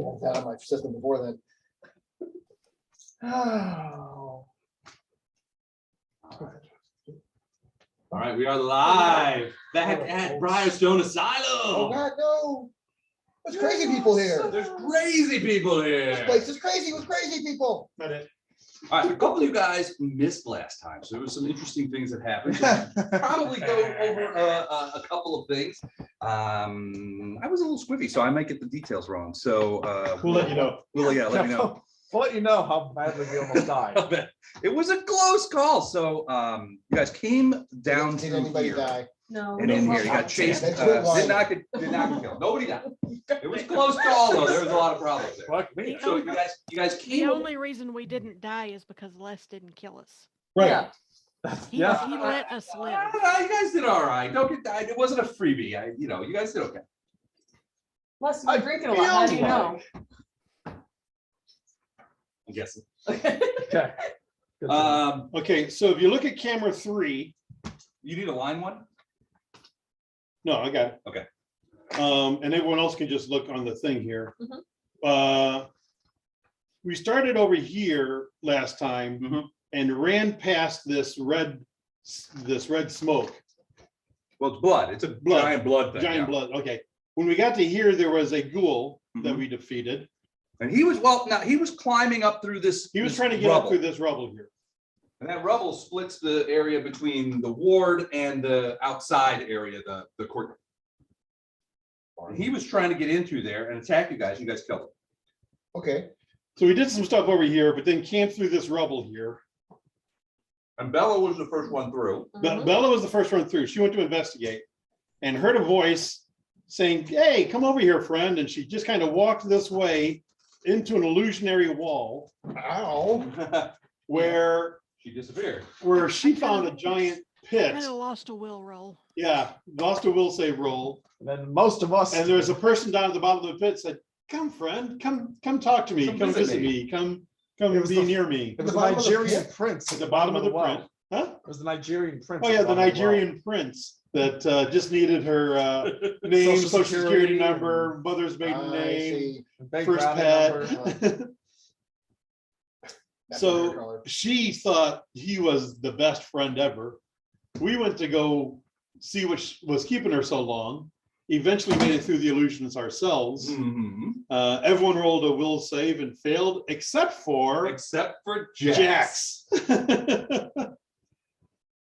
want that on my system before then. Oh. All right, we are live back at Briarstone Oh Asylum. God, no! There's crazy people here. There's crazy people This here. place is crazy with crazy people. All right, a couple of you guys missed last time, so there was some interesting things that happened. So probably go over a couple of things. I was a little squiffy, so I might get the details wrong. So We'll let you know. Let you know. We'll let you know how badly we almost died. It was a close call. So you guys came down Did to anybody here. die? No. And in here, you got chased. That's Did good line. not get killed. Nobody died. It was a close call though. There was a lot of problems there. Fuck me. So you guys The came. only reason we didn't die is because Les didn't kill us. Right. Yeah. He, Yeah. he let us live. You guys did all right. Don't get died. It wasn't a freebie. You guys did okay. Plus, you're drinking a lot. How do you know? I'm guessing. Okay. Good Okay, so if you look at camera 3, You need a line one. no, I got it. Okay. And everyone else can just look on the thing here. Mhm. We started over here last time and ran past this red smoke, Well, it's blood. It's a Blood. giant blood thing. giant yeah. blood. Okay, when we got to here, there was a ghoul that Mhm. we defeated. And he was climbing up through this. He was this trying to get up rubble. through this rubble here. And that rubble splits the area between the ward and the outside area, the courtyard. And he was trying to get in through there and attack you guys. You guys killed him. Okay. So we did some stuff over here, but then camped through this rubble here. And Bella was the first one through. Mhm. Bella was the first one through. She went to investigate and heard a voice saying, "Hey, come over here, friend." And she just kind of walked this way into an illusionary wall Ow. where She disappeared. she found a giant pit. Kind of lost a will roll. Yeah, lost a will save roll. And then most of us. And there's a person down at the bottom of the pit said, "Come, friend, come talk to me. Come Come visit visit me. me. Come It was be the- near me." It was The a bottom of the Nigerian pit? prince At the bottom of the well. print. Huh? It was the Nigerian prince. Oh at yeah, the bottom of well. Nigerian prince that just needed her name, social security number, mother's maiden I name, see. Bank first routing pet. number. That's So- the hair color. She thought he was the best friend ever. We went to go see what was keeping her so long. Eventually made it through the illusions ourselves. Mhm. Everyone rolled a will save and failed, except for Except for Jax. Jax.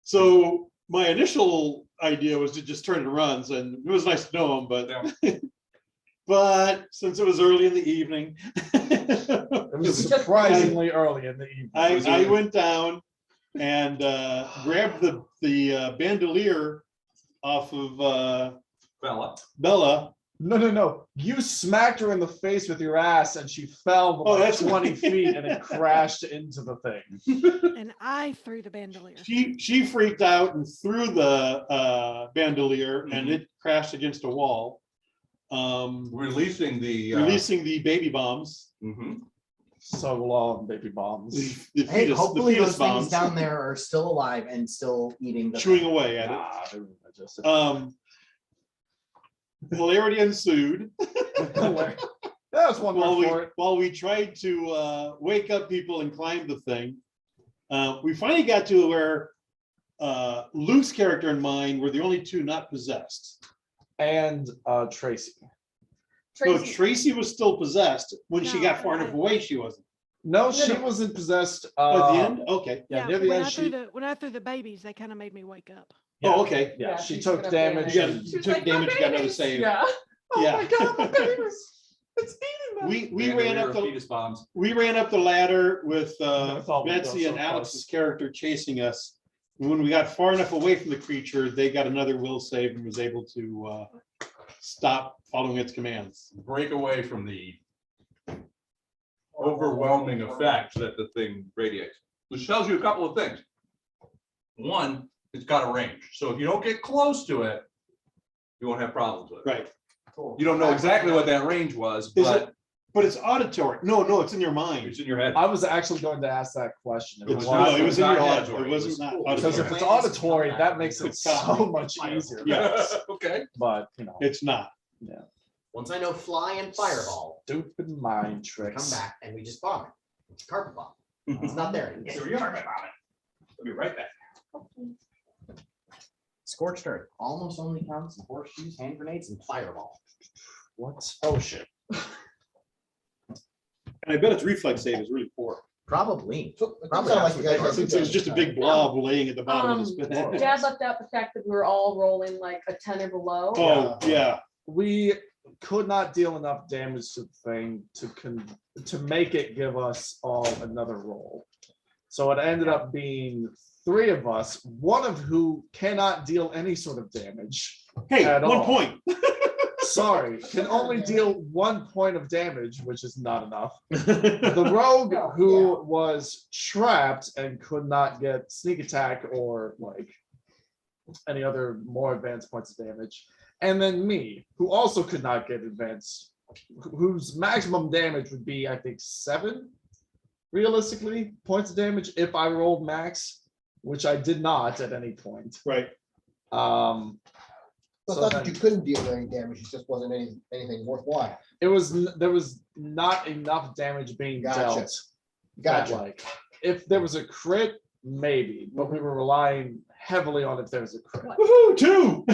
So my initial idea was to just turn and run, and it was nice to know him, but Yeah. but since it was early in the evening, It was surprisingly early in the evening. I went down and grabbed the bandolier off of Bella. Bella. No. You smacked her in the face with your ass and she fell Oh, about that's 20 right. feet and it crashed into the thing. And I threw the bandolier. She freaked out and threw the bandolier, and it crashed against a wall, Releasing the. releasing the baby bombs. Mhm. So long, baby bombs. The Hey, fetus, hopefully the fetus those things bombs down there are still alive and still eating the chewing thing. away at it. Nah, they were just Hilarity ensued That's one word for it. while we tried to wake up people and climb the thing. We finally got to where Luke's character and mine were the only two not possessed. And Tracy. So Tracy was still possessed. When she No, got far enough away, she wasn't. No, she wasn't possessed. At the end? Okay. Yeah, near the when end, when I threw the babies, they kind of made me wake up. Yeah. Oh, okay. Yeah, Yeah, she she took took damage. You and- took damage, you got another save. Yeah. Oh Yeah. my god, my babies! It's eating them. We ran up the fetus bombs. ladder with Never thought we'd go Betsy so and Alex's close. character chasing us. And when we got far enough away from the creature, they got another will save and was able to stop following its commands. Break away from the overwhelming effect that the thing radiates, which tells you a couple of things. One, it's got a range, so if you don't get close to it, you won't have problems with it. Right. You don't know exactly what that range was, Is but it? But it's auditory. No, it's in your mind. it's in your head. I was actually going to ask that question. It's, was no, it was in not your head. auditory. It wasn't not Because auditory. if it's auditory, that makes it It's so copy. much easier. Yes. Okay. But you know, It's not. Once I know fly and fireball, Stupid mind come tricks. back and we just bomb it. It's a carpet bomb. It's not there. Yes, we are. I'll be right back. Scorched earth almost only counts in horseshoes, hand grenades, and fireball. What? Oh shit. And I bet its reflex save is really poor. Probably. So, it Probably sounds like you guys have Since it was just a big blob laying at the bottom of the spin. Dad left out the fact that we were all rolling like a 10 or below. Oh, yeah. We could not deal enough damage to the thing to make it give us all another roll. So it ended up being 3 of us, one of who cannot deal any sort of damage. Hey, At 1 all. point. Sorry, can only deal 1 point of damage, which is not enough. The rogue who was trapped and could not get sneak attack or like any other more advanced points of damage. And then me, who also could not get advanced, whose maximum damage would be, I think, 7 realistically points of damage if I rolled max, which I did not at any point. Right. It's So not that then- you couldn't deal any damage, it just wasn't anything worthwhile. There was not enough damage being Gotcha. dealt. that, Gotcha. like, if there was a crit, maybe, but we were relying heavily on if there was a crit. Woohoo, 2.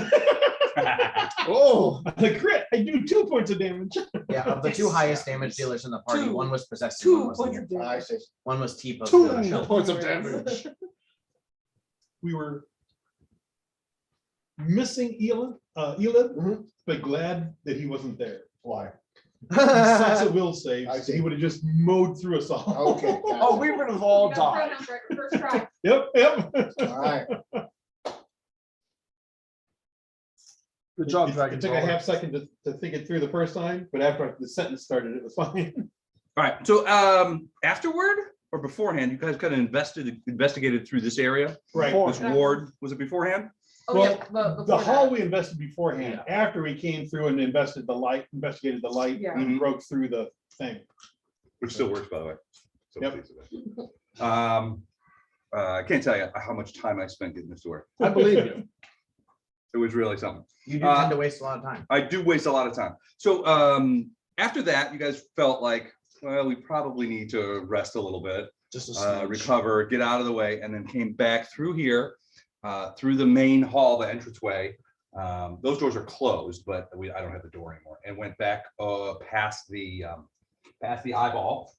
Oh, The crit, I do 2 points of damage. Yeah, of the 2 Yes. highest damage dealers in the party, Two. one was possessed. and 2 one was points the- of damage. I see. One was T. 2 points of damage. We were missing Elid, Mhm. but glad that he wasn't there. Why? Such a will I save, see. he would have just mowed through us all. Okay. Oh, we would have all You got died. pronouns right first try. Yep. All right. Good job, It Dragon. took a half second to think it through the first time, but after the sentence started, it was fine. All right, so afterward or beforehand, you guys kind of investigated through this area, Right. this ward, was it beforehand? Oh, Well, yeah, but The before hall that, we invested beforehand, after we came through and investigated the light, Yeah. and broke through the thing. Which still works, by the way. So Yep. pleased with it. I can't tell you how much time I spent getting this to work. I believe you. It was really something. You do tend to waste a lot of time. I do waste a lot of time. So after that, you guys felt like, well, we probably need to rest a little bit, Just a smidge. recover, get out of the way, and then came back through here, through the main hall, the entranceway. Those doors are closed, but I don't have the door anymore, and went back past the eyeball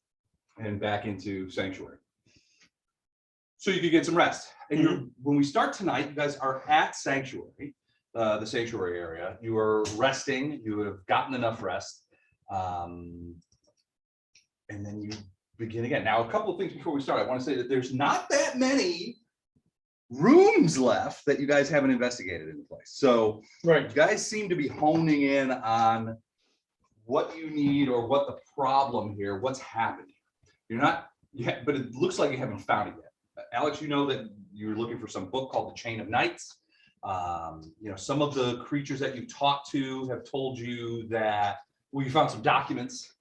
and back into sanctuary. So you could get some rest. And when we start tonight, you guys are at sanctuary, the sanctuary area. You are resting. You have gotten enough rest. And then you begin again. Now, a couple of things before we start. I want to say that there's not that many rooms left that you guys haven't investigated in the place. So Right. you guys seem to be honing in on what you need or what the problem here, what's happening. You're not yet, but it looks like you haven't found it yet. Alex, you know that you're looking for some book called The Chain of Knights. Some of the creatures that you've talked to have told you that, well, you found some documents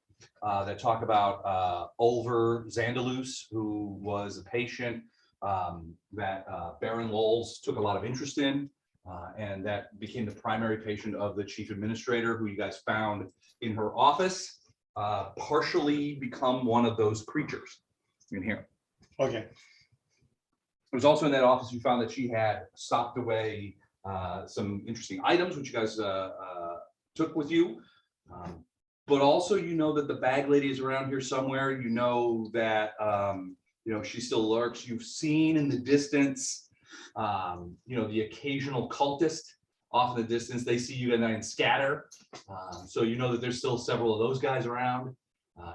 that talk about Ulver Zandalus, who was a patient that Baron Lowles took a lot of interest in, and that became the primary patient of the chief administrator, who you guys found in her office, partially become one of those creatures in here. Okay. It was also in that office you found that she had stocked away some interesting items, which you guys took with you. But also, you know that the bag lady is around here somewhere. You know that she still lurks. You've seen in the distance, the occasional cultist off in the distance. They see you and scatter. So you know that there's still several of those guys around.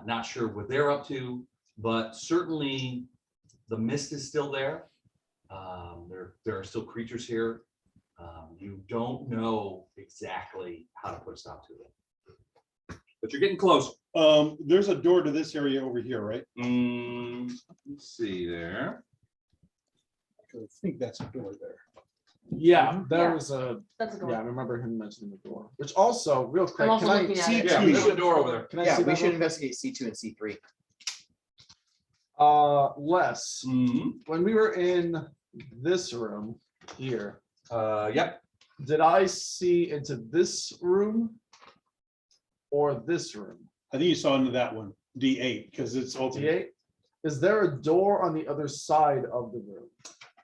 Not sure what they're up to, but certainly the mist is still there. There are still creatures here. You don't know exactly how to put a stop to it, but you're getting close. There's a door to this area over here, right? Let's see there. I think that's a door there. Yeah, there Yeah. was a, That's a door. yeah, I remember him mentioning the door, which also, real quick, also can I looking at see it. Yeah, two? there's a door over there. Can I Yeah, see we that should real quick? investigate C2 and C3. Les, when we were in this room here, Yep. did I see into this room? or this room? I think you saw into that one, D8, because it's open. D8? Is there a door on the other side of the room?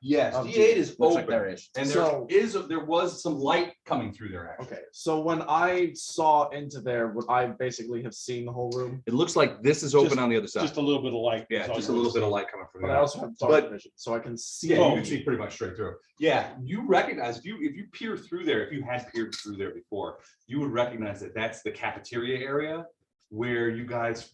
Yes, Oh, D8 is Looks like open, there is. and So- there was some light coming through there. Actually, Okay, so when I saw into there, would I basically have seen the whole room? it looks like this is open Just- on the other side. Just a little bit of light. Yeah, is all just a you're little bit gonna of see. light coming from But I there. also have dark But- vision, so I can see. Yeah, you Oh. can see pretty much straight through. Yeah, you recognize if you peer through there, if you had peered through there before, you would recognize that that's the cafeteria area where you guys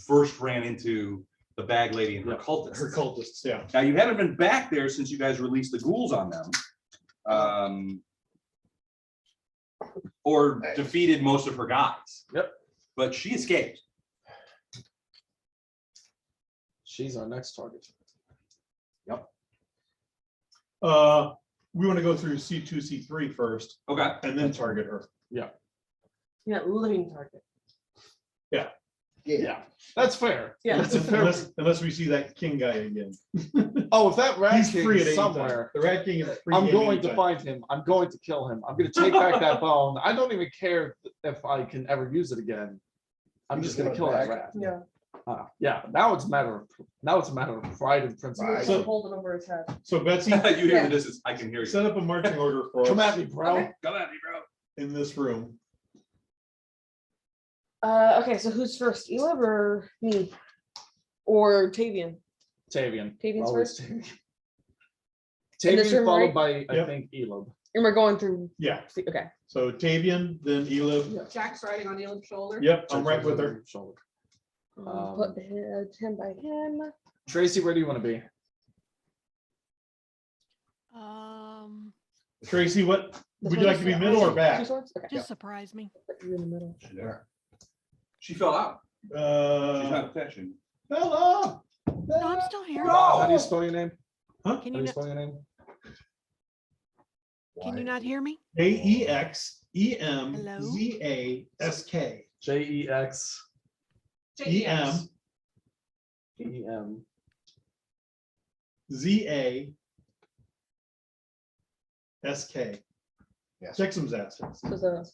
first ran into the bag lady and her Yeah, cultists. Her cultists, yeah. Now, you haven't been back there since you guys released the ghouls on them. Or defeated most of her guys. Yep. But she escaped. She's our next target. We want to go through C2, C3 first, Okay. and then target her. Yeah, living target. Yeah, that's fair. Yeah. That's a fair. Unless we see that king guy again. Oh, if that rat He's king free at is any time. somewhere, The rat king is free. I'm at going any to time. find him. I'm going to kill him. I'm going to take back that bone. I don't even care if I can ever use it again. I'm You just just going to want kill it that back? rat. Yeah. Yeah. Now it's a matter of pride and principle. Right. So- Hold it over his head. So Betsy, You hear Yeah. the distance, I can hear you. set up a marching order for Come us at me, bro. Okay. Come at me, bro. in this room. Okay, so who's first? Elib or me? Or Tavian? Tavian. Tavian's Always first? Tavian. In this Tavian room, followed right? by, I Yep. think, Elob. And we're going through, Yeah, okay. so Tavian, then Elib. Jack's riding on Elib's shoulder. Yep, I'm right with her. Shoulder. Put him by him. Tracy, where do you want to be? Um, Tracy, what, This would you one like is to be the- middle or Two back? swords? Okay. just surprise me. Put you in the middle. She fell out. She's not Uh, attention. hello. No, I'm still here. How do you spell your name? Huh? How Can do you you not, spell your name? can you not hear me? AEXEMZASK. JEX EM EM. ZASK. Yes. Check some ass. So the,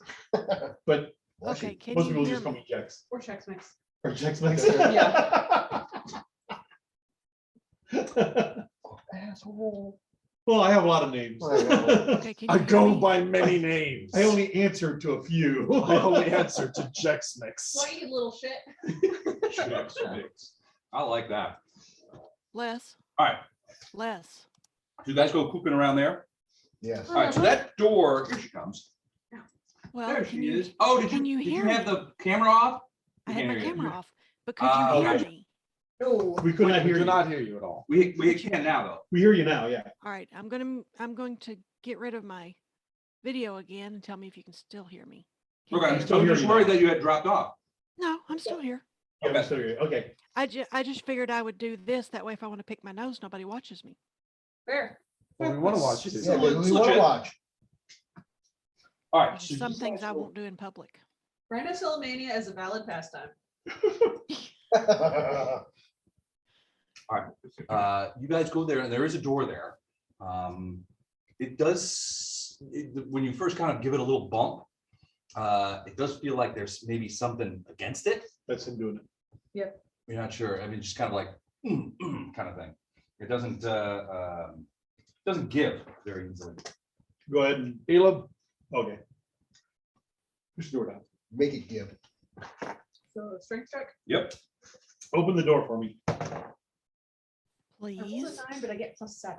But Okay, can most you people hear just call me? me Jex. Or Chex Mix. Or Jex Mix. asshole. Well, I have a lot of names. Okay, can you I hear go me? by many names. I only answer to a few. I only answer to Jex Mix. Why you little shit? I like that. Les, All right, Les. you guys go pooping around there. Yes. All right, so that door, here she comes. Well, There can she you, is. Oh, did can you you did you hear have me? the camera off? I We had can't my hear you. camera off, but could you hear okay. me? Oh, We could not We hear do you. not hear you at all. We can now though. We hear you now, yeah. All right, I'm going to get rid of my video again and tell me if you can still hear me. Can you Okay, hear I'm still me? hear just you worried now. that you had dropped off. No, I'm still here. Yeah, Okay. we still hear you. Okay. I just figured I would do this. That way, if I want to pick my nose, nobody watches me. Fair. Well, we want to watch It's you. Yeah, a little- but We want to legit. watch. All right. There's so some you things guys I go- won't do in public. Brandicillomania is a valid pastime. You guys go there, and there is a door there. It does, when you first kind of give it a little bump, it does feel like there's maybe something against it. That's him doing it. You're not sure. I mean, just kind of like kind of thing. It doesn't give very easily. Go ahead and, Elob, okay. Push the door down. Make it give. So strength check. Yep. Open the door for me. I rolled a Please. 9, but I get +7.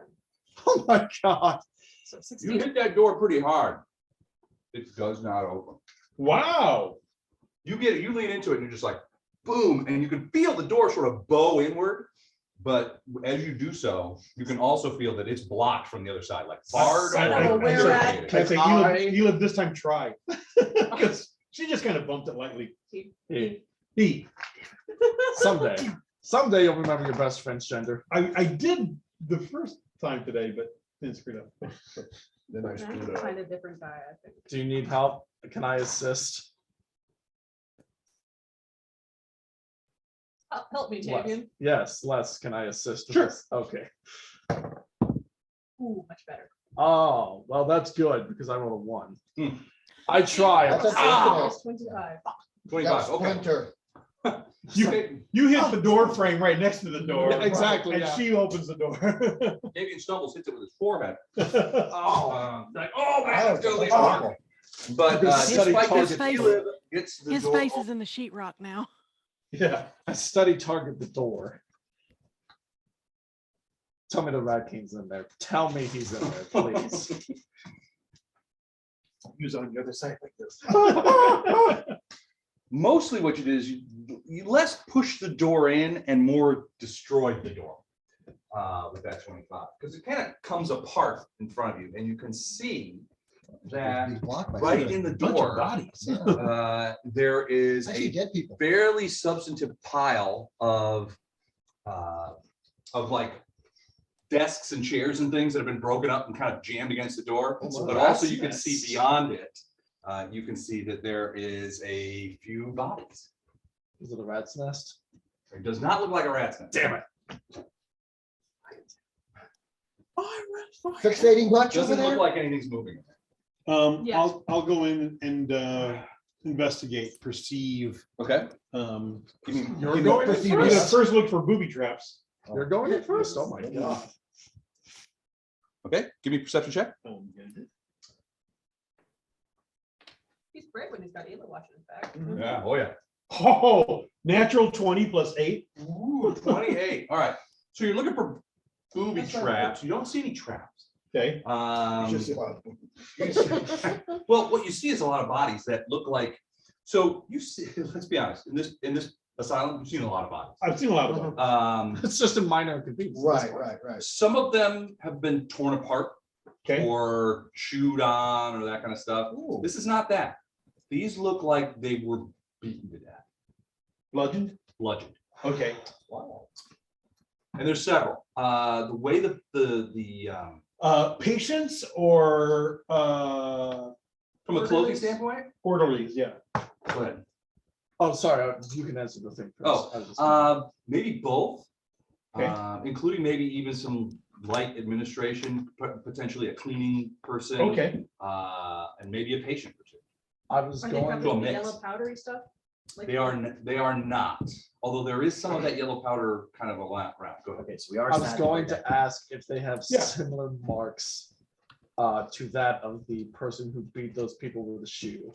oh my God. So You 16. hit that door pretty hard. It does not open. Wow. You lean into it, and you're just like, boom, and you can feel the door sort of bow inward. But as you do so, you can also feel that it's blocked from the other side, like barred. I- I- open. where at? I Can say, I- Elib, this time try. Because she just kind of bumped it lightly. Hey, E. someday you'll remember your best friend's gender. I did the first time today, but didn't screw it up. Then I I'm screwed gonna up. find a different die, I think. Do you need help? Can I assist? Help me, Les. Tavian. Yes, Les, can I assist? with Sure. this? Okay. Ooh, much better. Oh, well, that's good because I rolled a 1. Hmm. I tried. That's a- Ah! It's 25. 25, okay. Splinter. You hit the door frame right next to the door. Yeah, exactly, And yeah. she opens the door. Fabian stumbles, hits it with his forehead. Oh. Like, oh man, Ouch, that's gonna leave a that's mark. awful. But His despite target this, face- Caleb gets the His door face open. is in the sheetrock now. Yeah. I study target the door. Tell me the Rat King's in there. Tell me he's in there, please. He was on the other side like this. Mostly what you do is you less push the door in and more destroy the door with that 25, because it kind of comes apart in front of you and you can see that Big block by right there. in the Bunch of door bodies. there is I see a dead people. fairly substantive pile of like desks and chairs and things that have been broken up and kind of jammed against the door. That's But a also rat's you can see nest. beyond it. You can see that there is a few bodies. Is it a rat's nest? It does not look like a rat's nest. Damn it. Fixating much over Doesn't look there? like anything's moving. Yeah. I'll go in and investigate, perceive. Okay. You're going in Get a first. first look for booby traps. You're going in first. Oh my god. Okay, give me a perception check. He's great when he's got Ela watching his back. Yeah, oh yeah. Oh, natural 20 plus 8. Ooh, 28. All right. So you're looking for booby That's not traps. You don't see any traps. Okay. You just see a lot of- Well, what you see is a lot of bodies that look like, so you see, let's be honest, in this asylum, you've seen a lot of bodies. I've seen a lot of them. It's just a minor inconvenience. at this Right, point. right. Some of them have been torn apart Okay. or chewed on or that kind of stuff. Ooh. This is not that. These look like they were beaten to death, Bludgeoned. bludgeoned. Okay. Wow. And there's several. The way the Patients or from a clothing standpoint, orderlies, yeah. go ahead. Oh, sorry. You can answer the thing first. Oh, I was just- maybe both, Okay. including maybe even some light administration, potentially a cleaning person. Okay. And maybe a patient or two. I was Are they going. to a probably the mix. yellow powdery stuff? Like- They are not, although there is some of that yellow powder kind of a lap wrap. Go ahead. Okay, so we are. I was sad going about to ask if they have Yeah. similar marks to that of the person who beat those people with a shoe.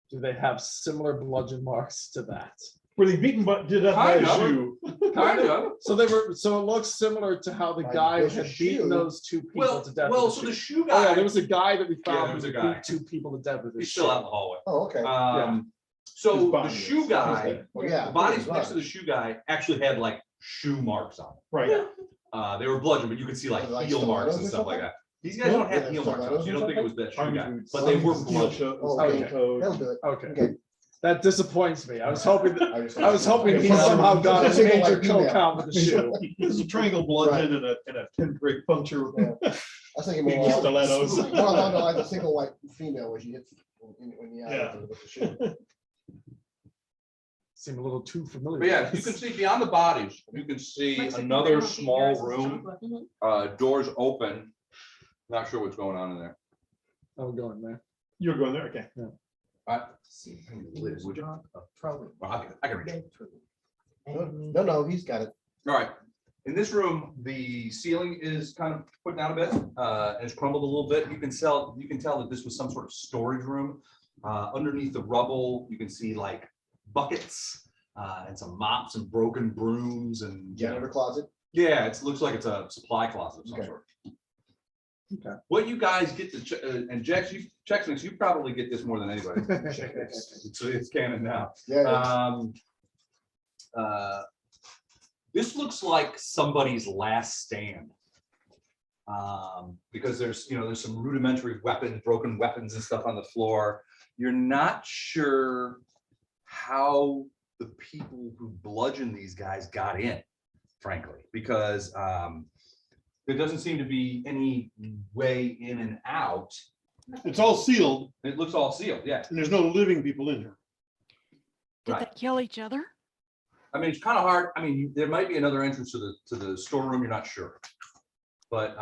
Do they have similar bludgeon marks to that? Were they beaten but did that by a Kind of. shoe? Kind of. So they were. So it looks similar to how the Like, guy who there's a had beaten shoe. those two people to death. with a So the shoe. shoe Oh yeah, guy, there was a guy that we Yeah, found there was who a guy. beat two people to death with his he's still out in shoe. the hallway. Oh, okay. So His the body shoe is. guy, Oh, yeah. the bodies next to the shoe guy actually had like shoe marks on Right. them. They were bludgeoned, but you could see like Like heel marks and stilettos or stuff like something? that. These guys don't have Yeah, heel marks on, so you don't think it was that shoe Army guy, boots. but they were Steel bludgeoned. Oh, steel okay. toed. That'll do it. Okay, Okay. that disappoints me. I was hoping. That, I just- I was hoping he Yeah. somehow got a Single major white kill female. count with the shoe. There's a triangle bludgeon and a pinprick puncture. Yeah. I was thinking Big more stilettos. more along the lines of single white female where she hits when you Yeah. with the shoe. Seem a little too familiar. But yeah, with you can this. see beyond the bodies, you can see Looks like another the small guys with room, chocolate. doors open. Not sure what's going on in there. I'm going there. You're going there, okay. Liz, would you? Probably. Well, I can reach. No, he's got it. All right, in this room, the ceiling is kind of put down a bit, and it's crumbled a little bit. You can tell that this was some sort of storage room. Underneath the rubble, you can see like buckets, and some mops and broken brooms and. Janitor closet. Yeah, it looks like it's a supply closet of some Okay. sort. Okay. What you guys get to, and Jax, you probably get this more than anybody. It's canon now. Yeah. This looks like somebody's last stand. Because there's some rudimentary broken weapons and stuff on the floor. You're not sure how the people who bludgeoned these guys got in, frankly, because there doesn't seem to be any way in and out. It's all sealed It looks all sealed, yeah. and there's no living people in here. Did Right. they kill each other? I mean, it's kind of hard. I mean, there might be another entrance to the storeroom. You're not sure, but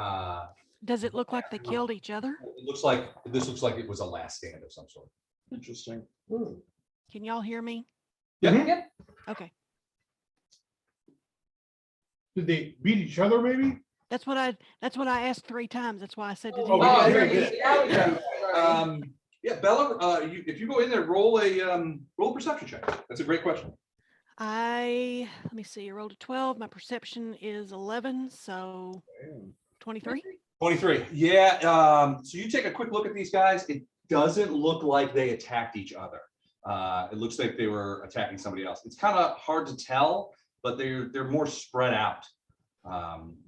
Does it look like they killed each other? this looks like it was a last stand of some sort. Interesting. Hmm. Can y'all hear me? Yeah. Okay. Did they beat each other maybe? That's what I asked 3 times. That's why I said, did Oh, anybody yeah, hear yeah, me? yeah. Yeah, Bella, if you go in there, roll a perception check. That's a great question. Let me see, I rolled a 12. My perception is 11, so 23. 23. Yeah. So you take a quick look at these guys. It doesn't look like they attacked each other. It looks like they were attacking somebody else. It's kind of hard to tell, but they're more spread out.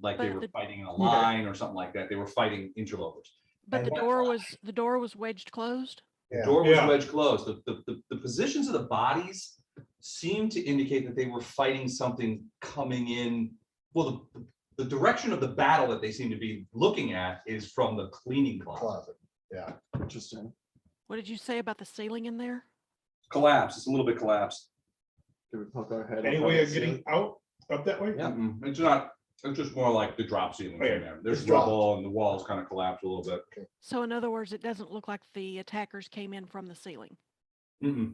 Like they were fighting in a line or something like that. They were fighting interlopers. But And the that's door was wedged closed. The door was Yeah. wedged closed. The positions of the bodies seem to indicate that they were fighting something coming in. Well, the direction of the battle that they seem to be looking at is from the cleaning closet. Closet. Yeah. Interesting. What did you say about the ceiling in there? Collapse. It's a little bit collapsed. Can we poke our head? Any up way on of the getting ceiling? out up that way? Yeah. It's not. It's just more like the drop ceiling in Okay. there. There's It's dropped. rubble and the walls kind of collapsed a little bit. So in other words, it doesn't look like the attackers came in from the ceiling.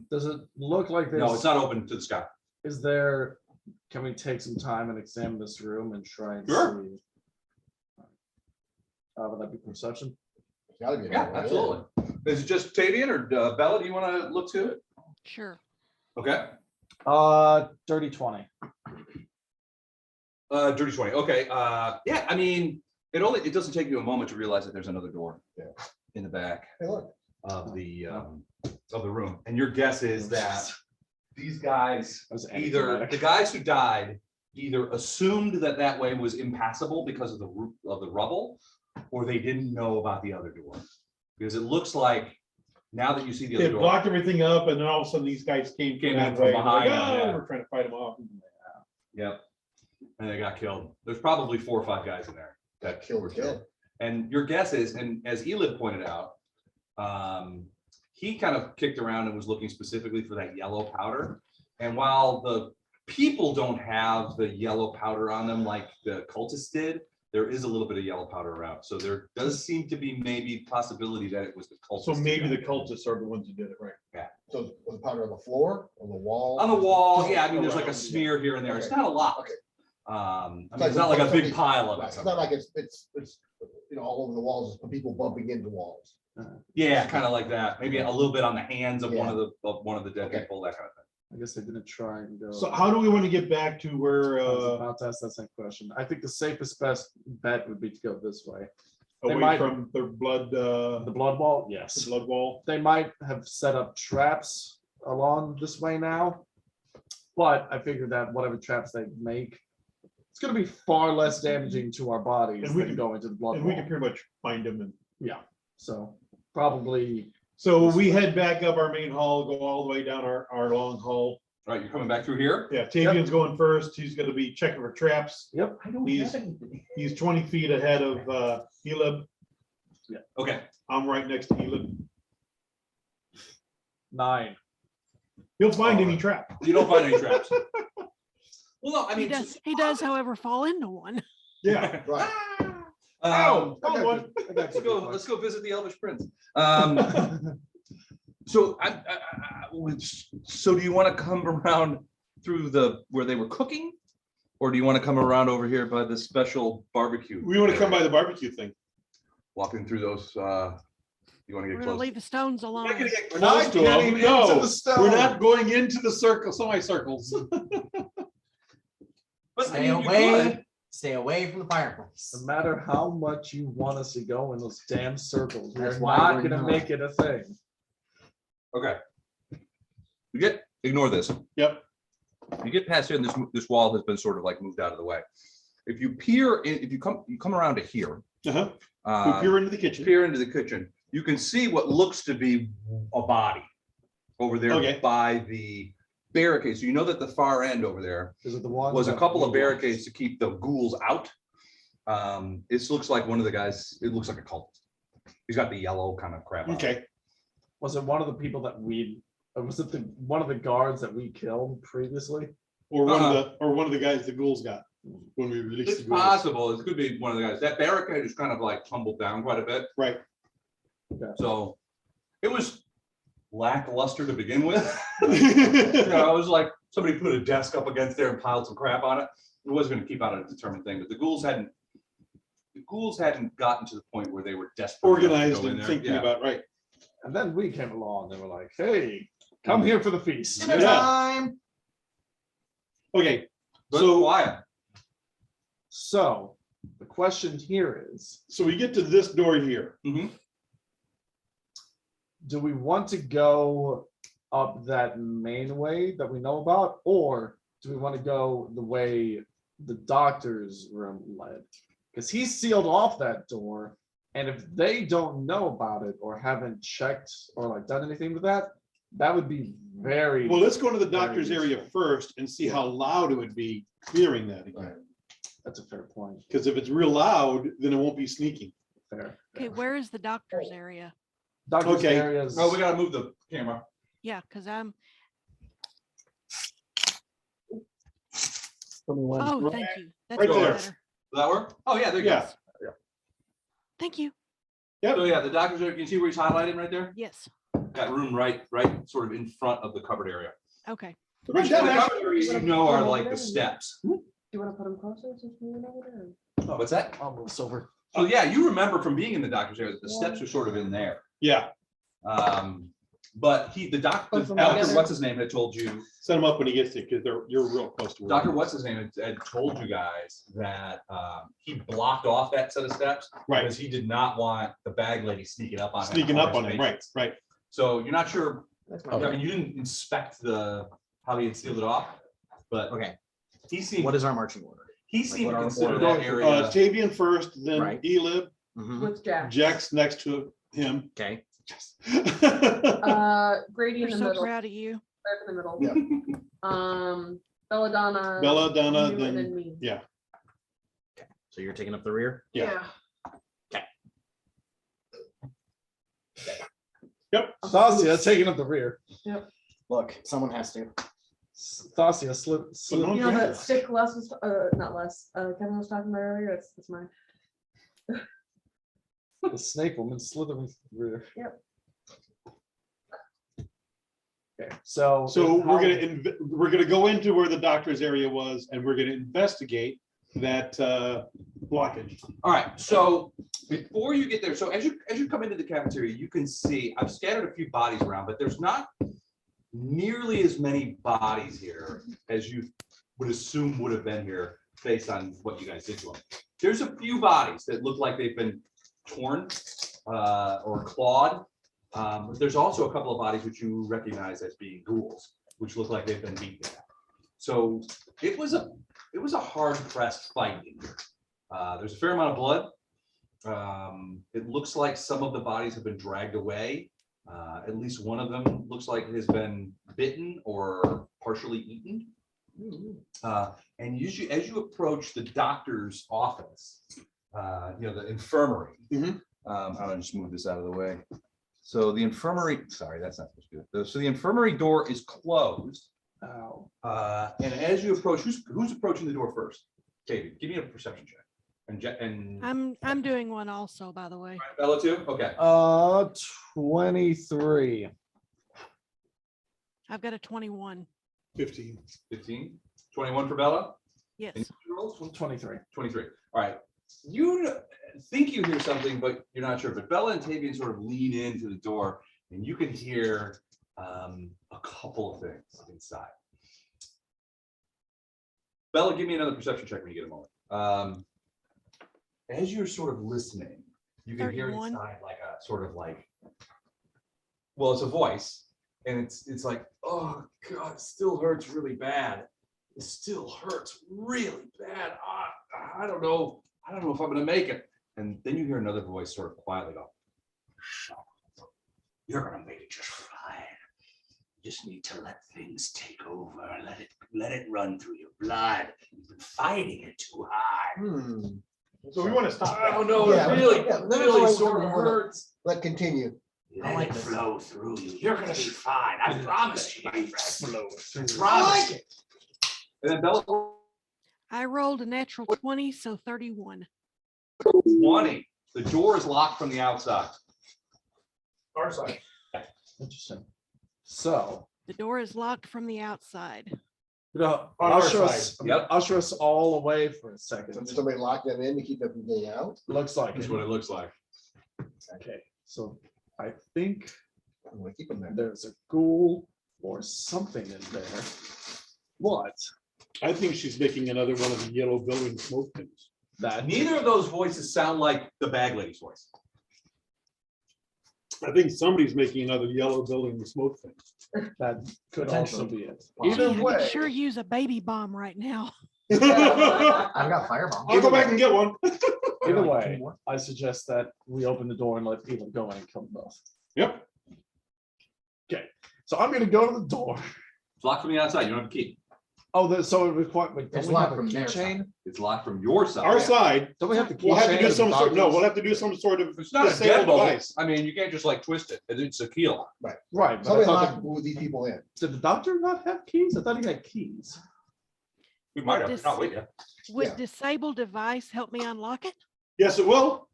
Does it look like there's? No, it's not open to the sky. Is there? Can we take some time and examine this room and try and Sure. see? Would that be perception? It's gotta be. Yeah, another way in. absolutely. Is it just Tavian or Bella? Do you want to look to it? Sure. Okay. Dirty 20. Dirty 20. Okay. Yeah, I mean, it doesn't take you a moment to realize that there's another door in the back Hey, look. of the room. And your guess is that these guys, That was either anticlimactic. the guys who died either assumed that that way was impassable because of the rubble, or they didn't know about the other door. Because it looks like now that you see the They other door, blocked everything up and then all of a sudden these guys came Came in that from way. behind Like, them, "Oh, yeah. we're trying to fight them off. yep, and they got killed. There's probably 4 or 5 guys in there that Killed were the kid. killed. And your guess is, and as Elib pointed out, he kind of kicked around and was looking specifically for that yellow powder. And while the people don't have the yellow powder on them like the cultists did, there is a little bit of yellow powder around. So there does seem to be maybe possibility that it was the cultists. So maybe who the got it. cultists are the ones who did it, right? So was the powder on the floor, on the wall? On the wall, Just yeah, I mean, there's like a around, smear here and there. It's Okay. not a lot. Okay. I mean, It's like it's not like a big something- pile of Right, it. it's not like it's, all over the walls, it's people bumping into walls. Yeah, kind of like that. Maybe a little bit on the hands of one Yeah. of the dead Okay. people, that kind of thing. I guess I didn't try and go. So how do we want to get back to where, I was about to ask that same question. I think the safest best bet would be to go this way. They away might- from the blood, The blood wall, the yes. blood wall? They might have set up traps along this way now. But I figured that whatever traps they make, it's gonna be far less damaging to our bodies And we than can- going to the blood And we wall. can pretty much find them. And Yeah, so probably, so we head back up our main hall, go all the way down our long hall. All right, you're coming back through here? Yeah, Tavian's going first. He's gonna be checking for traps. yep. I don't He's- He's 20 feet ahead of Elib. Okay, I'm right next to Elib. 9. He'll find any Alright. trap. you don't find any traps. Well, no, I He mean. does, however, fall into one. Yeah. Right. Ow, I got one. you. I got you. Let's go visit the Elvish Prince. So so do you want to come around through where they were cooking? Or do you want to come around over here by the special barbecue? We want to come by the barbecue thing. Walking through those, you want to We're get gonna close? leave the stones We're alone. not gonna get We're close not to getting them. into No, the stone. we're not going into the circle, semicircles. But, I Stay mean, you away, could. stay away from the fireplace. No matter how much you want us to go in those damn circles, we're That's why not we're gonna not. make it a thing. Okay. Ignore this. Yep. You get past here and this wall has been sort of like moved out of the way. If you peer, if you come around to here, Uh-huh. We uh, peer into the kitchen. peer into the kitchen, you can see what looks to be a body over there Okay. by the barricades. So you know that the far end over there Is it the one? was a that couple of we- barricades to keep the ghouls out. This looks like one of the guys, it looks like a cult. He's got the yellow kind of crap on. Okay. Was it one of the people that or was it one of the guards that we killed previously? Or one of the guys the ghouls got when we released It's the ghouls. possible. It could be one of the guys. That barricade is kind of like tumbled down quite a bit. Right. So it was lackluster to begin with. You know, it was like somebody put a desk up against there and piled some crap on it. It wasn't going to keep out a determined thing, but the ghouls hadn't gotten to the point where they were desperate enough to Organized go in and there. thinking Yeah. about, right. And then we came along and were like, hey, come here for the feast. Yeah. Time. Okay, But so, quiet. So the question here is, so we get to this door here. do we want to go up that main way that we know about, or do we want to go the way the doctor's room led? Because he sealed off that door, and if they don't know about it or haven't checked or like done anything with that, that would be very. Well, let's go to the doctor's Very area first and see how loud it would be clearing that again. That's a fair point. Because if it's real loud, then it won't be sneaking. Fair. Okay, where is the doctor's area? Doctor's Okay. areas. Oh, we gotta move the camera. Yeah, because I'm, Right- oh, thank you. That's right much there. better. Does that work? Oh, yeah, there you Yeah. go. Thank you. So yeah, the doctors are, you can see where he's highlighting right there? Yes. That room right sort of in front of the covered area. Okay. Which The that actually- covered areas you know are like the steps. Do you want to put them closer since we went over there? What's that? I'll move silver. So yeah, you remember from being in the doctor's area that the steps are sort of in there. Yeah, But the doctor, from Doctor, together. what's his name, had told you, set him up when he gets there, because you're real close to. where- Doctor, what's his name, had told you guys that he blocked off that set of steps Right, because he did not want the bag lady sneaking up on him. sneaking or up his on him, right, patients. right. So you're not sure, That's I my. mean, you didn't inspect how he had sealed it off, but Okay, he seemed, what is our marching order? he like, seemed what to are- consider what that are- area. Tavian first, then Right. Elib, Mhm. With Jack. Jack's next to him. Okay, Grady in We're the so middle, proud of you. right in the middle. Yeah. Belladonna. Belladonna, you, and then, me. yeah, so you're taking up the rear? Yeah. Thasia taking up the rear. Look, someone has to. Thasia slip. no You know that drink. stick Les was, not Les, Kevin was talking about earlier, that's mine. The snake woman slithering through the rear. Yep. Okay, so. So how- we're gonna go into where the doctor's area was, and we're gonna investigate that blockage. All right, so before you get there, so as you come into the cafeteria, you can see, I've scattered a few bodies around, but there's not nearly as many bodies here as you would assume would have been here based on what you guys did to them. There's a few bodies that look like they've been torn or clawed. But there's also a couple of bodies which you recognize as being ghouls, which look like they've been beaten. So it was a hard pressed fight in here. There's a fair amount of blood. It looks like some of the bodies have been dragged away. At least one of them looks like it has been bitten or partially eaten. And as you approach the doctor's office, the infirmary. Mhm. I'll just move this out of the way. So the infirmary, sorry, that's not supposed to do it. So the infirmary door is closed. Ow. And as you approach, who's approaching the door first? David, give me a perception check. And I'm doing one also, by the way. Bella too? Okay. 23. I've got a 21. 15. 15, 21 for Bella. Yes. And you rolled? 23. 23. All right. You think you hear something, but you're not sure. But Bella and Tavian sort of lean into the door, and you can hear a couple of things inside. Bella, give me another perception check when you get a moment. As you're sort of listening, you can hear 31. inside like a sort of like, well, it's a voice, and it's like, oh God, it still hurts really bad. It still hurts really bad. I don't know if I'm gonna make it. And then you hear another voice sort of quietly go, "Shut up. You're gonna make it just fine. You just need to let things take over. Let it run through your blood. You've been fighting it too hard." So we want to stop. I don't know, Yeah, it really, yeah, really sort of hold on. hurts. Let continue. Let it flow through you. You're gonna be fine. I promise you, my friend. I I promise. like it. And then Bella, I rolled a natural 20, so 31. 20. The door is locked from the outside. Our side. Interesting. So, The door is locked from the outside. on our usher us all away for a So second. somebody lock them in to keep them from getting out. Looks like That's it. what it looks like. Okay, so I think I'm gonna keep them there. there's a ghoul or something in there. What? I think she's making another one of the yellow building smoke things. That Neither of those voices sound like the bag lady's voice. I think somebody's making another yellow building smoke thing. that could also be it. Gee, Either I could way, sure use a baby bomb right now. I've got firebomb. I'll go back and get one. either Like way, two more. I suggest that we open the door and let people go in and kill them both. Yep. So I'm gonna go to the door. It's locked from the outside. You don't have a key. Oh, so it requires, wait, don't It's we have locked a from their keychain? It's locked from your side. Our side, Don't we have the keychain? we'll have to do of some the sort, no, doctors? we'll have to do some sort of It's not a disabled deadbolt. device. I mean, you can't just like twist it. It's a key lock. Right, but I Somebody thought lock these people in. did the doctor not have keys? I thought he had keys. We might have. This- Not with you. Would Yeah. disable device help me unlock it? Yes, it will.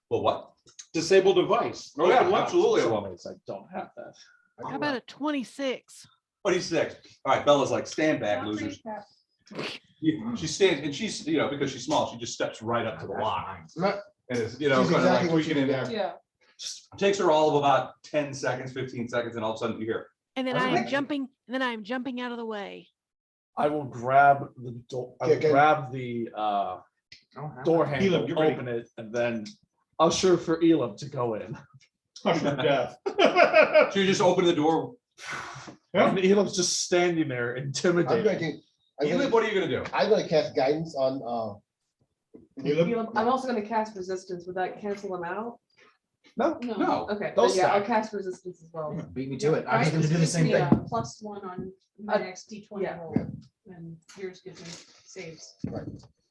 Well, what? Disable device. Oh, yeah, Open lock. absolutely. Some ways I don't have that. How about a 26? 26. All right, Bella's like, stand back, Not losers. pretty fast. She stands and she's, because she's small, she just steps right up to the lock. Right. And it's, She's kind of like exactly what tweaking she in did there. Yeah. Takes her all of about 10 seconds, 15 seconds, and all of a sudden you hear, And then I was I am like- jumping out of the way. I will grab the door, I will Okay, okay. grab the I don't have door that. handle, Elam, get ready. open it, and then usher for Elam to go in. Usher death. so you just open the door. Yeah. And Elam's just standing there I'm intimidated. going to, I'm Elam, gonna, what are you gonna do? I'm gonna cast guidance on, I'm also gonna cast resistance. Would that cancel them out? No, No. Okay, then Those yeah, I'll stack. cast resistance as well. Beat me to it. I was Right, gonna do the gives same me thing. a +1 on my Uh, next D20 yeah. roll. And yours gives me saves.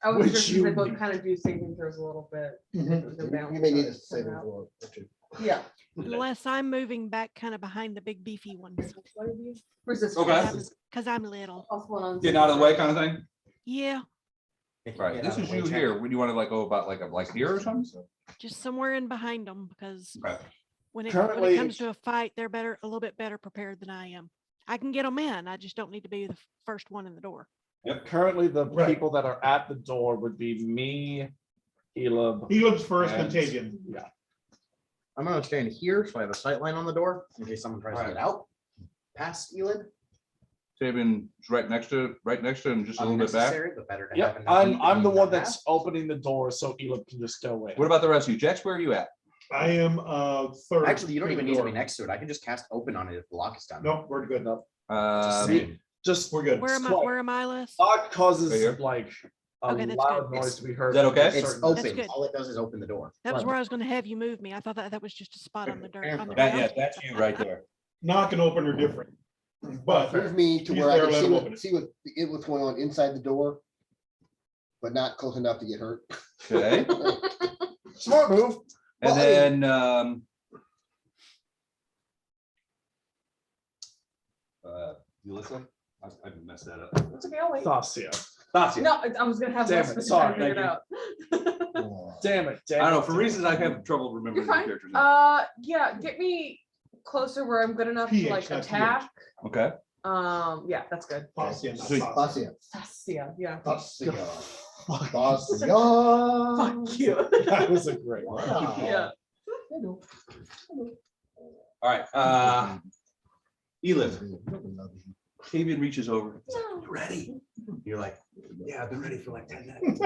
I was Which just, you they both need. kind of do saving throws a little bit. you may need to save it for. Yeah. Unless I'm moving back kind of behind the big beefy ones. Resistance. Okay. Because I'm little. +1 on Getting out of the way saving kind of thing? Yeah, Right, this is you here. Would you want to like go about like here or something? just somewhere in behind them because Okay. when it Currently- comes to a fight, they're a little bit better prepared than I am. I can get them in. I just don't need to be the first one in the door. currently the Right. people that are at the door would be me, Elam. Elam's first and- contagion. Yeah, I'm gonna stand here, so I have a sight line on the door in case someone tries to Alright. get out. Past Elid. Sabian right next to him, just a little bit back. Unnecessary, but better to have yep, in the heat I'm than the not one have. that's opening the door so Elam can just go in. What about the rest of you? Jex, where are you at? I am third. Actually, you don't through even the need to door. be next to it. I can just cast open on it if the lock is down. No, we're good. See, just We're good. Where am I? Squat. Where am I, Les? lock causes Right here? like a Okay, that's loud good. noise to be heard. Is that from okay? a It's certain- open. good. All it does is open the door. That was Right. where I was going to have you move me. I thought that was just a spot on the dirt. On the That- ground. that's you right there. Knock and open are different. But Move me to He's where I there, can let see him what, open it. see what's going on inside the door. But not close enough to get hurt. Okay. Smart move. And Well, I then, Ulysses, I messed that up. It's okay, I'll wait. Thasia. Dacia. No, I was gonna have. Damn less it, to sorry, figure it thank you. out. Damn it. I don't know, for reasons I have trouble remembering You're the fine. characters. Yeah, get me closer where I'm good enough to PH, like not attack. Okay. Yeah, that's good. Fascia, not So- Fascia. Fascia. Yeah. Fascia. Fuck. Fascia. Fuck you. That was a great one. Wow. Yeah. All right, Elif, Fabian reaches over. "You ready?" You're like, "Yeah, I've been ready for like 10 minutes."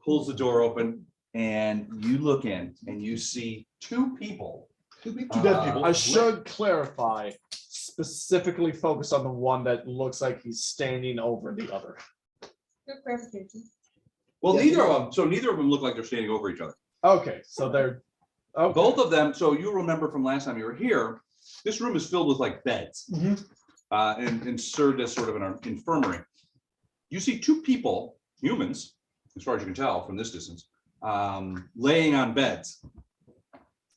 Pulls the door open and you look in and you see two people. Two dead people. I should clarify, specifically focus on the one that looks like he's standing over the other. Good clarification. Well, Yeah. neither of them look like they're standing over each other. Okay, so they're. Okay. Both of them, so you remember from last time you were here, this room is filled with like beds. Mhm. And served as sort of an infirmary. You see two people, humans, as far as you can tell from this distance, laying on beds.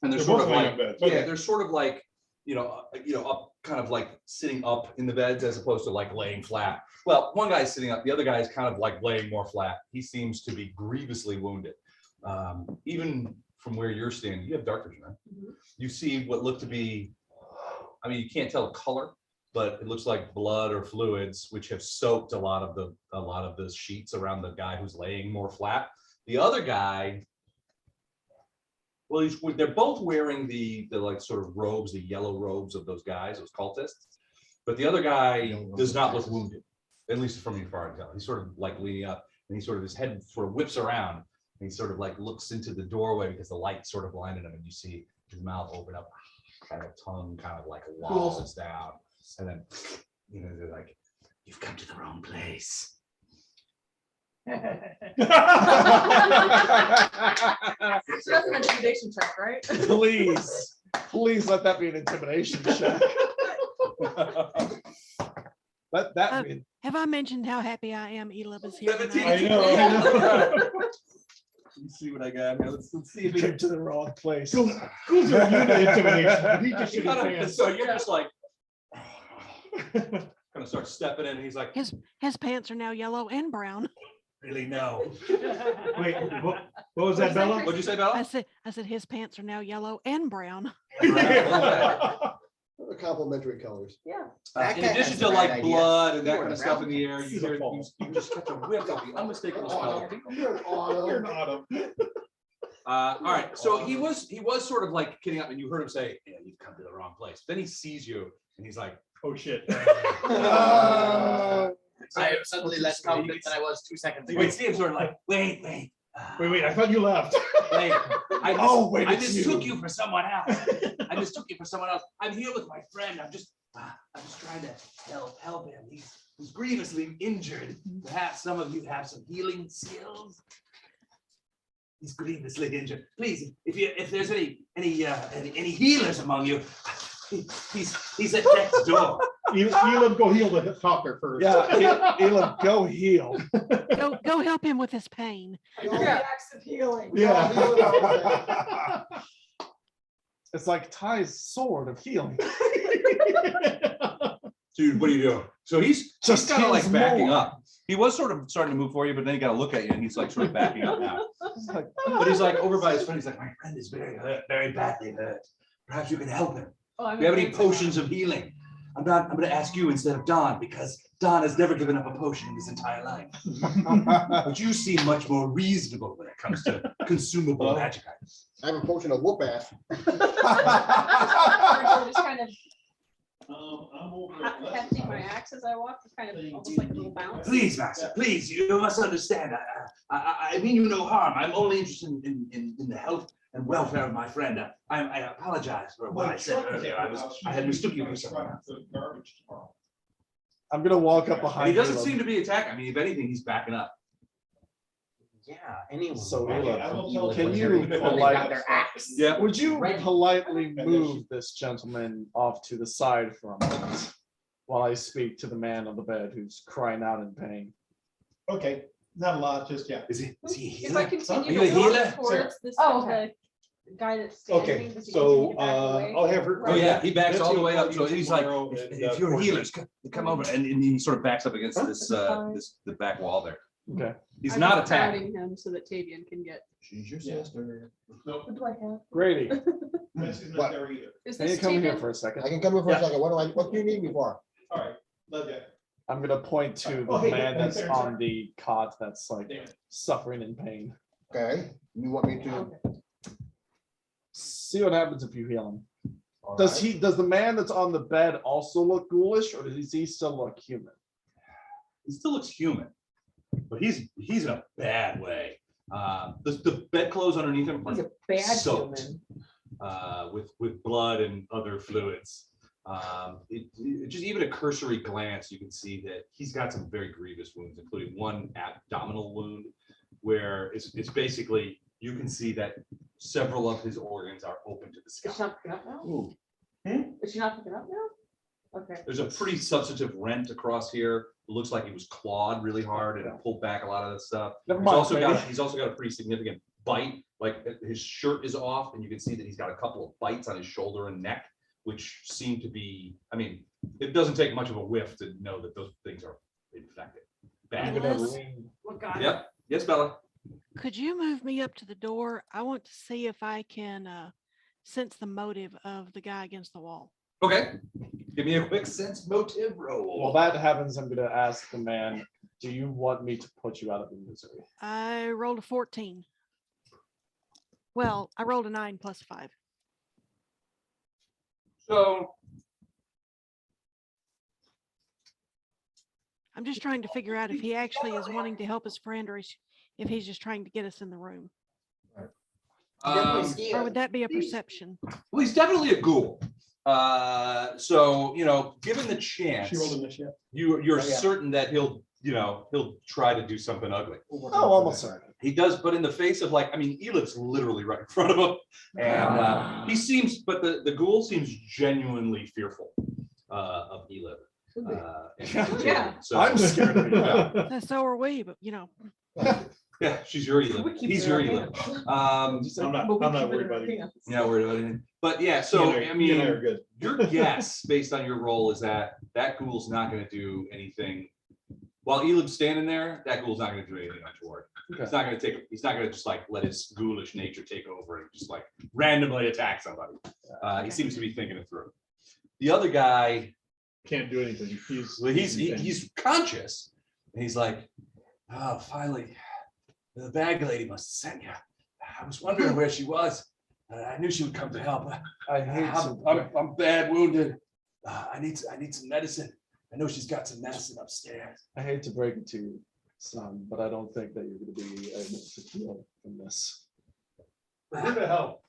And they're They're sort both of laying like, on beds, yeah, okay. they're sort of like, up, kind of like sitting up in the beds as opposed to like laying flat. Well, one guy's sitting up, the other guy is kind of like laying more flat. He seems to be grievously wounded. Even from where you're standing, you have dark vision, right? Mhm. You see what looked to be I mean, you can't tell the color, but it looks like blood or fluids, which have soaked a lot of the sheets around the guy who's laying more flat. The other guy, well, they're both wearing the like sort of robes, the yellow robes of those guys, those cultists. But the other guy does not look wounded, at least from your far tell. He's sort of like leaning up, and he sort of his head sort of whips around, and he sort of like looks into the doorway because the light sort of blinded him, and you see his mouth open up, kind of tongue kind of like lolls down, and then they're like, "You've come to the wrong place." So that's an intimidation check, right? Please let that be an intimidation check. Let that be. Have I mentioned how happy I am Elib is here 17. tonight? I know. Let's see what I got here. Let's see if You came to the wrong place. Cool to intimidation, but he just should have he. So you're just like, gonna start stepping in, and he's like, His pants are now yellow and brown. "Really, no." Wait, what was that, Bella? What'd you say, I Bella? said his pants are now yellow and brown. Complimentary colors. Yeah. In addition to like blood and that kind of stuff in the air, you hear you just catch a whiff of the unmistakable smell. You're not All right, so he was sort of like kidding up, and you heard him say, "Yeah, you've come to the wrong place." Then he sees you, and he's like, Oh, shit. I am suddenly less confident than I was 2 seconds "You ago. can see him sort of like, wait, Wait, I thought you left. wait, I Wait, it's mistook you for someone else. I mistook you for someone else. I'm here with my friend. I'm just trying to help him. He's grievously injured. Perhaps some of you have some healing skills." He's grievously injured. Please, if there's any healers among you, he's at death's door. Elam, go heal the talker first. Yeah, Elib, go heal. Go help him with his pain. Acts of healing. Yeah. It's like Ty's sword of healing. Dude, what are you doing? So he's Just kind of like heals backing more. up. He was sort of starting to move for you, but then he got to look at you, and he's like sort of backing up now. It's like, But he's like over by his friend. He's like, "My friend is very hurt, very badly hurt. Perhaps you can help him. Oh, Do you have any potions of healing?" I'm going to ask you instead of Don, because Don has never given up a potion in his entire life. But you seem much more reasonable when it comes to consumable magic items. I have a potion of whoop ass. Just kind of I'm over hefting my axe as I walk, just kind of almost like a little bounce. Please, Master, please, you must understand. I mean you no harm. I'm only interested in the health and welfare of my friend. I apologize for what I said earlier. I had mistook you for someone else. I'm gonna walk up behind. He doesn't Elib. seem to be attacking. I mean, if anything, he's backing up. Yeah, anyone. So, can Elib, can you polite- their axe? Yeah. Would you politely move this gentleman off to the side for a moment while I speak to the man on the bed who's crying out in pain? Okay, not a lot, just yeah. Is he a If I healer? continue Are you a to walk healer? towards this okay. the guy that's standing. Okay, does he so continue to back away? I'll have her. Oh yeah, he backs all the way up. So Nancy he's like, tomorrow if and, you're Courtney. healers, come over, and he sort of backs up against this the back wall there. Okay, He's I'm not just attacking. guiding him so that Tavian can get. She's your sister. What do I have? Grady, Nancy's What? not there either. Is can you this come here Tavian? for a second? I can come in for a second. What do you need me for? All right, love you. I'm gonna point to the Oh, hey, man that's sorry, on sorry. the cot that's like Damn it. suffering in pain. Okay, you want me to? Okay. See what happens if you heal him. All Does right. he? Does the man that's on the bed also look ghoulish, or does he still look human? He still looks human, but he's in a bad way. The bedclothes underneath him He's are a bad soaked human. with blood and other fluids. Just even a cursory glance, you can see that he's got some very grievous wounds, including one abdominal wound, where it's basically you can see that several of his organs are open to the Is she scalp. not picking up now? Ooh. Is she not picking up now? Okay. There's a pretty substantive rent across here. It looks like he was clawed really hard and it pulled back a lot of that stuff. Never He's mind, also Grady. got a pretty significant bite. Like his shirt is off, and you can see that he's got a couple of bites on his shoulder and neck, which seem to be. I mean, it doesn't take much of a whiff to know that those things are infected. I'm Bad. gonna Unless- lean. What God? Yep. Yes, Bella. Could you move me up to the door? I want to see if I can sense the motive of the guy against the wall. Okay, give me a quick sense motive roll. While that happens, I'm gonna ask the man, do you want me to put you out of the misery? I rolled a 14. Well, I rolled a 9 plus 5. So I'm just trying to figure out if he actually is wanting to help his friend or if he's just trying to get us in the room. Or would that be a perception? well, he's definitely a ghoul. So, you know, given the chance, She rolled a miss yet? you're Oh, yeah. certain that he'll try to do something ugly. Oh, almost certain. He does, but in the face of like, I mean, Elif's literally right in front of him. And he seems, but the ghoul seems genuinely fearful of Elif. Yeah. So I'm scared of you. Yeah. So are we, but you know, Yeah, she's your Elif. He's your Elif. I'm not worried about it. You're not worried about anything. But yeah, so I He and I mean, are good. your guess based on your role is that ghoul's not going to do anything. While Elib's standing there, that ghoul's not going to do anything untoward. Okay. He's not going to just like let his ghoulish nature take over and just like randomly attack somebody. He seems to be thinking it through. The other guy, Can't do anything. he's conscious, and he's like, oh, finally, the bag lady must have sent you. I was wondering where she was. I knew she would come to help. I hate to, I'm bad wounded. I need some medicine. I know she's got some medicine upstairs. I hate to break it to you, son, but I don't think that you're gonna be able to heal from this. Who the hell?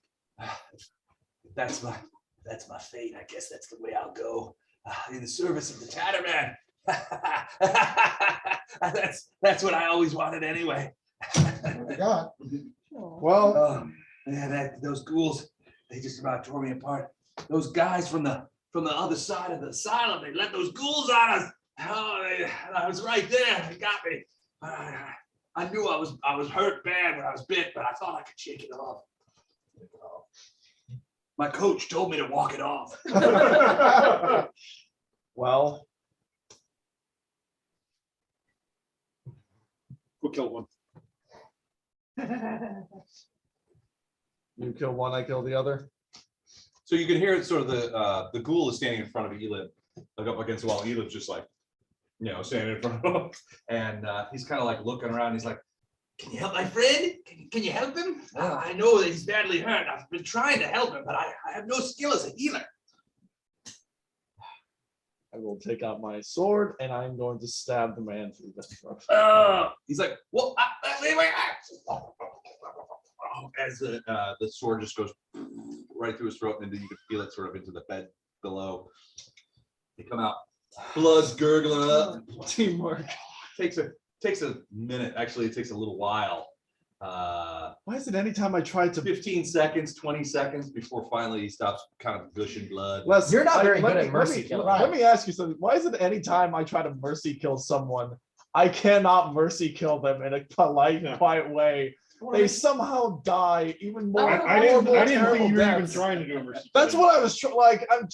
That's my fate. I guess that's the way I'll go. In the service of the Tatterman. That's what I always wanted anyway. God. Well, Man, those ghouls, they just about tore me apart. Those guys from the other side of the asylum, they let those ghouls on us. Oh, I was right there. They got me. I knew I was hurt bad when I was bit, but I thought I could shake it off. My coach told me to walk it off. well, We'll kill one. you kill one, I kill the other. So you can hear it sort of the ghoul is standing in front of Elif, like up against the wall. Elif's just like, standing in front of him. And he's kind of like looking around. He's like, can you help my friend? Can you help him? I know that he's badly hurt. I've been trying to help him, but I have no skill as a healer. I will take out my sword and I'm going to stab the man through the throat. He's like, well, wait. As the sword just goes right through his throat, and then you can feel it sort of into the bed below. They come out, blood's gurgling up. Teamwork. Takes a minute. Actually, it takes a little while. Why is it anytime I try to 15 seconds, 20 seconds before finally he stops kind of gushing blood. Les, You're not very let good me- at mercy let me- killing. Let me ask you something. Why is it anytime I try to mercy kill someone, I cannot mercy kill them in a polite, Yeah. quiet way? They somehow die even more. I didn't horrible, think terrible you were even deaths. trying to do a mercy. That's what I was like. I'm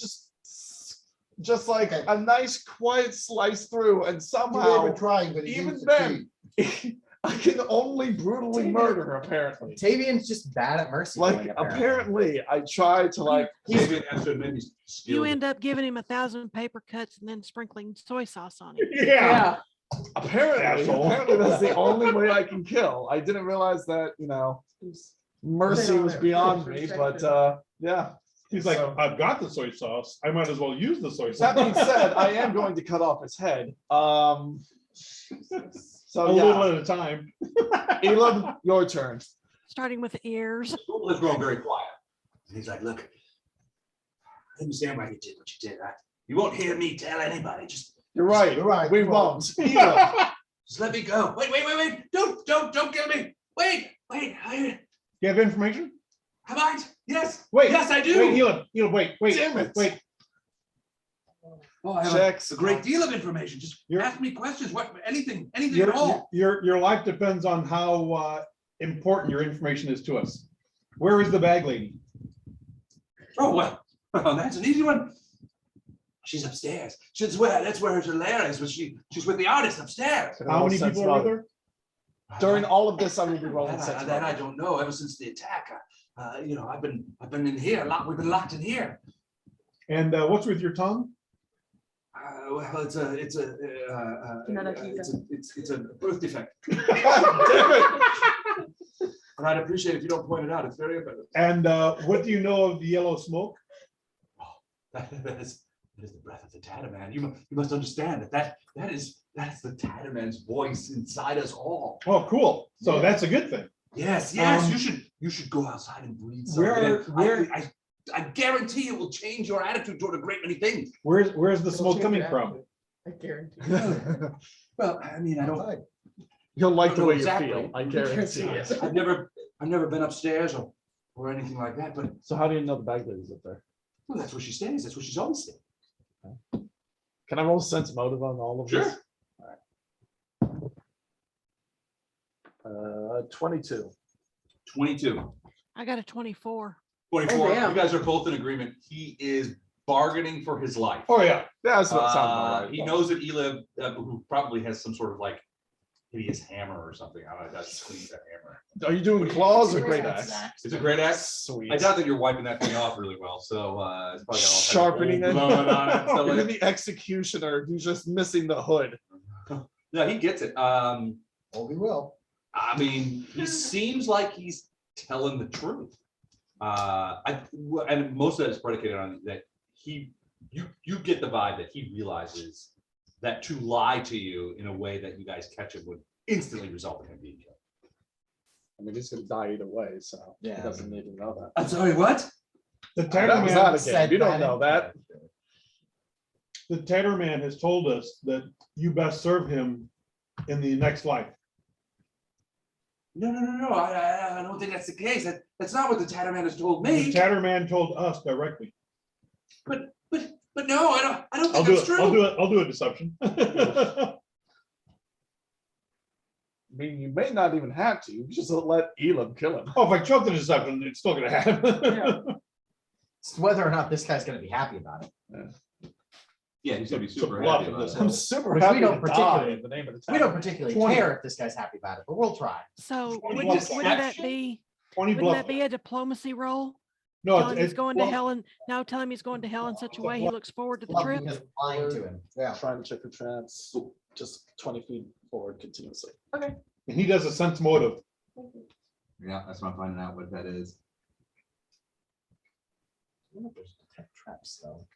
just like Okay. a nice, quiet slice through, and You somehow were trying, but he even didn't then, succeed. I can only brutally murder. Apparently, Tavian's just bad at mercy. like killing, apparently, I try to like. Maybe has to admit he's you skilled. end up giving him 1,000 paper cuts and then sprinkling soy sauce on it. Yeah. Apparently, Asshole. apparently that's the only way I can kill. I didn't realize that, mercy was beyond me, but yeah. He's like, So- I've got the soy sauce. I might as well use the soy That sauce. being said, I am going to cut off his head. A So little yeah, at a time. Elab, your turn. Starting with the ears. Ghoul has grown very quiet. And he's like, look, I understand why you did what you did. You won't hear me tell anybody. Just You're right. You're right. We Come on. won't. Elab, Just let me go. Wait. Don't kill me. Wait. You have information? Have I? Yes. Wait. Yes, I do. Wait, Elab, wait. Damn it. Wait. Oh, I have checks. a great deal of information. Just You're- ask me questions. Anything at all. Your life depends on how important your information is to us. Where is the bag lady? Oh, well, that's an easy one. She's upstairs. That's where her lair is. But she's with the artist upstairs. How many people are with her? During all of this, I will be rolling sense. That I don't know. Ever since the attack, I've been in here a lot. We've been locked in here. And what's with your tongue? Well, it's a birth defect. Damn it. And I'd appreciate if you don't point it out. It's very embarrassing. And what do you know of the yellow smoke? That is the breath of the Tatterman. You must understand that is the Tatterman's voice inside us all. Oh, cool. So that's a good thing. Yes, you should go outside and breathe some of it. I guarantee it will change your attitude toward a great many things. Where's the smoke coming from? I guarantee. Well, I mean, I don't. You'll like the know way exactly. you feel. I guarantee it. I've never been upstairs or anything like that, but So how do you know the bag lady's up there? well, that's where she stays. That's where she's always stayed. Can I roll sense motive on all of this? Sure. 22. 22. I got a 24. 24. Oh, damn. You guys are both in agreement. He is bargaining for his life. Oh, yeah. That's what sounds about right. He knows that Elib, who probably has some sort of like hideous hammer or something. I don't know. That's squeeze that hammer. Are you doing claws or great axe? It's a great axe. Sweet. I doubt that you're wiping that thing off really well. So it's probably got all kinds of Sharpening old it. blood on it and stuff like You're that. the executioner. You're just missing the hood. No, he gets it. Oh, we will. I mean, he seems like he's telling the truth. And most of that is predicated on that you get the vibe that he realizes that to lie to you in a way that you guys catch him would instantly result in him being killed. I mean, he's gonna die either way, so he Yeah. doesn't need to know that. I'm sorry, what? The That was not Tatterman, a game. You don't know that. the Tatterman has told us that you best serve him in the next life. No. I don't think that's the case. That's not what the Tatterman has told The me. Tatterman told us directly. But no, I don't I'll think do that's it. true. I'll do a deception. I mean, you may not even have to. You just let Elam kill him. Oh, if I choke the deception, it's still gonna happen. It's whether or not this guy's gonna be happy about it. Yeah, he's gonna be To super bluff happy in about this it. I'm super Which we happy don't to die particularly- in the name of the We don't town. particularly 20. care if this guy's happy about it, but we'll try. So 20 wouldn't bluff that be 20 wouldn't bluff. that be a diplomacy roll? No, Tell him he's it's going to bluff. hell and now tell him he's going to hell in such a way he looks forward to the Love trip. because we're lying to him. Yeah. Trying to check for trance, just 20 feet forward continuously. And he does a sense motive. Yeah, that's what I'm finding out what that is. I wonder if there's detect traps though.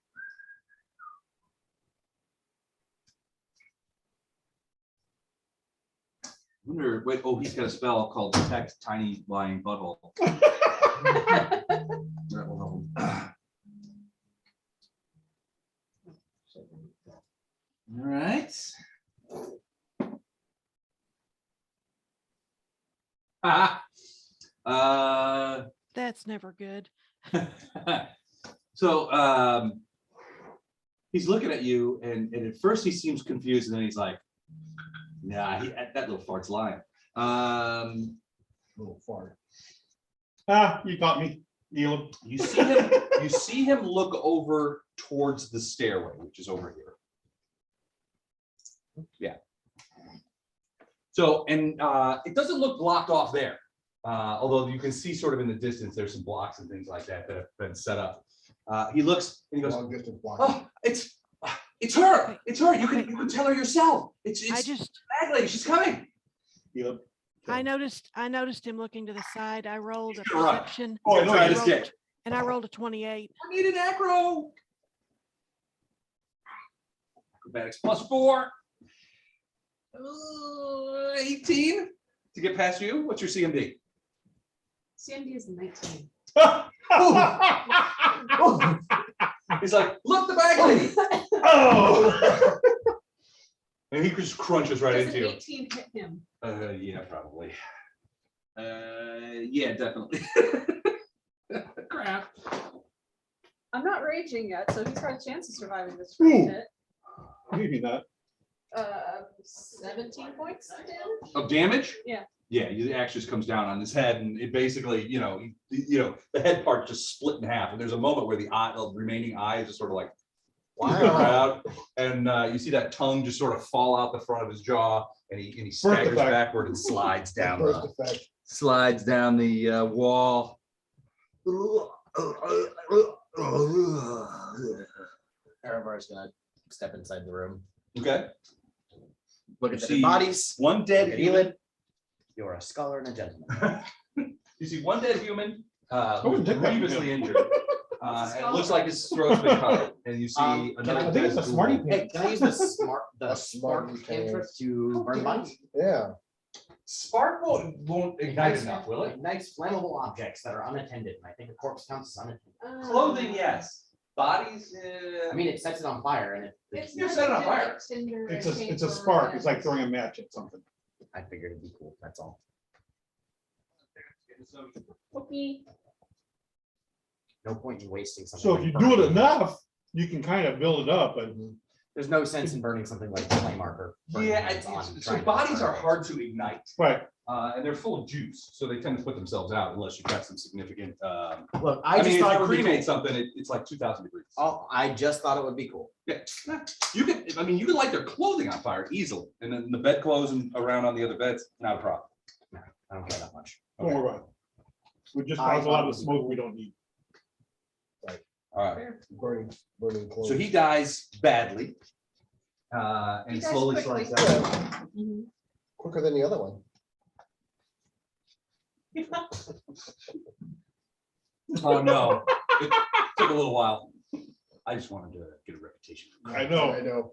Wait, oh, he's got a spell called Detect Tiny Lying Butthole. That will help him. All right. That's never good. So he's looking at you, and at first he seems confused, and then he's like, "Nah, that little fart's lying." Little fart. You caught me. Elam. You see him. You see him look over towards the stairway, which is over here. Yeah. So, and it doesn't look blocked off there, although you can see sort of in the distance there's some blocks and things like that that have been set up. He looks and he goes, Long distance block. "Oh, it's her! It's her! You can tell her yourself. It's I just Bag Lady. She's coming." Elam. I noticed him looking to the side. I rolled a You're right. perception. Oh, I know Try you to did. escape. And I rolled a 28. I need an acro. Acrobatics +4. 18 to get past you. What's your CMD? CMD is 19. He's like, "Look, the Bag Lady." Oh. And he just crunches right Does into an you. 18 hit him? Yeah, probably. Yeah, definitely. Crap. I'm not raging yet, so he's got a chance of surviving this Ooh. first hit. Maybe not. 17 points of damage. Of damage? Yeah. Yeah, the axe just comes down on his head, and it basically, the head part just split in half. And there's a moment where the remaining eye is just sort of like out, and you see that tongue just sort of fall out the front of his jaw, and he staggers effect. backward and slides down Burst effect. the wall. Everybody's gonna step inside the room. Okay. Look You at the see bodies. One Look dead at human. Elid. You're a scholar and a gentleman. You see one dead human wouldn't who's take that from grievously him. injured. And it looks like his throat's been cut. And you see I another. think it's dead a smarty ghoul. Hey, can I use the A spark smarty cantrip pants. to burn bodies? Yeah. Spark won't ignite enough, will it? Ignites flammable objects that are unattended. And I think a corpse counts as unattended. Clothing, yes. Bodies. I mean, it sets it on fire and It's You not set it on like fire. tinder It's and a paper spark. It's like and- throwing a match at something. I figured it'd be cool. That's all. Okay. No point in wasting something. So if like you do it burning. enough, you can kind of build it up and There's no sense in burning something like flame marker. burning Yeah, hands on so trying to bodies burn are it. hard to ignite. right. And they're full of juice, so they tend to put themselves out unless you've got some significant. Look, I I just mean, thought if it you would be cremate cool. something, it's like 2,000 degrees. Oh, I just thought it would be cool. Yeah, you can. I mean, you can light their clothing on fire easily, and then the bedclothes and around on the other beds, not a problem. I don't care that much. Don't worry about it. We just I cause a lot thought of it would be smoke cool. we don't need. All right. Burning clothes. So he dies badly, and He dies slowly quickly. slides out. Mhm. Quicker than the other one. Oh no, it took a little while. I just wanted to get a reputation. I know. I know.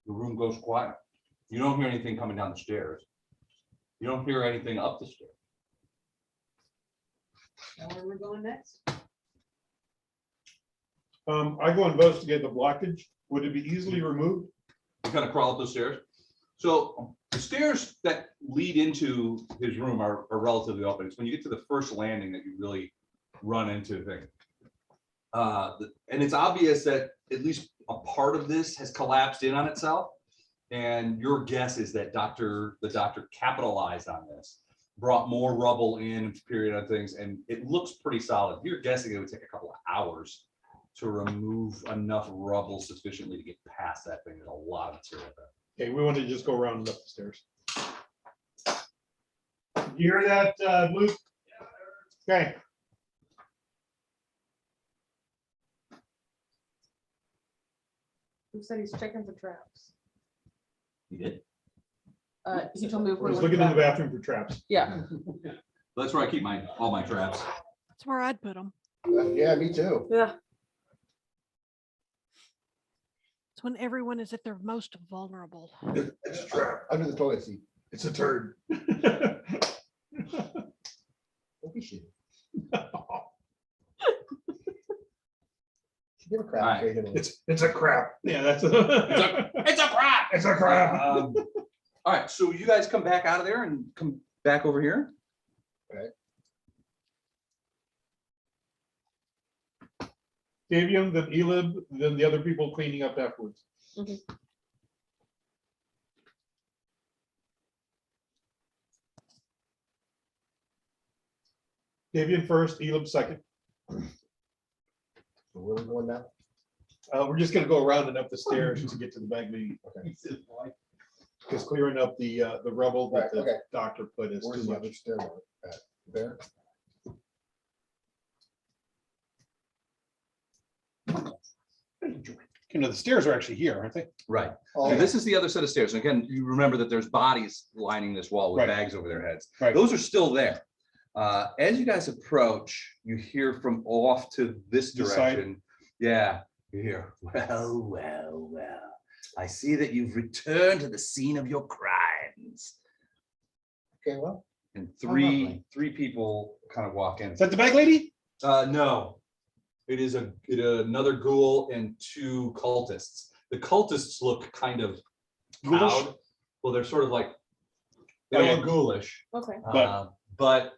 The room goes quiet. You don't hear anything coming down the stairs. You don't hear anything up the stairs. Know where we're going next? I go investigate the blockage. Would it be easily removed? You kind of crawl up the stairs. So the stairs that lead into his room are relatively open. It's when you get to the first landing that you really run into the thing. And it's obvious that at least a part of this has collapsed in on itself. And your guess is that the doctor capitalized on this, brought more rubble in, period on things, and it looks pretty solid. You're guessing it would take a couple of hours to remove enough rubble sufficiently to get past that thing. There's a lot of material there. Okay, we want to just go around and up the stairs. You hear that, Luke? Okay, Who said he's checking for traps? You did? He told me. I was looking in the bathroom for traps. Yeah. That's where I keep all my traps. That's where I'd put them. Yeah, me too. Yeah. It's when everyone is at their most vulnerable. It's a trap. Under the toilet seat. It's a turd. Don't be shitty. Give a crap. Alright. occasionally. It's a crap. Yeah, that's. It's a crap. It's a crap. All right, so you guys come back out of there and come back over here. Davian, then Elib, then the other people cleaning up afterwards. Mhm. Davian first, Elib second. Where are we going now? We're just gonna go around and up the stairs to get to the back meeting. Okay. Because clearing up the rubble that Right, the okay. doctor put is Where's too the much. other stairwell at? There? You know, the stairs are actually here, aren't they? Right. Oh, So this is the other set of stairs. And again, you remember that there's bodies lining this wall with Right. bags over their heads. Right. Those are still there. As you guys approach, you hear from off to this This side? direction. Yeah, you hear, well, well, well. I see that you've returned to the scene of your crimes. Okay, well, And lovely. three people kind of walk in. Is that the bag lady? No, it is another ghoul and two cultists. The cultists look kind of Ghoulish? proud. Well, they're sort of like, they Oh, don't yeah. look ghoulish, Okay. But-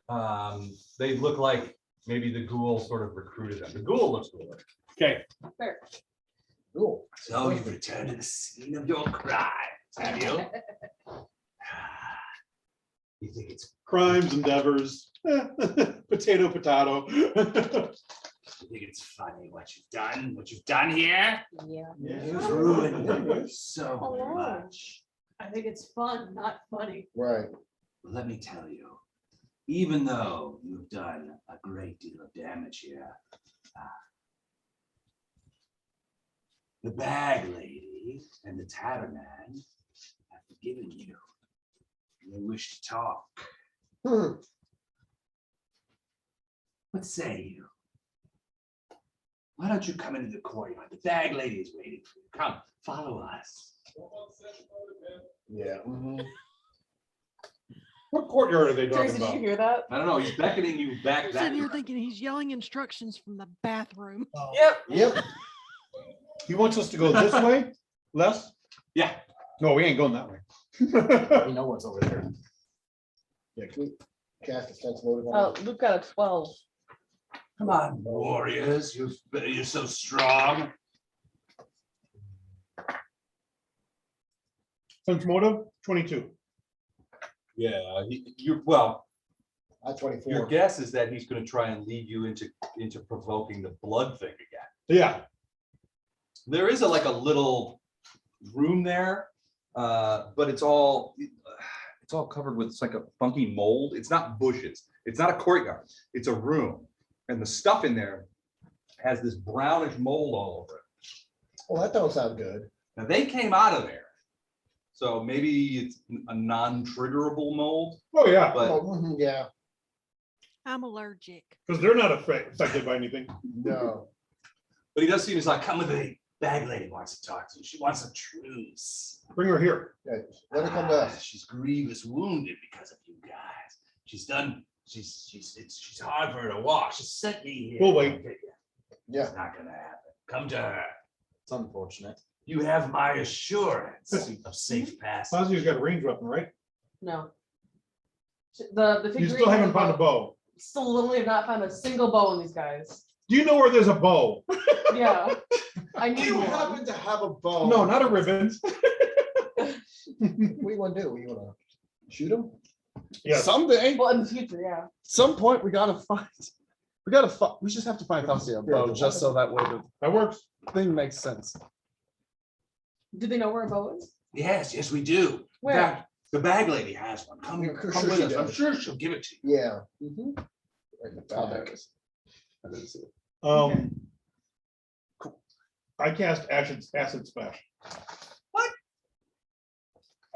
they look like maybe the ghoul sort of recruited them. The ghoul looks ghoulish. Okay, Fair. cool. So you've returned to the scene of your crimes, have you? You think it's crimes, endeavors, potato, potato. you think it's funny what you've done here? Yeah. You've ruined so Hello. much. I think it's fun, not funny. Right. Let me tell you, even though you've done a great deal of damage here, the bag lady and the tatterman have forgiven you. They wish to talk. What say you? Why don't you come into the courtyard? The bag lady is waiting for you. Come, follow us. Yeah. What courtyard are they talking Tracy, did you about? hear that? I don't know. He's beckoning you back I'm that sitting here way. thinking he's yelling instructions from the bathroom. Yep. Yep. He wants us to go this way, Les? Yeah. No, we ain't going that way. We know what's over there. Yeah, can we cast a sense motive on it? Luke got a 12. Come on, warriors. You're so strong. Sense motive, 22. Yeah, well, At your 24. guess is that he's going to try and lead you into provoking the blood thing again. Yeah, There is like a little room there, but it's all covered with like a funky mold. It's not bushes. It's not a courtyard. It's a room, and the stuff in there has this brownish mold all over it. Well, that don't sound good. Now they came out of there, so maybe it's a non-triggerable mold. oh yeah, But Oh, yeah, I'm allergic. because they're not affected by anything. no. he does seem, he's like, come with me. Bag lady wants to talk to you. She wants a truce. Bring her here. Yeah, let her come to us. She's grievous wounded because of you guys. She's hard for her to walk. She sent me here. We'll wait. Yeah. It's not gonna happen. Come to her. It's unfortunate. You have my assurance of safe passage. Ozzy's got a range weapon, right? No. The You figurine still has haven't found a bow. Still literally have not found a single bow in these guys. Do you know where there's a bow? Yeah. I Do need you one. happen to have a bow? No, not a ribbon. What do you want to do? You want to shoot him? Yes. Someday, Well, in the future, yeah. some point, we just have to find Thursday a bow, just so that way That works. the thing makes sense. Do they know where a bow is? Yes, we do. In Where? fact, the bag lady has one. Come, Yeah, come sure with she us. I'm does. sure she'll give it to you. Yeah. Mhm. Right in the Oh, there back. it is. I didn't see it. Cool. I cast acid splash. What?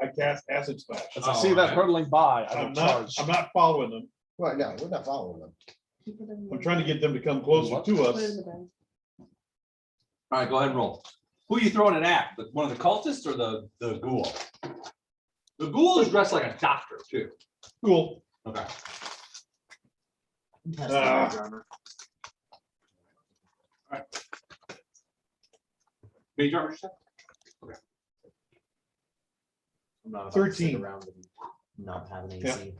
I cast acid splash. As I see that hurtling by, I I'm will not, charge. I'm not following them. Right, no, we're not following them. I'm trying to get them to come closer to Put it in us. the bag. All right, go ahead and roll. Who are you throwing it at? One of the cultists or the ghoul? The ghoul is dressed like a doctor too. Cool. Okay. Test the mage armor. Mage armor, you said? I'm not about to sit 13. around and not have an Yeah. AC.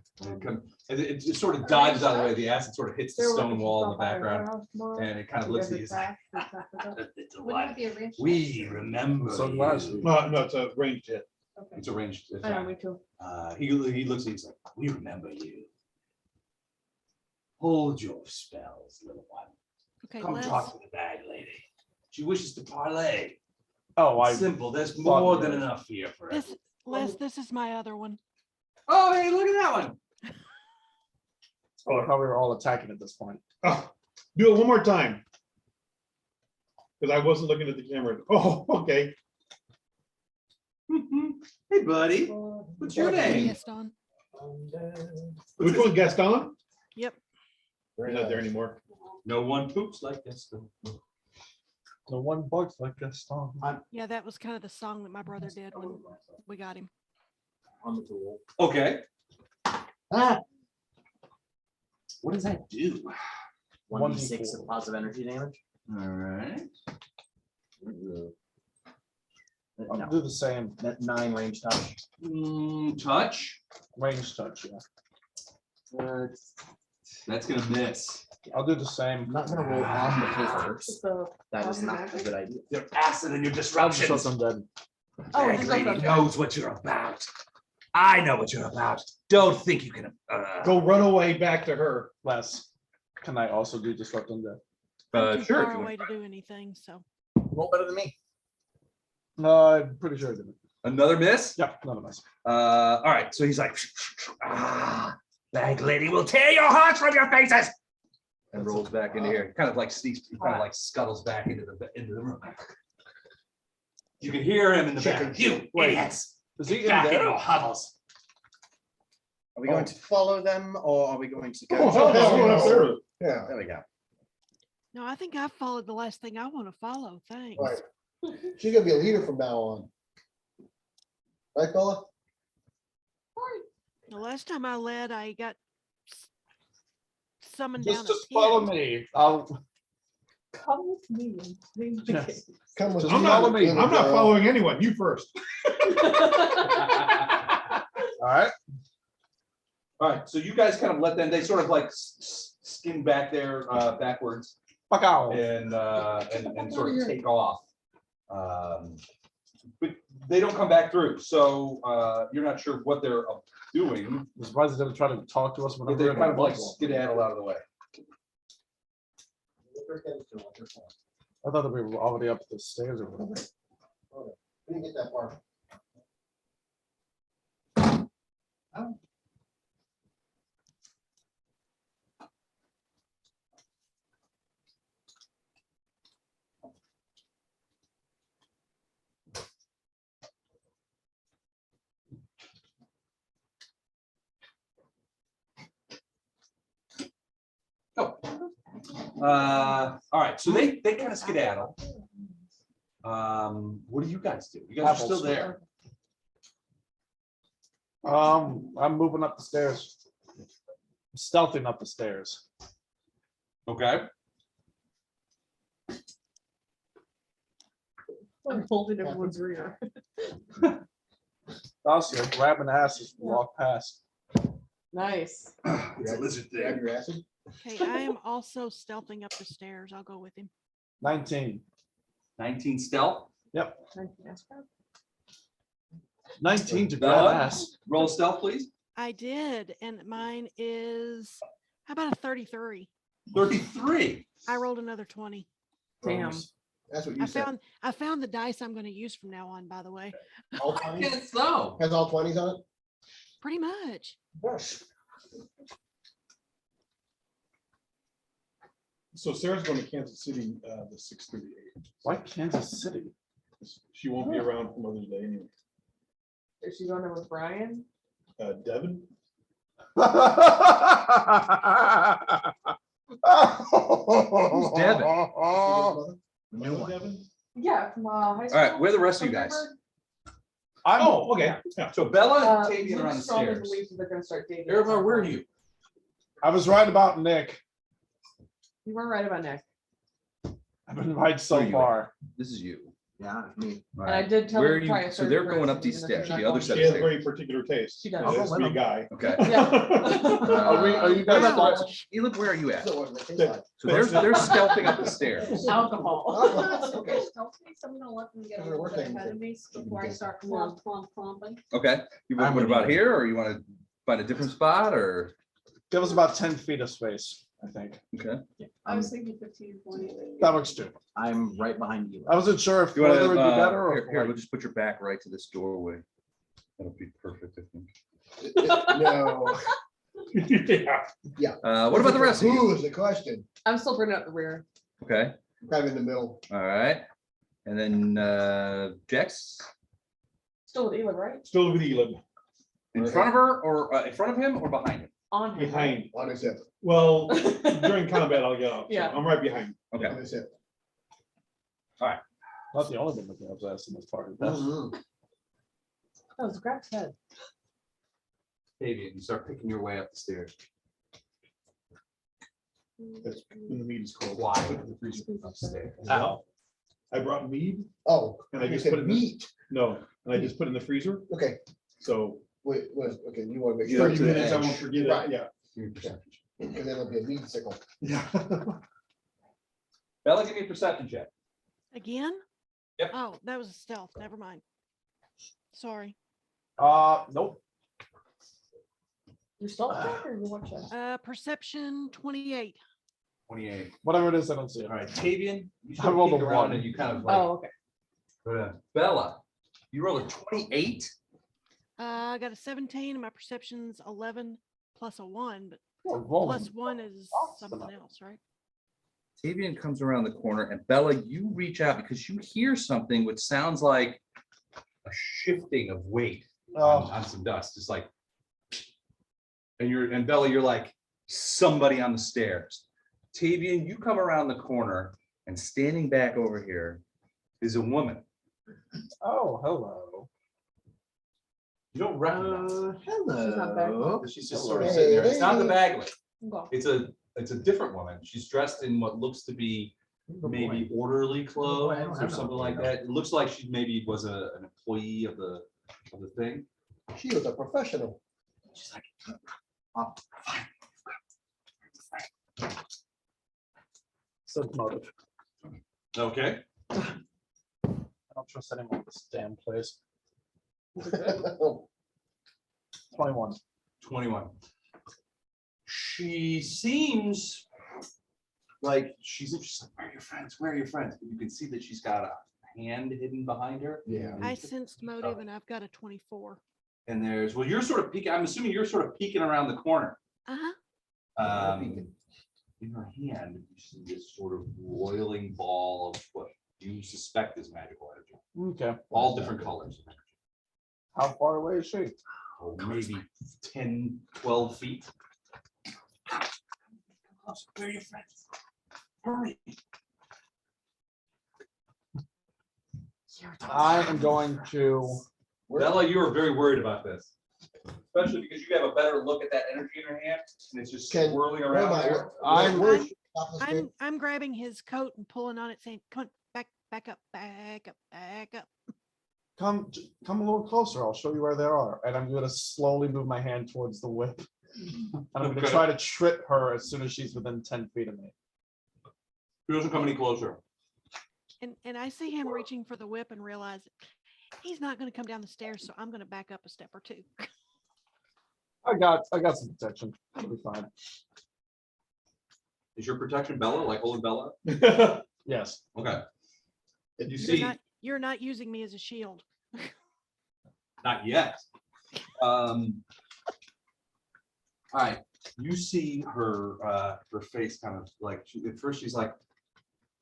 It just sort of dives out of the way. The acid sort of hits the They're stone working wall in the stuff out of their background, house tomorrow. and it kind of You looks guys at you. It's like, are fast, we talked about- "Little Wouldn't one, it be a range? we remember So glad you." you- No, it's a ranged hit. Okay. It's arranged. I know, me too. He looks at you, he's like, we remember you. Hold your spells, little one. Okay, Come Les, talk to the bag lady. She wishes to parlay. Oh, It's simple. There's more than enough here for us. this is my other one. Oh, hey, look at that one. how we were all attacking at this point. Oh, do it one more time. Because I wasn't looking at the camera. Oh, okay. Hey, buddy. What's your name? Gaston. Which one, Gaston? Yep. He's not there anymore. No one poops like this. The one bugs like Gaston. Yeah, that was kind of the song that my brother did when we got him. On the tool. Okay. What does that do? 1d6 of positive energy damage. All right. I'll No, do the same. that 9 range touch. Touch. Range touch, yeah. That's gonna miss. I'll do the same. I'm not gonna roll on the paper. Just the- That is not a good idea. Your acid and your I'll just disruptions. I'm dead. Oh, Bag it's lady not- knows what you're about. I know what you're about. Don't think you can. Go run away back to her. Les, can I also do disrupt undead? I'm too Sure. far away to do anything, so. Roll better than me. No, I'm pretty sure I didn't. Another miss. Yeah, none of us. All right. So he's like, Bag lady will tear your hearts from your faces. And rolls back into here, kind of like sneaks, kind of like scuttles back into the room. You can hear him in the back. You idiots! Is he in Back in there? your hovels. Are we going to follow them or are we going to go? Oh, hell no, we're up there. Yeah, There we go. No, I think I followed the last thing I want to follow. Thanks. right. She's gonna be a leader from now on. Right, fella? The last time I led, I got summoned down. Just a follow pit. me. I'll. Come with me. Yes. Come with Just I'm me, follow not, me. little I'm not girl. following anyone. You first. All right. All right, so you guys kind of let them, they sort of like skin back there backwards Fuck out. and sort of take off. But they don't come back through, so you're not sure what they're doing. Was President trying to talk to us But whenever they're we're kind of like in the skedaddle out of the way. I thought that we were already up the stairs or whatever. We didn't get that far. All right, so they kind of skedaddle. What do you guys do? You guys are still there. I'm moving up the stairs. Stealthing up the stairs. Okay. I'm holding everyone's rear. Also, grabbing asses, walk past. Nice. It's a lizard Grab thing. your acid. Okay, I am also stealthing up the stairs. I'll go with him. 19. 19 stealth. 19 to Bella? grab ass. Roll stealth, please. I did, and mine is, how about a 33? 33. I rolled another 20. Damn. That's what you said. I found the dice I'm going to use from now on, by the way. All I 20s? guess so. Has all 20s on it? Pretty much. Yes. So Sarah's going to Kansas City, the 6:38. Why Kansas City? She won't be around for Mother's Day anyway. Is she going there with Brian? Devin? Who's Devin? New one. Devin? Yeah, from high school. All right, where are the rest of you From guys? Denver. Oh, okay. Yeah. So Bella and Tavian Luke are on the strongly stairs. believes that they're gonna start dating. Erica, where are you? I was right about Nick. You were right about Nick. I've been right so Where are you at? far. This is you. Yeah, me. All And I right. did tell Where her are to try you? a So third they're person, going up these even if stairs, she's the not other going. set She of has stairs. very particular taste. She does. It has to be a guy. Okay. Are you guys Wow. watching? Elif, where are you at? So what does it taste like? So they're stealthing up the stairs. Alcohol. Okay, so I'm gonna let them get a Those are little worth bit things ahead of me before I start clumping. Okay. You I'm what with about you. here, or you want to find a different spot, or? Give us about 10 feet of space, I think. Okay. I was thinking 15, 20. That works too. I'm right behind you. I wasn't sure if You want further to, would be better or. here, we'll just put your back right to this doorway. That'll be perfect, I think. No. Yeah. What about the rest of you? Who is the question? I'm still bringing up the rear. Okay, Kind of in the middle. all right. And then Jax, Still with Ela, right? Still with Elib. in front of her, or in front of him, or behind him? On him. Behind. On his hip. Well, during combat, I'll get up. So Yeah. I'm right behind. Okay. On his hip. Not the only one that grabs ass in this party. Mhm. Oh, it's Grab's head. Tavian, you start picking your way up the stairs. That's when the meat is cold. Why? The freezer upstairs. Ow. I brought mead Oh, and I you just said put it in the, meat. no, and I just put it in the freezer. Okay, So wait, okay, you want to make Yeah, sure. 30 to the minutes, I edge. won't forget Right. it. Yeah. Give me a perception. And then it'll be a meat sickle. Yeah. Bella, give me a perception check. Again? Yep. Oh, that was a stealth. Never mind. Sorry. Nope. You still check or you want check? Perception 28. 28. Whatever it is, I don't see it. All right, Tavian, you I start rolled a peeking around 1. and you kind of like, Oh, okay. Bella, you roll a 28. I got a 17 and my perception's 11. plus a 1, but We're rolling. plus 1 is Awesome. something else, right? Tavian comes around the corner and Bella, you reach out because you hear something which sounds like a shifting of weight on some dust. It's like, and Bella, you're like, somebody on the stairs. Tavian, you come around the corner and standing back over here is a woman. Oh, hello. You don't recognize her. Hello. She's just sort of sitting there. It's not the Bagley. Well, It's a different woman. She's dressed in what looks to be maybe orderly clothes or something like that. It looks like she maybe was an employee of the thing. She was a professional. She's like, Sense motive. okay. I don't trust anyone in this damn place. 21. 21. She seems like she's interested. Where are your friends? Where are your friends? You can see that she's got a hand hidden behind her. Yeah. I sensed motive and I've got a 24. And there's, well, you're sort of peeking. I'm assuming you're sort of peeking around the corner. Uh-huh. In her hand, you see this sort of roiling ball of what you suspect is magical energy. Okay. All different colors. How far away is she? Oh, maybe 10, 12 feet. Where are your friends? Hurry. I am going to. Bella, you are very worried about this. Especially because you have a better look at that energy in her hand and it's just Can- swirling Where around am I? there. I'm- Where's she? Top of the stairs? I'm grabbing his coat and pulling on it, saying, "Come on, back up, back up, back up." Come a little closer. I'll show you where they are. And I'm gonna slowly move my hand towards the whip. And I'm gonna Okay. try to trip her as soon as she's within 10 feet of me. She doesn't come any closer. And I see him reaching for the whip and realize he's not going to come down the stairs, so I'm going to back up a step or two. I got some protection. It'll be fine. Is your protection Bella, like holding Bella? Yes. Okay. And you You're see, you're not using me as a shield. not yet. All right, you see her face kind of like, at first she's like,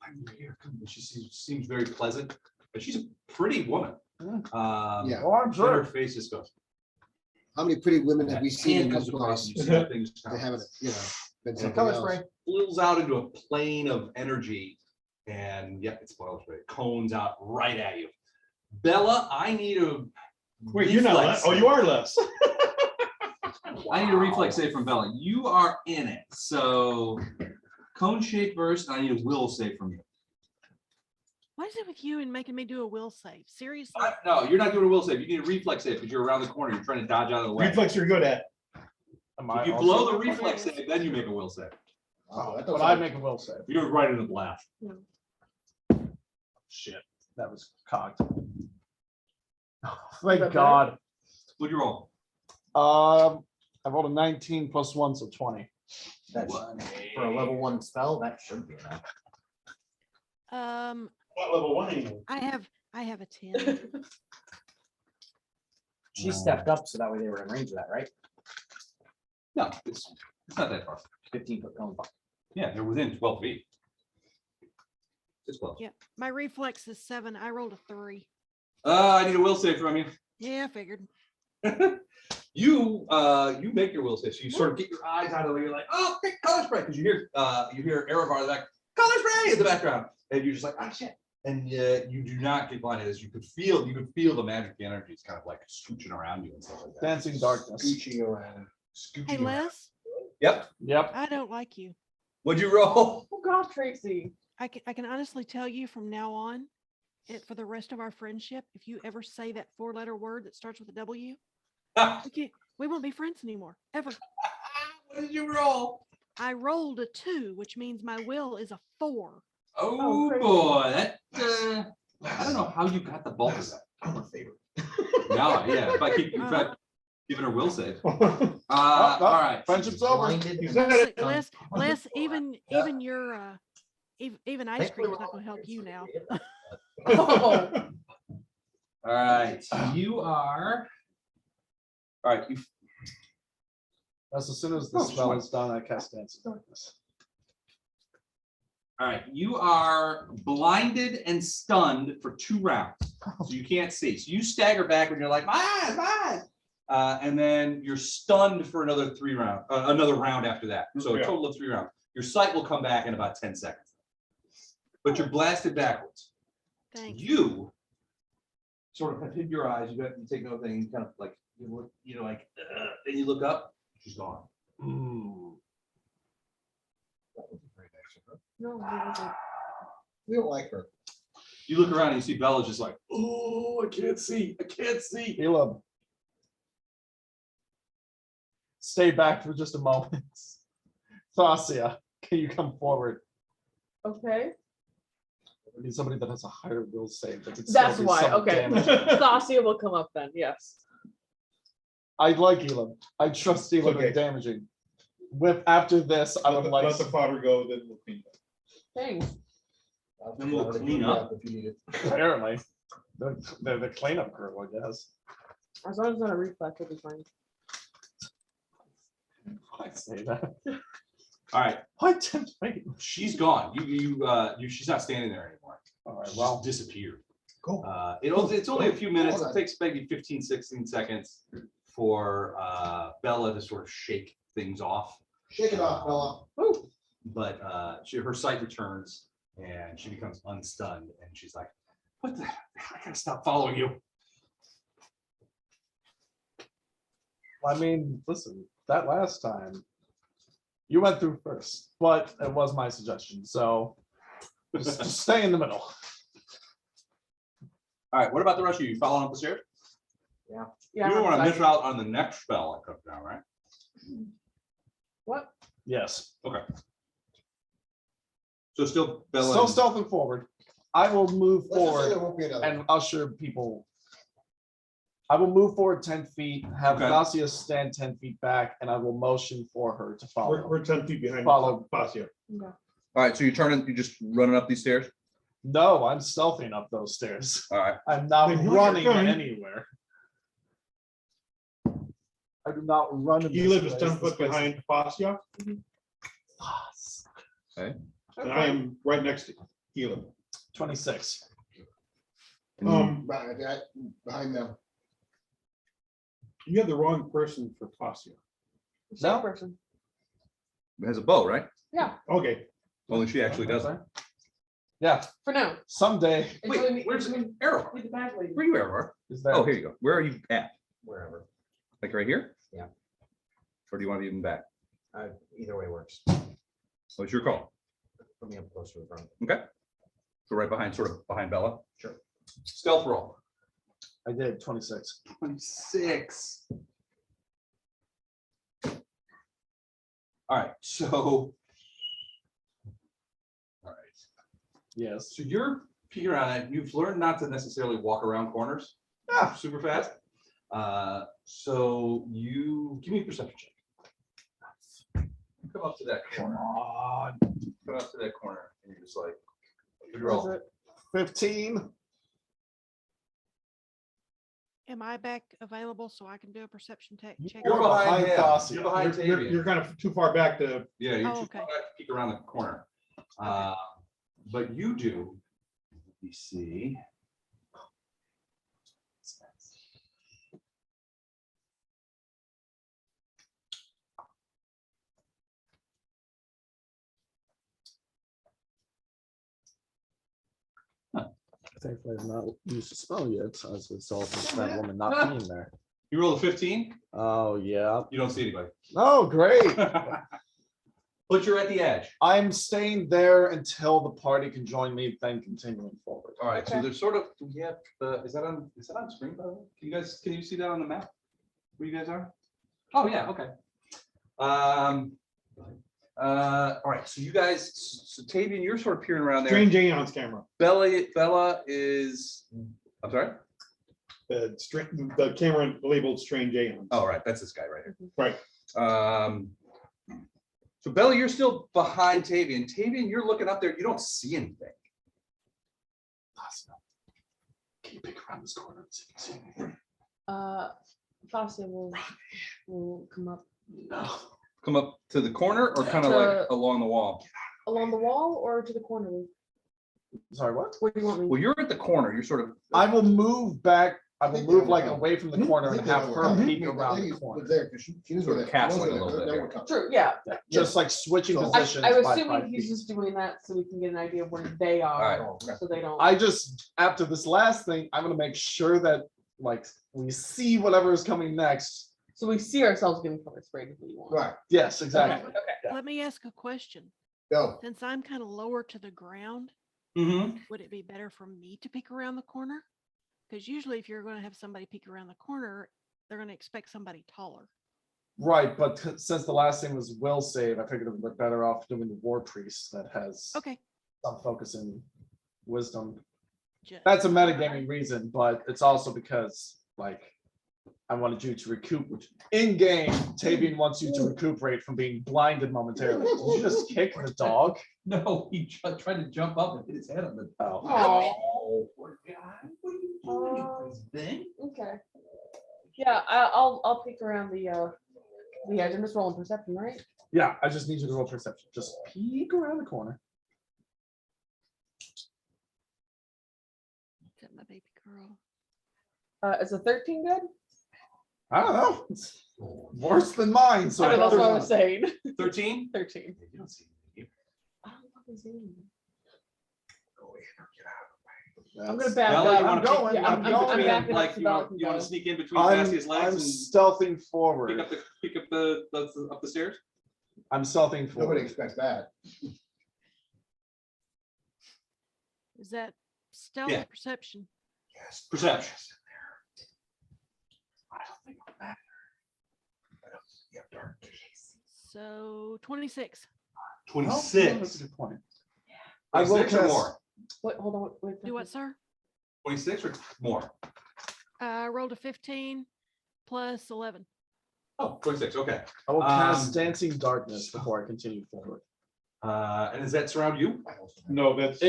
I'm here, come. She seems very pleasant, but she's a pretty woman. Yeah. Oh, I'm Then her sure. face just goes. How many pretty women have we seen in Hand this comes across, place? you see that thing just They kind of haven't, been something Color else. spray. spills out into a plane of energy, and yeah, it's spoiled spray. Cones out right at you. Bella, I need a Wait, you're not less. Oh, you are less. I need a reflex save from Bella. You are in it. So cone shape burst, and I need a will save from you. What is it with you and making me do a will save? Seriously? No, you're not doing a will save. You need a reflex save because you're around the corner. You're trying to dodge out of the way. Reflex you're good at. Am I If you also- blow the reflex save, then you make a will save. Oh, that But doesn't- I make a will save. You're right in the blast. Shit, that was cocked. Thank God. What'd you roll? I rolled a 19 plus 1, so 20. That's for a level 1 spell. That should be enough. What level 1 are you? I have a 10. She stepped up, so that way they were in range of that, right? No, it's not that far. 15-foot cone. Yeah, they're within 12 feet. It's close. Yeah, my reflex is 7. I rolled a 3. I need a will save from you. Yeah, I figured. You make your will save. So you sort of get your eyes out of the way. You're like, oh, okay, color spray, because you hear Erevar in the back, color spray in the background, and you're just like, ah, shit. And you do not get blinded as you could feel the magic energy. It's kind of like scooching around you and stuff like that. Dancing darkness. Scooching around. Scooching Hey, around. Les, Yep. Yep. I don't like you. What'd you roll? Oh God, Tracy. I can honestly tell you from now on, for the rest of our friendship, if you ever say that 4-letter word that starts with a W, we won't be friends anymore, ever. What did you roll? I rolled a 2, which means my will is a 4. Oh crazy. boy, that I don't know how you got the bulk of that. I'm a favorite. No, yeah, if I keep giving her will save. All Oh, right. Friendship's over. Blinded. You said it. Les, even your even ice cream is not going to help you now. Oh, All right. You are. All right. As soon as the Oh, spell fine. is done, I cast Dance of Darkness. All right, you are blinded and stunned for 2 rounds, so you can't see. So you stagger back when you're like, my eyes, my eyes. And then you're stunned for another another round after that. So a Yeah. total of 3 rounds. Your sight will come back in about 10 seconds. But you're blasted backwards. Thanks. You sort of have hid your eyes. You take another thing, you kind of like, you look, and you look up, she's gone. No, it wasn't. We don't like her. You look around and you see Bella just like, oh, I can't see. Caleb. Stay back for just a moment. Thasia, can you come forward? Okay, I need somebody that has a higher will save. That can that's still do why, some okay. damage. Thasia will come up then, yes. I like Elam. I trust Elam Okay. in damaging. After this, I would like. Let the fodder go, then we'll clean it. Thanks. Then we'll clean up. If you need it. Apparently, they're the cleanup crew, I guess. As long as it's not a reflex, it'll be fine. I say that. All right, I tempt fate. she's gone. She's not standing there anymore. All right, She well, just disappeared. Cool. It's only a few minutes. Hold It on. takes maybe 15, 16 seconds for Bella to sort of shake things off. Shake it off, Bella. Woo. But her sight returns and she becomes unstunned and she's like, what the, I gotta stop following you. I mean, listen, that last time you went through first, but it was my suggestion, so just stay in the middle. All right, what about the rest of you? You following up the stairs? Yeah. You don't want to miss out on the next spell that comes down, right? What? Yes. So still Bella. Still stealthing forward. I will move Let's just say there forward won't be another. and usher people. I will move forward 10 feet, have Okay. Thasia stand 10 feet back, and I will motion for her to follow. We're 10 feet behind. Follow. Fascia. Okay. All right, so you're just running up these stairs? No, I'm stealthing up those stairs. All right. I'm not Then you're running going. anywhere. I do not run. in You this live is place. 10 foot This place behind Fascia, is- and I am right next to Elam. 26. Behind them. You have the wrong person for Fascia. Same No. person. It has a bow, right? Okay, Only she actually does it. Yeah, For now. someday Until we- Where's until we Arrow? meet the bad lady. Where are you, Arrow? is that. Oh, here you go. Where are you at? Wherever. Like right here? Yeah. Or do you want to even back? Either way works. What's your call? Put me up close to the front. Okay. So right behind, sort of behind Bella. Sure. Stealth roll. I did 26. 26. All right, so. All right, Yes. so you're peeking around and you've learned not to necessarily walk around corners super fast. So you give me a perception check. Come up to that corner. Come up to that corner and you're just like, What roll. is it? 15. Am I back available so I can do a perception check? You're behind him. Thasia. You're behind Tavian. you're kind of too far back to, Yeah, you're Oh, just okay. about to peek around the corner. But you do, let me see. Thankfully, I've not used a spell yet, as a result of that woman not being there. You roll a 15, Oh, yeah. you don't see anybody. Oh, great. But you're at the edge. I'm staying there until the party can join me, then continuing forward. All right, so Okay. there's sort of, yeah, is that on screen, by the way? Can you see that on the map? Where you guys are? Oh, yeah, okay. All right, so you guys, so Tavian, you're sort of peering around there. Strange Aeon's camera. Bella is, I'm sorry? The camera labeled Strange Aeons. Oh, right, that's this guy right here. Right. So Bella, you're still behind Tavian. Tavian, you're looking up there, you don't see anything. Can you pick around this corner so you can see anything? Thasia will come up Come up to the corner or kind of like along the wall? Along the wall or to the corner? Sorry, what? Where do you want me? Well, you're at the corner. You're sort of. I will move back. I will think move they like will. away from the corner and have her peek around the Was corner. there, 'cause she was Sort of gonna- cast she was like a gonna- little bit they there. were coming. True, yeah. Just like switching So- positions. I'm by assuming 5 he's feet. just doing that so we can get an idea of where they Alright. are, so they don't. I just, after this last thing, I'm gonna make sure that like we see whatever is coming next. So we see ourselves getting color sprayed if we want. Right, Yes, exactly. Okay. Yeah. Let me ask a question. go. Since I'm kind of lower to the ground, Mm-hmm. would it be better for me to peek around the corner? Because usually if you're going to have somebody peek around the corner, they're going to expect somebody taller. Right, but since the last thing was will save, I figured we're better off doing the war priest that has Okay. some focus in wisdom. ju- That's a metagaming reason, but it's also because like I wanted you to recoup, which in game, Tavian wants you to recuperate from being blinded momentarily. Did you just kick the dog? No, he tried to jump up and hit his head on the. Oh, Oh, Poor guy. What are you doing, you crazy thing? okay. Yeah, I'll peek around the edge. I'm just rolling perception, right? yeah, I just need you to roll perception. Just peek around the corner. Is that my baby girl? Is a 13 good? I don't know. It's worse than mine, so I mean, that's what I better was saying. 13? 13. You don't see anything. I don't fucking see anything. not. I'm gonna back Bella, up. you wanna I'm going, Yeah, I'm going. I'm backing up Like, so you Bella want, can you want go. to sneak in between Cassie's I'm legs and stealthing forward. pick up the up the stairs? I'm stealthing Nobody forward. expects that. Is that stealth Yeah. or perception? Yes. Perception. I don't think I'm that. Yeah, dark. So 26. Oh, that's 26. a good point. I will 26 or cast- more? Wait, hold on. Wait. Do what, sir? 26 or more? I rolled a 15 plus 11. Oh, 26, okay. I will cast Um, dancing darkness before I continue forward. And does that surround you? No, that's.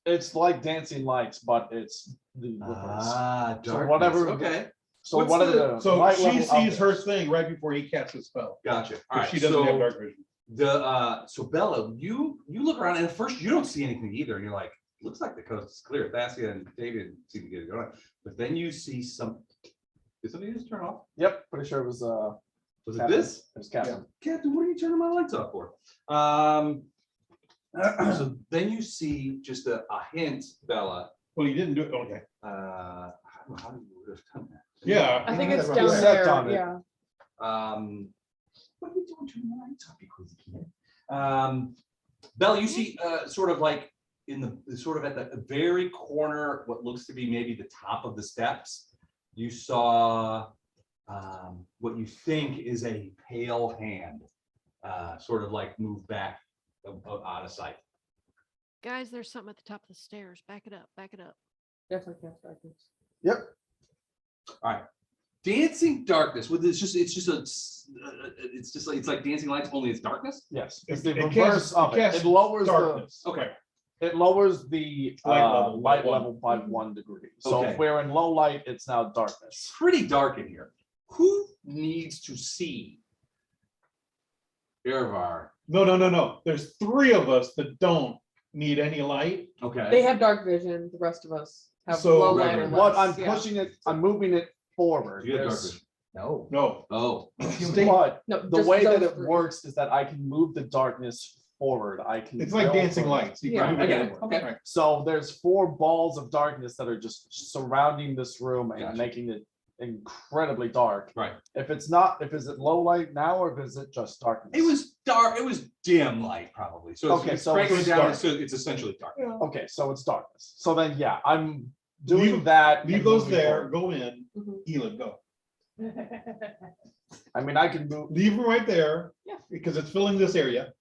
It's like dancing lights, but it's the reverse. Ah, So darkness, whatever- okay, So what's whatever the- the So light she level of sees it her is. thing right before he casts his spell. gotcha. All 'Cause right, she doesn't have so dark vision. so Bella, you look around and at first you don't see anything either, and you're like, looks like the coast is clear. Thassia and David seem to get it going, but then you see some. Did somebody just turn off? Yep, pretty sure it was Was it Captain. this? It was Captain. Captain, what are you turning my lights off for? So then you see just a hint, Bella. Well, you didn't do it, okay. I don't know how you would have done that. Yeah. I think it's Yeah, down right. Set there. on it. Yeah. What are you doing? Turning the lights off, you crazy kid. Bella, you see sort of like in the sort of at the very corner, what looks to be maybe the top of the steps, you saw what you think is a pale hand, sort of like move back out of sight. Guys, there's something at the top of the stairs. Back it up. Back it up. Definitely cast darkness. Yep. Dancing darkness with it's like dancing lights, only it's darkness. Yes. It- It's the it reverse casts- of it it. casts It lowers the Darkness. Okay. it lowers the Light level by light one. level by 1 degree. So Okay. if we're in low light, it's now darkness. Pretty dark in here. Who needs to see? Irvar. No. There's 3 of us that don't need any light. Okay. They have dark vision. The rest of us have So- low Right, light or right. What less, I'm yeah. pushing it, I'm moving it forward. You have dark There's- vision. No. No. Oh. But No, the just way that those it three. works is that I can move the darkness forward. I can. It's like go dancing forward. lights. You Yeah, can move I get it it. forward. Okay. Right. So there's 4 balls of darkness that are just surrounding this room and Gotcha. making it incredibly dark. Right. If it's not, if is it low light now or is it just darkness? It was dark. It was dim light probably. So Okay, it's so breaking it's it down. dark. So it's essentially dark. Okay, so it's darkness. So then, yeah, I'm doing Leave- that. Leave and those moving there, forward. go in, Mhm. Elin, go. I mean, I can move. Leave them right there. Yeah. Because it's filling this area.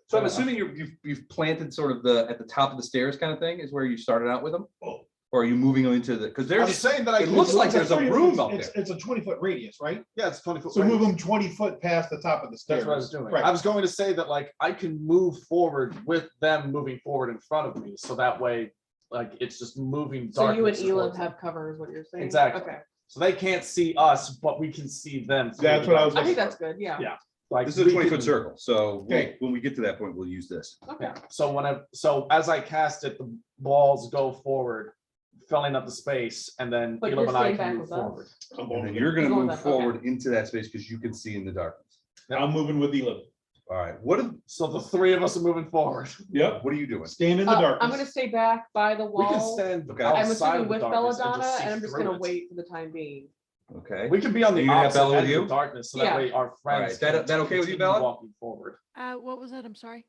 So I'm assuming you've planted sort of the at the top of the stairs kind of thing is where you started out with them, Oh. or are you moving them into the? Because I'm there's saying that I it can. looks move- like there's a room up It's a 20-foot radius, right? Yeah, it's 20 foot. So move radius. them 20 foot past the top of the stairs. That's what I was doing. Right. I was going to say that like I can move forward with them moving forward in front of me, so that way, like it's just moving. So you and darkness Elam towards them. have cover is what you're saying? Exactly. Okay. So they can't see us, but we can see them. through That's the what I was I think darkness. that's good. Yeah. Yeah. like. This is a we 20-foot can- circle, so Okay. when we get to that point, we'll use this. Okay. Yeah, so as I cast it, the balls go forward, filling up the space, and then But Caleb you're and I staying can back move with us? forward. And then you're gonna You're going move back, okay. forward into that space because you can see in the darkness. I'm moving with Elam. All right, what So the three of us are moving forward. Yep, are you doing? stand in the I'm darkness. gonna stay back by the We can wall. stand Okay. I'm outside assuming of the with darkness and Belladonna, just see and I'm just through gonna it. wait for the time being. Okay. We can be on Are the you gonna have opposite Bella with end of you? the darkness, so that Yeah. way our right, friends. that- can that okay with you, continue Bella? Walking forward. What was that? I'm sorry.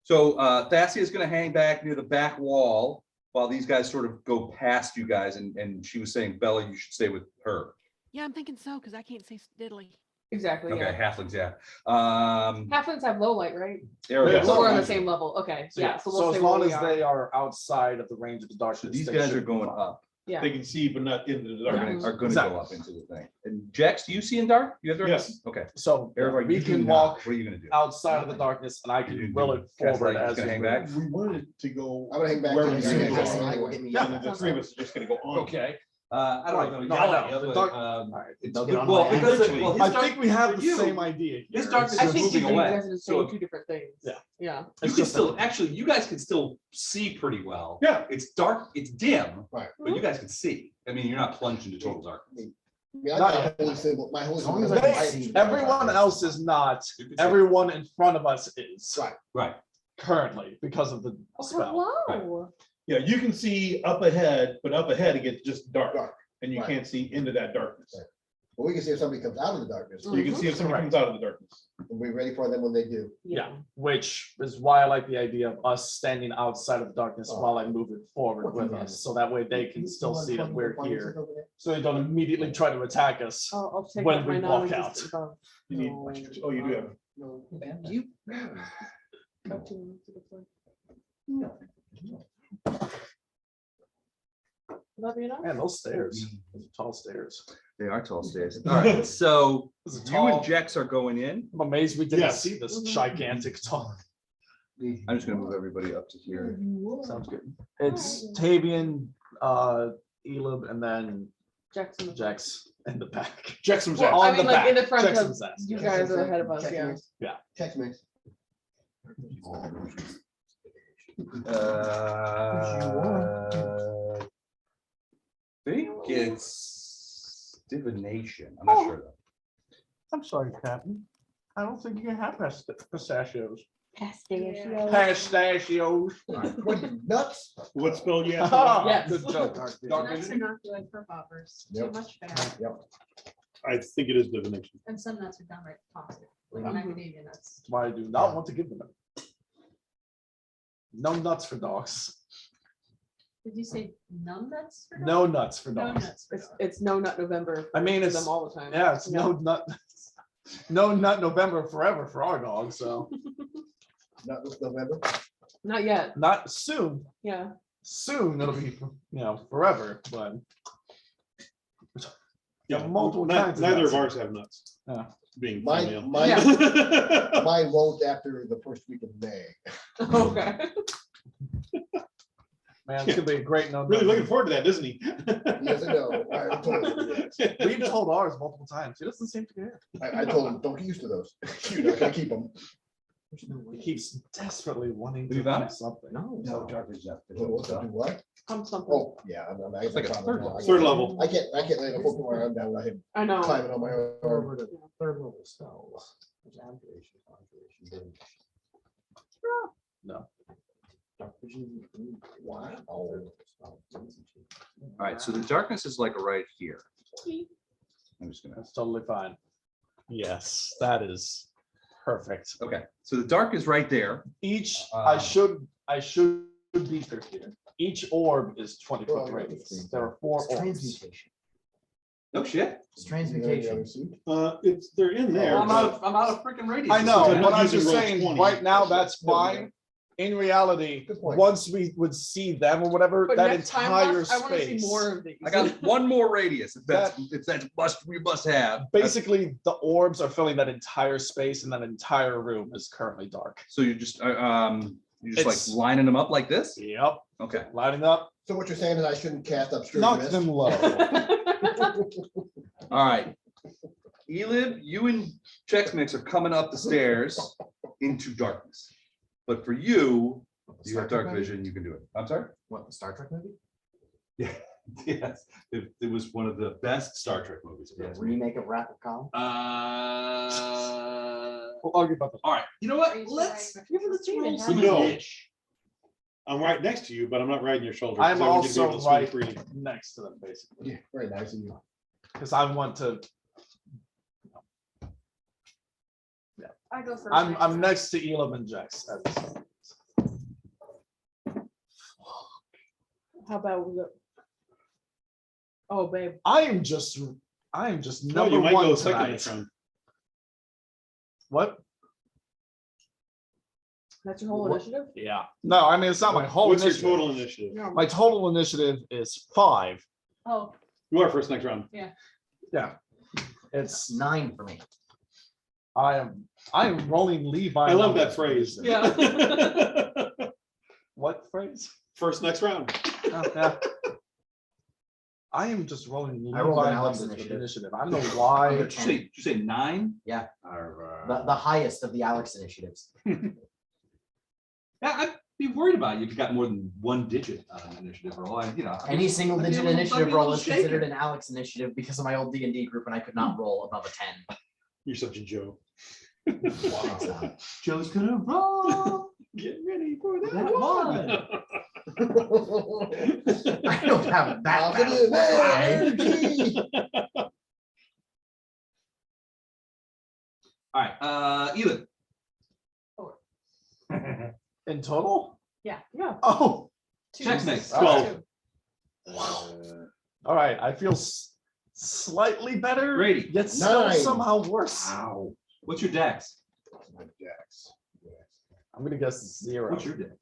So Thassia's gonna hang back near the back wall while these guys sort of go past you guys, and she was saying, Bella, you should stay with her. Yeah, I'm thinking so because I can't see diddly. Exactly, Okay, yeah. halflings, yeah. Halflings have low light, right? There we Yeah, go. So we're on the light. same level, okay, yeah, so So we'll as stay where long we as are. they are outside of the range of the So darkness. these they guys should are be going fine. up. Yeah. They can see, but not into the Are darkness. gonna Exactly. go up into the thing. And Jax, do you see in dark? You have dark? Yes. Okay. So Everybody, we you do can not. walk What are you gonna do? outside of the darkness, and I You can do will it cast forward light, as just gonna we hang move. back? We wanted to go. I'm gonna hang back. Where till we you see guys the are. light. Yeah. And the three of us are just gonna go on. Okay. I don't know. No, yell I at know. you, The but, dark- um, Alright. it's- They'll get on well, my because ass. well, his I dark- think we have for the you, same idea. his here. darkness I is think moving you away. guys are So saying two different things. Yeah. Yeah. you It's can just still, actually, you guys can still see pretty well. Yeah. It's dark, it's dim, Right. but you guys can see. I mean, you're not plunged into total darkness. I mean, I got a holy symbol, my holy As long symbol. as I can I- see. Everyone else is not. You can see. Everyone in front of us is Right. Right. currently because of the Oh, spell. hello. Yeah, you can see up ahead, but up ahead it gets just dark Dark. and you Right. can't see into that darkness. Right. But we can see if somebody comes out of the darkness, You can see if someone comes out of the darkness. and we're ready for them when they do. Yeah, which is why I like the idea of us standing outside of the darkness while I move it forward with us, so that way they can still see that we're here. So they don't immediately try to attack us. I'll take When out we my walk non-existent above. You need, oh, you do have. Up to the floor. Will that be enough? Man, those stairs, those are tall stairs. They are tall stairs. All right, so This is you and tall. Jex are going in. I'm amazed we didn't Yes. see this Mhm. gigantic tall. I'm just gonna move everybody up to here. Sounds good. It's Tavian, Elib, and then Jackson. Jax in the back. Jackson's Well, on I the mean, like in back. the front of, Jackson's ass. you guys are ahead of us, Check yeah. mix. Yeah. Check mix. I think it's divination. I'm not sure though. I'm sorry, Captain. I don't think you can have pistachios. Pistachio. Pistachios. What, you nuts? What spell you have? Yes. Good joke. Dark Nuts are vision. not good for poppers. Too Yep. much fat. I think it is divination. And some nuts are downright toxic, like Mhm. macadamia nuts. That's why I do not want to give them. No nuts for dogs. Did you say numb nuts? for No dogs? nuts for No dogs. nuts. for dogs. It's no nut November. I mean, for it's them all the time. Yeah, it's no nut. No nut November forever for our dogs. So Not this November? Not yet, not soon. yeah. Soon it'll be forever. But Yeah, multiple not- kinds of neither of nuts. ours have nuts. Yeah. Being Mine, female. mine won't after the first week of May. Okay. Man, it's gonna be a great no. Really looking forward to that, isn't he? Yes, I know. I already told him, yes. We've told ours multiple times. He doesn't seem to care. I told him, don't get used to those. You're not gonna keep them. He keeps desperately wanting Have to you found find something. No. What? I'm something. Oh, yeah. I It's like a third level. Third level. I can't lay the whole arm down, let him I know. climb it on my arm. Third level spells. No. Wow. All right, so the darkness is like right here. I'm just gonna. That's totally fine. Yes, that is perfect. Okay, so the dark is right there. Each, Um, I should be clear here. Each orb is 20-foot radius. There are 4 It's orbs. transmutation. No shit. It's transmutation. They're in there. I'm but- out of freaking radius. I know, Because I'm but not I'm using just roll saying, 20. right now, that's fine. In reality, Good point. once we would see them or whatever, But that next time, entire Russ, I want to see space. more of these. I got one more radius. If that's we must have. Basically, the orbs are filling that entire space, and that entire room is currently dark. So you're just It's- like lining them up like this. Yep, Okay. lighting up, So what you're saying is I shouldn't cast obscure knock mist? them low. All right. Elib, you and Chex Mix are coming up the stairs into darkness. But for you, you have dark vision, you can do it. I'm sorry? What, the Star Trek movie? Yeah, yes. It was one of the best Star Trek movies. The remake of Wrath of Khan? We'll argue about that. All right, you know what? Are you Let's still let's riding? roll No. some No. niche. I'm right next to you, but I'm not riding your shoulder. I'm 'cause I want you to be also able to swing right freely. next to them, basically, Yeah, very nice of you. because I want to. I go first. I'm next to Elam and Jax. How about we go? Oh, babe. I am just No, number you might go one second tonight. this round. What? That's your whole What? initiative? Yeah. No, I mean, it's not my whole What's your initiative. total initiative? No. My total initiative is 5. Oh, You are first next round. Yeah. It's 9 for me. I am rolling Levi. I love that numbers. phrase. Yeah. What phrase? First next round. Oh, yeah. I am just rolling I rolled Levi an Alex numbers with initiative. initiative. I don't know why. Under Did you say 9? Yeah. Or, The highest of the Alex initiatives. yeah, I'd be worried about you if you got more than one digit on an initiative roll. You know, Any single I'd be a digit little- I'd initiative be a roll little is considered shaken. an Alex initiative because of my old D&D group and I could not roll above a 10. You're such a Joe. Wow. Joe's gonna roll. Get ready for That that one. one. I don't have that. Positive bad. energy. All right, Elin. In total? Yeah. Oh, Check next. 12. all right. I feel slightly better. Grady. Yet still 9. somehow worse. Wow. What's your dex? Jax. I'm gonna guess 0. What's your dex?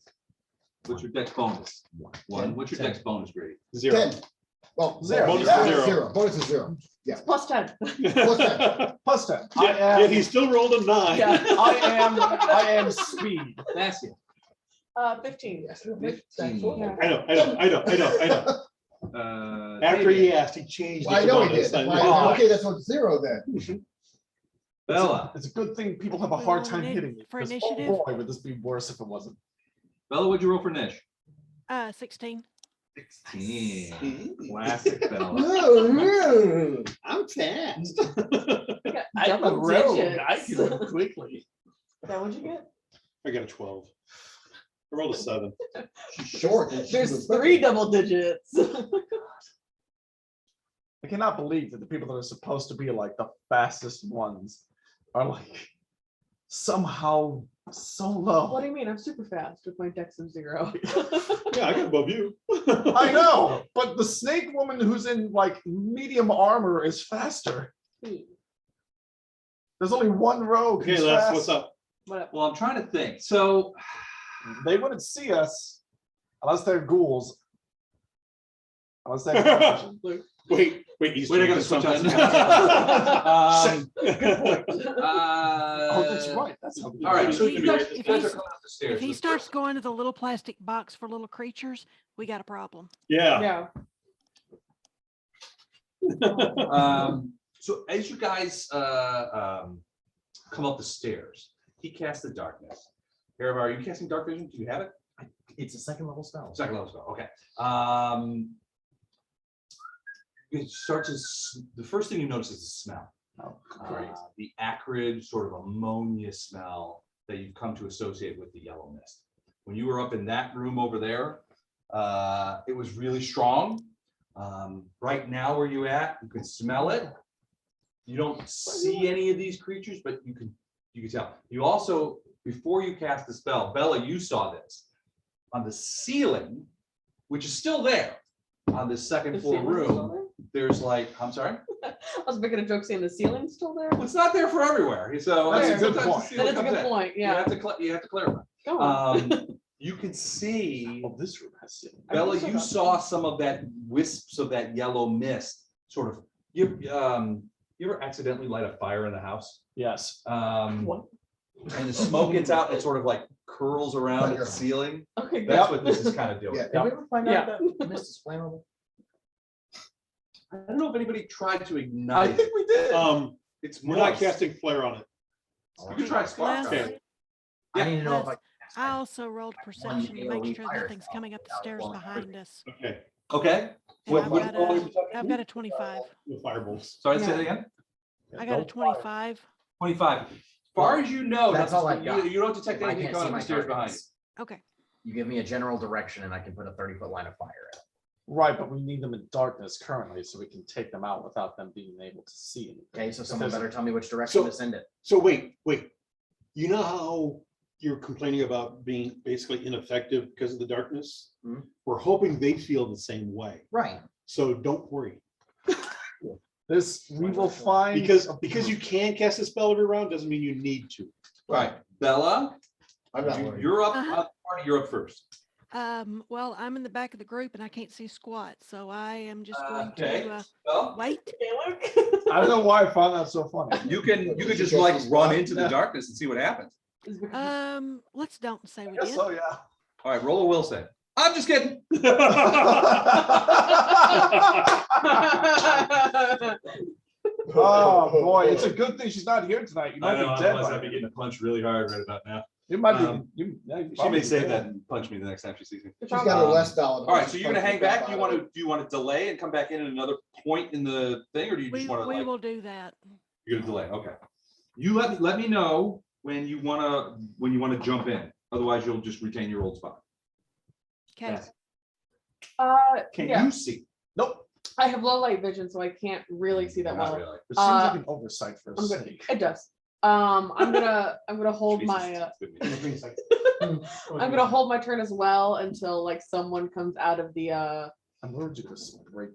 What's your dex bonus? 1. What's your 10. dex bonus, Grady? 0. 10. Well, Zero. Bonus Yeah. is 0. 0. Bonus is 0. It's plus 10. Plus 10. Yeah, he still rolled a 9. Yeah. I am speed. That's it. 15. Yes. 15. Yeah. I know. After he asked, he changed it Well, I to know he bonus. did. I That's know. why- Okay, that's what's 0 then. Bella. It's a good thing people have a hard Well, time then hitting me. for 'Cause, initiative? oh boy, would this be worse if it wasn't? Bella, what'd you roll for Nish? 16. 16. Classic Bella. I'm fast. I'm a Double rogue. digits. I can move quickly. Yeah, what'd you get? I got a 12. I rolled a 7. Short. There's 3 double digits. I cannot believe that the people that are supposed to be like the fastest ones are like somehow so low. What do you mean? I'm super fast with my dex of 0. Yeah, I got above you. I know, but the snake woman who's in like medium armor is faster. There's only one rogue. Okay, who's Les, fast. what's up? What? Well, I'm trying to think. So, They wouldn't see us unless they're ghouls. Unless they have Wait, he's Wait, I changing gotta switch out something. Oh, that's right. That's how All right. So If you he- guys if are he's- coming up the stairs. If he starts going to the little plastic box for little creatures, we got a problem. Yeah. Yeah. So as you guys come up the stairs, he casts the darkness. Here, are you casting dark vision? Do you have it? It's a second level spell. Second level spell. Okay. It starts as the first thing you notice is the smell. great. The acrid sort of ammonia smell that you've come to associate with the yellow mist. When you were up in that room over there, it was really strong. Right now where you at, you can smell it. You don't see any of these creatures, but you can tell. You also, before you cast the spell, Bella, you saw this on the ceiling, which is still there on this second The floor ceiling's room. still there? There's like, I'm sorry. I was making a joke saying the ceiling's still there. Well, it's not there for everywhere. So That's a good sometimes the point. ceiling That is a comes good in. point. You Yeah. have to clarify. Go on. You can see, Oh, this room has ceiling. I Bella, think so you about saw that. some of that wisps of that yellow mist sort of. You ever accidentally light a fire in the house? Yes. What? And the smoke gets out and it sort of like curls around at the ceiling. Okay, good. That's what this is kind of doing. Yeah. Did we ever find Yeah. out that mist is flammable? I don't know if anybody tried to I ignite it. think we did. It's We're not moist. casting flare on it. You can try spark. Les, Okay. I need to know if Les, I. I also rolled perception to make AOE sure fire nothing's spell coming up the without stairs falling behind us. Okay. Okay. And What- I've what- got what was a, your perception? I've got a 25. With fireballs. Sorry, say Yeah. that again. I got a Don't fire. 25. 25. As far as you know, That's all I you- got. You don't detect If I anything can't coming see up my the stairs behind you. targets, Okay. you give me a general direction and I can put a 30-foot line of fire in. Right, but we need them in darkness currently, so we can take them out without them being able to see anything. Okay, so someone better tell me which So- direction to send it. So wait. You know how you're complaining about being basically ineffective because of the darkness? Mhm. We're hoping they feel the same way. Right. So don't worry. This, we will find. Because you can cast a spell every round doesn't mean you need to. Right, Bella, I'm not worried. you're up. Uh-huh. Party, you're up first. Well, I'm in the back of the group and I can't see squat, so I am just going Okay. to Well, wait. I don't know why I found that so funny. you can Did just you like guess the run spot? into the darkness and see what happens. Let's don't say we Guess did. so, yeah. All right, roll a will save. I'm just kidding. Oh, boy, it's a good thing she's not here tonight. You might be dead. by I'd be getting punched really hard right about now. You might be. She may probably say dead. that and punch me the next time she sees me. She's got her less down. All right, so you're gonna hang back. Do you want to delay and come back in at another point in the thing, or do you We, just want to we like? will do that. You're gonna delay. Okay. You let me know when you wanna jump in. Otherwise, you'll just retain your old spot. Okay. Can Yeah, you see? Nope. I have low light vision, so I can't really see that Not well. really. It seems like an oversight for a I'm gonna, snake. it does. I'm gonna hold Jesus, my, it's good news. I'm gonna hold my turn as well until like someone comes out of the, I'm allergic to spray.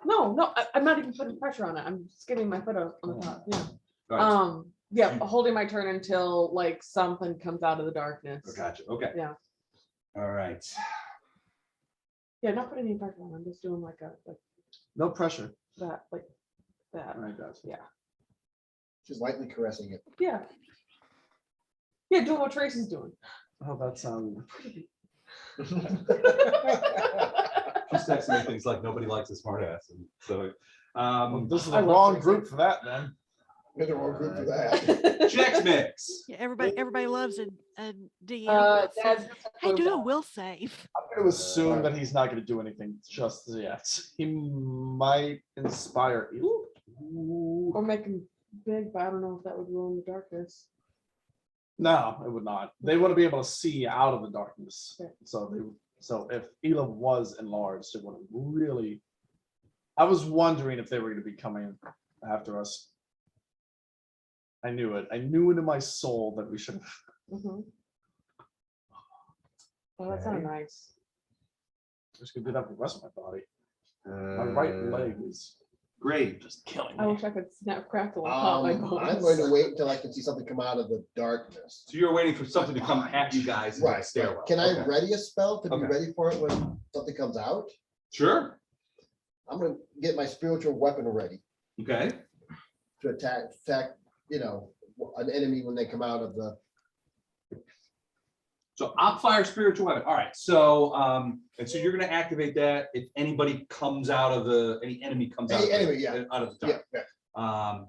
no, I'm not even putting pressure on it. I'm just giving my foot on the top, yeah. All right, Yeah, holding my turn until like something comes out of the darkness. Gotcha. Okay. Yeah. All right. Yeah, not putting any pressure on. I'm just doing like No pressure. that, like that. I got you. She's lightly caressing it. Yeah. Yeah, doing what Tracy's doing. Oh, that sounds. She's texting me things like nobody likes a smart ass. And so, This is I the love wrong Tracy. group for that, man. We're the wrong group for that. Chex Mix. Yeah, everybody loves a DM. that Dad's says, hey, do a will save. I'm going to assume that he's not going to do anything just yet. He might inspire you. or make him big, but I don't know if that would ruin the darkness. No, it would not. They want to be able to see out of the darkness. Okay. So if Elam was enlarged, it would have really. I was wondering if they were going to be coming after us. I knew it. I knew it in my soul that we should. Mhm. Oh, that sounded nice. Just gonna do that for the rest of my body. My right leg is Great. just killing I me. wish I could snap, crackle, and pop my I'm bones. going to wait until I can see something come out of the darkness. So you're waiting for something to come at you guys in the Right. stairwell. Can I Okay. ready a spell to be Okay. ready for it when something comes out? Sure. I'm gonna get my spiritual weapon ready Okay. to attack, an enemy when they come out of the. So op fire spiritual weapon. All right. So and so you're gonna activate that if anybody comes out of any enemy comes out. Any of the- enemy, yeah. Out of the Yeah, dark. yeah.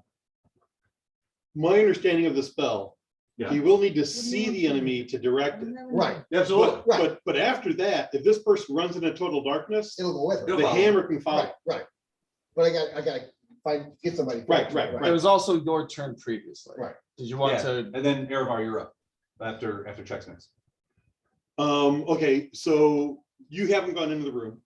My understanding of the spell, Yeah. you will need to see the enemy to direct it. Right, Absolutely. But after that, if this person runs into total darkness, it'll go with It'll it. the follow. hammer can follow. Right. But I gotta get somebody. Right. It was also your turn previously. Right. Did you want Yeah. to? And then Erevar, you're up after Chex Mix. Okay, so you haven't gone into the room.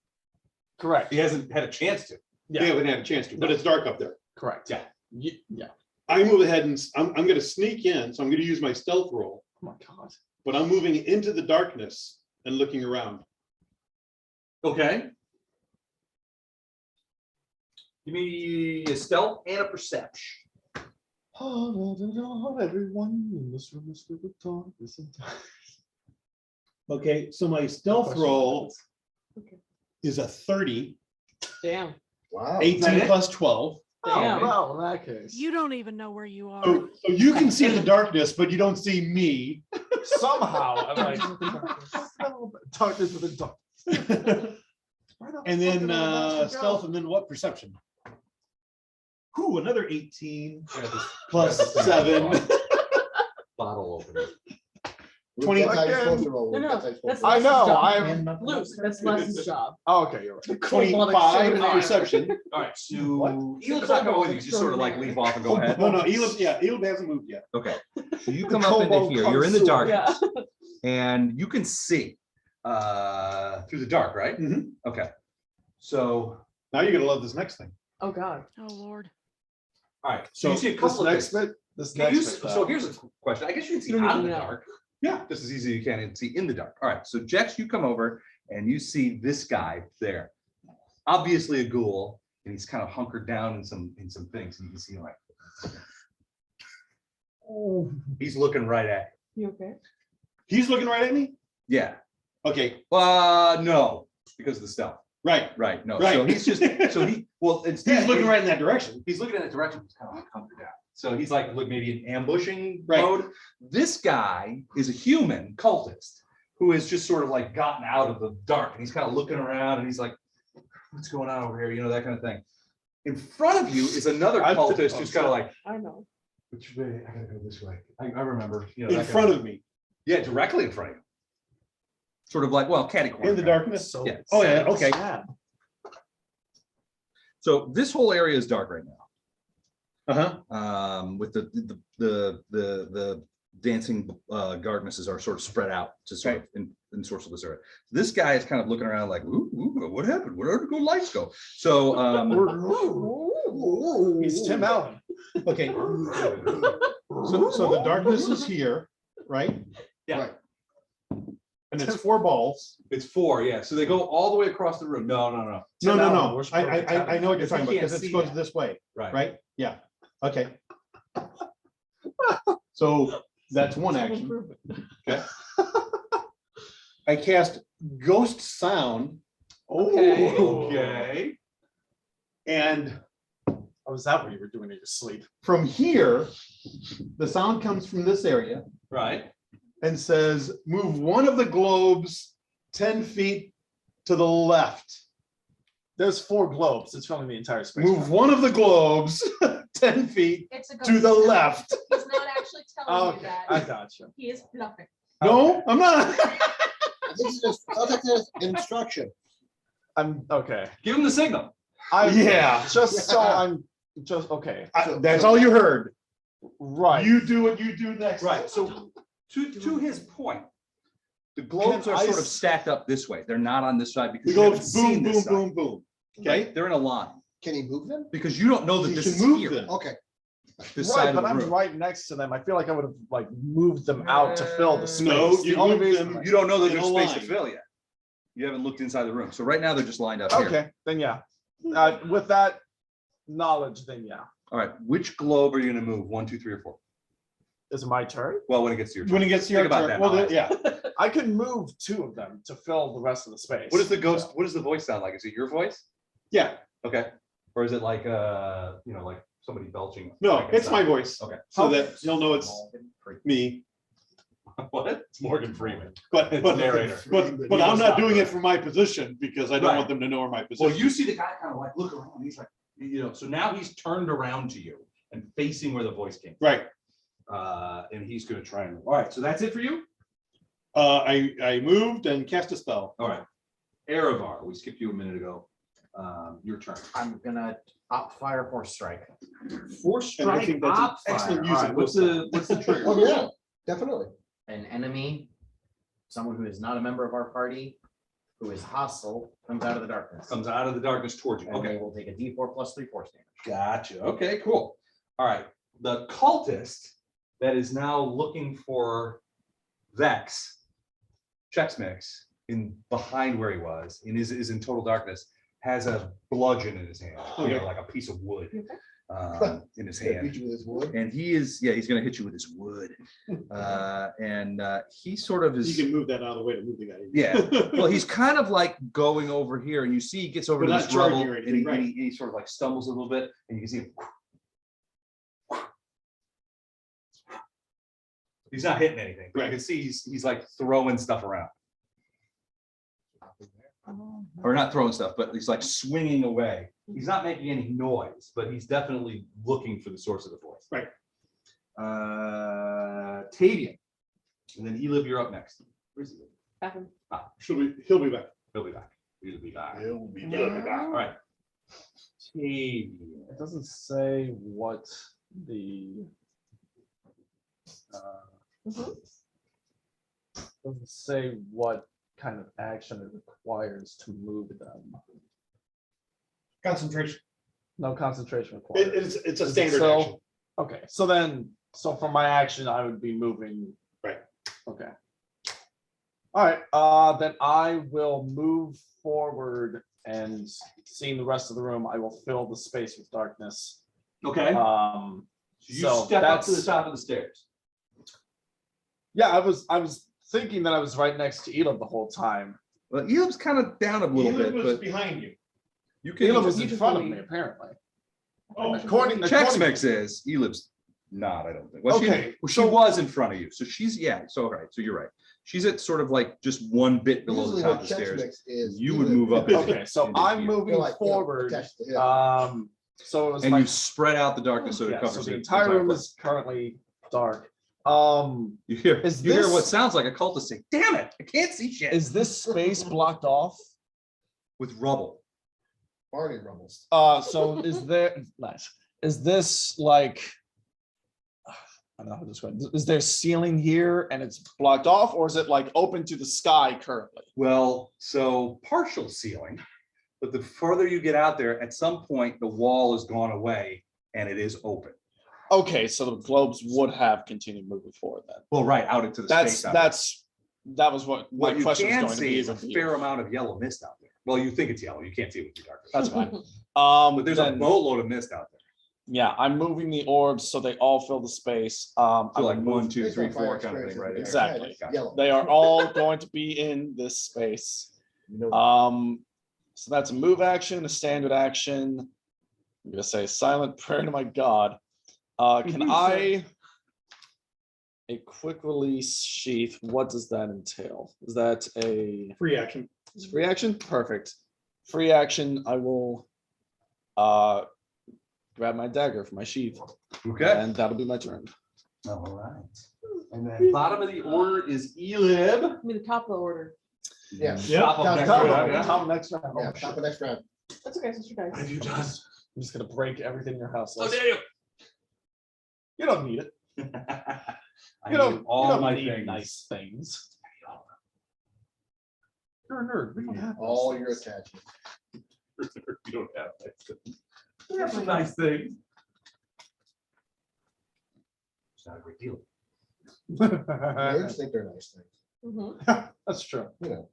Correct. He hasn't had a chance to. You Yeah. haven't had a chance to, but it's dark up there. Correct. Yeah. Yeah. I move ahead and I'm gonna sneak in, so I'm gonna use my stealth roll, Oh my God. but I'm moving into the darkness and looking around. Okay. Give me a stealth and a perception. Everyone in this room is filled with darkness and Okay, so my stealth roll Okay. is a 30, Damn. Wow. 18 it? plus 12. Damn. Well, in that case. You don't even know where you are. So you can see the darkness, but you don't see me. Somehow, I'm like, darkness within darkness. And then stealth, and then what? Perception. Whew, another 18 Yeah, this- plus 7. Bottle opener. That's how you're supposed to roll. No, no, That's how you're supposed that's to I roll. know, And I'm, Luke, that's Les's job. oh, okay, you're right. 25 on perception. All right, so What? Elam's not coming with you. Just sort of like leave off and go ahead. No, Elam hasn't moved yet. Okay, so you come up into Kobo here. You're in the connoisseur. darkness, Yeah. and you can see through the dark, right? Mhm. Okay. So, Now you're gonna love this next thing. Oh, God. Oh, Lord. all right. So you see a this couple of next things. bit, this Can you, next bit. so here's a question. I guess you can see You don't out of even the know. dark. Yeah, just as easy as you can see in the dark. All right. So Jex, you come over and you see this guy there. Obviously a ghoul, and he's kind of hunkered down in some things. And you can see him like he's looking right at You okay? He's looking right at me? you. Yeah. Okay, No, because of the stealth. right. Right. No. Right. So he's just instead He's looking right in that direction. He's looking in that direction. He's kind of like hunkered down. So he's like maybe in ambushing Right. mode. This guy is a human cultist who has just sort of like gotten out of the dark, and he's kind of looking around and he's like, what's going on over here? You know, that kind of thing. In front of you is another cultist who's kind of like, I know. which way? I gotta go this way. I remember. You know, In that front kind of me, yeah, directly in front of you. Sort of like, well, catty corner. in the darkness. So Yeah. Oh, yeah, okay. sad. So this whole area is dark right now. Uh-huh. With the dancing gardenesses are sort of spread out to sort of in source of this area. This guy is kind of looking around like, ooh, what happened? Where did the lights go? So He's Tim Allen. Okay. So the darkness is here, right? Yeah. Right. And it's 4 balls. it's 4, yeah. So they go all the way across the room. No. No. Tim Allen, where's I know what you're Because talking you about, can't because it see goes that. this way, Right. right? Yeah, okay. So that's one action. I cast Ghost Sound. Okay. Oh. Okay. And Oh, is that what you were doing in your sleep? from here, the sound comes from this area Right. and says, move one of the globes 10 feet to the left. There's 4 globes. It's filling the entire space. Move one of the globes 10 feet It's a to ghost. the left. He's not actually telling you Okay, that. I got you. He is bluffing. No, I'm not. This is just, sounds like there's instruction. I'm okay. Give him the signal. Yeah. Just so I'm just okay. That's all you heard. Right. You do what you do next. Right. So to his point, the globes Can are I sort of s- stacked up this way. They're not on this side because We you go haven't seen boom, this boom, side. boom, boom. Okay, They're in a line Can he move them? because you don't know that You this can is move here. them. Okay. This Right, side of but the I'm room. right next to them. I feel like I would have like moved them out to fill the space. No, The you only move reason- them. You don't know that in there's a space to line. fill yet. You haven't looked inside the room. So right now they're just lined up here. Okay, then yeah. With that knowledge, then yeah. All right. Which globe are you going to move? 1, 2, 3, or 4? Is it my turn? Well, when it gets to your turn. When it gets to Think your about turn, that, well, Alex. yeah. I can move 2 of them to fill the rest of the space. What does the ghost? What does the voice sound like? Is it your voice? Yeah, Okay. Or is it like like somebody belching? no, it's my voice, Okay. so that he'll know it's me. What? It's Morgan Freeman. But, It's but, narrator. but He I'm was not not doing good. it from my position because I don't Right. want them to know where my Well, position. you see the guy kind of like look around. He's like, so now he's turned around to you and facing where the voice came. Right, And he's going to try and. All right. So that's it for you. I moved and cast a spell. All right. Erevar, we skipped you a minute ago. Your turn. I'm gonna op fire force strike. Force And I strike think that's an op fire. excellent All use right, of what's those the trigger? Oh, yeah, definitely. An enemy, someone who is not a member of our party, who is hostile, comes out of the darkness. Comes out of the darkness towards you. And Okay. they will take a D4 plus 3 force damage. Gotcha. Okay, cool. All right. The cultist that is now looking for Vex, Chex Mix, in behind where he was, and is in total darkness, has a bludgeon in his hand, Okay. like a piece of wood in his Beat hand. you with his wood. And he's gonna hit you with his wood. He sort of You is, can move that out of the way to move the guy. yeah. Well, he's kind of like going over here, and you see he gets over But to not this charging rubble, or and anything, right. he sort of like stumbles a little bit, and you can see him. He's not hitting anything, but you Right. can see he's like throwing stuff around. or not throwing stuff, but he's like swinging away. He's not making any noise, but he's definitely looking for the source of the voice. Right. Tavian, and then Elib, you're up next. Where's he? Bathroom. He'll be back. He'll be back. He'll be back. He'll be All right. Tavian. It doesn't say what the. Mhm. Doesn't say what kind of action it requires to move them. Concentration. No concentration required. It's a Is it standard so? action. Okay, so for my action, I would be moving. Right. Okay. All right, then I will move forward and seeing the rest of the room, I will fill the space with darkness. Okay. You So step up to the that's- top of the stairs. Yeah, I was thinking that I was right next to Elam the whole time. Well, Elib's kind of down a little Elib bit, was but behind you. you can. Elam was in you front of just me, apparently. Oh, According Chex Mix is Elib's not, I don't think. Well, Okay, she so- was in front of you. So she's, yeah, so right. So you're right. She's at sort of like just one bit below the Usually top what of the Chex stairs. Mix is. You would either- move up. Okay, so into I'm here. moving You're like, you know, forward. attached to him. So it was And like you spread out the darkness so it yeah, so covers the entire room place. is currently dark. You hear is you hear this- what sounds like a cultist say, "Damn it, I can't see shit." Is this space blocked off? With rubble. Barney rumbles. So is there nice? Is this like I don't know how this went. Is there ceiling here and it's blocked off, or is it like open to the sky currently? Well, so partial ceiling, but the further you get out there, at some point the wall has gone away and it is open. Okay, so the globes would have continued moving forward then. Well, right out into the space. out there. That was what my What you question was can going to see be. is a fair amount of yellow mist out there. Well, you think it's yellow. You can't see it with your darkness. That's fine. But there's a then- boatload of mist out there. Yeah, I'm moving the orbs so they all fill the space. So I like will 1, move- 2, Based 3, on fire 4 kind of thing, experience, right? yeah, Exactly. it's yellow. They are all going to be in this space. You know, So that's a move action, a standard action. I'm gonna say silent prayer to my God. Can I a quick release sheath? What does that entail? Is that a free action. it's free action? Perfect. Free action. I will grab my dagger from my sheath, Okay. and that'll be my turn. All right. And then bottom of the order is Elib. I mean, the top of the order. Yeah. Top of Top- next top- round, yeah. Top next round. Yeah, Oh, top shit. of next round. That's okay, sister guys. Have you done? I'm just gonna break everything in your house. Oh, Les. dare you. You don't need it. I You don't. need all you don't my need things. nice things. You're a nerd. We don't have those All your things. attachments. You don't have nice things. We have some nice things. It's not a great deal. Nerds think they're nice things, Mhm. That's true. you know.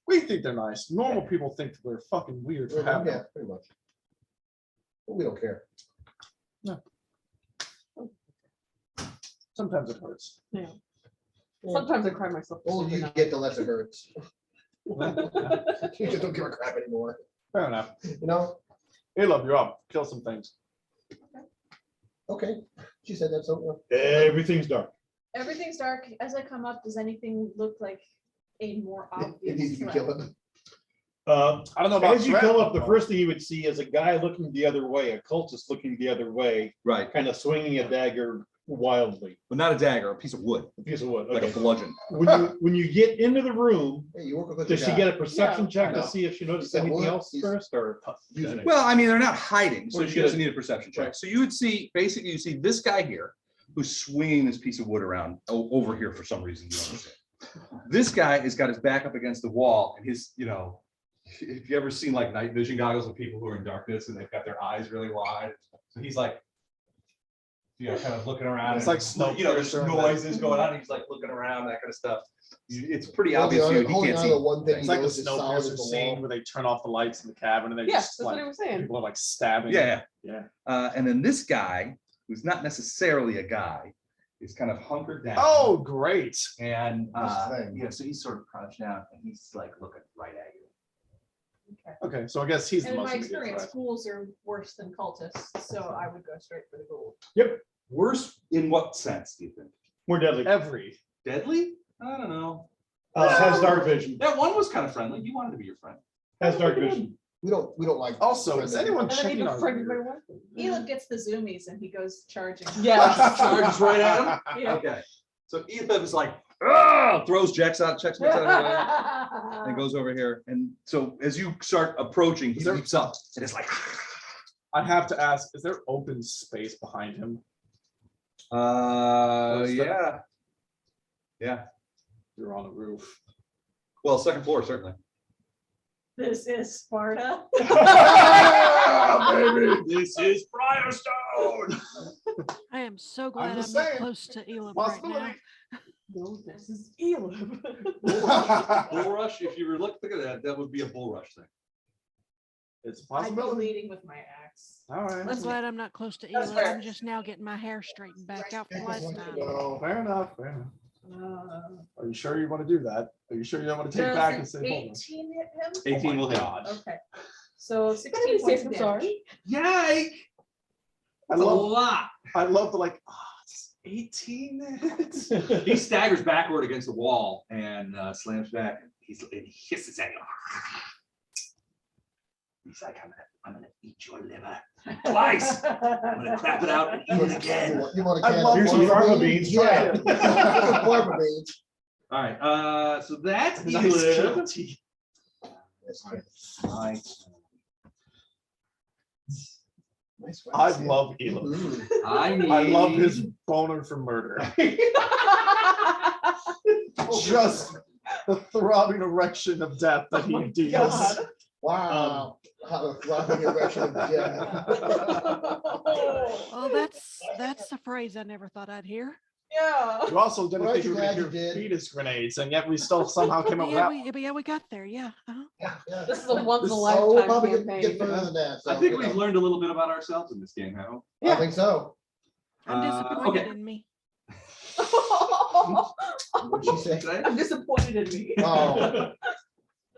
We think they're nice. Normal people think we're fucking weird for having Yeah, them. pretty much. But we don't care. Sometimes it hurts. Yeah. Sometimes I cry myself. The older you get, the less it hurts. You just don't give a crap anymore, Fair enough. you know? Hey, love, you're up. Kill some things. Okay, she said that, so. Everything's dark. Everything's dark. As I come up, does anything look like a more It needs obvious to be threat? killed. I don't know about As you come up, the threat, first thing you would see is a guy looking the other way, a cultist looking the other way, Right. kind of swinging a dagger wildly. But not a dagger, a piece of wood, A piece of wood. like a Okay. bludgeon. When you get into the room, Hey, you work with what does you she got. get a perception Yeah, check I to know. see if she noticed said anything wood, else he's first, or? using it. Well, I mean, they're not hiding, so Well, she you doesn't get need a perception check. So you would see, basically, you see this guy here who's swinging this piece of wood around over here for some reason. You don't understand. This guy has got his back up against the wall, and his, you know, if you ever seen like night vision goggles with people who are in darkness and they've got their eyes really wide, so he's like, you know, kind of looking around. It's and, like you know, there's Snowpiercer and noises going on. He's like looking around, that kind of stuff. It's pretty Holding obvious on- to you. He holding can't on to see. one thing. It's like the Yours is solid as Snowpiercer the scene wall. where they turn off the lights in the cabin and they Yes, just that's what I was saying. people are like stabbing. Yeah, Yeah. and then this guy, who's not necessarily a guy, is kind of hunkered down. Oh, great. And This thing. you know, so he's sort of crouched down and he's like looking right at you. Okay, so I guess he's the And in most my immediate experience, threat. ghouls are worse than cultists, so I would go straight for the ghoul. Worse in what sense, do you think? More deadly. Every. Deadly? I don't know. Has dark vision. That one was kind of friendly. You wanted to be your friend. Has dark vision. We don't like. Also, is anyone And then he checking on befriended my you? wife. Elif gets the zoomies and he goes charging. Yeah. Charges right at him. Yeah. Okay. So Elif is like, "Ah," throws checks out of the way, and goes over here. And so as you start approaching, he Is there- leaps up and it's like, I have to ask, is there open space behind him? is that- yeah. Yeah. You're on a roof. Well, second floor, certainly. This is Sparta. This is Briarstone. I am so glad I'm, just not saying. close to Elam right now. Possibility. No, this is Elif. Bull rush, if you were looking at that, that would be a bull rush thing. It's a I'd be possibility. leading with my axe. All right. I'm glad I'm not close to That's Elam. fair. I'm just now getting my hair straightened back out from last time. No, fair enough. Fair enough. Uh, Are you sure you want to do that? Are you sure you don't want to take back and does say, an hold on? 18 hit him? 18 will hit. Okay. So Gotta 16 be points safe, of I'm damage. sorry. Yike! I That's a love, lot. I love the like, 18 minutes. He staggers backward against the wall and slams back. And he hisses at you. He's like, I'm gonna eat your liver twice. I'm gonna crap it out and eat it again. You want I to love- Here's some farmer beans. Try Yeah. it. Farmer beans. All right, so that's Nice Elif. guilty. Right. Nice one, I Sam. love Elam. Mhm. I need. I love his boner for murder. Just the throbbing erection of death that he deals. God. Wow. How a throbbing erection of death. Oh, that's a phrase I never thought I'd hear. Yeah. You also didn't Right, think you were glad gonna you hear did. fetus grenades, and yet we still somehow came up with Yeah, that. we got there. Yeah. Uh-huh. Yeah. This is a once in a Oh, we'll lifetime probably campaign. get further than that. I so, think you we've know. learned a little bit about ourselves in this game, haven't I think so. I'm disappointed okay. in me. What'd she say? we? I'm disappointed in me. Oh,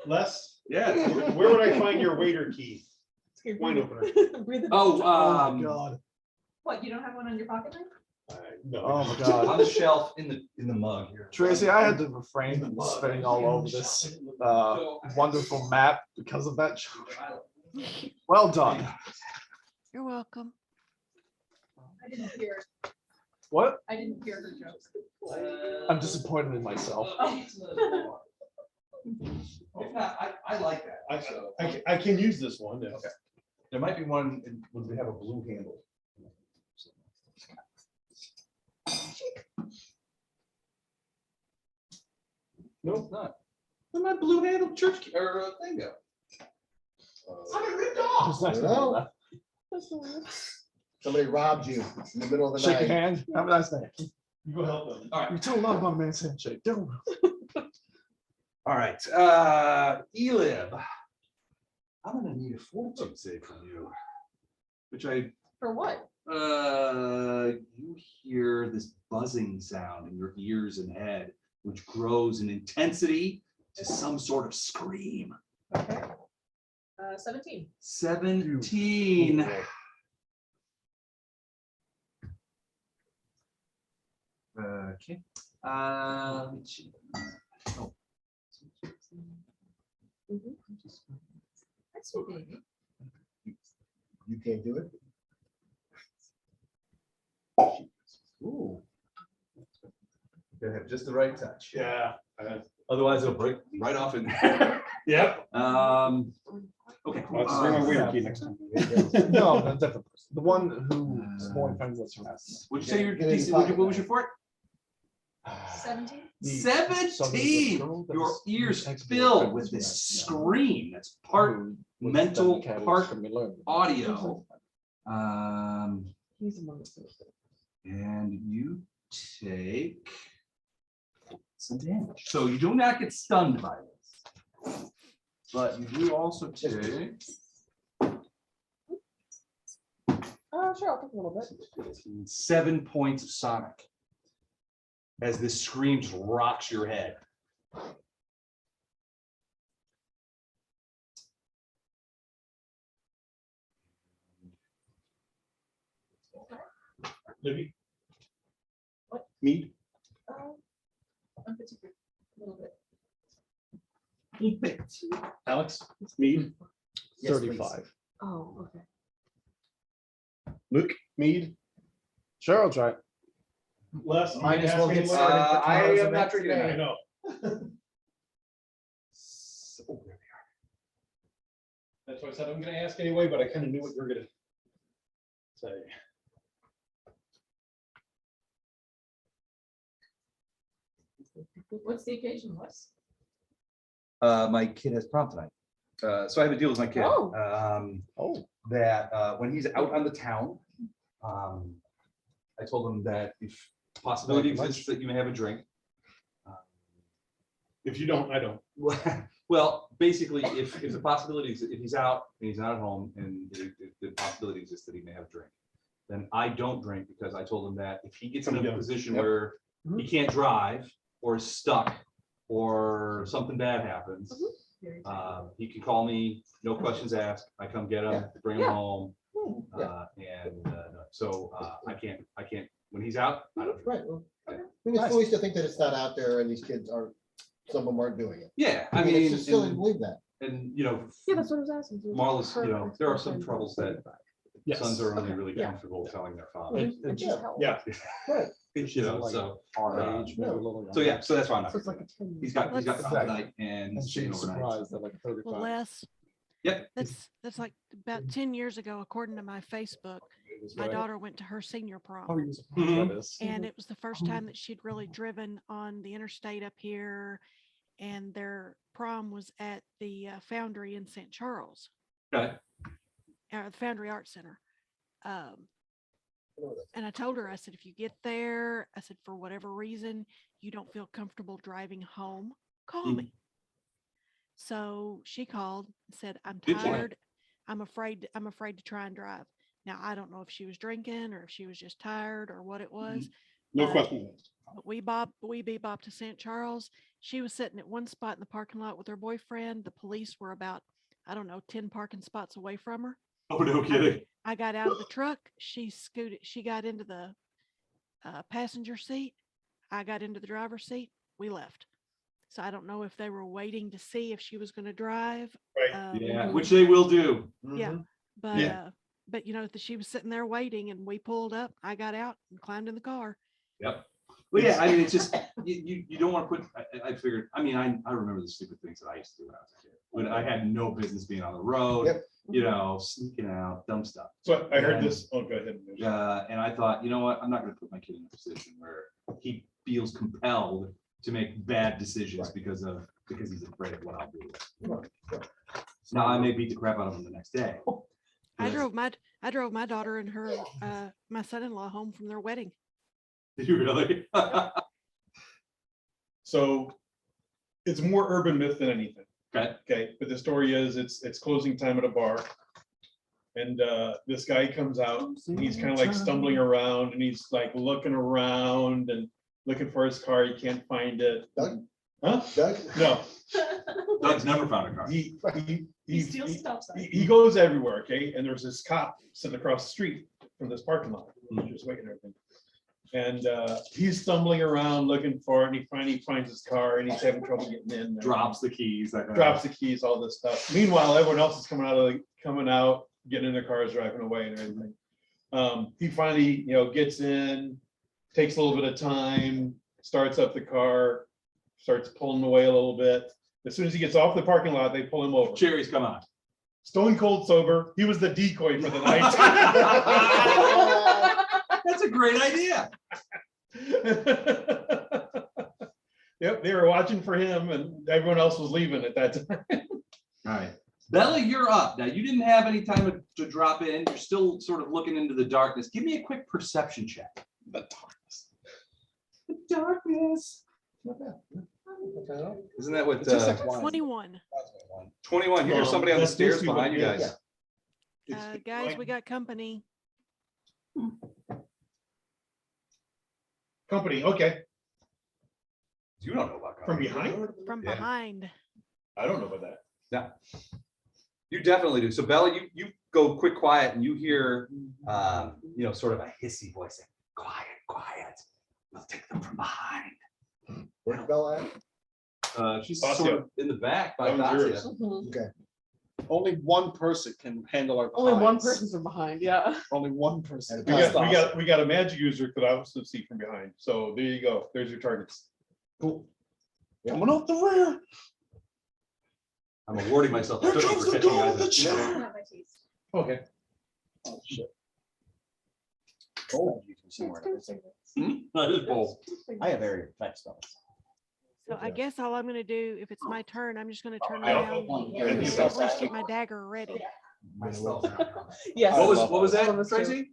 Les, Yeah. where would I find your waiter key? Wine opener. Breathe it. Oh, Oh my god. What, you don't have one on your pocket knife? No. Oh my on god. the shelf in the mug here. Tracy, I had to refrain from spitting all over this wonderful map because of that joke. Well done. You're welcome. I didn't hear, What? I didn't hear her jokes. I'm disappointed in myself. If not, I like that. I can use this one. Okay. There might be one when we have a blue handle. No, it's not. Where'd my blue handle church key or thing go? I got ripped off. Just nice Well. to know somebody robbed you in the middle of that. the Shake your night. hand. Have a nice day. You go help them. All right. You tell a lot about a man's handshake. Don't. All right. Elib. I'm gonna need a fortitude save from you. Which For what? you hear this buzzing sound in your ears and head, which grows in intensity to some sort of scream. Okay. 17. 17. Okay. Let's see. Oh. That's okay. You can't do it. Ooh. Gotta have just the right touch. Yeah. Otherwise, it'll break right off in there. Yep. Okay. I'll just bring my waiter key next time. No, no, different person. The one whose boyfriend was from us. Would you say your Get in your DC, pocket what was now. your fort? 17? The- 17. Your ears filled with this scream that's part mental, part audio. He's among us. And you take some damage. So you do not get stunned by this. But you do also take Sure, I'll take a little bit. 7 points of sonic as this scream just rocks your head. Libby? What? Mead? I'm particular, a little bit. Alex, Mead, Yes, please. 35. Oh, okay. Luke, Mead, Sure, I'll try it. Les. I'm Might gonna as well ask get anyway. started. for I tomorrow's am not event drinking today. I tonight. know. Oh, there That's why I said I'm gonna ask anyway, but I kind of knew what you were gonna say. What's the occasion, Wes? My kid has prom tonight. So I have a deal with my kid. Oh. Oh, That when he's out on the town, I told him that if possibility exists that you may have a drink. If you don't, I don't. Well, basically, if the possibility is, if he's out and he's not at home and the possibility exists that he may have a drink, then I don't drink because I told him that if he gets in a position Yep. where he can't drive or is stuck or something bad happens, he can call me, no questions asked. I come get him, bring him Yeah. home. So I can't, when he's out, I don't drink. Right. Well, I mean, it's foolish to think that it's not out there and these kids aren't, some of them aren't doing it. Yeah, I It's mean, just silly to believe that. and you know, Yeah, that's what I was asking. Marla's, you know, there are some troubles that yes. sons are only really Yeah. comfortable telling their father. And she's Yeah. held. Yeah. Right. You know, Like so, Our uh, age, maybe a little so younger. yeah, so that's why I'm not. So it's like a 10. He's got prom Exactly. tonight and And he's staying she's overnight. surprised at like 35. Well, Les, Yep. that's like about 10 years ago, according to my Facebook, my daughter went to her senior Oh, prom. you was surprised by Mhm. this. And it was the first time that she'd really driven on the interstate up here. And their prom was at the Foundry in St. Charles, Okay. the Foundry Arts Center. And I told her, I said, if you get there, I said, for whatever reason, you don't feel comfortable driving home, call Mhm. me. So she called and said, I'm Good plan. tired. I'm afraid to try and drive. Now, I don't know if she was drinking or if she was just tired or what it was. No But- question. But we bebopped to St. Charles. She was sitting at one spot in the parking lot with her boyfriend. The police were about, I don't know, 10 parking spots away from her. Oh, no kidding. I got out of the truck. She got into the passenger seat. I got into the driver's seat. We left. So I don't know if they were waiting to see if she was going to drive. Right. Yeah, which they will do. Yeah. Mhm. But you know, she was sitting there waiting and we pulled up. I got out and climbed in the car. Yep. Well, yeah, I mean, it's just, you don't want to put, I figured, I mean, I remember the stupid things that I used to do when I was a kid. When I had no business being on the road, Yep. you know, sneaking out, dumb stuff. So I heard And- this. Oh, go ahead. And I thought, you know what, I'm not gonna put my kid in a position where he feels compelled to make bad decisions Right. because he's afraid of what I'll do. Right, right. Now, I may beat the crap out of him the next day. I but- drove my daughter and her my son-in-law home from their wedding. Did you really? So it's more urban myth than anything. Okay. Okay, but the story is it's closing time at a bar. And this guy comes out and he's kind of like stumbling around and he's like looking around and looking for his car. He can't find it. Doug? Huh? Doug? No, Doug's never found a car. he steals stop signs. he goes everywhere, okay? And there's this cop sitting across the street from this parking lot, just waiting and everything. And he's stumbling around looking for it, and he finally finds his car, and he's having trouble getting in. Drops the keys. That kind of- Drops the keys, all this stuff. Meanwhile, everyone else is coming out, getting in their cars, driving away and everything. He finally, gets in, takes a little bit of time, starts up the car, starts pulling away a little bit. As soon as he gets off the parking lot, they pull him over. Cherries, come on. Stone cold sober. He was the decoy for the night. That's a great idea. Yep, they were watching for him and everyone else was leaving at that time. All right. Bella, you're up. Now, you didn't have any time to drop in. You're still sort of looking into the darkness. Give me a quick perception check. The darkness. The darkness. Isn't that what, It's just like 21. 21? Here's somebody on the That's stairs supposed to be behind you what it guys. is. Guys, we got company. Company, okay. You don't know about From company. behind? From Yeah. behind. I don't know about that. Yeah. You definitely do. So Bella, you go quick, quiet, and you hear, sort of a hissy voice saying, quiet, quiet. We'll take them from behind. Where's Bella at? She's Dacia. sort of in the back by That was Dacia. yours. Okay. Only one person can handle our. Only one behinds. person's from behind, yeah. Only one person. We got a magic user that could also see from behind. So there you go. There's your targets. Cool. Coming off the rear. I'm awarding myself. a Here cookie comes for the catching girl you with the guys. chair. Not my taste. Okay. Oh shit. Oh, you can see more. That is bold. I have area effect spells. So I guess all I'm gonna do, if it's my turn, I'm just gonna turn Yeah. around and And at least get my dagger ready. Yes. What was All of that, us do. Tracy?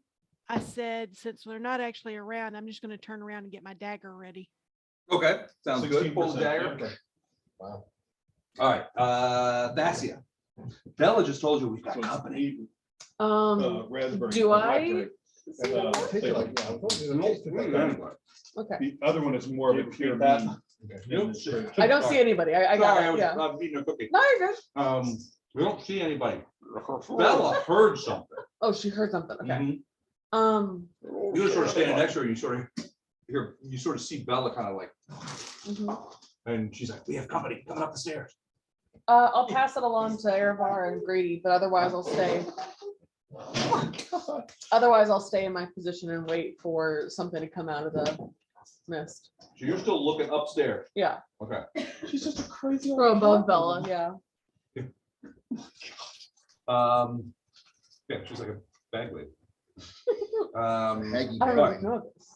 I said, since they're not actually around, I'm just gonna turn around and get my dagger ready. Okay, sounds good. Pull the 16%, dagger. yeah. Wow. All right, Dacia. Bella just told you we've got company. Raspberry. Do I? blackberry. see that? Tastes like- yeah, I told you, it tasted like that. Okay. The other one is more of a pure that. meat. I don't see anybody. I got Sorry, I it, was yeah. eating a cookie. No, you're good. We don't see anybody. Bella heard something. Oh, she heard something, okay. Mhm. You were sort of standing next to her, and you sort of see Bella kind of like, Mhm. and she's like, "We have company coming up the stairs." I'll pass it along to Erevar and Grady, but otherwise I'll stay. Otherwise, I'll stay in my position and wait for something to come out of the mist. So you're still looking upstairs. Yeah, Okay. She's just a crazy old. or above woman. Bella, yeah. Yeah, she's like a bag lady. Maggie I don't Bag. even know this.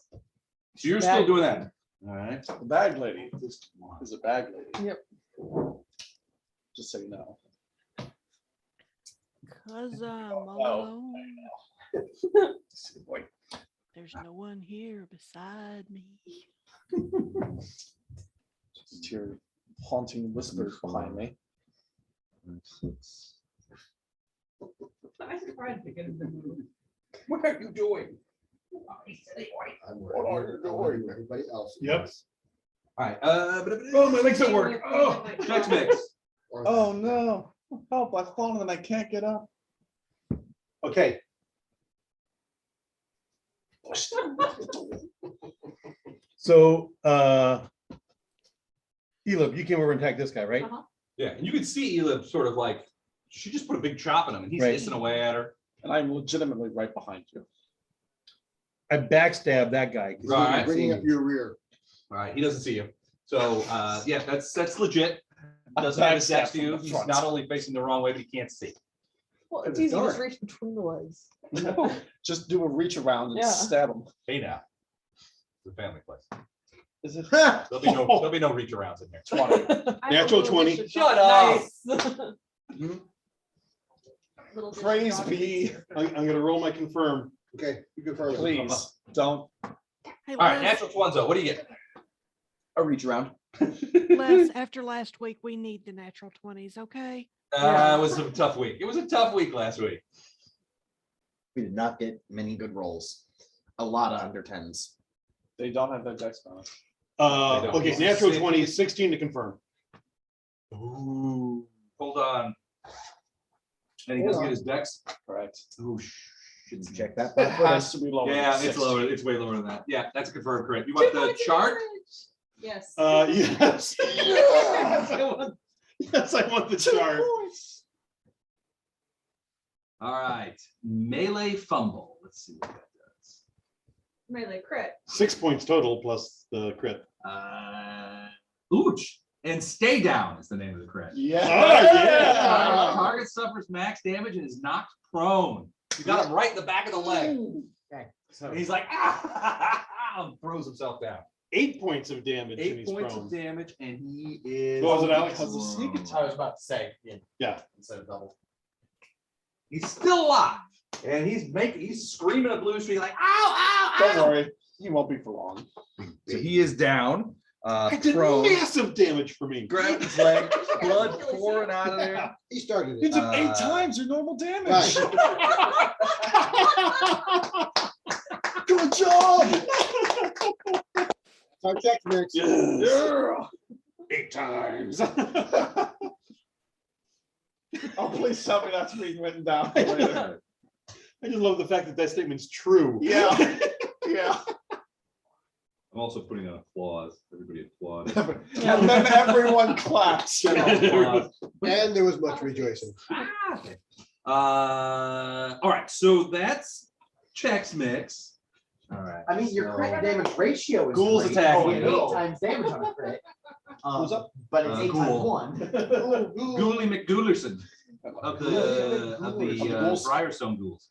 So you're still Bag doing that. All right. The bag lady is a bag lady. Yep. Just so you know. 'Cause I'm alone. Boy. There's no one here beside me. Just your haunting whispers behind me. I'm surprised to get in the mood. What are you doing? I'm What are you doing? Everybody else. Yep. All right. Oh, my legs don't work. Oh. Next mix. Or- Oh no! Help! I've fallen and I can't get up. Okay. So, Elib, you came over and attacked this guy, right? Uh-huh. Yeah, and you can see Elib sort of like, she just put a big chop in him, and he's Right. hissing away at her. And I'm legitimately right behind you. I backstabbed that guy. 'cause he Right. didn't see Bringing up me. your rear. All right, he doesn't see you. So, yeah, that's legit. Doesn't have his Backstab next to you. from the He's front. not only facing the wrong way, but he can't see. Well, it's It's easy, just dark. reach between the legs. No, just do a reach around and Yeah. stab him. Hey now, it's a family place. Is it? There'll be no reach arounds in here. 20. Natural 20. Shut up. Nice. Little bit Praise dog. be. I'm gonna roll my confirm. Okay, you confirm. Please don't. Hey, All right, Les, natural Twanzo, what do you get? A reach around. Les, after last week, we need the natural 20s, okay? Yeah. It was a tough week. It was a tough week last week. We did not get many good rolls. A lot of under tens. They don't have that dex bonus. Okay, natural 20, 16 to confirm. Ooh, hold on. And he doesn't get his dex. Correct. Ooh, Didn't check that. It has to be lower. than Yeah, it's 16. lower. It's way lower than that. Yeah, that's a confirmed crit. You want the chart? Yes. Yes. Yes, I want the chart. All right, melee fumble. Let's see what that does. Melee crit. 6 points total plus the crit. Ooch, and stay down is the name of the crit. Yeah. yeah. Target suffers max damage and is knocked prone. You got him right in the back of the leg. Okay. So And he's like, ah, and throws himself down. 8 points of damage. and 8 he's points prone. of damage, and he is. What was it, Alex? Because the sneak prone. attack. I was about to say, Yeah. instead of double. He's still alive, and he's screaming at Blue Street like, ow, ow, Don't ow. worry, you won't be for long. So he is down, I did prone. massive damage for me. Grab his leg, blood pouring out of there. He started You it. took 8 Uh, times your normal damage. Right. Good job. Our check mix. Yeah. 8 times. Oh, please tell me that's being written down later. I just love the fact that that statement's true. Yeah. Yeah. I'm also putting on applause. Everybody applaud. And then everyone claps. Applause. And there was much rejoicing. All right, so that's Chex Mix. All right. I mean, your crit damage ratio is Ghouls great. attacking You get you. 8 times damage on a crit. Who's up? But it's 8 times Ghoul. 1. Ghoulie McGoulerson of the Briarstone Ghouls.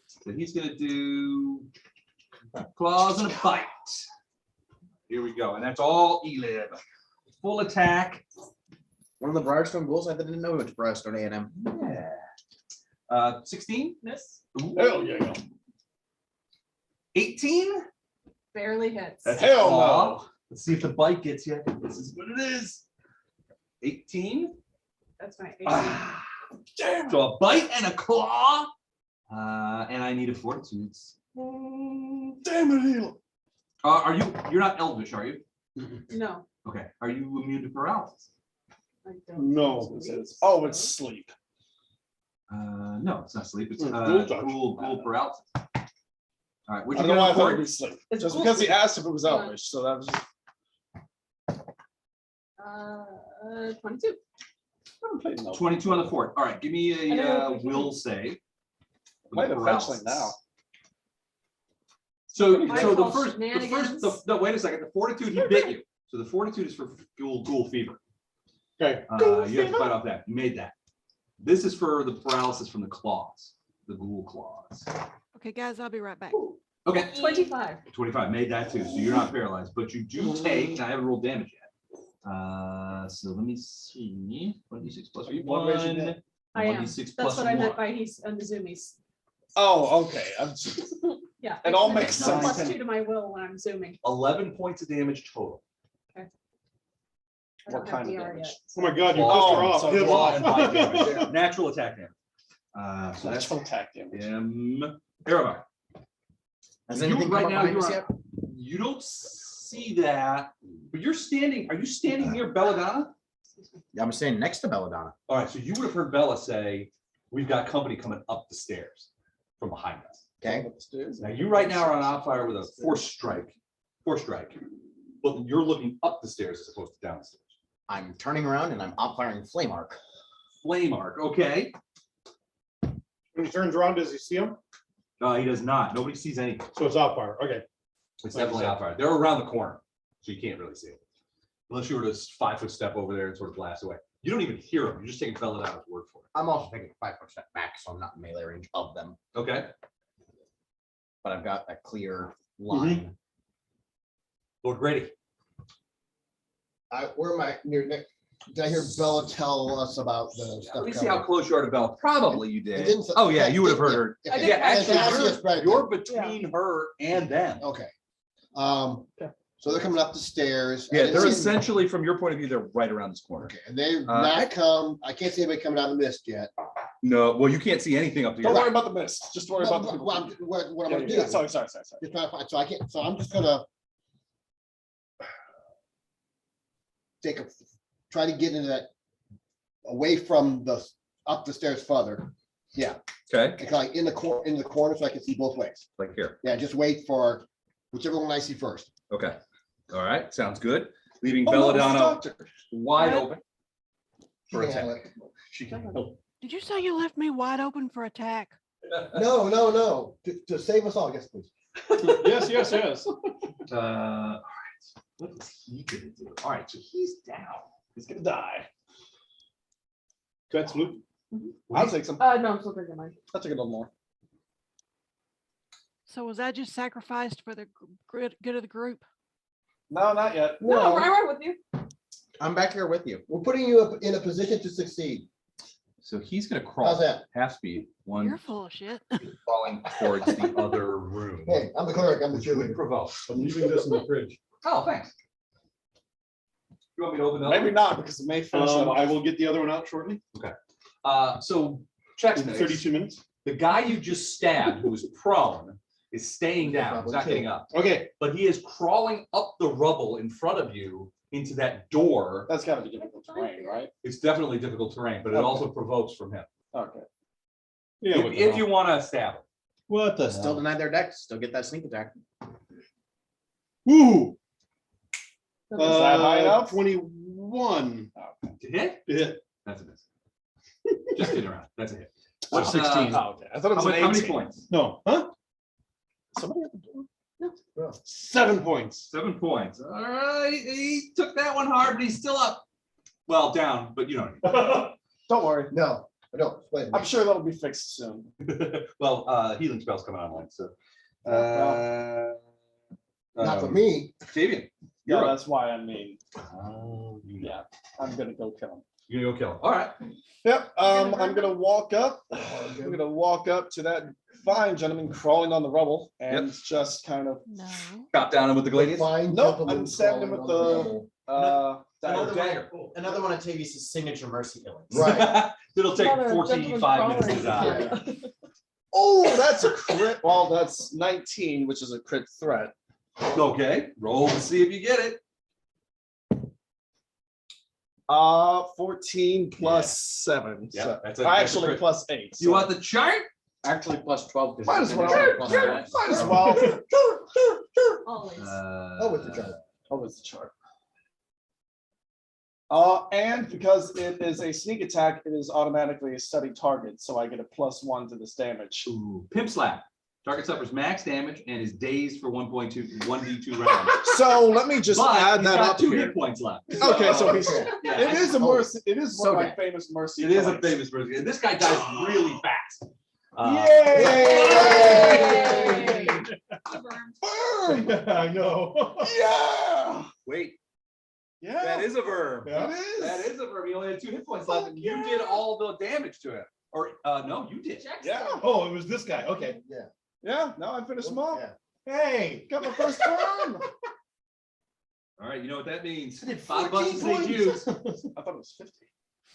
So he's gonna do claws and a bite. Here we go, and that's all Elib. Full attack. One of the Briarstone Ghouls, I didn't know which Briarstone A&M. Yeah. 16. Miss. Hell yeah. 18. Barely hits. That's a Hell claw. no. Let's see if the bite gets you. This is what it is. 18. That's my 18. Ah, damn. So a bite and a claw. And I need a fortitude. Damn it, Hilo. You're not elvish, are you? No, Okay. Are you immune to paralysis? I don't. No. Oh, it's sleep. No, it's not sleep. It's Ghoul touch. ghoul paralysis. All right. What I you don't know why I got thought for it'd be it? sleep. It's Just cool. because he asked if it was elvish, so that was just. 22. I haven't played in elvish. 22 on the fort. All right. Give me I a know we can. will save. Might eventually Paralysis. now. So Might the call first, shenanigans. no, wait a second. The fortitude, he bit you. So the fortitude is for ghoul fever. Okay. You have to fight off that. You made that. This is for the paralysis from the claws, the ghoul claws. Okay, guys, I'll be right back. Okay. 25. 25 made that too. So you're not paralyzed, but you do take. And I haven't rolled damage yet. So let me see. 1d6 plus Are you blood raging 1. yet? I am. 1d6 That's plus what I meant 1. by he's on the zoomies. Oh, okay. I'm just, Yeah. It all I- makes it's a sense. +2 to my will when I'm zooming. 11 points of damage total. I What don't have kind of DR damage? yet. Oh my God, you Oh, pissed her off. so Hit Claw and bite off. damage. Natural attack damage. So that's natural attack damage. Erebor. Has You anything right come up now, behind you us are- yet? You don't see that, but you're standing. Are you standing near Belladonna? Yeah, I'm standing next to Belladonna. All right, so you would have heard Bella say, "We've got company coming up the stairs from behind us." Okay. Now you right now are on op fire with a force strike, but you're looking up the stairs as opposed to down the stairs. I'm turning around and I'm op firing flame arc. Flame arc, okay. When he turns around, does he see him? He does not. Nobody sees anything. So it's off fire. Okay. It's definitely op fire. They're around the corner, so you can't really see it. Unless you were to 5-foot step over there and sort of blast away. You don't even hear them. You're just taking Belladonna's word for it. I'm also taking a 5-foot step back, so I'm not in melee range of them, Okay. but I've got a clear line. Lord Grady. Where am I near next? Did I hear Bella tell us about the stuff? Let me see how coming? close you are to Bella. Probably you It did. didn't say- Oh, yeah, you would have heard her. Yeah, I did Yeah, catch actually, that. Yes, right. you're between her and them. Okay. So they're coming up the stairs. I Yeah, didn't they're see- essentially, from your point of view, they're right around this corner. Okay, and they've I- not come, I can't see anybody coming out of the mist yet. No, well, you can't see anything up to Don't your worry about the mist. Just worry about the people. What I'm Yeah, gonna do. yeah, sorry. Just trying to find, so I can't, so I'm just gonna try to get into that, away from up the stairs further. Yeah, Okay, it's like in the corner so I can see both ways. like here. Yeah, just wait for whichever one I see first. Okay. All right, sounds good. Leaving Oh, no, it's the Belladonna doctor. wide What? open for Yeah, attack. like- She can help. Did you say you left me wide open for attack? No, to save us all, yes, please. Yes. All right. What is he gonna do? All right, so he's down. He's gonna die. That's Luke. I'll take some. No, I'm still drinking mine. I'll take a little more. So was I just sacrificed for the good of the group? No, not yet. No, No, right with you. I'm back here with you. we're putting you up in a position to succeed. So he's gonna How's crawl that? half speed, You're one full of shit. crawling towards the other room. Hey, I'm the cleric, I'm the Which would cheerleader. provoke. I'm leaving this in the fridge. Oh, thanks. You want me to open that? Maybe not because it may finish that I off. will get the other one out shortly. So check In 32 minutes. The guy you just stabbed, who was prone, is staying down. He's not getting up, Okay. but he is crawling up the rubble in front of you into that door. That's gotta be difficult terrain, right? It's definitely difficult terrain, but it also provokes from him. Okay. Yeah. If you want to stab him. What the Still denied their deck, still get that sneak attack. Ooh. Is that high enough? 21. To hit? Hit. That's a miss. Just kidding around. That's a hit. So What's 16. Oh, okay. I thought it was how an many 18. points? No, huh? Somebody at the door? 7 points. 7 points. All right. He took that one hard, but he's still up. Well, down, but you know what I Don't worry. No, I don't. Wait, I'm sure that'll be fixed soon. mean. Well, healing spell's coming online, so. not for me. Fabian. Yeah, You're up. that's why I mean, Oh, yeah, I'm gonna go kill him. You're gonna go kill him. All right. Yep, gonna I'm murder gonna walk up. I'm gonna walk up to that fine gentleman crawling on the rubble and just kind of, No. Chop down him with the gladius. Fine Nope, gentleman I'm stabbing him crawling with on the- rubble. dagger. Another one of Tavius' signature mercy killings. Right. It'll take Another 45 minutes to gentleman die. crawler. Oh, that's a crit. Well, that's 19, which is a crit threat. Okay, roll and see if you get it. 14 plus 7. Yeah, So, that's a actually crit. plus 8. You want the chart? Actually, plus 12. 'cause Might it's as well. signature plus that. Might as well. Always. Oh, with the chart. Oh, it's the chart. And because it is a sneak attack, it is automatically a steady target, so I get a +1 to this damage. Ooh, Pimp slap. Target suffers max damage and is dazed for 1d2 rounds. So let me just But add he's that got up 2 here. hit points left. Okay, so he's. Yeah, It is a mercy. It is one So of my bad. famous mercy. It is a killings. famous version. And this guy dies really fast. Yay! Burn! I know. Yeah! Wait, Yeah. that is a verb. Yeah. It is. That is a verb. He only had 2 hit points left, and you did all the damage to him. Or no, you did. Yeah. Oh, it was this guy. Okay. Yeah. Yeah. Now I finished him off. Yeah. Hey. Got my first turn. All right, you know what that means. I did 5 bucks to 14 say Jews. points. I thought it was 50.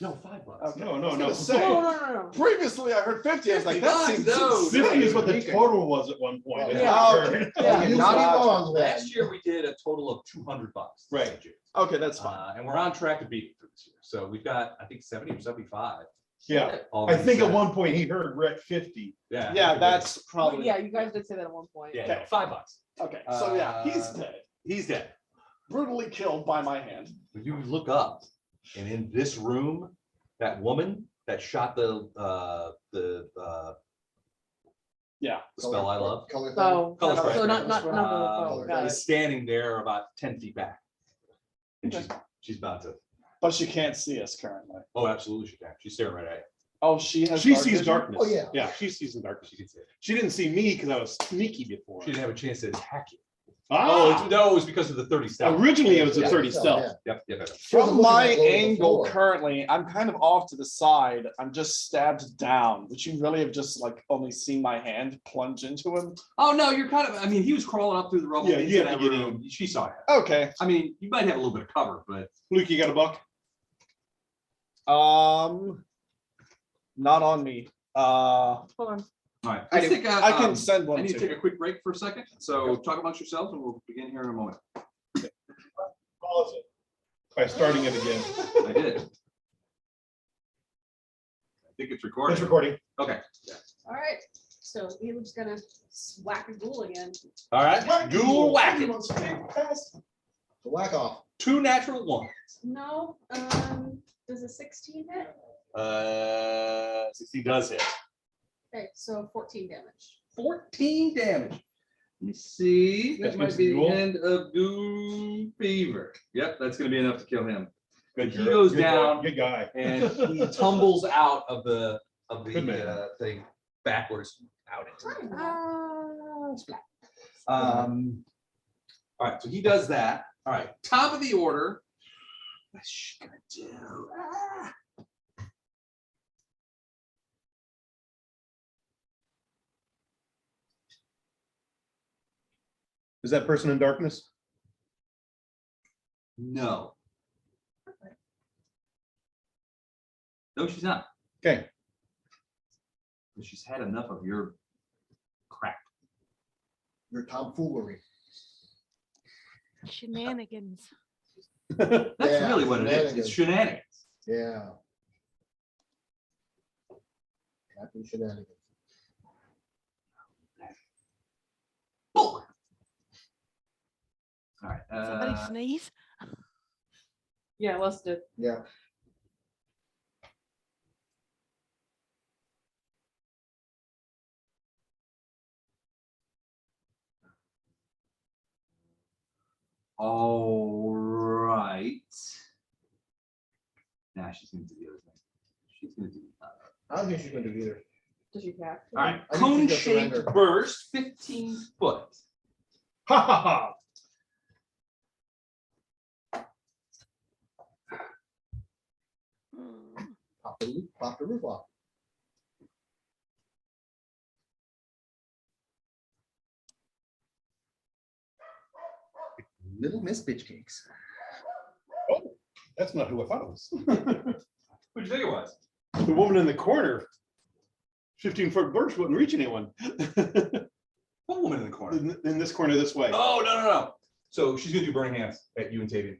No, 5 bucks. Okay. No, I no, was no. gonna say, No. previously I heard 50. I was like, that 50 seems bucks, no. 50 is what the total was at one point. Well, It's yeah. not Okay. fair. Yeah. You Not not even- wrong, Lynn. Last year we did a total of $200 to Right. say Jews. Okay, that's fine. And we're on track to beat it for this year. So we've got, I think, 70 or 75. Yeah. I already think at set. one point he heard we're at 50. Yeah. Yeah, that's probably. Yeah, you guys did say that at one point. Yeah, Okay. no, 5 bucks. Okay, so yeah, he's dead. He's dead. Brutally killed by my hand. But you look up, and in this room, that woman that shot the Yeah. spell I love Color thing. So, Color so correction. not the uh, phone. Got is it. standing there about 10 feet back. And Okay. she's about to, But she can't see us currently. oh, absolutely she can. She's staring right at you. Oh, she has. She dark sees vision? darkness. Oh, yeah. Yeah, she sees the darkness. She can see it. She didn't see me because I was sneaky before. She didn't have a chance to attack you. Ah, No, it was because of the 30 stealth. originally it was a Yeah. 30 So, stealth. yeah. Yep. She wasn't From looking my that low to the angle floor. currently, I'm kind of off to the side. I'm just stabbed down. Would you really have just like only seen my hand plunge into him? Oh, no, you're kind of, I mean, he was crawling up through the rubble. Yeah, into you had that to get room. She saw it. Okay. I mean, you might have a little bit of cover, but Luke, you got a buck? Not on me. Hold on. all right. I Let's do. take a, I can send I one need to to take you. a quick break for a second. So talk amongst yourselves and we'll begin here in a moment. Pause it by starting it again. I did. I think it's recording. It's recording. Okay. All right, so Elim's gonna whack a ghoul again. All right. Ghoul whacking. Whack off. 2 natural ones. No, does a 16 hit? 60 does hit. Okay, so 14 damage. 14 damage. Let me see. That That's might Mr. be the Ghoul? end of Ghoul Fever. Yep, that's going to be enough to kill him. Good He girl. goes Good boy. down. Good guy. And he tumbles out of the Good man. thing backwards out into Oh, splat. All right, so he does that. All right, top of the order. What's she gonna do? Is that person in darkness? No. No, she's not. Okay. She's had enough of your crap. Your tomfoolery. Shenanigans. That's Yeah, really what it is. It's shenanigans. Yeah. Captain Shenanigans. Bull. Somebody sneeze. Yeah, let's do. Yeah. All right. Nah, she's gonna do the other thing. She's gonna do. I don't think she's gonna do either. Does she have? All right, I think she's gonna cone-shaped surrender. burst, 15 foot. Ha ha ha. Mm, Pop the roof off. Little Miss Bitch Cakes. That's not who I thought it was. What'd you think it was? The woman in the corner. 15-foot burst wouldn't reach anyone. What woman in the corner? In this corner this way. Oh, no. So she's gonna do burning hands at you and Tavian.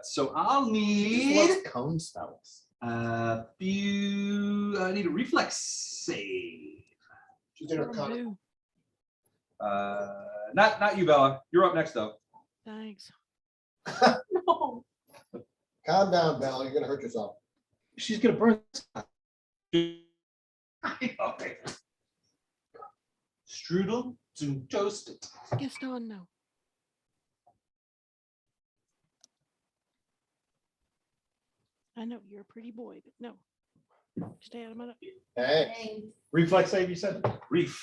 So I'll Just need loves cone spells. I need a reflex save. She's in her what con- do? Not you, Bella. You're up next though. Thanks. No. Calm down, Val. You're gonna hurt yourself. She's gonna burn. Okay. Strudel to toasted. Gaston, no. I know you're a pretty boy, but no. Stay out of my. Hey, Reflex save, you said? Reef.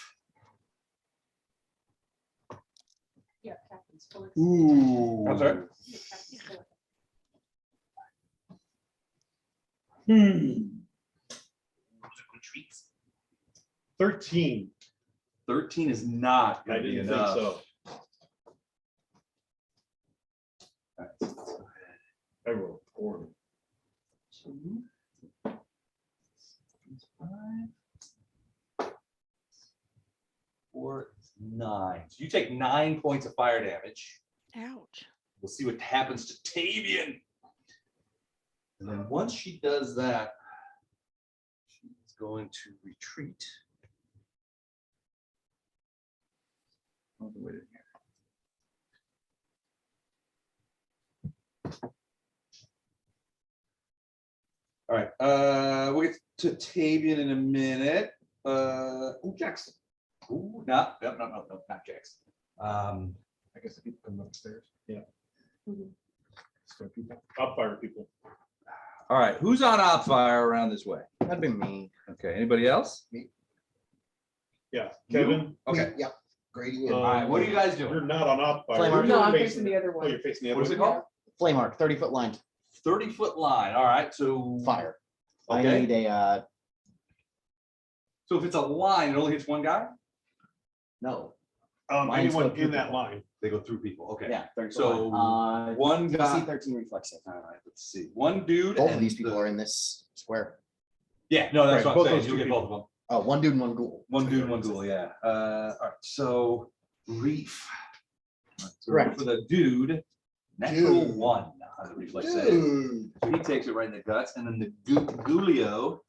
Yeah, Captain's Force. Ooh. I'm sorry? Yeah, Captain's Force. Good treats. 13. 13 is not I gonna be didn't think enough. so. I rolled 4. Four, 9. So you take 9 points of fire damage. Ouch. We'll see what happens to Tavian. And then once she does that, she's going to retreat. All the way to here. All right, we'll get to Tavian in a minute. Jackson. Ooh, no, not Jackson. I guess the people coming upstairs. Yeah. Mhm. Scared people. I'll fire people. All right, who's on op fire around this way? That'd be me. Okay, anybody else? Yeah, Kevin. Okay. Yep. Grady. All All right, what are you guys doing? You're not on op fire. Flame You're arm. No, I'm facing- facing the other Oh, one. you're facing the other What is it way? called? Flame arc, 30-foot line, 30-foot line. All right, so fire. I Okay. need a, So if it's a line, it only hits one guy. no, Lines go Anyone through in that people. line. They go through people. Okay. yeah, 30-foot So line. one DC guy. 13 reflex save. All right, let's see. One dude. Both of and these people the- are in this square. Yeah, no, that's Right, what I'm both saying. those You'll two get both of them. Oh, one dude and one ghoul. One dude, one ghoul. Yeah. All right. So Reef. So Correct. for the dude, natural Dude. 1 on the reflex save. Dude. So he takes it right in the guts, and then the Gulio.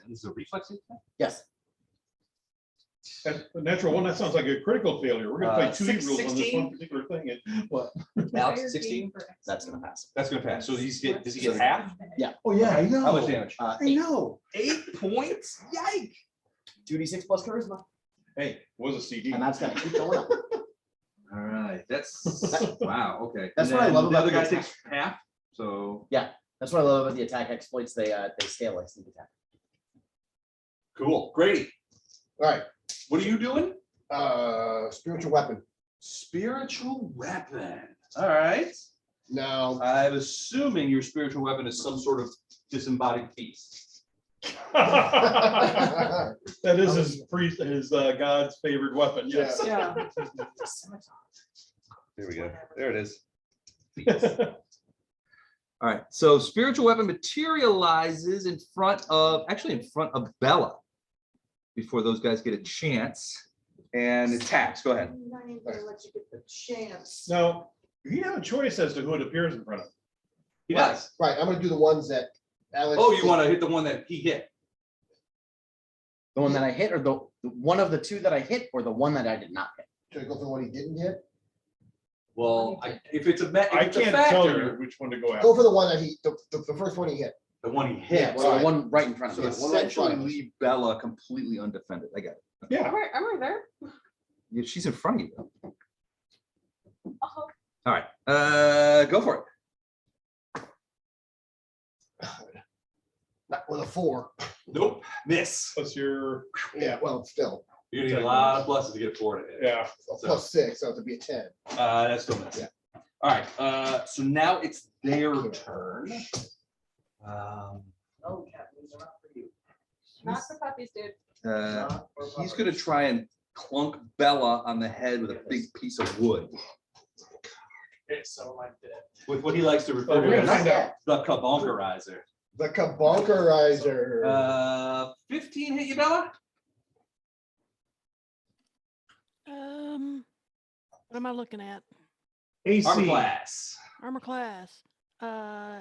This is a reflex save? Yes. That's a natural one. That sounds like a critical failure. We're gonna play 2 six- rules on this 16. one particular thing. And what? Alex, Fire 16? game for That's gonna pass. That's gonna pass. So does he get half? Oh, yeah, I know. How much damage? I 8. know. 8 points? Yike! 2d6 plus charisma. Hey, was a CD. And that's gonna keep going up. All right, that's, wow, okay. That's And what I then love the about other the guy attack. takes half, so, That's what I love about the attack exploits. They scale like sneak attack. cool. Grady, All right. what are you doing? Spiritual weapon. Spiritual weapon. All right. Now, I'm assuming your spiritual weapon is some sort of disembodied piece. That is his priest, his God's favored weapon, yes. Yeah. There we go. There it is. All right, so spiritual weapon materializes in front of Bella before those guys get a chance and attacks. Go ahead. I'm not even gonna let you get the chance. Now, you have a choice as to who it appears in front of. He does. right, I'm gonna do the ones that Alex. Oh, you want to hit the one that he hit? The one that I hit, or the one of the two that I hit, or the one that I did not hit. Should I go for the one he didn't hit? Well, if it's a if I it's a can't tell you factor, which one to go after. Go for the one that the first one he hit. the one he hit. Yeah, So the right. one right in front of So him. it's one right in front Essentially of us. leave Bella completely undefended. I got it. Yeah. I'm right there. Yeah, she's in front of you. Uh-huh. All right, go for it. Not with a 4. Nope, miss. Plus your, Yeah, well, still, You need a lot of pluses to get 4 to hit. yeah. a +6, so it would be a 10. That's still miss. Yeah. All right, so now it's their turn. Oh, Kathleen, they're not for you. Not for puppies, dude. Not for He's puppies. gonna try and clunk Bella on the head with a big piece of wood, Okay, so like that. with what he likes to Well, refer we're to gonna as find out. the kabunkerizer. The kabunkerizer. 15 hit you, Bella? What am I looking at? Armor AC. class. Armor class.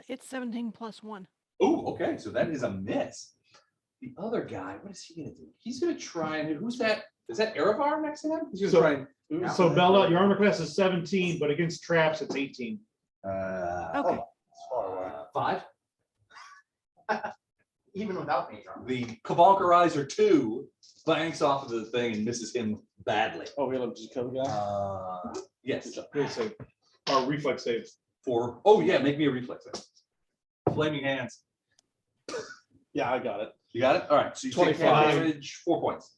It's 17 plus 1. Oh, okay, so that is a miss. The other guy, what is he gonna do? He's gonna try and, who's that? Is that Erevar next to him? He's gonna So- try and. So Bella, your armor class is 17, but against traps, it's 18. Okay. 5. Even without me. The Kabunkerizer 2 banks off of the thing and misses him badly. Oh, we have to just kill the guy. Yes, He'll save. Or reflex save. for, oh yeah, make me a reflex save. Flaming hands. Yeah, I got it. You got it? All right, so you take 25. damage, 4 points.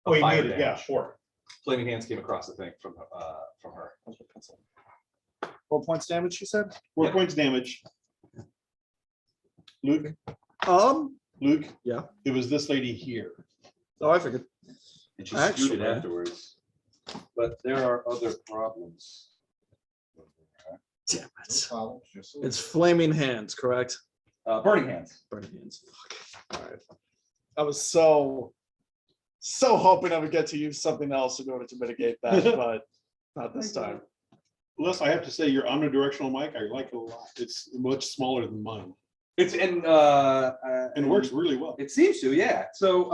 Oh, he Fire made it, yeah, damage. 4. Flaming hands came across the thing from her. 4 points damage, you said? 4 Yep. points damage. Luke, Luke, Yeah. it was this lady here. Oh, I figured. And she Actually- scooted afterwards. But there are other problems. Damn No it. problem. It's flaming hands, correct? Burning hands. Burning hands. Fuck. All right. I was so hoping I would get to use something else in order to mitigate that, but not this time. Les, I have to say, your omnidirectional mic, I like it a lot. It's much smaller than mine. It's and And it works really well. It seems to, yeah. So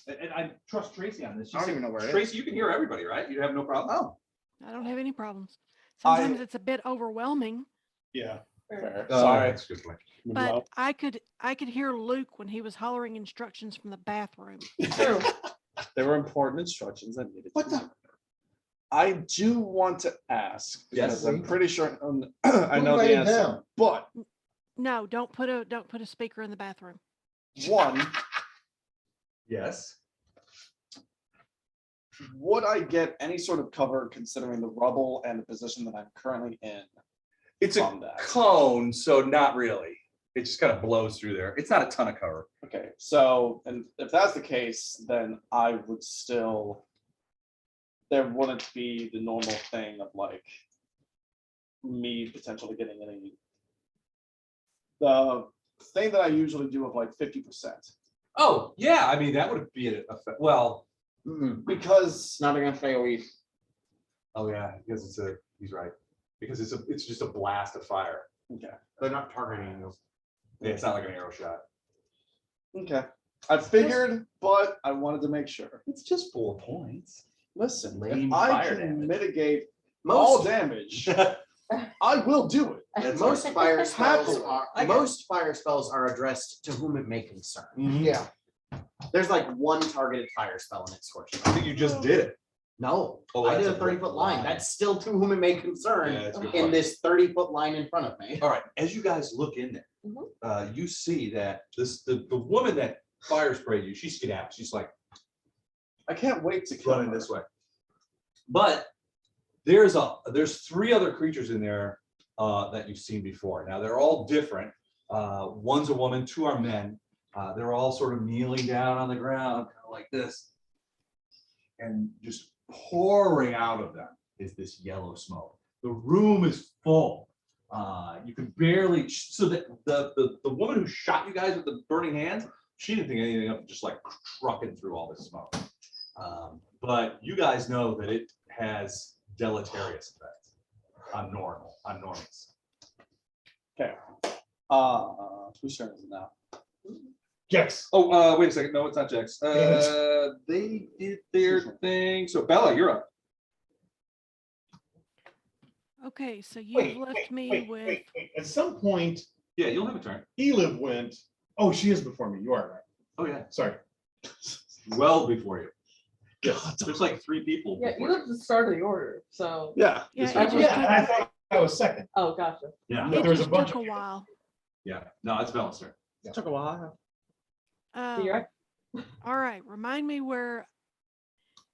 and I trust Tracy on this. She I don't said- even know where it is. Tracy, you can hear everybody, right? You have no problem. Oh, I don't have any problems. I- Sometimes it's a bit overwhelming, Yeah. Fair. Oh, Sorry. that's a good point. but I could hear Luke when he was hollering instructions from the bathroom. True. There were important instructions I needed. What to the- do. I do want to ask, Yes. because I'm pretty sure I Who know the laid answer, down? but No, don't put a speaker in the bathroom. one, Yes. would I get any sort of cover considering the rubble and the position that I'm currently in? It's from a that? cone, so not really. It just kind of blows through there. It's not a ton of cover. Okay, so, and if that's the case, then I would still, there wouldn't be the normal thing of like me potentially getting any. The thing that I usually do of like 50%, Oh, yeah. I mean, that would be a well. because not against AOE. Oh yeah, because he's right. Because it's just a blast of fire. okay, They're not targeting you. Yeah, it's not like an arrow shot. okay, I figured, but I wanted to make sure. It's just 4 points. Listen, Lame if I fire can damage. mitigate all Most damage, I will do it. That's most right. fire spells Happily. are I get it. most fire spells are addressed to whom it may concern. Yeah. There's like one targeted fire spell in it, Scorched. I think you just did it. No, Oh, I that's did a a 30-foot line. That's still to whom it may concern Yeah, that's a good in point. this 30-foot line in front of me. All right, as you guys look in there, Mhm. you see that the woman that fire sprayed you, she skedaddled. She's like I can't wait to kill running her. this way. But there's 3 other creatures in there that you've seen before. Now they're all different. One's a woman, 2 are men. They're all sort of kneeling down on the ground, kind of like this, and just pouring out of them is this yellow smoke. The room is full. You can barely. So the woman who shot you guys with the burning hands, she didn't think anything of it, just like trucking through all this smoke. But you guys know that it has deleterious effects on normals. Okay. Whose turn is it now? Jex. Oh, wait a second. No, it's not Jax. They did their thing. So Bella, you're up. Okay, so Wait, you've left me wait, with, wait. At some point, Yeah, you'll have a turn. Eliv went, oh, she is before me. You are right. Oh, yeah. Sorry. Well before you. God. There's like 3 people. Yeah, you before look at the start of the order, so. Yeah. yeah, This it is- just Yeah, I took, thought I was second. Oh, gotcha. Yeah, No, it there was a just bunch took a of- while. yeah. No, it's Bella's turn. Took a while. You're right. All right, remind me where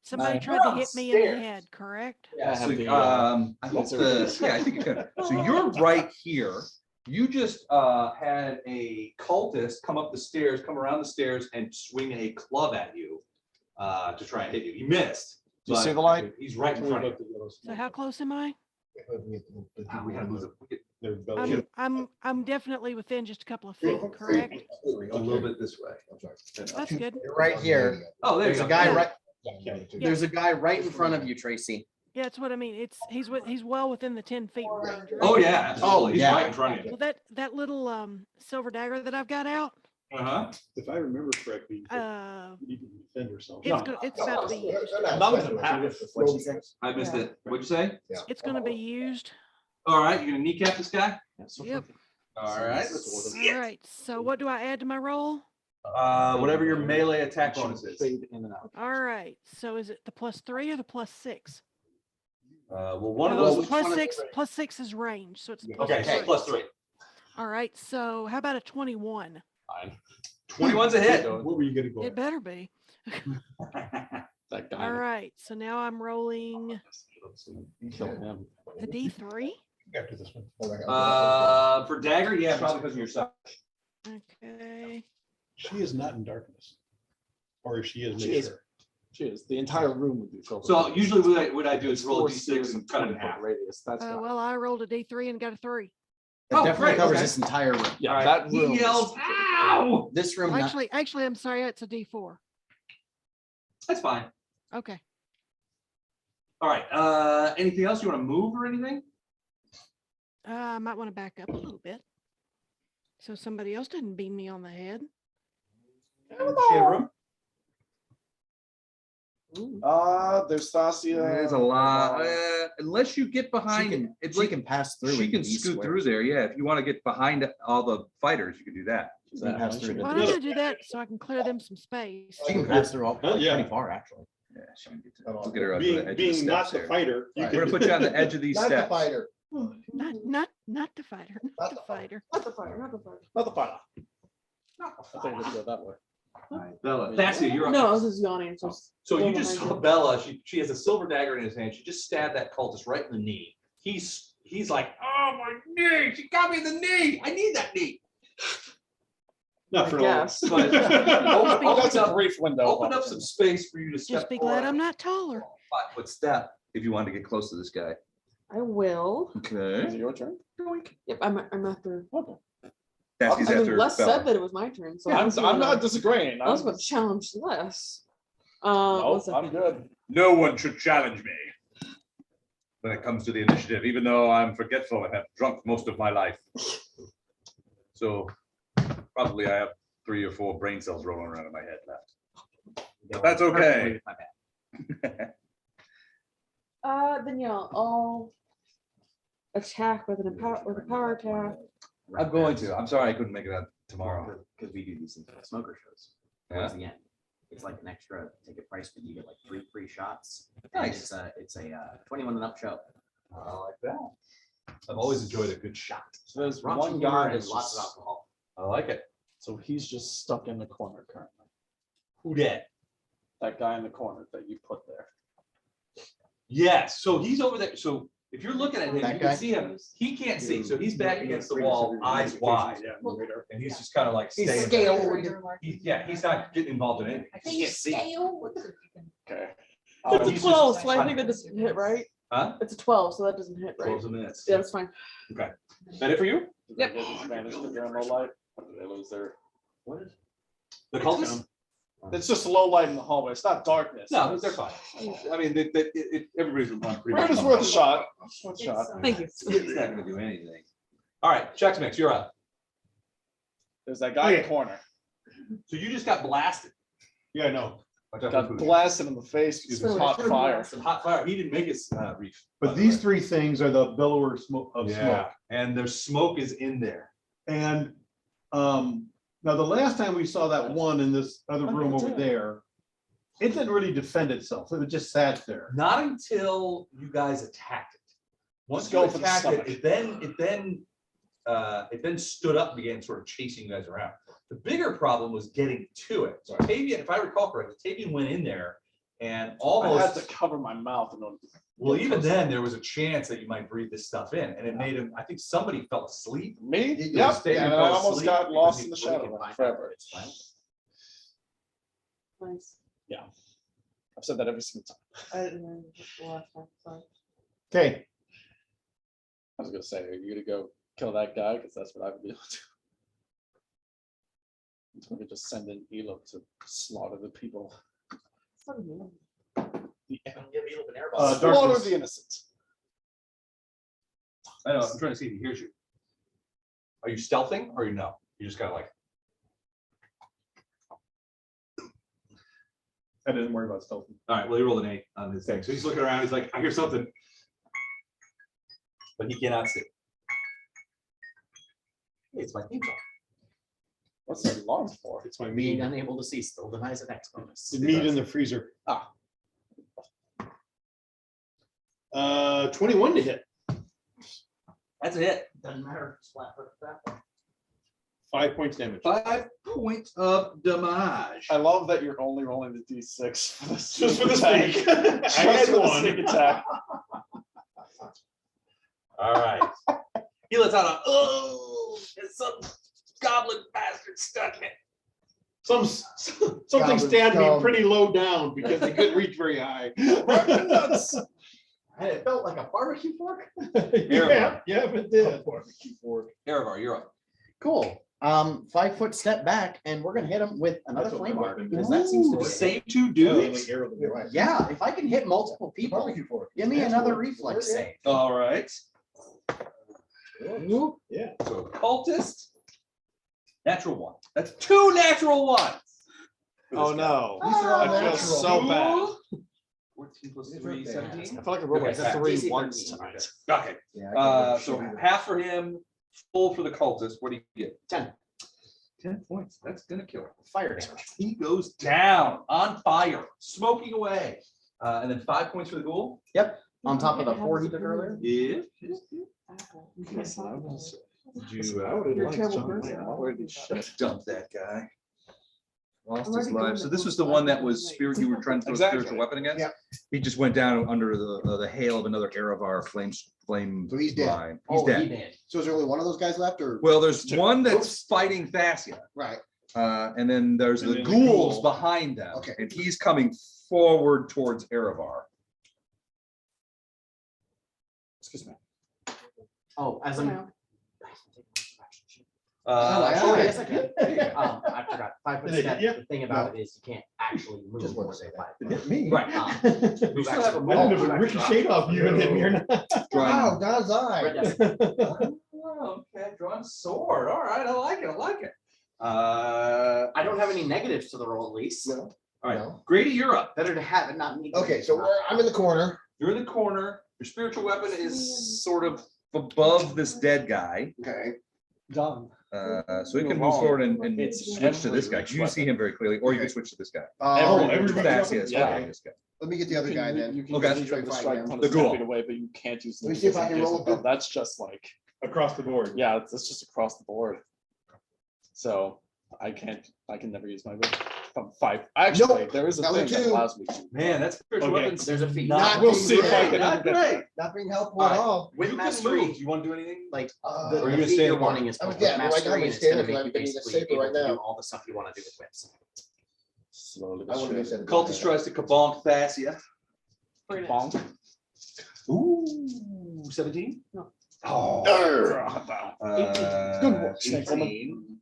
somebody You're tried to hit me in the upstairs. head, correct? I have So, the, I hope yeah, I think you can. So you're right here. You just had a cultist come up the stairs, come around the stairs and swing a club at you to try and hit you. He missed. Do you see but the light? He's right in front of you. So how close am I? We gotta move I'm definitely within just a couple of feet, correct? a little bit this way. That's good. You're right here. Oh, there you There's go. a guy right, Yeah. there's a guy right in front of you, Tracy. Yeah, that's what I mean. He's well within the 10 feet range. Right? Oh, yeah, absolutely. He's yeah. right in front of you. Well, that little silver dagger that I've got out, Uh-huh. If I remember correctly, uh, you need to defend yourself. it's about to be used. What'd you say? I missed it. What'd you say? It's going to be used. All right, you're gonna kneecap this guy? Yep. All right. Let's see All it. right. So what do I add to my roll? Whatever your melee attack bonus is. Fade in and out. All right. So is it the +3 or the +6? Well, one of No, those. +6 is range, so it's Okay, so +3. All right. So how about a 21? 21's a hit. What were you gonna go? It better be. That guy. All right. So now I'm rolling Kill him. a D3. After this one. For dagger, yeah, probably because of your size. Okay. She is not in darkness. Or if she is, She make is. sure. Cheers. The entire room would be filled. So with usually what I do is It's roll a 4 d6 spheres and cut it in 20-foot half. Radius. That's got- Well, I rolled a D3 and got a 3. It Oh, definitely great, covers okay. this entire room. yeah, All right, that room. He is- yells, ow! This room, not- Actually, I'm sorry. It's a D4. That's fine. Okay. All right, anything else? You want to move or anything? I might want to back up a little bit. So somebody else didn't beam me on the head. Shivra? There's Stasia. There's a lot, unless you get she behind, can, it's she like, can pass through. she in can these scoot squares. through there, yeah, if you want to get behind all the fighters, you can do that. Is that pass how through she to Why did don't it? I do that so I can clear them some space? She can pass through all Yeah. pretty far, actually. Yeah, she can get to, we'll get her on the Being, edge of the being not steps the here. fighter. you Right. We're can- gonna put you on the edge of these Not the steps. fighter. Not the fighter. Not the fighter. Not the fire, not the fire. Not the fire. I think let's go that way. All right, Bella, that's it, you're up. No, I next. was just yawning. So So you Go just behind saw you. Bella, she has a silver dagger in his hand. She just stabbed that cultist right in the knee. He's like, oh, my knee, she got me in the knee. I need that knee. Not I for long. guess. But That's a open brief window. up some space for you to step Just be glad forward. I'm not taller. 5-foot step if you want to get close to this guy. I will. Okay. Is it your turn? Yep, I'm after. Okay. Daphne's I mean, after Les Bella. said that it was my turn, so I was I'm gonna- not disagreeing. I was I'm, going to challenge Les. no, one second. I'm good. No one should challenge me when it comes to the initiative, even though I'm forgetful and have drunk most of my life. So probably I have 3 or 4 brain cells rolling around in my head left. But that's okay. My bad. Then yeah, I'll attack with a power attack. I'm going to. I'm sorry I couldn't make it out tomorrow. Because we do these things at smoker shows. Yeah. Towards the end. It's like an extra ticket price, but you get like 3 free shots. And Nice. It's a 21 and up show. I like that. I've always enjoyed a good shot. So there's Raunchy one humor guy and that's lots of just, alcohol. I like it. so he's just stuck in the corner currently. Who did? That guy in the corner that you put there. Yes, so he's over there. So if you're looking at him, you That can guy? see him. He can't see. So he's back against the wall, eyes wide. And he's just kind of like He's staying. scaled. Yeah, he's not getting involved in anything. He can't see. Okay. It's a he's 12, just so I think that doesn't hit, right? Huh? It's a 12, so that doesn't hit, right? 12 minutes. Yeah, that's fine. That it for you? Did they get disadvantage because they're in low light? Or did they lose their? What is? The cultists? It's just low light in the hallway. It's not darkness. No, they're fine. I mean, everybody's on pretty Right, much. it's worth a shot. One shot. Thank you. It's not gonna do anything. All right, Chex Mix, you're up. There's that guy in the corner. So you just got blasted. Yeah, I know. Watch out for Got food. blasted in the face because it was hot fire. Some hot fire. He didn't make his reef. by But the these way. three things are the billower smoke of Yeah, smoke. and there's smoke is in there. And now the last time we saw that one in this other room over there, it didn't really defend itself. It just sat there. Not until you guys attacked it. Once Just you go for the attacked stomach. it, it then stood up and began sort of chasing you guys around. The bigger problem was getting to it. So Tavian, if I recall correctly, Tavian went in there and I had almost, to cover my mouth in order to well, get even close. then, there was a chance that you might breathe this stuff in, and it made him, I think somebody fell asleep. Me? You Yep. stayed And and I fell almost asleep got because lost you- in the We can shadow find out forever. if it's fine. Nice. I've said that every single time. I didn't know the last time, sorry. Okay, I was gonna say, are you gonna go kill that guy? Because that's what I would do. We could just send in Elo to slaughter the people. So mean. The Give Elo an airball. slaughter darkness. the innocent. I know, I'm trying to see if he hears you. Are you stealthing or you no? You just gotta like, I didn't worry about stealth. all right, well, he rolled an 8 on his thing. So he's looking around, he's like, I hear something. But he cannot see. Hey, it's my theme song. What's the alarm for? It's my Being meat. unable to see still denies an X bonus. The meat in the freezer. 21 to hit. That's a hit. Doesn't matter. It's flat foot that. 5 points damage. 5 points of damage. I love that you're only rolling the D6 for the Just for the attack. sneak. I Just had for the one. sneak attack. All right. He lets out a, oh, and some goblin bastard stuck in it. Something Goblin stabbed me scum. pretty low down because they couldn't reach very high. And it felt like a barbecue fork. Yeah, it did. Erevar, you're up. Cool. 5 foot step back, and we're gonna hit him with another That's what flame my arc weapon because is. that seems to be. The a same hit. 2 dudes. Yeah, if I can hit multiple people, Barbecue fork. give me another reflex save. All right. Yeah. So cultist, natural 1. That's 2 natural 1s. Oh no. These are all I feel natural. so bad. 14 plus These 3, are bad. 17. I feel like I rolled Okay, like so 3 DC ones 13. tonight. Okay. Yeah, I can't really So show you. half for him, full for the cultist. What do you get? 10 10 points. That's gonna kill him. fire damage. He goes down on fire, smoking away. And then 5 points for the ghoul. On top of the 4 he did earlier. Yeah. Did You You're a terrible person. dump that guy. Lost I'm his already going life. So to this vote was the for one that that was tonight. spirit. You were trying to throw a Exactly. spiritual weapon against. Yep. He just went down under the hail of another Erevar flame. So he's dead. line. He's Oh, dead. he did. So is there only one of those guys left or? Well, there's Two. one that's Oops. fighting Fascia, Right, and then there's And the then the ghouls ghoul. behind them, Okay. and he's coming forward towards Erevar. Excuse me. Oh, as I'm. Yeah. Oh, Oh, yeah. yes, I can. I forgot. 5 foot Did it step. hit you? The thing about it is you can't actually move. Just wanted more to say than that. 5 It hit me. Right. foot. You still have a I don't know if it ricocheted off you and hit me or not. Wow, God's Red eye. dust. Oh, okay, drawing sword. All right, I like it. I like it. I don't have any negatives to the roll at least. No. All right, No. Grady, you're up. Better to have it, not need. Okay, so I'm in the corner. You're in the corner. Your spiritual weapon is sort of above this dead guy. Okay. Done. So he can You're move wrong. forward and It's switch to this guy. every You see him very clearly, or you can Okay. switch to this guy. everybody- Fascia is Yeah. fighting this guy. Let me get the other You guy can- then. You can Okay. use the Fight strike him. when The it's ghoul. feet away, but you can't use. Let me see if I can roll a good- That's just like, Across the board. yeah, it's just across the board. So I can never use my whip from 5. Actually, Nope. there is a Another thing that 2. allows me to. Man, that's spiritual Okay. weapons. There's a feat. Not We'll being see if I great. can Not ever get great. Not being helpful All at right. all. You With can mastery, move. You want to do anything? like Uh, the Or you're the gonna feat stay you're in the corner? wanting is I'm called getting right now, I'm mastery, gonna and it's stay gonna there 'cause make I'm you getting the basically safer able right to do now. all the stuff you want to do with whips. Slowly I but want to surely. miss that. Cultist tries to kabonk Fascia. Bring it. Bonk. Ooh, 17? No. Oh. Good work, Snake Woman. 18.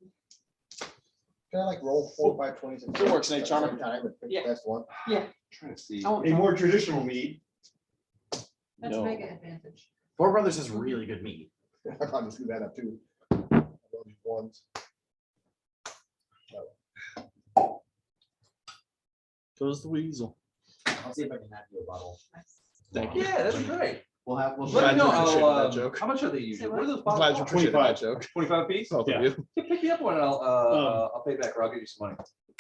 Can I like roll 4, 5, 20? Good work, Snake Charmer. Time and pick Yeah. the best one. Trying to see. I won't A try. more traditional mead. That's No. mega advantage. Four Brothers has really good meat. I probably screw that up too. Those ones. Goes the weasel. I'll see if I can have you a bottle. Thank you. Yeah, that'd be great. We'll have, we'll. Let me know. Glad you appreciated I'll, that joke. how much are they usually? Say What are those I'm bottles? glad you for? appreciated that joke. 25 piece? Both Yeah. of you. Pick me up one and I'll pay back or I'll give you some money.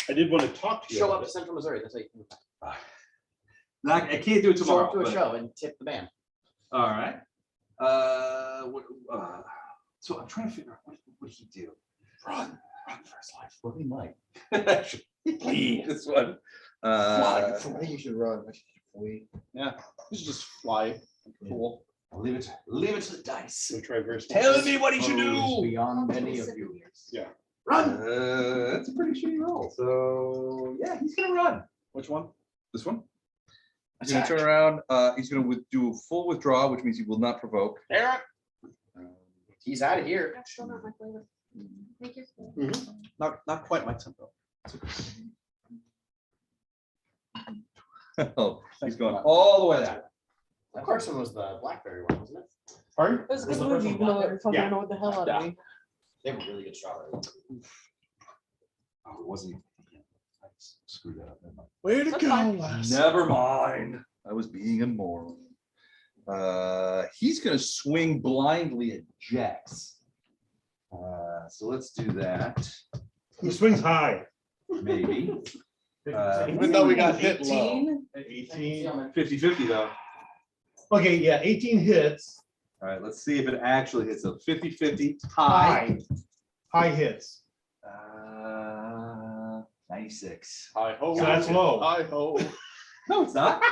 I did want to talk to you. Show about up to it. Central Missouri, that's how you can. I can't do it Show tomorrow. up to a but- show and tip the band. All right. So I'm trying to figure out what would he do? Run for his life. Well, he might. Please, this one. I think you should run. Yeah, you should just fly. Cool. Leave it to the dice. So try verse. Tell me what he should Foes do. Beyond any of 27 you. years. Run. That's a pretty shitty roll. So yeah, he's gonna run. Which one? This one. He's gonna turn around. He's gonna do a full withdraw, which means he will not provoke. Eric. He's out of here. That's still not my flavor. Thank you. Not quite my tempo. Oh, he's going all the way there. Of course, it was the Blackberry one, wasn't it? Pardon? It was a Was good the movie, first even one though it fucking Yeah. annoyed the hell out of me. They were really good strawberries. Oh, it wasn't. I screwed that up. Never mind. Way to That's go, fine. Les. Never mind. I was being a moron. He's gonna swing blindly at Jax. So let's do that. He swings high. Maybe. Even though we got hit low. 18? 18. 50-50 though. Okay, yeah, 18 hits. All right, let's see if it actually hits a 50-50 high. High hits. 96. I hope. So that's low. I hope. No, it's not.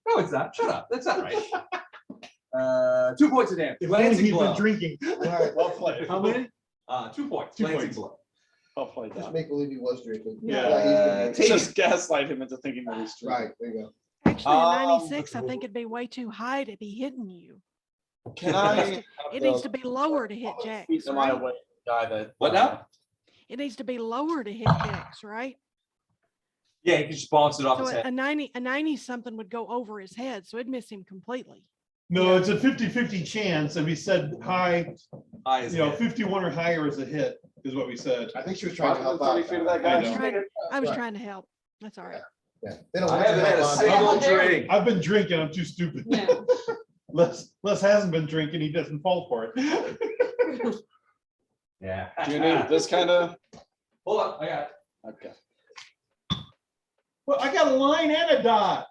No, it's not. Shut up. That's not right. 2 points of damage. If only Glancing he'd been blow. drinking. Well played. How many? 2 points. 2 Glancing points. blow. Well played. Just Don. make believe he was drinking. Yeah. he's been Just gaslight him into thinking that he's true. drinking. Right, there you go. Actually, a 96, I think it'd be way too high to be hitting you. Can I? It needs to be lower to hit Jax, Am I right? away? Guy that. What now? It needs to be lower to hit Jax, right? Yeah, you can just bounce it off So his head. a 90 something would go over his head, so it'd miss him completely. No, it's a 50-50 chance. And we said high, High as you know, hit. 51 or higher is a hit, is what we said. I think she was trying to help out. 30 feet of that I guy. know. I was Right. trying to help. That's all right. Yeah. They don't I want you haven't to had a help out. single How dare drink. I've been drinking, I'm too stupid. Yeah. Les hasn't been drinking, he doesn't fall for it. Yeah. Do you need this kind of? Hold on, I got it. Okay. Well, I got a line and a dot.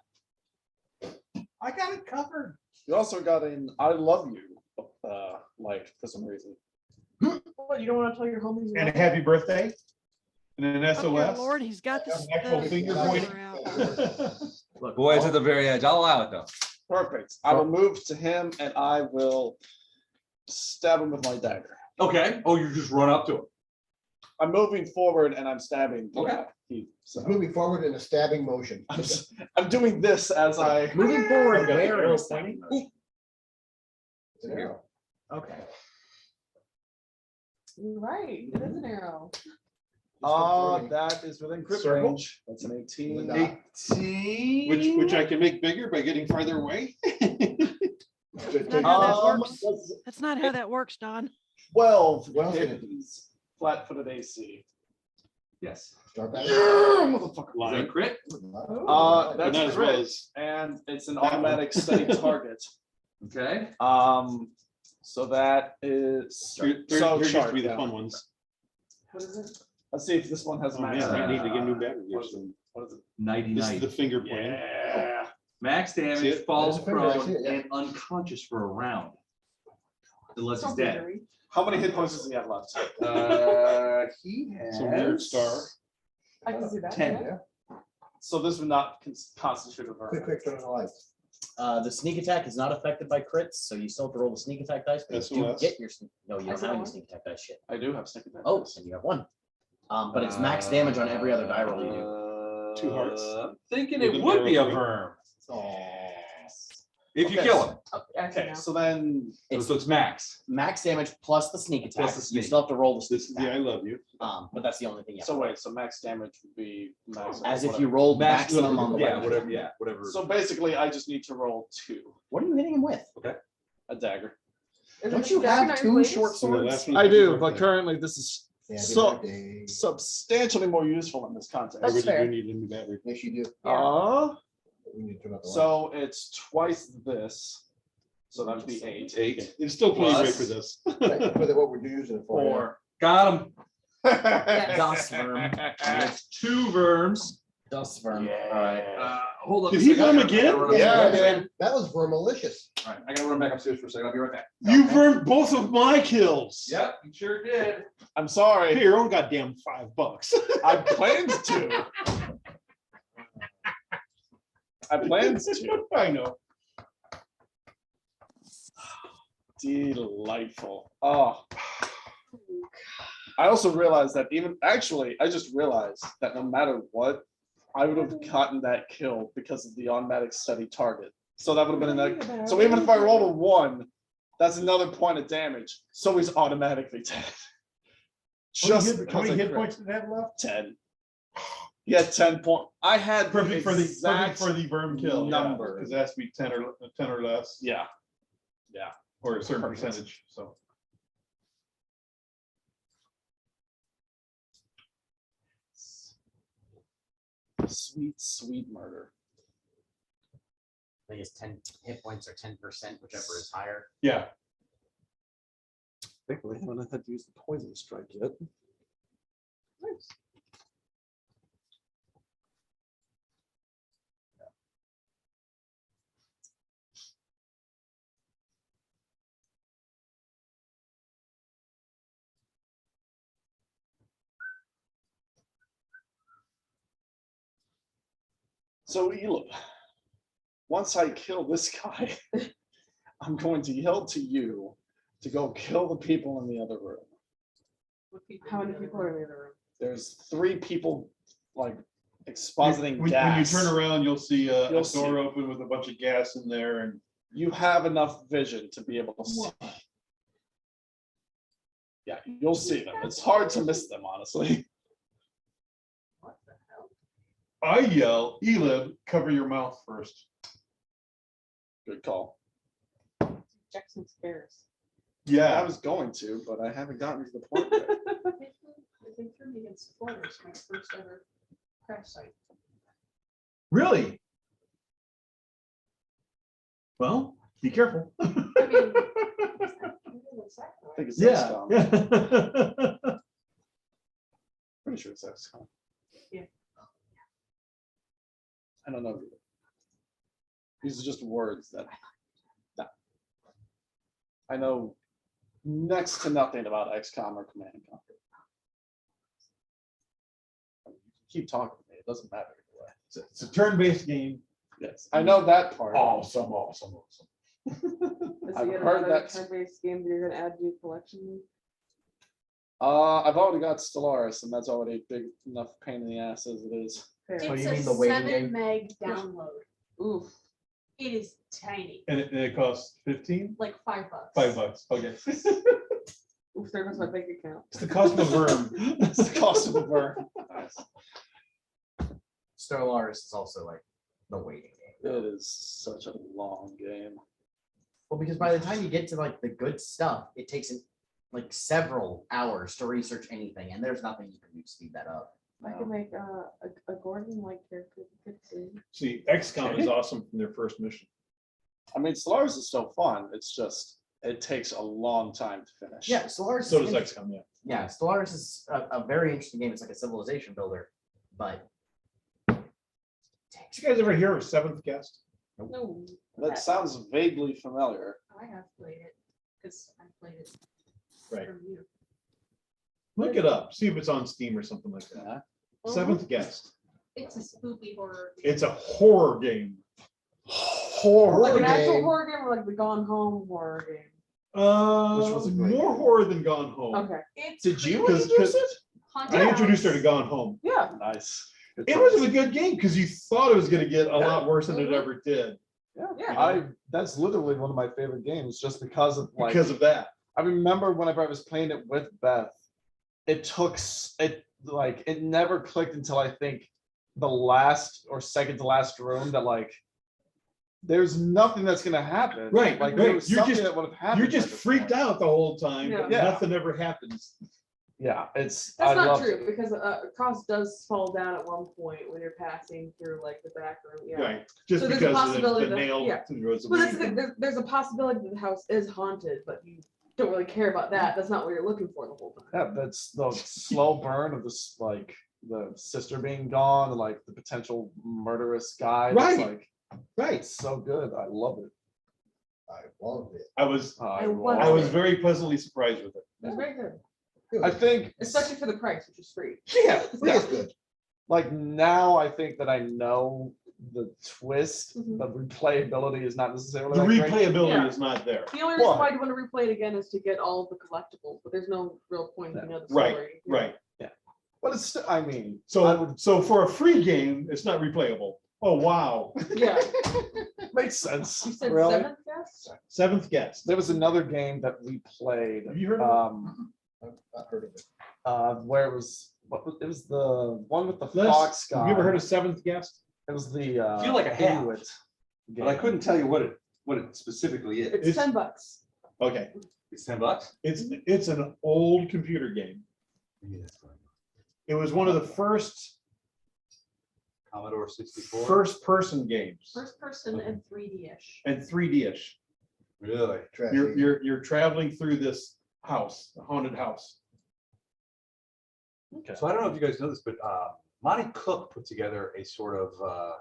I got it covered. You also got an "I love you" like for some reason. What, you don't want to tell your homies? you And a love happy birthday. And an Oh, dear SOS. Lord, he's got An actual the finger ruler pointing. out. Look, Boy, it's all- at the very edge. I'll allow it though. Perfect. I will move to him and I will stab him with my dagger. Okay. Oh, you just run up to him. I'm moving forward and I'm stabbing. the Okay. guy. So Moving forward in a stabbing motion. I'm doing this as I. Moving forward, I've got where arrow is pointing. It's an arrow. Okay. You're right. It is an arrow. That is within crit Circle. range. That's an 18. With a 18. Which I can make bigger by getting farther away. That's not how that works. That's That's not how that works, Don. 12. Well, if he's flat-footed AC. Yes. Start back. Motherfucker. Is that a crit? That's But not as well crit, as. and it's an that one. automatic steady target. Okay. So that is Here so gets to sharp. be the Yeah. fun ones. What is it? Let's see if this one has Oh, max. man, I need to get a new damage. battery or something. What is it? Nighty This is night. the finger point. Yeah. Max See damage, it? falls There's a finger, I prone, see it, yeah. and unconscious for a round. Unless he's Don't dead. worry. How many hit points does he have left? He has. Some weird star. I can see that. 10. yeah. So this would not constitute a Quick, burn. turn on the lights. The sneak attack is not affected by crits, so you still have to roll the sneak attack dice, but you do SOS. get your, no, you I don't said have any one. sneak attack dice shit. I do have sneak attack. Oh, dice. and you have one. But it's max damage on every other die roll you do. 2 hearts. I'm thinking With it an would be a arrow through. verm. Oh. If you Okay. kill him. Oh, I see Okay, now. so then It's So it's max. max damage plus the sneak attack. Plus the You sneak. still have to roll the This sneak is the I attack. love you. But that's the only thing. You have so to wait, so max damage would be max. roll. As if whatever. you rolled Max, maximum on the yeah, weapon. whatever. Yeah, whatever. So basically, I just need to roll 2. What are you hitting him with? A dagger. Is Don't it you the dagger have not 2 in place? short So the swords? last one- I do, but Birthday. currently this is Happy So- birthday. Substantially more useful in this context. That's fair. need a new battery. Yes, you do. We need to turn off the lights. So it's twice this. So that'd be 8. 8. It's still plenty great Plus- for this. Right, for what we're using it for. yeah. 4. Got him. Dust worm. That's 2 verms. Dust worm. Yeah. All right. Hold on. Did a he second. verm I gotta again? run Yeah, upstairs. man, that was vermalicious. All right, I gotta run back upstairs for a second. I'll be right back. You burned both of my kills. Yep, you sure did. I'm sorry. Pay your own goddamn $5. I planned to. I planned to. I know. Delightful. Oh. I also realized that I just realized that no matter what, I would have gotten that kill because of the automatic steady target. So that would have been so even if I rolled a 1, that's another point of damage. So he's automatically dead. How many hit points did it have left? 10. He had 10 points. I had Perfect for the exact verm kill number. because it has to be 10 or less. Yeah. Or a certain Perfect. percentage. So Sweet, sweet murder. I think it's 10 hit points or 10%, whichever is higher. yeah, Thankfully, I haven't had to use the poison strike yet. So Elam, once I kill this guy, I'm going to yell to you to go kill the people in the other room. How many people are in the other room? There's 3 people like expositing when you gas. turn around, you'll see a You'll door see. open with a bunch of gas in there, and You have enough vision to be able to see. Yeah, you'll see them. It's hard to miss them, honestly. What the hell? I yell, Elam, cover your mouth first. Good call. Jackson Sparrows. I Yeah, was going to, but I haven't gotten to the point yet. They threw me against Flores, my first ever crash site. really? Well, be careful. I mean, what's that I think it's Yeah. XCOM. Pretty sure it's XCOM. Yeah. I don't know. These are just words that I know next to nothing about XCOM or Command and Conquer. Keep talking to me. It doesn't matter either way. It's a turn-based game. Yes, I know that part. Awesome. Is I've it yet heard another that- turn-based game that you're gonna add to your collection? I've already got Stellaris, and that's already a big enough pain in the ass as it is. Fair. So It's you a mean the waiting 7 game? meg download. Oof. It is tiny, And it costs 15? like $5. $5. Okay. Oof, there goes my bank account. It's the cost of a verm. It's the cost of a burn. Stellaris is also like the waiting game. It is such a long game. Well, because by the time you get to like the good stuff, it takes like several hours to research anything, and there's nothing you can do to speed that up. I can make a Gordon-like character. Good too. See, XCOM is awesome from their first mission. I mean, Stellaris is still fun. It's just, it takes a long time to finish. Yeah, Stellaris. So is does XCOM, yeah. Yeah, Stellaris is a very interesting game. It's like a civilization builder, but Did you guys ever hear of Seventh Guest? No. That sounds vaguely familiar. I have played it, because I played it Right. from you. Look it up, see if it's on Steam or something like that. Yeah. Seventh Guest. It's a spooky horror. It's a horror game. Horror Like an actual game. horror game or like the Gone Home horror game? Which was a great More game. horror than Gone Home. Okay. It's Did you creepy. introduce it? Haunted I introduced her to house. Gone Home. Yeah. Nice. It was a good game because you thought it was gonna get a lot worse than it ever did Yeah. That's literally one of my favorite games, just because of like. because of that. I remember whenever I was playing it with Beth, it never clicked until I think the last or second to last room that like there's nothing that's gonna happen. Right, Like right. there was You're something just- that would have happened. You're just at this freaked point. out the whole time, but Yeah. nothing ever happens. Yeah, it's. That's I not loved true it. because cross does fall down at one point when you're passing through like the back room. Yeah. Right, just So there's a because of possibility the that- nail. yeah. was a Well, that's the weed. thing. There's a possibility that the house is haunted, but you don't really care about that. That's not what you're looking for the whole time. Yeah, that's the slow burn of this, like the sister being gone, and like the potential murderous guy. That's Right. like Right. it's so good. I love it. I love it. I was I love very pleasantly surprised with it. It's very good, I think especially for the price, which is free. Yeah. Free is good. like now I think that I know the twist, Mhm. but replayability is not necessarily The that great. replayability Yeah. is not there. The only reason Well- why you want to replay it again is to get all of the collectibles, but there's no real point if you know the Right, story. right. But it's still, I mean, I So, would so for a free game, it's not replayable. Oh, wow. Yeah. makes sense. You said Really. seventh guess? Seventh guest. There was another game that we played. Have you heard of it? I've not heard of it. Where it was it was the one with the Les, fox guy. Have you ever heard of Seventh Guest? It was the I feel like I have, Inuit But I game. couldn't tell you what it specifically is. It's $10. Okay, It's $10. it's an old computer game. Yeah, that's fine. It was one of the first Commodore 64. first-person games First person and 3D-ish. and 3D-ish. Really? Trashy. You're traveling through this house, a haunted house. So I don't know if you guys know this, but Monty Cook put together a sort of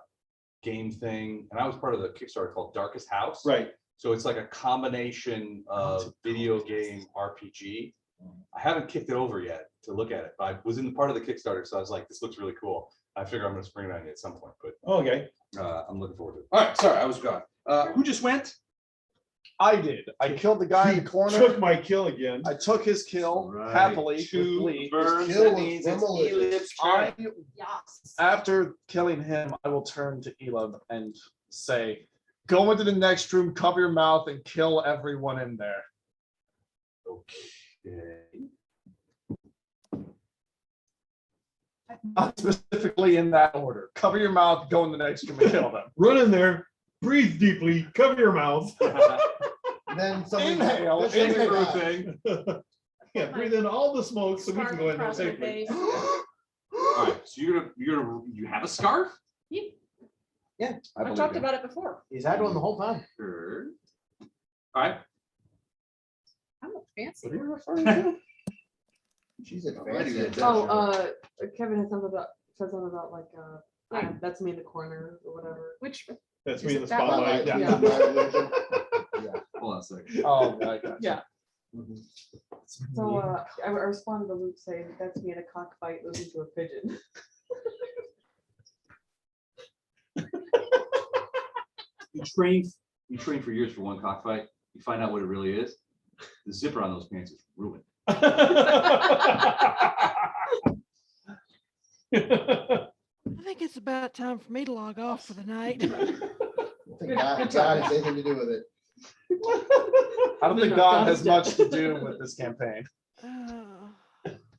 game thing, and I was part of the Kickstarter called Darkest House. Right. So it's like a combination of video game RPG. I haven't kicked it over yet to look at it, but I was in the part of the Kickstarter, so I was like, this looks really cool. I figure I'm gonna spring it on you at some point, but Okay. I'm looking forward to it. All right, sorry, I was gone. Who just went? I did. I killed the guy in the He corner. Took my kill again. I took his kill Right. happily. with Two glee. burns, Kill that was means it's from a lizard. Elip's turn. Yes. After killing him, I will turn to Elib and say, "Go into the next room, cover your mouth, and kill everyone in there." Okay. Not specifically in that order. Cover your mouth, go in the next room, and kill them. Run in there, breathe deeply, cover your mouth. Then somebody. Inhale, then somebody inhale. dies. Yeah, breathe in all the smoke so we can Scarf go in there across my safely. face. All right, so you have a scarf? I've talked about it before. He's had one the whole time. Sure. All right. I'm a fancy. What are you referring to? She's a Alrighty fancy. then. Oh, Kevin had said something about like, that's me in the corner or whatever. Which, That's Is me in it the that one? spotlight. Yeah. Hold on a second. Oh, I got you. Yeah. Mhm. So I responded to Luke saying that's me in a cockfight moving to a pigeon. You train for years for one cockfight. You find out what it really is. The zipper on those pants is ruined. I think it's about time for me to log off for the night. I think God has anything to do with it. I don't think God has much to do with this campaign.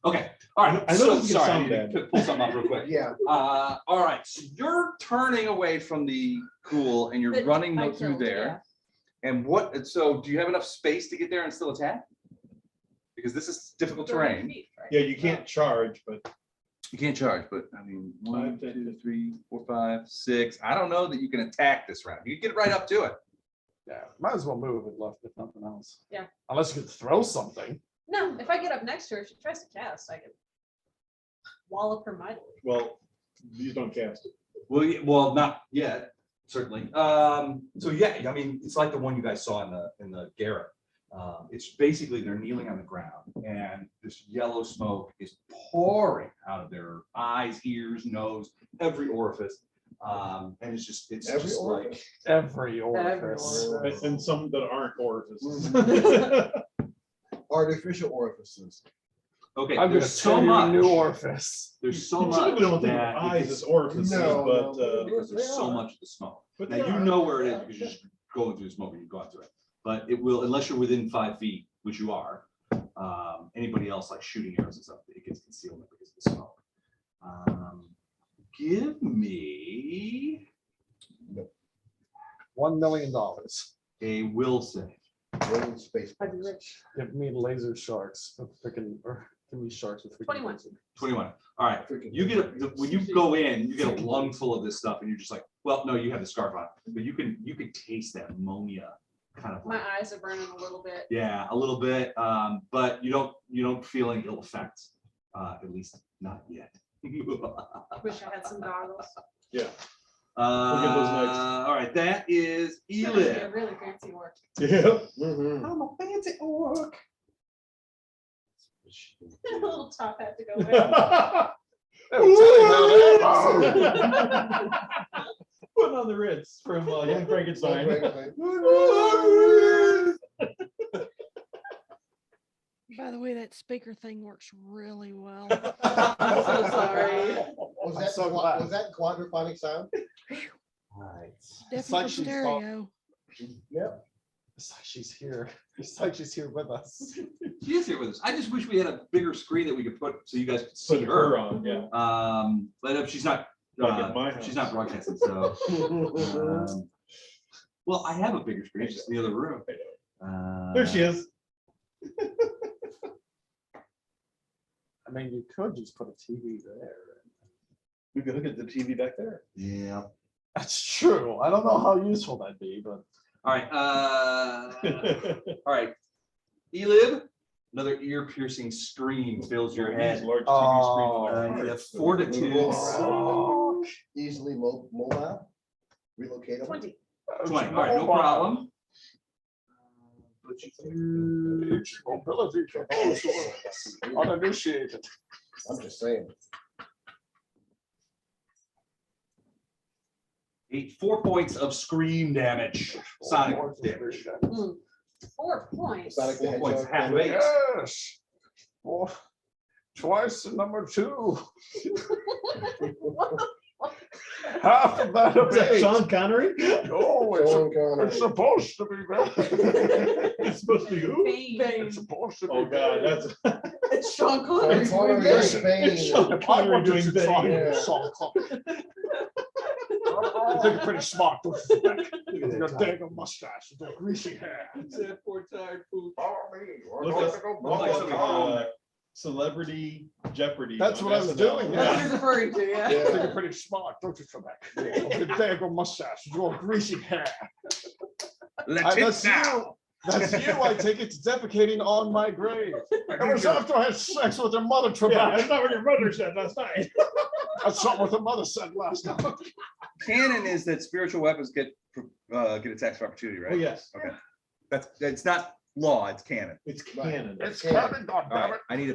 Okay. All right. I know So this is gonna sorry, I sound need to pull something up real quick. Yeah. All right. So you're turning away from the pool and you're That running I through killed, there. And what? So do you have enough space to get there and still attack? Because this is difficult 30 terrain. feet, right? Yeah, you can't charge, but You can't charge, but I mean, 1, 5, 2, 3, 4, 5, 6. I don't know that you can attack this round. You can get right up to it. Yeah, might as well move it left if nothing else. Yeah. Unless you could throw something. No, if I get up next to her, she tries to cast, I can wallop her mightily. well, you don't cast it. Well, not yet, certainly. So yeah, I mean, it's like the one you guys saw in the garret. It's basically they're kneeling on the ground and this yellow smoke is pouring out of their eyes, ears, nose, every orifice. And it's just Every like orifice. Every orifice. orifice. And some that aren't orifices. Artificial orifices. okay. I'm gonna There's so turn you a much. new orifice. There's so You much typically don't think of that eyes it as gets- orifices, No, but, no. because there's so much of the smoke. but Now they you are. know where it is because you're just going through the smoke and you've gone through it. But it will, unless you're within 5 feet, which you are, anybody else like shooting arrows and stuff, it gets concealment because of the smoke. Give me $1 million. a will save. Rolling space. I'd be bugs. rich. Give me laser sharks. Freaking Three sharks with freaking 21. poison. 21. All right. You get when you go in, you get a lung full of this stuff, and you're just like, well, no, you have the scarf on, but you can taste that ammonia kind of. My eyes are burning a little bit. Yeah, a little bit, but you don't feel any ill effects, at least not yet. Wish I had some goggles. Yeah. at those nights. All right, that is That would be a Elib. really fancy work. Yeah. I'm a fancy orc. A little top hat to go with. Putting on the Ritz from Young Frankenstein. By the way, that speaker thing works really well. I'm so sorry. Was that quadraphonic sound? It's Definitely like she's stereo. Yep. It's like she's here. It's like she's here with us. She is here with us. I just wish we had a bigger screen that we could put so you guys could Put see her her. on, yeah. But if she's not, Like at my she's house. not broadcasting, so. Well, I have a bigger screen, it's just in the other room. There she is. I mean, you could just put a TV there. We could look at the TV back there. Yeah. That's true. I don't know how useful that'd be, but All right, all right. Elib, another ear-piercing scream fills your head. Large TV screen on I our need a hearts. fortitude. Easily mobile, relocatable. 20. 20, all right, no problem. Put you through. mobility for those who are uninitiated. I'm just saying. 4 points of scream damage, sonic damage. 4 points. Sonic the 4 points, Hedgehog half of damage. it. Yes. Oh, twice the number 2. Half of that of Is that eight. Sean Connery? Oh, Sean Connery. it's supposed to be that. It's supposed to be who? Bane. It's supposed to be. Oh God, that's It's Sean Connery. Sean Connery Yes. is Bane. Sean I Connery wanted doing to Bane. try Yeah. Sean Connery. I think you're pretty smart. Don't you think? Your dang mustache, with your greasy hair. Poor tired food. look up Celebrity Jeopardy. That's on what I was SNL. doing, That's what yeah. you're referring to, yeah. I think Yeah. you're pretty smart, don't you, Trebek? Your dang mustache, with your greasy hair. That's you. That's you. I take it defecating on my grave. It was after I had sex with your mother, Yeah, Trebek. that's not what your mother said last night. That's not what the mother said last night. Canon is that spiritual weapons get attacks of opportunity, right? Oh, yes, It's not law, it's canon. it's canon. It's Yeah. coming, All right, goddammit. I need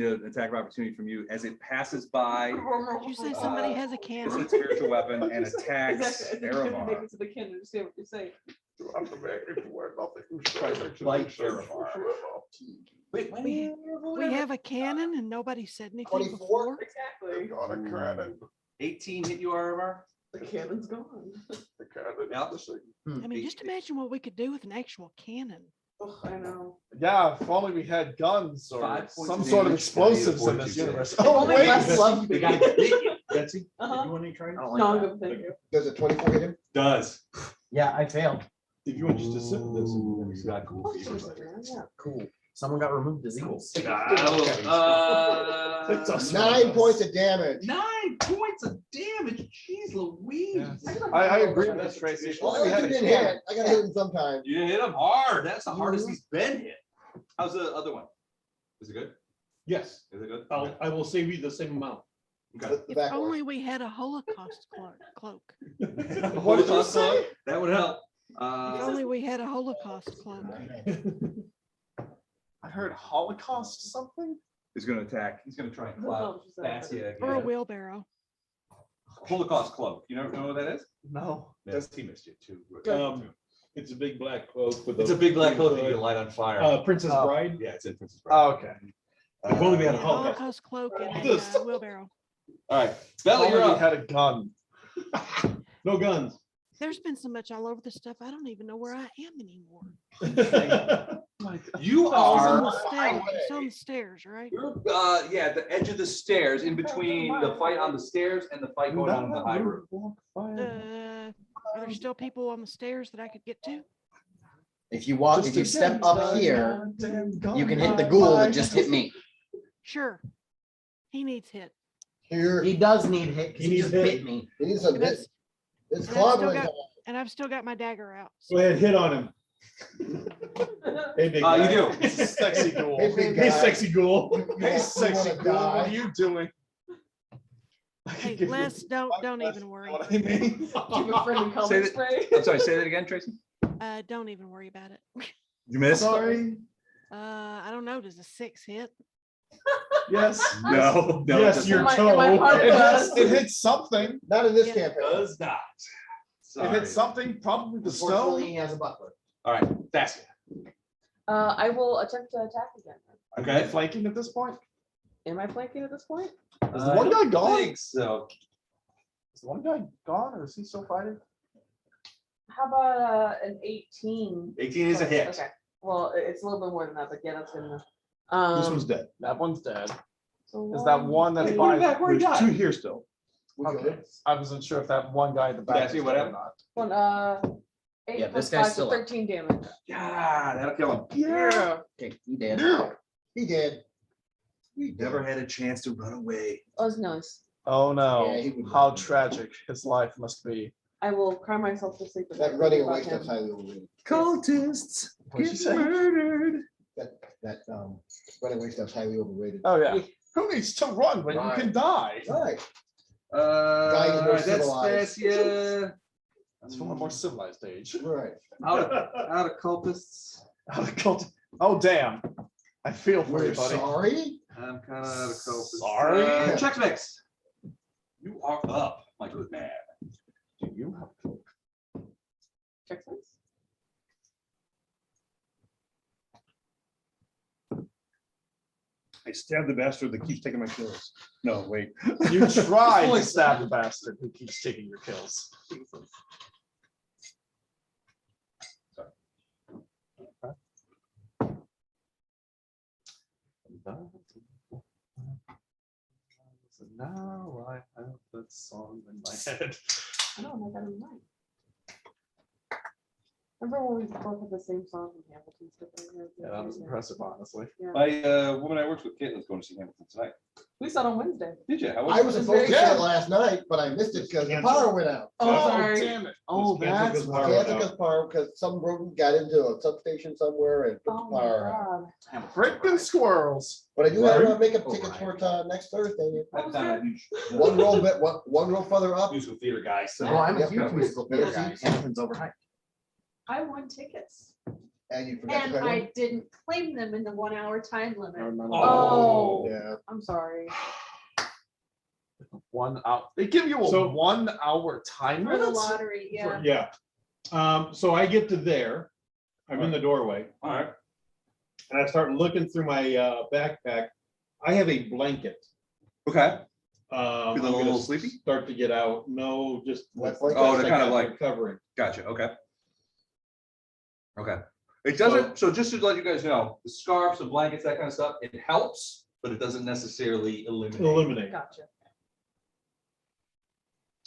an attack of opportunity from you as it passes by. Did you say somebody has a It's cannon? a spiritual weapon and attacks Exactly. I think you have to make Erevar. it to the cannon to say what you say. You have to make me wear nothing. Like Erevar. Wait, We have a cannon and nobody said anything 24? before. Exactly. Got a cannon. 18 hit you, Erevar? The cannon's gone. The cannon. Yep. I mean, just imagine what we could do with an actual cannon. Ugh, I know. Yeah, if only we had guns or 5 points some of sort of damage. explosives I in need a this 42 universe. If Oh, only wait. less loved me. Betsy, Uh-huh. you want to try? No, I'm good, thank you. Does a 24 hit him? Does. Yeah, I failed. If you want just to sit with this. and It's not cool. Yeah. Cool. Someone got removed disease. It's 9 points of damage. 9 points of damage. Jeez Louise. I agree with this, Tracy. If Well, only we had you a didn't hit. cannon. I gotta hit him sometime. You hit him hard. That's the hardest he's been hit. How's the other one? Is it good? Yes, Is it good? Okay. I will save you the same amount. Okay. The If back one. only we had a Holocaust cloak. What did you say? That would help. If only we had a Holocaust cloak. I heard Holocaust something. He's gonna attack. He's gonna try and What the clap hell did you say? Basia Or a again. wheelbarrow. Holocaust cloak. You know what that is? No. That's he missed you too. It's a big black cloak with It's a big black cloak that you can light on fire. Princess Oh. Bride. Yeah, it's in Princess Bride. Oh, okay. If only we had a A Holocaust. Holocaust cloak and This. a wheelbarrow. All right, If Bella, only you're we up. had a gun. No guns. There's been so much all over the stuff. I don't even know where I am anymore. You I was on are. the stairs. It's on the stairs, right? You're at the edge of the stairs, in between the fight on the stairs and the fight going on in the high room. Are there still people on the stairs that I could get to? If you walk, if you step up here, you can hit the ghoul that just hit me. Sure. He needs hit. Here, He does need hit because He he needs just hit. bit me. it needs a And bit. that's- It's and I've still clobbering. got- And I've still got my dagger out. Go ahead, hit on him. Hey, big guy. You do. He's a sexy ghoul. Hey, big Hey, guy. sexy ghoul. Hey, You sexy wanna ghoul, what die? are you doing? I Hey, could give you Les, don't a even worry. What I mean? Keep a friendly Say color that- spray. I'm sorry, say that again, Tracy. Don't even worry about it. You missed? Sorry. I don't know. Does a 6 hit? Yes. No. Yes, your My- toe. my heart It does. hits, it hits something. Not in this Yeah. campaign. Does not. It Sorry. hits something, probably the Unfortunately, stone. he has a buckler. All right, that's I will attempt to attack again. Are you okay. flanking at this point? Am I flanking at this point? Is the one guy gone? Think so. Is the one guy gone or is he still fighting? How about an 18? 18 is a hit. Okay. Well, it's a little bit more than that, but yeah, that's good enough. This one's dead. That one's dead. So Is that one that's eight, by? Where There's two here still. Okay, I wasn't sure if that one guy at the back. Yeah, see was what dead or happened? not. 8 Yeah, plus this guy's 5, so still up. 13 damage. Yeah, that'll kill him. Yeah. Okay, he did. He did. Never had a chance to run away. Oh, that's nice. Oh no, Yeah, he would- how tragic his life must be. I will cry myself to sleep. at That night running thinking away about stuff's him. highly overrated. Cultists What'd you get say? murdered. That running away stuff's highly overrated. Oh yeah. Who needs to run when you Right. can die? Right. Dying is more civilized. that's yeah. It's from a more civilized age. Right. Out of cultists. Out of cult- Oh damn. I feel for you, We're buddy. sorry. I'm kind of out of cultists. Sorry? Check mix. You are up, my good man. Do you have cloak? Check this. I stabbed the bastard that keeps taking my kills. No, wait. You tried to stab the bastard who keeps taking your kills. So now I have that song in my head. I don't know, I got it in mind. Remember when we both had the same song from Hamilton? stuff like that? Yeah, that was impressive, honestly. Yeah. My woman I worked with, Caitlin's going to see Hamilton tonight. We saw it on Wednesday. Did you? How I was It was supposed to very see it good. last night, but I missed it because the Cancel. power went out. Oh, sorry. Damn it. Oh, Just cancel that's this why. power. Can't take us power because some rodent got into a substation somewhere and put Oh the my power out. God. Freaking squirrels. But I do have Right. makeup tickets for it next Thursday. I've done a huge One row further up. musical theater guy, so. Oh, I'm a Yep. huge musical theater guy. Hamilton's overhyped. I won tickets And you forgot to and pay one? I didn't claim them in the 1 hour time I limit. remember. Oh. Yeah. I'm sorry. 1 hour. They give you a So- 1 hour time For the limit? lottery, yeah. Yeah. So I get to there. I'm in the doorway All right. and I start looking through my backpack. I have a blanket. Okay. I'm Feeling a gonna little sleepy? Start to get out. No, just. Wet blanket? Oh, just they're kind of that like- covering. Gotcha. Okay. Okay. It doesn't, so just to let you guys know, the scarves, the blankets, that kind of stuff, it helps, but it doesn't necessarily eliminate. Eliminate. Gotcha.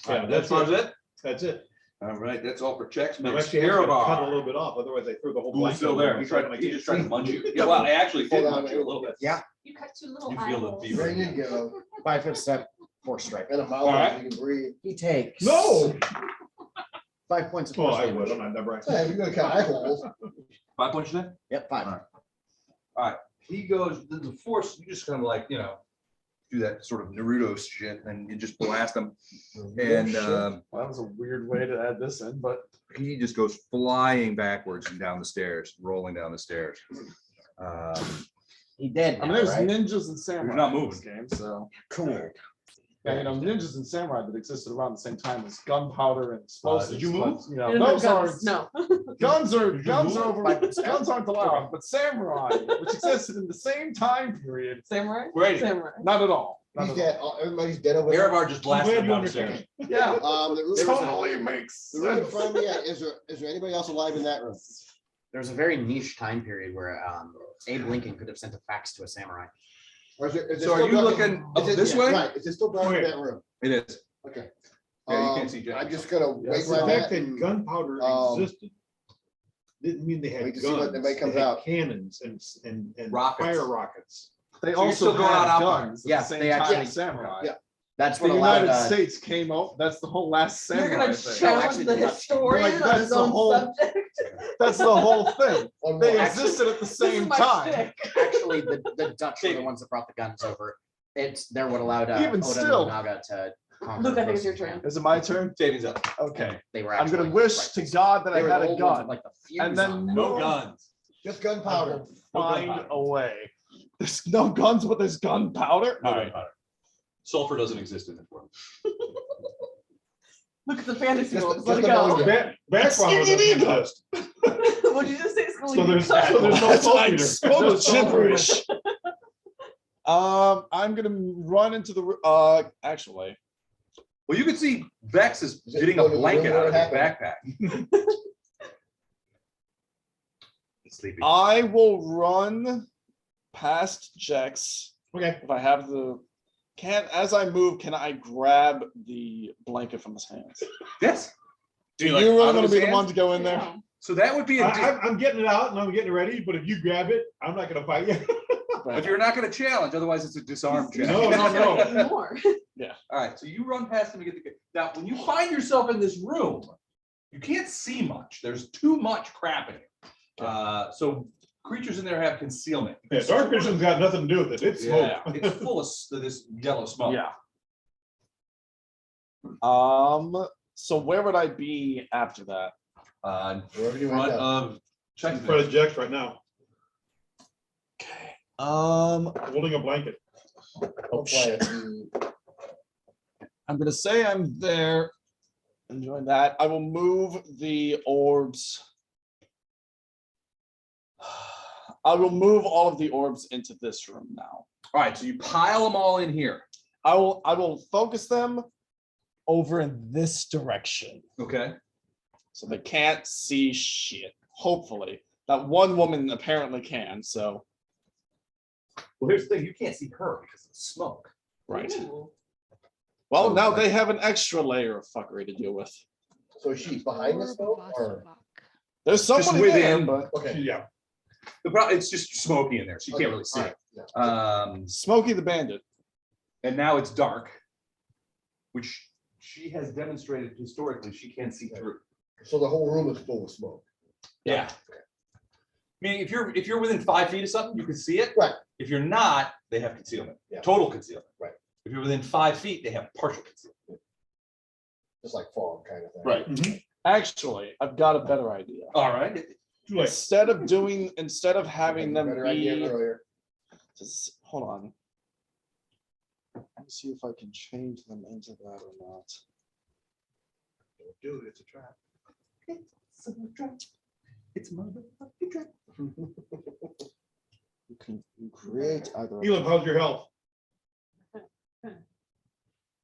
Yeah, That's that's it. it. That's it. All right, that's all for checks. And I'm Miss actually having to cut a Mirabar. little bit off, otherwise I threw the whole Who's blanket. still over there? my He side and I tried, he can't just tried to see. munch you. Yeah, well, I actually did Hold on, munch you a little bit. Yeah. You cut two little You feel the eyeballs. fever. There you go. 5 foot step, 4 strike. And a mouth All that right. you can breathe. He takes. No. 5 points of Oh, force I damage. would. I'm not never. Yeah, you're gonna cut eye holes. 5 points in? Yep, 5. He goes, the force, you just kind of like, do that sort of Naruto shit and you just blast him. And Well, that was a weird way to add this in, but he just goes flying backwards and down the stairs, rolling down the stairs. He did. I mean, now, there's right? ninjas and samurai not in this moving. game, so. Cool. Yeah, ninjas and samurai that existed around the same time as gunpowder and explosives. did you but, move? Those Guns, aren't, no. guns are, Did you guns move? are over, guns aren't allowed, but samurai, which existed in the same time period, Samurai? Great. Samurai. not at all. Not He's at dead. Everybody's dead over there. Mirabar just I'm blasted glad him you down the stairs. understand. all. Yeah, The room, totally makes the room in sense. front of me, is there anybody else alive in that room? There's a very niche time period where Abe Lincoln could have sent a fax to a samurai. Or is it So are still you dark in- looking up is it- this yeah, way? Right, is it still dark in Wait. that room? It is. Okay. Yeah, you can't see Jack. I'm just gonna wait Yes, where The I'm fact at that and gunpowder um, existed didn't mean they Wait had to see what guns. they comes They had out. cannons and Rockets. fire rockets. They So you're still also going out had outfire. guns at Yes, the they same time actually- as samurai. Yeah. That's The what allowed. United States came out. That's the whole last You're samurai gonna thing. challenge actually, the that's- historian like, on that's his the own whole- subject. That's the whole thing. One They more. existed at the This is same my time. shtick. Actually, the Dutch were the ones that brought the guns over. They're what allowed Even Oda still. Nobunaga to conquer. Luke, I think most it's your of Japan. turn. Is it my turn? David's up. Okay. They were. I'm gonna actually wish to rifles. God that They I were had the a old ones gun. with, like the fuse And then on them. No move- guns. Just gunpowder. Find gunpowder. a way. There's no guns, but there's gunpowder. No All right. gunpowder. Sulfur doesn't exist in this world. Look at the fantasy Just- world. Let it just go. ammonia. Background doesn't exist. What'd you just say? It's So there's no I saltpeter. spoke Just sulfur. gibberish. I'm gonna run into the. Actually, Well, you can see Vex is Is it getting a going to the blanket room out where of it his happened? backpack. He's sleeping. I will run past Jex Okay. if I have the. As I move, can I grab the blanket from his hands? Yes. Do you like, really out of want to his be the hands? one to go in there? Yeah. So that would be a. I'm getting it out and I'm getting it ready, but if you grab it, I'm not gonna fight you. But you're not going to challenge, otherwise it's a disarm check. No, no, no. Even more. All right, so you run past him and get the. Now, when you find yourself in this room, you can't see much. There's too much crap in it. So creatures in there have concealment. Yeah, dark vision's got nothing to do with it. It's smoke. Yeah. It's full of this yellow smoke. Yeah. So where would I be after that? Wherever In you front went down. of In check. front of Jex right now, Okay. holding a blanket. Don't play it. I'm gonna say I'm there. Enjoy that. I will move the orbs. I will move all of the orbs into this room now. All right, so you pile them all in here. I will focus them over in this direction. Okay. So they can't see shit. Hopefully. That one woman apparently can, so Well, here's the thing: you can't see her because of the smoke. right. Ooh. Well, now they have an extra layer of fuckery to deal with. So she's behind the smoke or? There's somebody there, within. but Okay. Yeah. The problem, it's just smoky in there, so you can't really see All it. right, yeah. Smokey the Bandit. And now it's dark, which she has demonstrated historically she can't see through. So the whole room is full of smoke. Yeah. Meaning, if you're within 5 feet of something, you can see it. Right. If you're not, they have concealment. Yeah. Total concealment. Right. If you're within 5 feet, they have partial concealment. Just like fog kind of thing. Right. Mhm. Actually, I've got a better idea. All right. Too late. Instead of having them Better idea be, earlier. hold on. Let me see if I can change them into that or not. Dude, it's a trap. It's a motherfucking trap. You can create either. Elam, how's your health?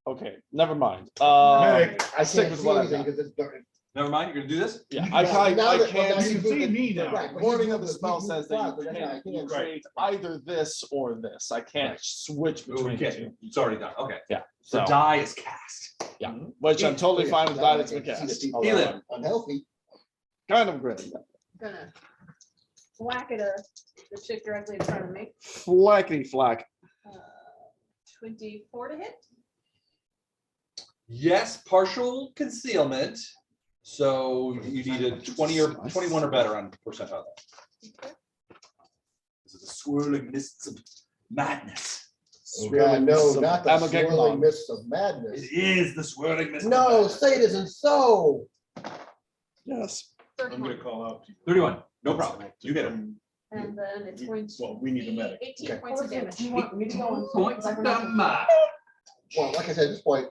Okay, never mind. Medic. I stick can't with see what I've anything got. because it's dark. Never mind. You're gonna do this. Yeah, Now I that- now can't. you You can see me now. Right, but Wording he's of the moving- spell he's says moving that fast, you but that's can not- create either this or this. I can't Right. switch Oh, between you the can't. two. It's already done. Okay. Yeah. The So, die is cast. which I'm totally Yeah, fine with now that. I It's can see the cast. people Heal that it. are Unhealthy. Kind of great. Gonna whack at the chick directly in front of me. Flackety flack. 24 to hit. Yes, partial concealment. So you need a 20 or 21 or better on percentile. Okay. This is the swirling mists of madness. Oh, God, no, not the Armageddon. swirling mists of madness. It is the swirling mists. of No, madness. say it isn't so. Yes. I'm gonna 31. call out. to you. 31. No problem. You get it. And then it's going to Well, we need a be medic. 18 Okay. points of damage. You want me to go on? Points of damage. Well, like I said, at this point,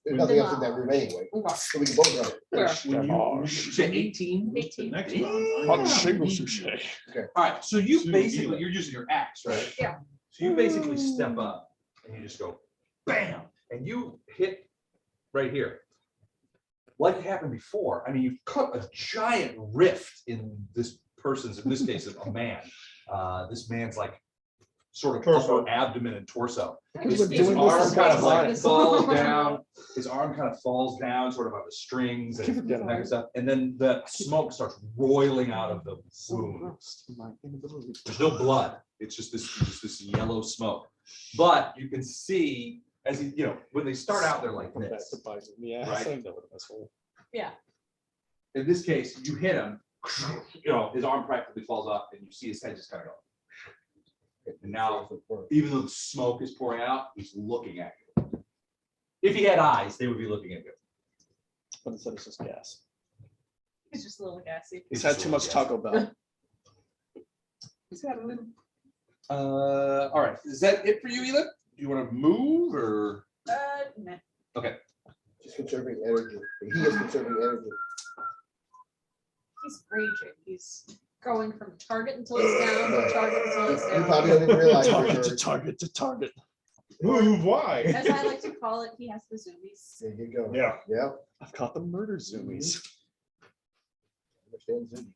there's nothing else in that room anyway, Okay. so we can both run it. Fair. When you- when you Say 18. The 18. next round, Hot I'm shingle gonna- sushi. All right. So you So basically, heal it. you're using your axe, right? Yeah. So you basically step up and you just go bam, and you hit right here. Like happened before, I mean, you've cut a giant rift in this person's, in this case, a man. This man's like sort of Torso. upper abdomen and torso. Because His we're doing arms this kind of as like a fall down. his arm kind of falls down sort of on the strings and that kind of stuff. And then the smoke starts roiling out of the wound. There's no blood. It's just this yellow smoke. But you can see as he, when they start out, they're like this. Yeah. Right? Yeah. In this case, you hit him, his arm practically falls off and you see his head just kind of go. And now, even though the smoke is pouring out, he's looking at you. If he had eyes, they would be looking at you. But instead it's just gas. It's just a little gassy. He's had too much Taco Bell. He's had a little. All right. Is that it for you, Elon? Do you want to move or? Nah. Okay. Just conserving energy. He is conserving energy. He's raging. He's going from target until he's down, to target until he's You down. probably don't even realize. Target to you're- target to target. Move, why? As I like to call it, he has the zoomies. There you go. Yeah. Yeah. I've caught the murder zoomies. Understand zoomies.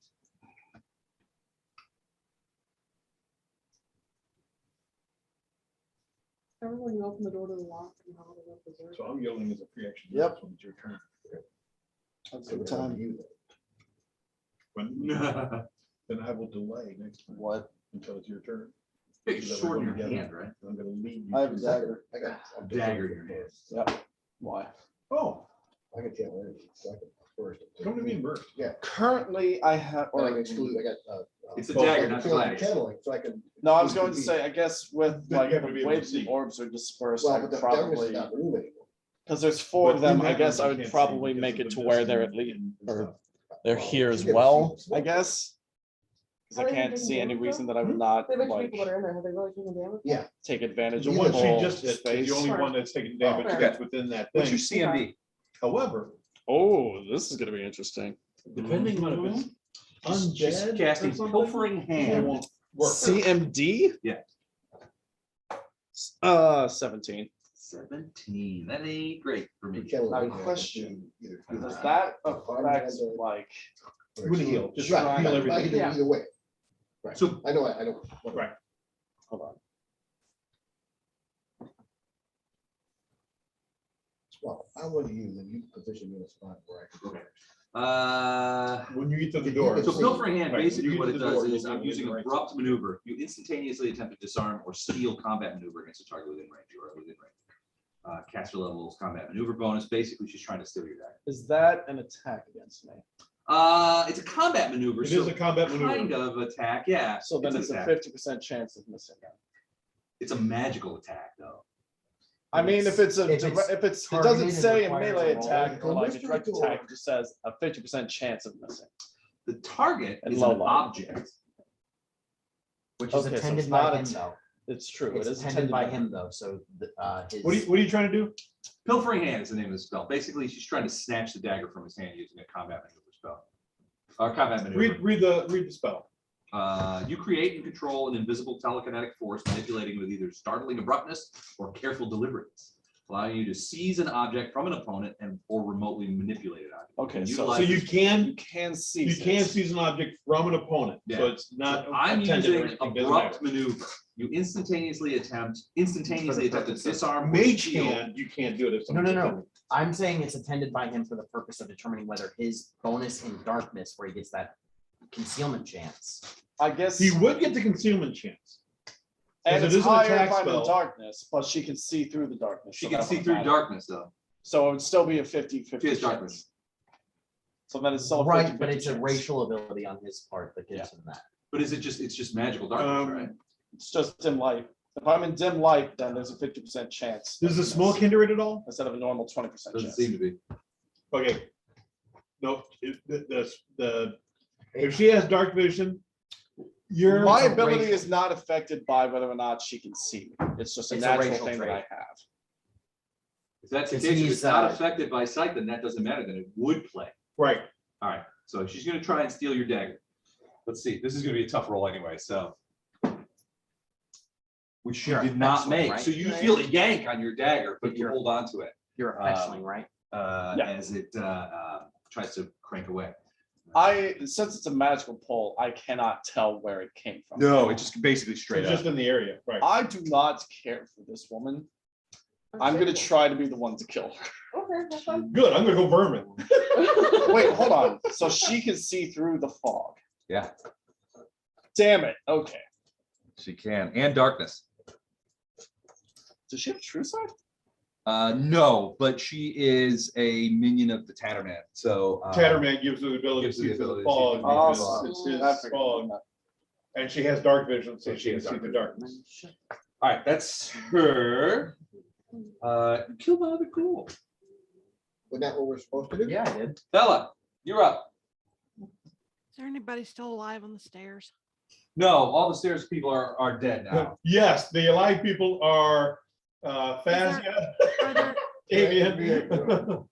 Remember when you open the door to the lock and how it opens the door? So I'm yelling as a free action. Yep. When it's your turn. So the time you. When, then I will delay next time What? until it's your turn. Big sword in your hand, right? I'm gonna lead you. I have a through- dagger. I got. I'm Dagger in your hand. Yep. Why? Oh, I can tell energy. So I can first. come to me in burst. Currently, I have. Or I Or can exclude, I got. It's a both, dagger, like, not the feeling gladiator. channeling, so I can. no, I was going to say, I guess with Then like you have the to be able way to the see. orbs are dispersed, Well, I but the could darkness is probably, not in the room anymore. because there's four But of them, in I that guess room, I you would can't probably see make because it of to the where dust they're and- at least, and or stuff. they're Well, here you as get to well, see the I smoke. guess. Because Are I they can't taking see any damage, reason though? that I would not They have a bunch of like people that are in there. Have they really taken damage? Yeah. take advantage The of one the she whole just hit is space. the only one that's taking damage Oh, that's within that What's your thing. CMB? However, Oh, this is gonna be interesting. depending on if it's She's undead casting or something, pilfering it hand. won't work. CMD? Yeah. 17. 17. That ain't great for me. Now, question, does that affect like, You would heal, just Right, heal I can everything. do it either way. Right. So- I know. Right. hold on. Well, I want you, then you position me in a spot where I can. When you get to the door. So pilfering hand, Right, basically you what get it to the does door, is you'll I'm be using right. abrupt maneuver. You instantaneously attempt to disarm or steal combat maneuver against a target within range or within range. Caster levels combat maneuver bonus. Basically, she's trying to steal your dagger. Is that an attack against me? It's a combat maneuver. It so is a combat maneuver. kind of attack, yeah. So then an it's a attack. 50% chance of missing it. It's a magical attack, though. I mean, if it's a, If it's if it's, it targeted doesn't and say a requires a melee roll. attack or like a Mystery direct door. attack, it just says a 50% chance of missing. The target And is low an light. object. Which is Okay, so attended it's not by a him t- though. It's true. It's It is attended by him though, so his. What are you trying to do? Pilfering hand is the name of the spell. Basically, she's trying to snatch the dagger from his hand using a combat maneuver spell. Or combat maneuver. Read the spell. You create and control an invisible telekinetic force manipulating with either startling abruptness or careful deliverance, allowing you to seize an object from an opponent and or remotely manipulate an object. Okay, You so So utilize you this- can see. you can seize an object from an opponent, so Yeah. it's not. I'm attended or using anything, doesn't abrupt matter. maneuver. You instantaneously attempt to disarm. or Mage steal. hand, you can't do it if No, someone's no, no. attended. I'm saying it's attended by him for the purpose of determining whether his bonus in darkness, where he gets that concealment chance. I guess, He would get the concealment chance. and because it it's is an higher attack if I'm in spell. darkness, but she can see through the darkness. She so can that see wouldn't through matter. darkness, though. So it would still be a 50-50 She has chance. darkness. So then it's still a 50-50 Right, but it's a chance. racial ability on his part that gives him that. But is it just, it's just magical darkness, right? It's just dim light. If I'm in dim light, then there's a 50% chance. Does the smoke hinder it at all? Instead of a normal 20% Doesn't chance. seem to be. Okay. No, if she has dark vision, you're. My It's a ability racial- is not affected by whether or not she can see me. It's just a It's a natural racial thing that I trait. have. If that's the Because case, if he's, it's not uh, affected by sight, then that doesn't matter, then it would play. Right. All right, so she's gonna try and steal your dagger. Let's see, this is gonna be a tough roll anyway, so. Which she You're did not excellent, make, right? so you feel a yank on your dagger, but you You're- hold on to it. You're a fetchling, right? Yeah. As it tries to crank away. Since it's a magical pull, I cannot tell where it came from. No, it just basically It's straight just up. in the area, right? I do not care for this woman. I'm gonna try to be the one to kill her. Okay, that's fine. Good, I'm gonna go vermin. Wait, hold on. So she can see through the fog. Yeah, Damn it. Okay. she can. And darkness. Does she have true sight? No, but she is a minion of the Tatterman. So Tatterman gives her the ability to gives the see through ability the to see fog. through the because fog. It's I his figured fog. that. And she has dark vision, so And she she can has see dark the vision. darkness. All right, that's her. Kill my other cool. Wasn't that what we're supposed to do? Yeah, I did. Bella, you're up. Is there anybody still alive on the stairs? No, all the stairs people are dead now. Yes, the alive people are Phasia, Are there, Avian.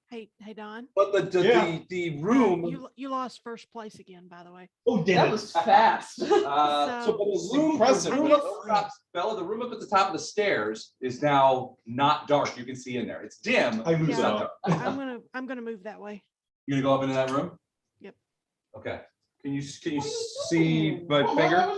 hey, Don, But Yeah. the room. you lost first place again, by the way. Oh, damn That it. was fast. So but the room, Impressive. the room up the top, Bella, the room up at the top of the stairs is now not dark. You can see in there. It's dim. I lose It's it not all. dark. I'm gonna move that way. You gonna go up into that room? Yep. Okay. Can you see my finger?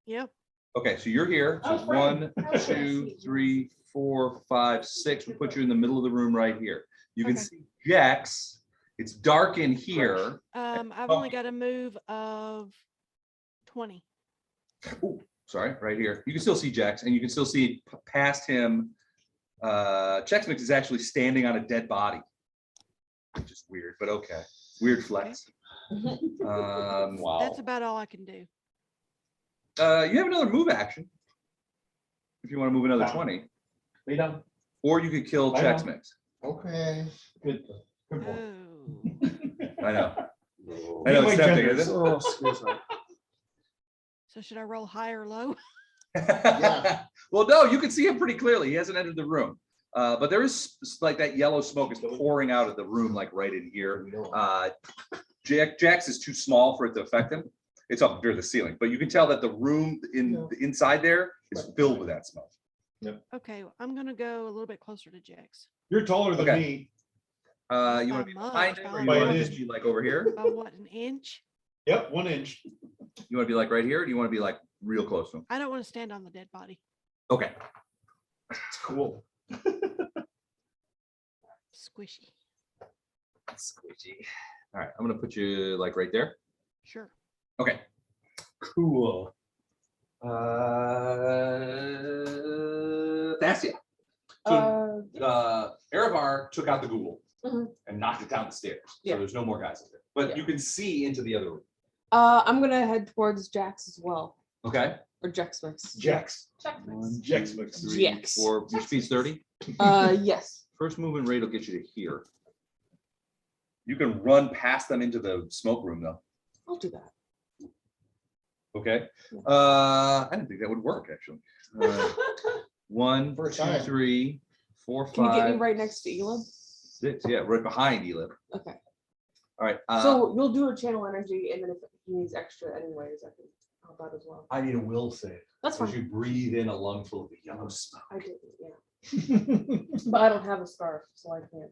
Yep. Okay, so you're here. So 1, 2, 3, 4, 5, 6. We put you in the middle of the room right here. You can Okay. see Jax. It's dark in here. I've only got a move of 20. Ooh, sorry, right here. You can still see Jax, and you can still see past him. Chex Mix is actually standing on a dead body, which is weird, but okay. Weird flex. Wow. That's about all I can do. You have another move action if you want to move another 20, Lay down. or you could kill I Chex know. Mix. Okay. Good. Good boy. Oh. I know. I You know like it's tempting, genders. isn't it? Oh, excuse me. So should I roll high or low? Yeah. Well, no, you can see him pretty clearly. He hasn't entered the room. But there is like that yellow smoke is pouring out of the room, like right in here. Jax is too small for it to affect him. It's up near the ceiling, but you can tell that the room inside there is filled with that smoke. Okay, I'm gonna go a little bit closer to Jax. You're taller than Okay. me. You want Not to be much, behind him, or by you much. want to By just an be like over here? About what, an inch? Yep, 1 inch. You want to be like right here, or do you want to be like real close to him? I don't want to stand on the dead body. Okay. It's cool. Squishy. Squishy. All right, I'm gonna put you like right there. Sure. Okay. Cool. Thassia. So Erevar took out the ghoul Mhm. and knocked it down the stairs. Yeah. So there's no more guys up there. But Yeah. you can see into the other room. I'm gonna head towards Jax as well, Okay. or Jax Mix. Jax. One, Jax two, mix. three, Jax. 4. Your speed's 30. Yes. First movement rate will get you to here. You can run past them into the smoke room though. I'll do that. Okay. I didn't think that would work actually. 1, First 2, time. 3, 4, 5. Can you get me right next to Elam? 6. Yeah, right behind Elib. Okay. All right. So you'll do a channel energy, and then if he needs extra anyways, I can help out as well. I need a will save. That's As fine. you breathe in a lungful of the yellow smoke. I did, yeah. But I don't have a scarf, so I can't.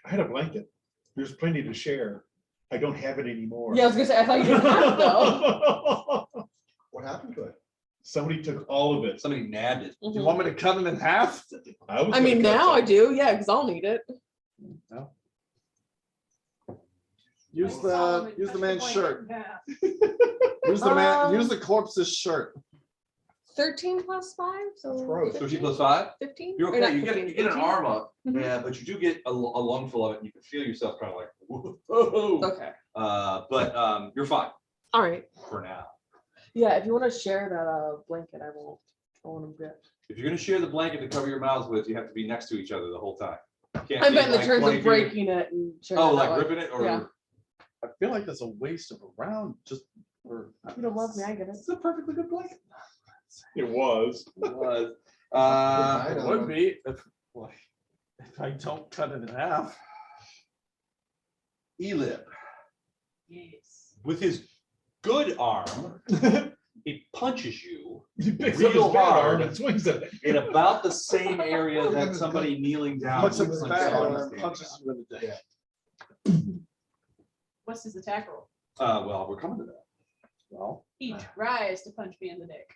I had a blanket. There's plenty to share. I don't have it anymore. Yeah, I was gonna say, I thought you didn't have it though. What happened to it? Somebody took all of it. Somebody nabbed it. Do you want me to cut it in half? was I mean, gonna cut now I some. do, yeah, because I'll need it. Use the man's shirt. Use the corpse's shirt. 13 plus 5, so. Gross. 13 plus 5? 15? You're Or okay. not You get 15, you get an 18? arm up. Mhm. Yeah, but you do get a lungful of it. And you can feel yourself kind of like, whoa. Okay, But you're fine all right. for now. Yeah, if you want to share that blanket, I won't get. If you're gonna share the blanket to cover your mouths with, you have to be next to each other the whole time. You can't I take, meant in the like, terms 20 of feet- breaking it and sharing Oh, it like that way. ripping it or Yeah. I feel like that's a waste of a round. Just for. If you don't love me, I get it. It's a perfectly good blanket. It was. It was. I It don't would know. be if I don't cut it in half. Elib, Yes. with his good arm, he punches you He picks up his Real bad hard. arm and swings at it. in about the same area that somebody kneeling down. Puts him would in the punch back someone and standing punches up. you in the dick. What's his attack roll? Well, we're coming to that. Well, He tries to punch me in the dick.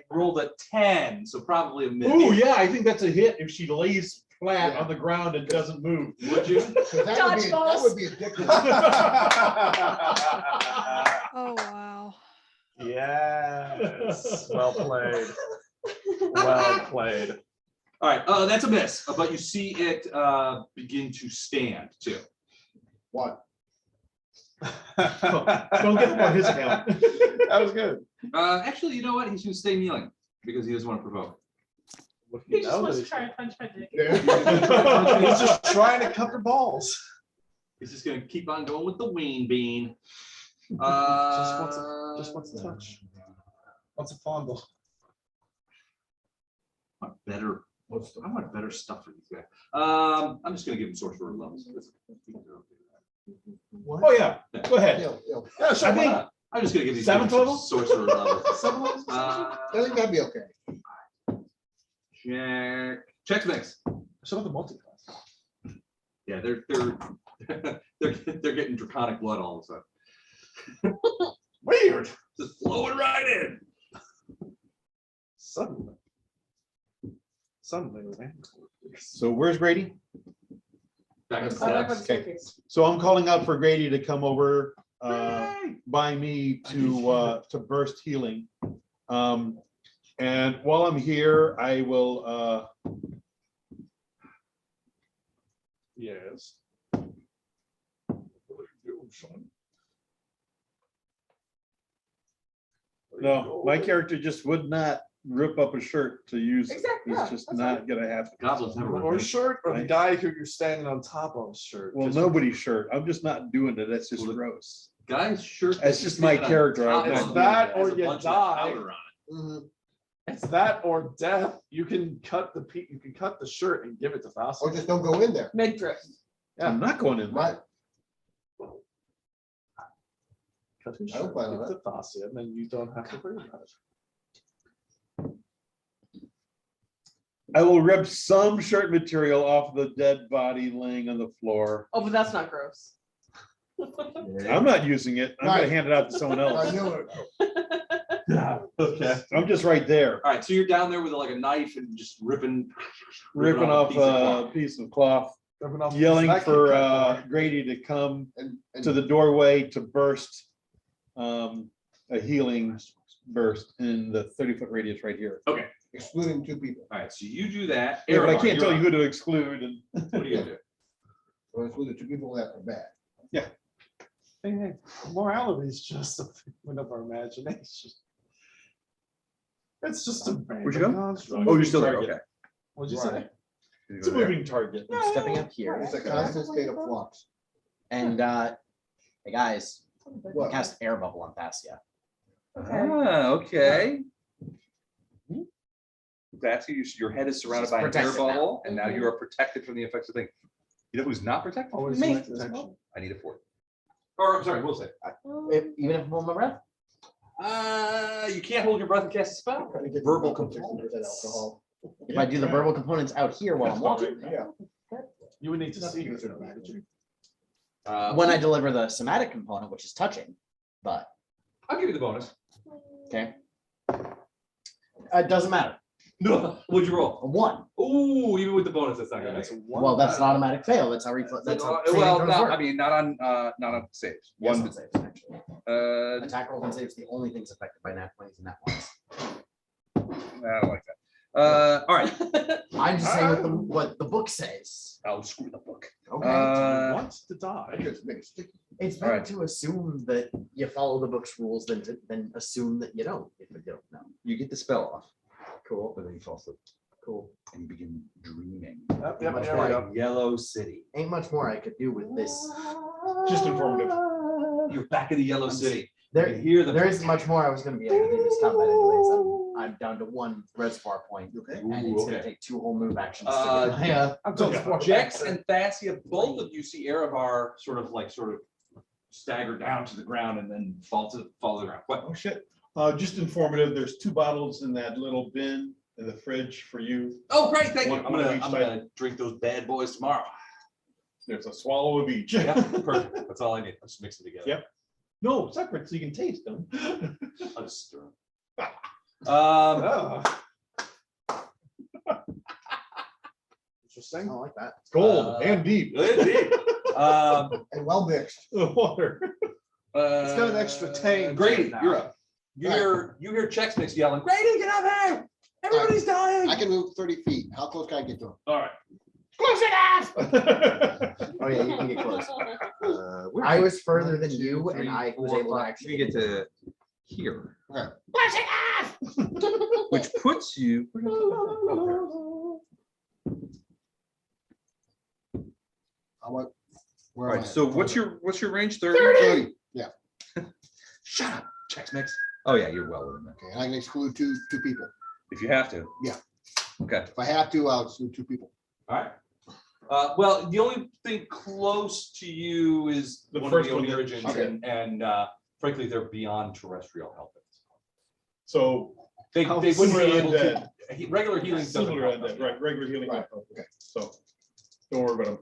rolled a 10, so probably a miss. Ooh, yeah, I think that's a hit if she lays flat Yeah. on the ground and doesn't move. Would you? 'Cause that would be a dick. Oh, wow. Yes, well played. Well played. All right, that's a miss, but you see it begin to stand too. What? Don't get him on his account. That was good. Actually, you know what? He's gonna stay kneeling because he doesn't want to provoke. What if He you just know wants that to try and punch my dick. He's just trying to cut their balls. He's just gonna keep on going with the ween bean. Just wants a touch. Wants a fondle. I want better stuff for these guys. I'm just gonna give him sorcerer levels. Oh, yeah, go ahead. Yeah, sure. I think I'm just gonna give these Seventh guys level? sorcerer levels. I think that'd be okay. Check mix. Show the multi-class. Yeah, they're getting draconic blood all of a sudden. Weird. Just flowing right in. Suddenly, man. So where's Grady? Back in the Oh, back by the steps. staircase. So I'm calling out for Grady to come over by me to burst healing. And while I'm here, I will Yes. no, my character just would not rip up a shirt to use it. Exactly, It's yeah, just that's not gonna happen. Goblins never Or rip shirt, or the Right. guy who you're standing on top of shirt. Well, 'Cause nobody's shirt. I'm just not doing it. That's just Well, gross. Guy's shirt. That's just my character. I'm It's not that doing or has a you bunch of die. powder on it. Mhm. It's that or death. You can cut the shirt and give it to Or Fossil. just don't go in there. Mid drip. I'm not going in. Right. Cut his I don't shirt, plan give on it to Fossil, and then you don't have to worry about it. I will rip some shirt material off the dead body laying on the floor. Oh, but that's not gross. I'm not using it. I'm gonna Right. hand it out to someone I else. knew it. Okay. I'm just right there, All right, so you're down there with like a knife and just ripping ripping piece of off a piece of cloth, Ripping off- yelling that for can cut Grady to come And to the doorway to burst a healing burst in the 30-foot radius right here. Okay. excluding 2 people. All right, so you do that. Yeah, but I Erebor, can't tell you're you who to exclude and. up. What are you gonna do? Or exclude the 2 people that are bad. Hey, morality is just a figment of our imagination. It's just a. Where'd you go? construct. Oh, you're still there, okay. What'd you say? Right. It's a moving target. I'm stepping up here, It's a constant state of flux. and hey guys, What? cast air bubble on Fascia. Okay. That's your head is surrounded She's by an air protected now. bubble, and now you are protected from the effects of things. You know who's not protected? Always Me. select protection. I need a 4. Or I'm sorry, we'll say. Even if I'm holding my breath. You can't hold your breath and cast a spell. Trying to get Verbal them to components. 60% alcohol. If I do the verbal components out here while I'm walking, Yeah. You would need to see. Nothing it, to would you? when I deliver the somatic component, which is touching, but I'll give you the bonus. okay. It doesn't matter. What'd you roll? A 1. Ooh, even with the bonus, that's not gonna That's make a it. one. Well, that's an automatic fail. That's how that's how saving Well, throws no, work. I mean, not on saves. Yes, One, on saves, actually. Attack rolls and saves, the only things affected by nat 20s and nat 1s. I don't like that. All right. I'm just saying what the book says. Oh, screw the book. Okay. You want to die. I just make it sticky. It's better to assume that you follow the book's rules than assume that you don't, if you don't know. You get the spell off, Cool. but then you fall asleep. Cool. And you begin dreaming. Yep, yep, Much there we more. go. Yellow City. Ain't much more I could do with this. Just informative. You're back in the Yellow City. You There, can hear the. there isn't much more I was gonna be able to do this combat anyways. I'm down to 1 reservoir point, Okay. and it's gonna take 2 whole move actions. to Uh, get my, I'm told So Jax and Thassia, both of you see Erebor sort of stagger down to the ground and then fall to the ground. What? Oh, shit. Just informative. There's 2 bottles in that little bin in the fridge for you. Oh, great, thank you. One- I'm one of gonna each I'm gonna drink those bad boys tomorrow. There's a swallow of each. Yeah, perfect. That's all I need. I'll just mix it together. Yep. No, separate so you can taste them. I'll just stir 'em. Oh. Interesting. I like that. Cold and deep. Indeed. And well mixed. The water. It's got an extra tang Grady, now. you're up. You hear Chex Mix yelling, Grady, get up here! Everybody's dying! I can move 30 feet. How close can I get to him? All right. Close enough. Oh yeah, you can get close. I was further than you, and I was able to actually get to here. Okay. Which puts you. I want. Where All am right, I? so what's your range? 30? 30. Yeah. Shut up, Chex Mix. Oh yeah, you're well within that. Okay, and I can exclude two people. If you have to. Yeah. Okay. If I have to, I'll exclude 2 people. All right. Well, the only thing close to you is The one first of the one that- origins, okay. and frankly, they're beyond terrestrial helping. So They How wouldn't be similar able to. undead? Regular healing doesn't similar help at them. that, right? Regular healing. Right, okay. So don't worry about them.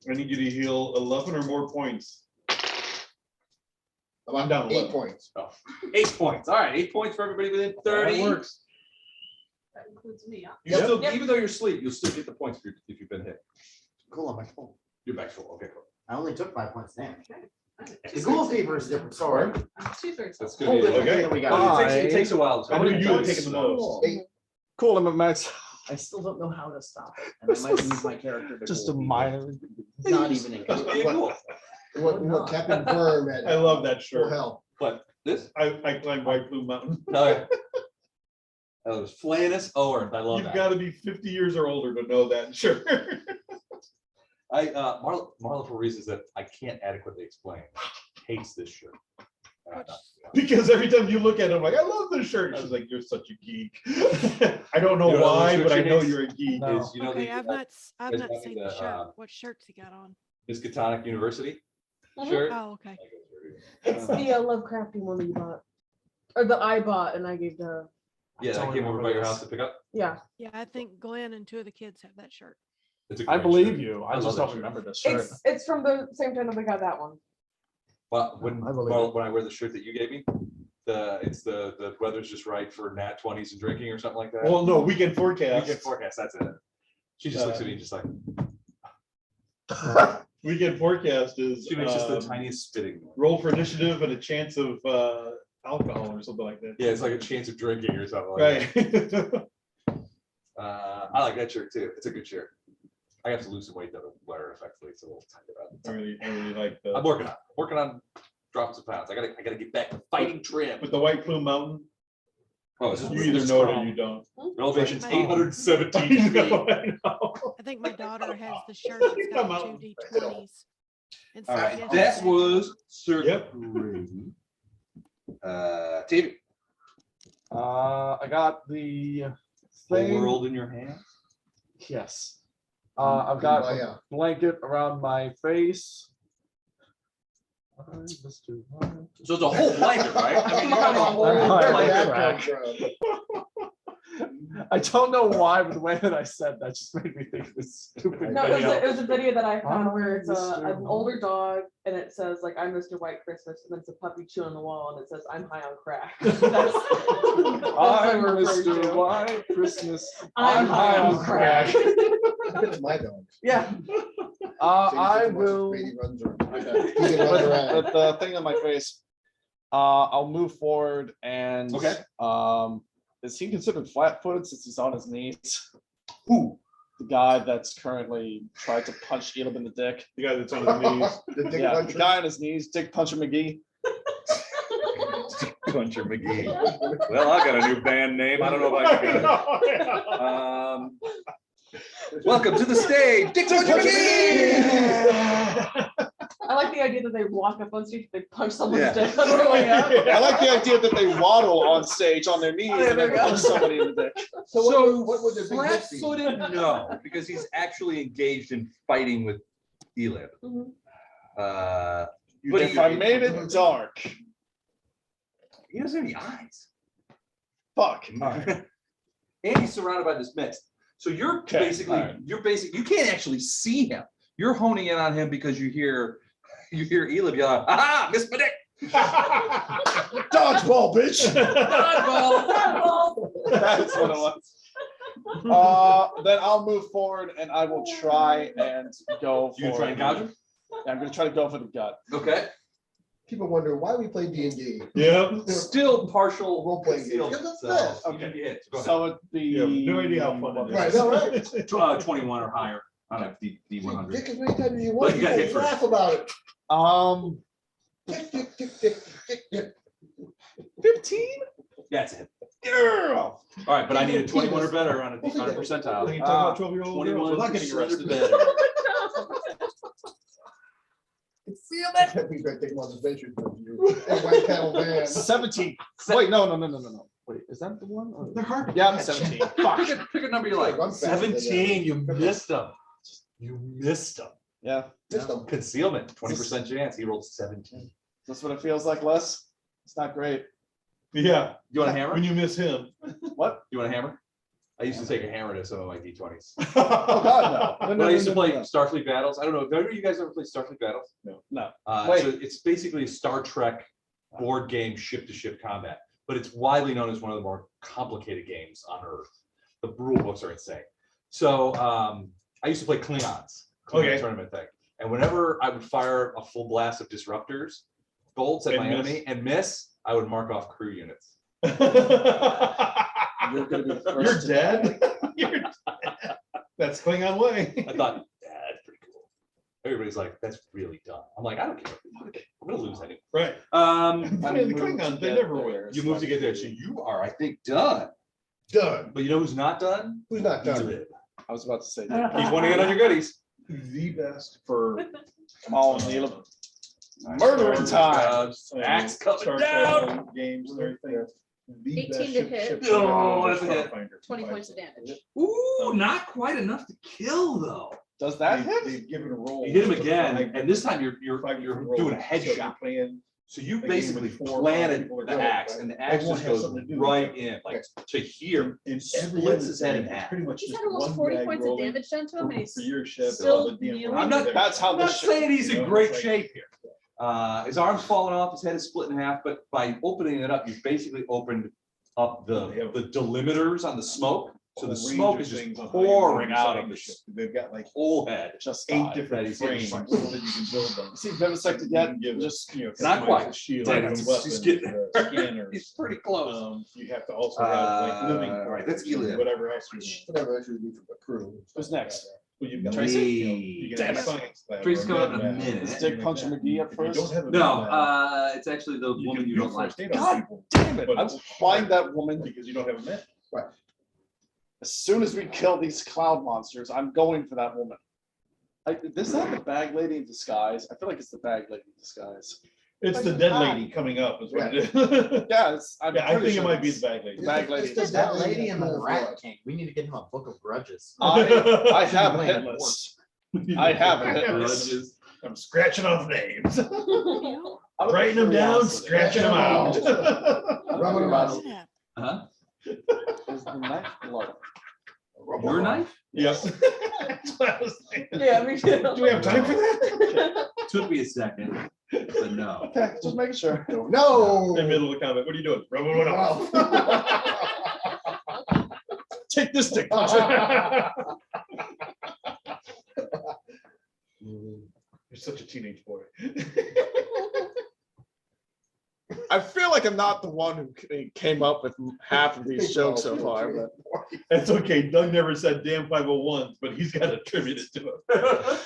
I need you to heal 11 or more points. I'm down 8 11. points. 8 points. All right, 8 points for everybody within 30. That works. That includes me. Huh? You still, even though you're asleep, you'll still get the points if you've been hit. Cool on my phone. You're back full. Okay, cool. I only took 5 points damage. The Two-thirds. ghoul fever is a different story. I'm 2/3. That's Whole good. different Okay. thing that we But got. it takes a while. I knew you had taken the most. Cool limit max. I still don't know how to stop it, and I might use my character to Just a ghoul fever. minor. Not even in. What Captain Worm at I love that full shirt. hell. But this, I climbed White Plume Mountain. no. That was Flanus Owerth. I love You've that. got to be 50 years or older to know that shirt. Marla, for reasons that I can't adequately explain, hates this shirt. Which- Because every time you look at it, I'm like, I love this shirt. She's like, you're such a geek. I don't know You know what why, shirt but I she know hates? you're a geek. No. Is, you know, Okay, the I've not is having seen the the, shirt. What shirts he got on? Miskatonic University Mhm. shirt. Oh, okay. It's the Lovecrafty one that you bought, or that I bought, and I gave to. Yeah, that Don't came over remember by your this. house to pick up. Yeah, Yeah, I think Glenn and 2 of the kids have that shirt. It's a I great believe shirt. you. I love just that don't shirt. remember this shirt. it's from the same time that we got that one. But when I believe when I wear the shirt that you gave me, it's the weather's just right for nat 20s and drinking or something like that. Well, no, weekend forecast. Weekend forecast. That's it. She just looks at me just like Weekend forecast is she makes just the tiniest spitting noise. roll for initiative and a chance of alcohol or something like that. Yeah, it's like a chance of drinking or something like that. Right. I like that shirt too. It's a good shirt. I have to lose some weight though to wear it effectively. It's a little tight about it. I really like I'm the, working on dropping some pounds. I gotta get back to fighting trim. with the White Plume Mountain, Oh, this is you either know it or you don't. elevation's I 817 I feet. know, I know. I think my daughter has the shirt that's Come got on. 2 D20s. And so All I right, guess that it's- was Sir Yep. Grady. TV. I got the Whole thing. world in your hand. Yes. I've got Oh, a yeah. blanket around my face. So it's a whole blanket, right? I mean, you got a whole Where'd blanket. that come from? I don't know why, but the way that I said that just made me think of this stupid No, it was, video. it was a video that I found where it's Mr. an older dog, and it says like, "I'm Mr. White Christmas," and then it's a puppy chewing on the wall, and it says, "I'm high on crack." That's what I'm we're referring Mr. to. White Christmas. I'm high on crack. That's my dog. Yeah. I Jason watches will. Brady runs around. Okay. He runs With around. with the thing on my face, I'll move forward and. Okay. Is he considered flat-footed since he's on his knees? Who? The guy that's currently tried to punch Elib in the dick. The guy that's on his knees. The dick Yeah, the puncher. guy on his knees, Dick Puncher McGee. Puncher McGee. Well, I got a new band name. I don't know about you guys. Welcome to the stage, Dick Puncher McGee. I like the idea that they walk up on stage, they punch someone's Yeah. dick on their way up. I like the idea that they waddle on stage on their knees There and then we go. punch somebody in the dick. So what would the big hit be? flat-footed, no, because he's actually engaged in fighting with Elib. Mhm. But If I made it dark, he doesn't have any eyes. fuck. And he's surrounded by this mist. So you're Okay, basically, all right. you can't actually see him. You're honing in on him because you hear Elib yell, "Aha, Miss my dick!" Dodgeball, bitch. That's what it was. Then I'll move forward and I will try and go for. You gonna try and gouge him? Yeah, I'm gonna try to go for the gut. Okay. People wonder why we play D&D. Yeah. Still partial Role-playing game. concealed, Because it's so this. you can get- go ahead. So it'd be. You have no idea how fun it Right, is. no, right? 21 or higher. I don't know, D100. Dick as many times as you But want. you gotta hit People first. laugh about it. Tick, Tick, tick, tick, tick, tick. 15. That's it. Girl. All right, but I need a 21 or better on a We'll see that. percentile. You talking about 12-year-old girls 21 without getting arrested. better. Feel that? We've got to take one adventure with you. And white panel van. 17. Wait, no. Wait, is that the one? Or- They're hard. Yeah, I'm 17. Fuck. Pick a number you like. I'm faster than that. 17, you missed them. You missed them. Yeah. Just a- Concealment, 20% chance. He rolled 17. That's what it feels like, Les. It's not great. Yeah, You want a hammer? when you miss him. What? You want a hammer? I used to take a hammer to some of my D20s. Oh God, no. When I used to play Starfleet Battles, I don't know, have any of you guys ever played Starfleet Battles? No. So it's basically a Star Trek board game, ship-to-ship combat, but it's widely known as one of the more complicated games on Earth. The rule books are insane. So I used to play Klingons, Okay. tournament thing, and whenever I would fire a full blast of disruptors, bolts at And my miss. enemy and miss, I would mark off crew units. You're gonna be the You're first. dead. You're dead. That's Klingon way. I thought, that's pretty cool. Everybody's like, that's really dumb. I'm like, I don't care. I'm gonna lose anyway. Right. Um, I mean, the Klingons, they never win. you move to get there, so you are, I think, done. Done. But you know who's not done? Who's not done? Lib. I was about to say. Keep one hand on your goodies. The best for Come on, Neil. Murdering time. Axe coming Star down. Trek games and everything. The 18 best to ship- hit. ship Oh, is that's a hit. Starfinder. 20 points of damage. Ooh, not quite enough to kill though. Does that hit? They've given a roll. You hit him of again, five- and this time you're five-different rolls. doing a So if you're headshot. playing- So you a game basically with 4 or 5 planted people are the good, axe, right? and the axe Everyone just has goes something to do. right in, like to here. in splits every other his head in game, it's half. Pretty much He's just had almost one 40 guy points of rolling damage done to him, and for he's your ship. still all the DM kneeling. I'm not- That's how I'm not this shit. saying he's you in know, great it's like- shape here. His arm's falling off, his head is split in half, but by opening it up, you've basically opened up the delimiters on the smoke. So the whole range smoke of is just things on how you pouring move out inside of the the ship. They've got like whole head. Just 8 died. that different he's hitting frames from. that you can build them. See, vivisected You yet? can give Just Not quite. customized shield, But weapons, he's getting scanners. He's pretty close. You have to also have like living. All right, that's quarters and Elib. whatever else you want. Whatever else you need for the crew. Who's next? Well, you've got Tracy? you can have Damn it. science lab Tracy's or coming up in a med lab, minute. Is something Dick like punching that. McGee up If you first? don't have a No, med lab, it's actually the you woman can you do don't like. first aid on God people, damn it! but I it's will find hard that woman. because you don't have a med. As soon as we kill these cloud monsters, I'm going for that woman. Is that the bag lady in disguise? I feel like it's the bag lady in disguise. It's the dead lady coming up is what it is. Yeah, it's. I'm Yeah, I pretty think it sure might be it's the bag lady. the bag lady. It's There's just that that lady and the cool Rat voice. King. We need to get him a book of grudges. I have a Land hit war. list. I have a hit list. Grudges. I'm scratching off names, You? Out of writing them down, curiosity, scratching them out. Rubbing them out. Yeah. Huh? Is the knife blood? Your knife? Yes. That's what I was thinking. Yeah, me too. Do we have time for that? Took me a second, but no. Okay, just making sure. No. In the middle of the comment, what are you doing? Rubbing one off. Take this dick. You're such a teenage boy. I feel like I'm not the one who came up with half of these jokes so far, but That's okay. Doug never said damn 501s, but he's got attributed to it.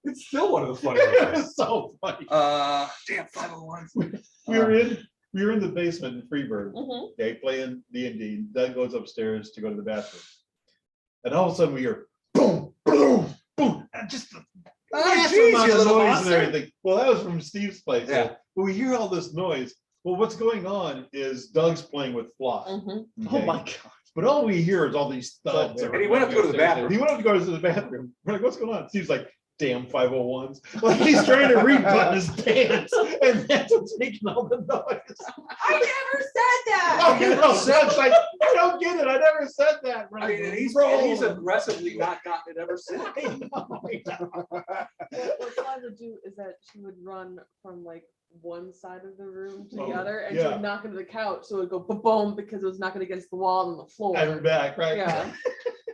It's still one of the funniest. It's so funny. Damn 501s. We were in the basement in Freeburg. Mhm. Okay, playing D&D. Doug goes upstairs to go to the bathroom. And all of a sudden we hear boom, boom, boom. And just the massive geez, amount you of little noise monster. and everything. Well, that was from Steve's place. Yeah. But we hear all this noise. Well, what's going on is Doug's playing with Fly. Mhm. oh okay? my god. But all we hear is all these thuds. And he went up to go to the bathroom. He went up to go to the bathroom. We're like, what's going on? Steve's like, damn 501s. Like he's trying to rebutton his pants. And that's what's making all the noise. I never said that. Oh, you know, that's like, I don't get it. I never said that. I mean, and he's Roll. aggressively not gotten it ever since. What Fly would do is that she would run from like one side of the room to Oh, the other, and she yeah. would knock into the couch, so it would go boom because it was knocking against the wall and the floor. And back, right? Yeah.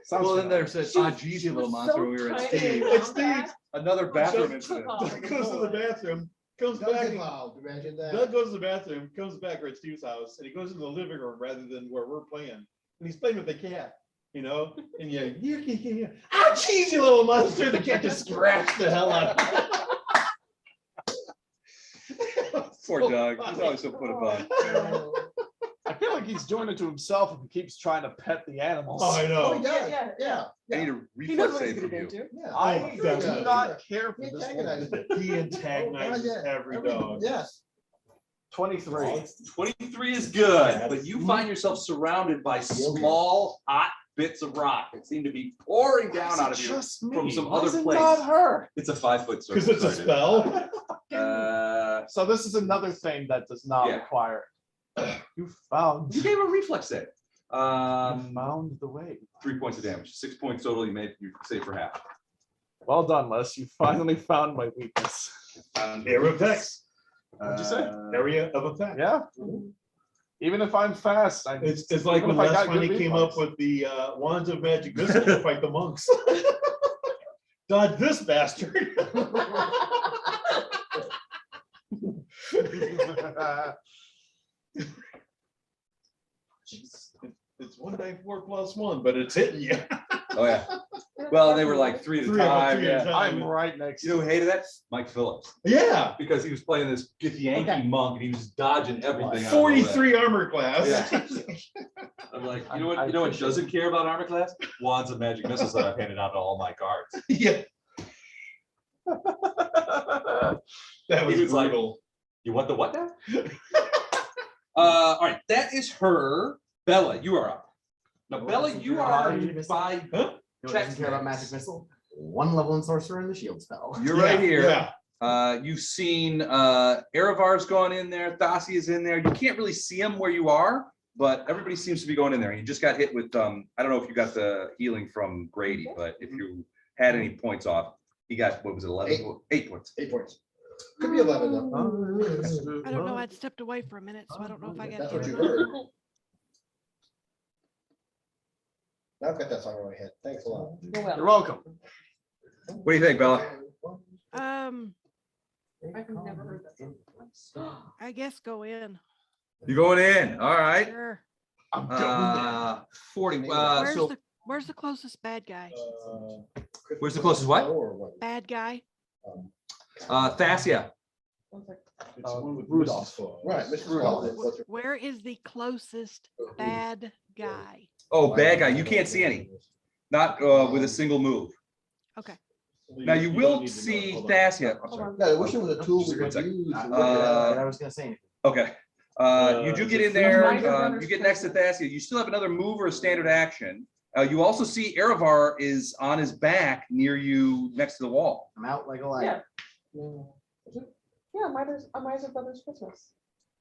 Sounds Well, then familiar. there's She a was- Jeezy she little was monster so when we were at tiny Steve. and It's Steve. compact. Another bathroom incident. Doug goes to the bathroom, comes Doug's back. involved, imagine that. Doug goes to the bathroom, comes back, we're at Steve's house, and he goes into the living room rather than where we're playing. And he's playing with the cat, you know, and you, ah, cheesy little monster. The cat just scratched the hell out of him. Poor So Doug. He's funny. always so put upon. I feel like he's doing it to himself if he keeps trying to pet the animals. Oh, I Oh, know. he does, Yeah, yeah, I need yeah. a He knows reflex what he's save gonna from do you. too. Yeah. I Oh, do definitely. not care for He this antagonizes woman. it. He antagonizes Oh, yeah. every dog. Yes. 23. 23 is good, but you find yourself surrounded by small, hot bits of rock that seem to be pouring down out of you. Just me. from some Why other is it place. Not her. It's a 5-foot circle. Because it's a Sorry, spell. So this is another thing that does not Yeah. require. You found. You gave a reflex save. You found the way. 3 points of damage, 6 points total. You made, you save for half. Well done, Les. You finally found my weakness. Area of effects. What'd you say? Area of effect. Yeah. Even if I'm fast, It's like Even when if I Les got good finally came up reflex. with the wands of magic missile to fight the monks. Dodge this bastard. It's 1d4 plus 1, but it's hitting you. Oh, yeah. Well, they were like 3 at a Three at a time. time. Yeah. I'm right next You know who hated that? Mike Phillips. Yeah. Because he was playing this Yankee Okay. monk and he was dodging everything. out of the way. 43 armor class. Yeah. I'm like, you know what? You know what doesn't care about armor class? Wands of magic missiles that I've handed out to all my cards. Yeah. That was He was like, brutal. You want the what now? All right, that is her. Bella, you are up. Now, Bella, you are by. Huh? Who doesn't care about magic missile? 1 level in sorcerer and the shield spell. You're right Yeah, here. yeah. You've seen Aravar's gone in there. Thassi is in there. You can't really see him where you are, but everybody seems to be going in there. You just got hit with I don't know if you got the healing from Grady, but if you had any points off, he got, what was it, 11? 8 points. 8 points. Could be 11 though. I don't know. I'd stepped away for a minute, so I don't know if I got That's hit what or you not. heard. Now I've got that song in my head. Thanks a lot. You're welcome. What do you think, Bella? I've never heard that. I guess go in. You going in? All right. Sure. I'm going. 40. Where's the closest bad guy? Where's the closest what? Or what? Bad guy? Thassia. One sec. It's the one with Rudolph. Mrs. Claus. Right, Mr. Claus. Where is the closest bad guy? Oh, bad guy. You can't see any. Not with a single move. Okay. Now you don't will need to know. see Hold on. Thassia. I'm Hold sorry. on. Yeah, I wish it was a tool we Just a could second. use. to look I was gonna say anything. Okay. You do get in there. You get next to Thassia. You still have another move or a standard action. You also see Aravar is on his back near you next to the wall. I'm out like a light. Yeah. Yeah, Miser Brothers Christmas.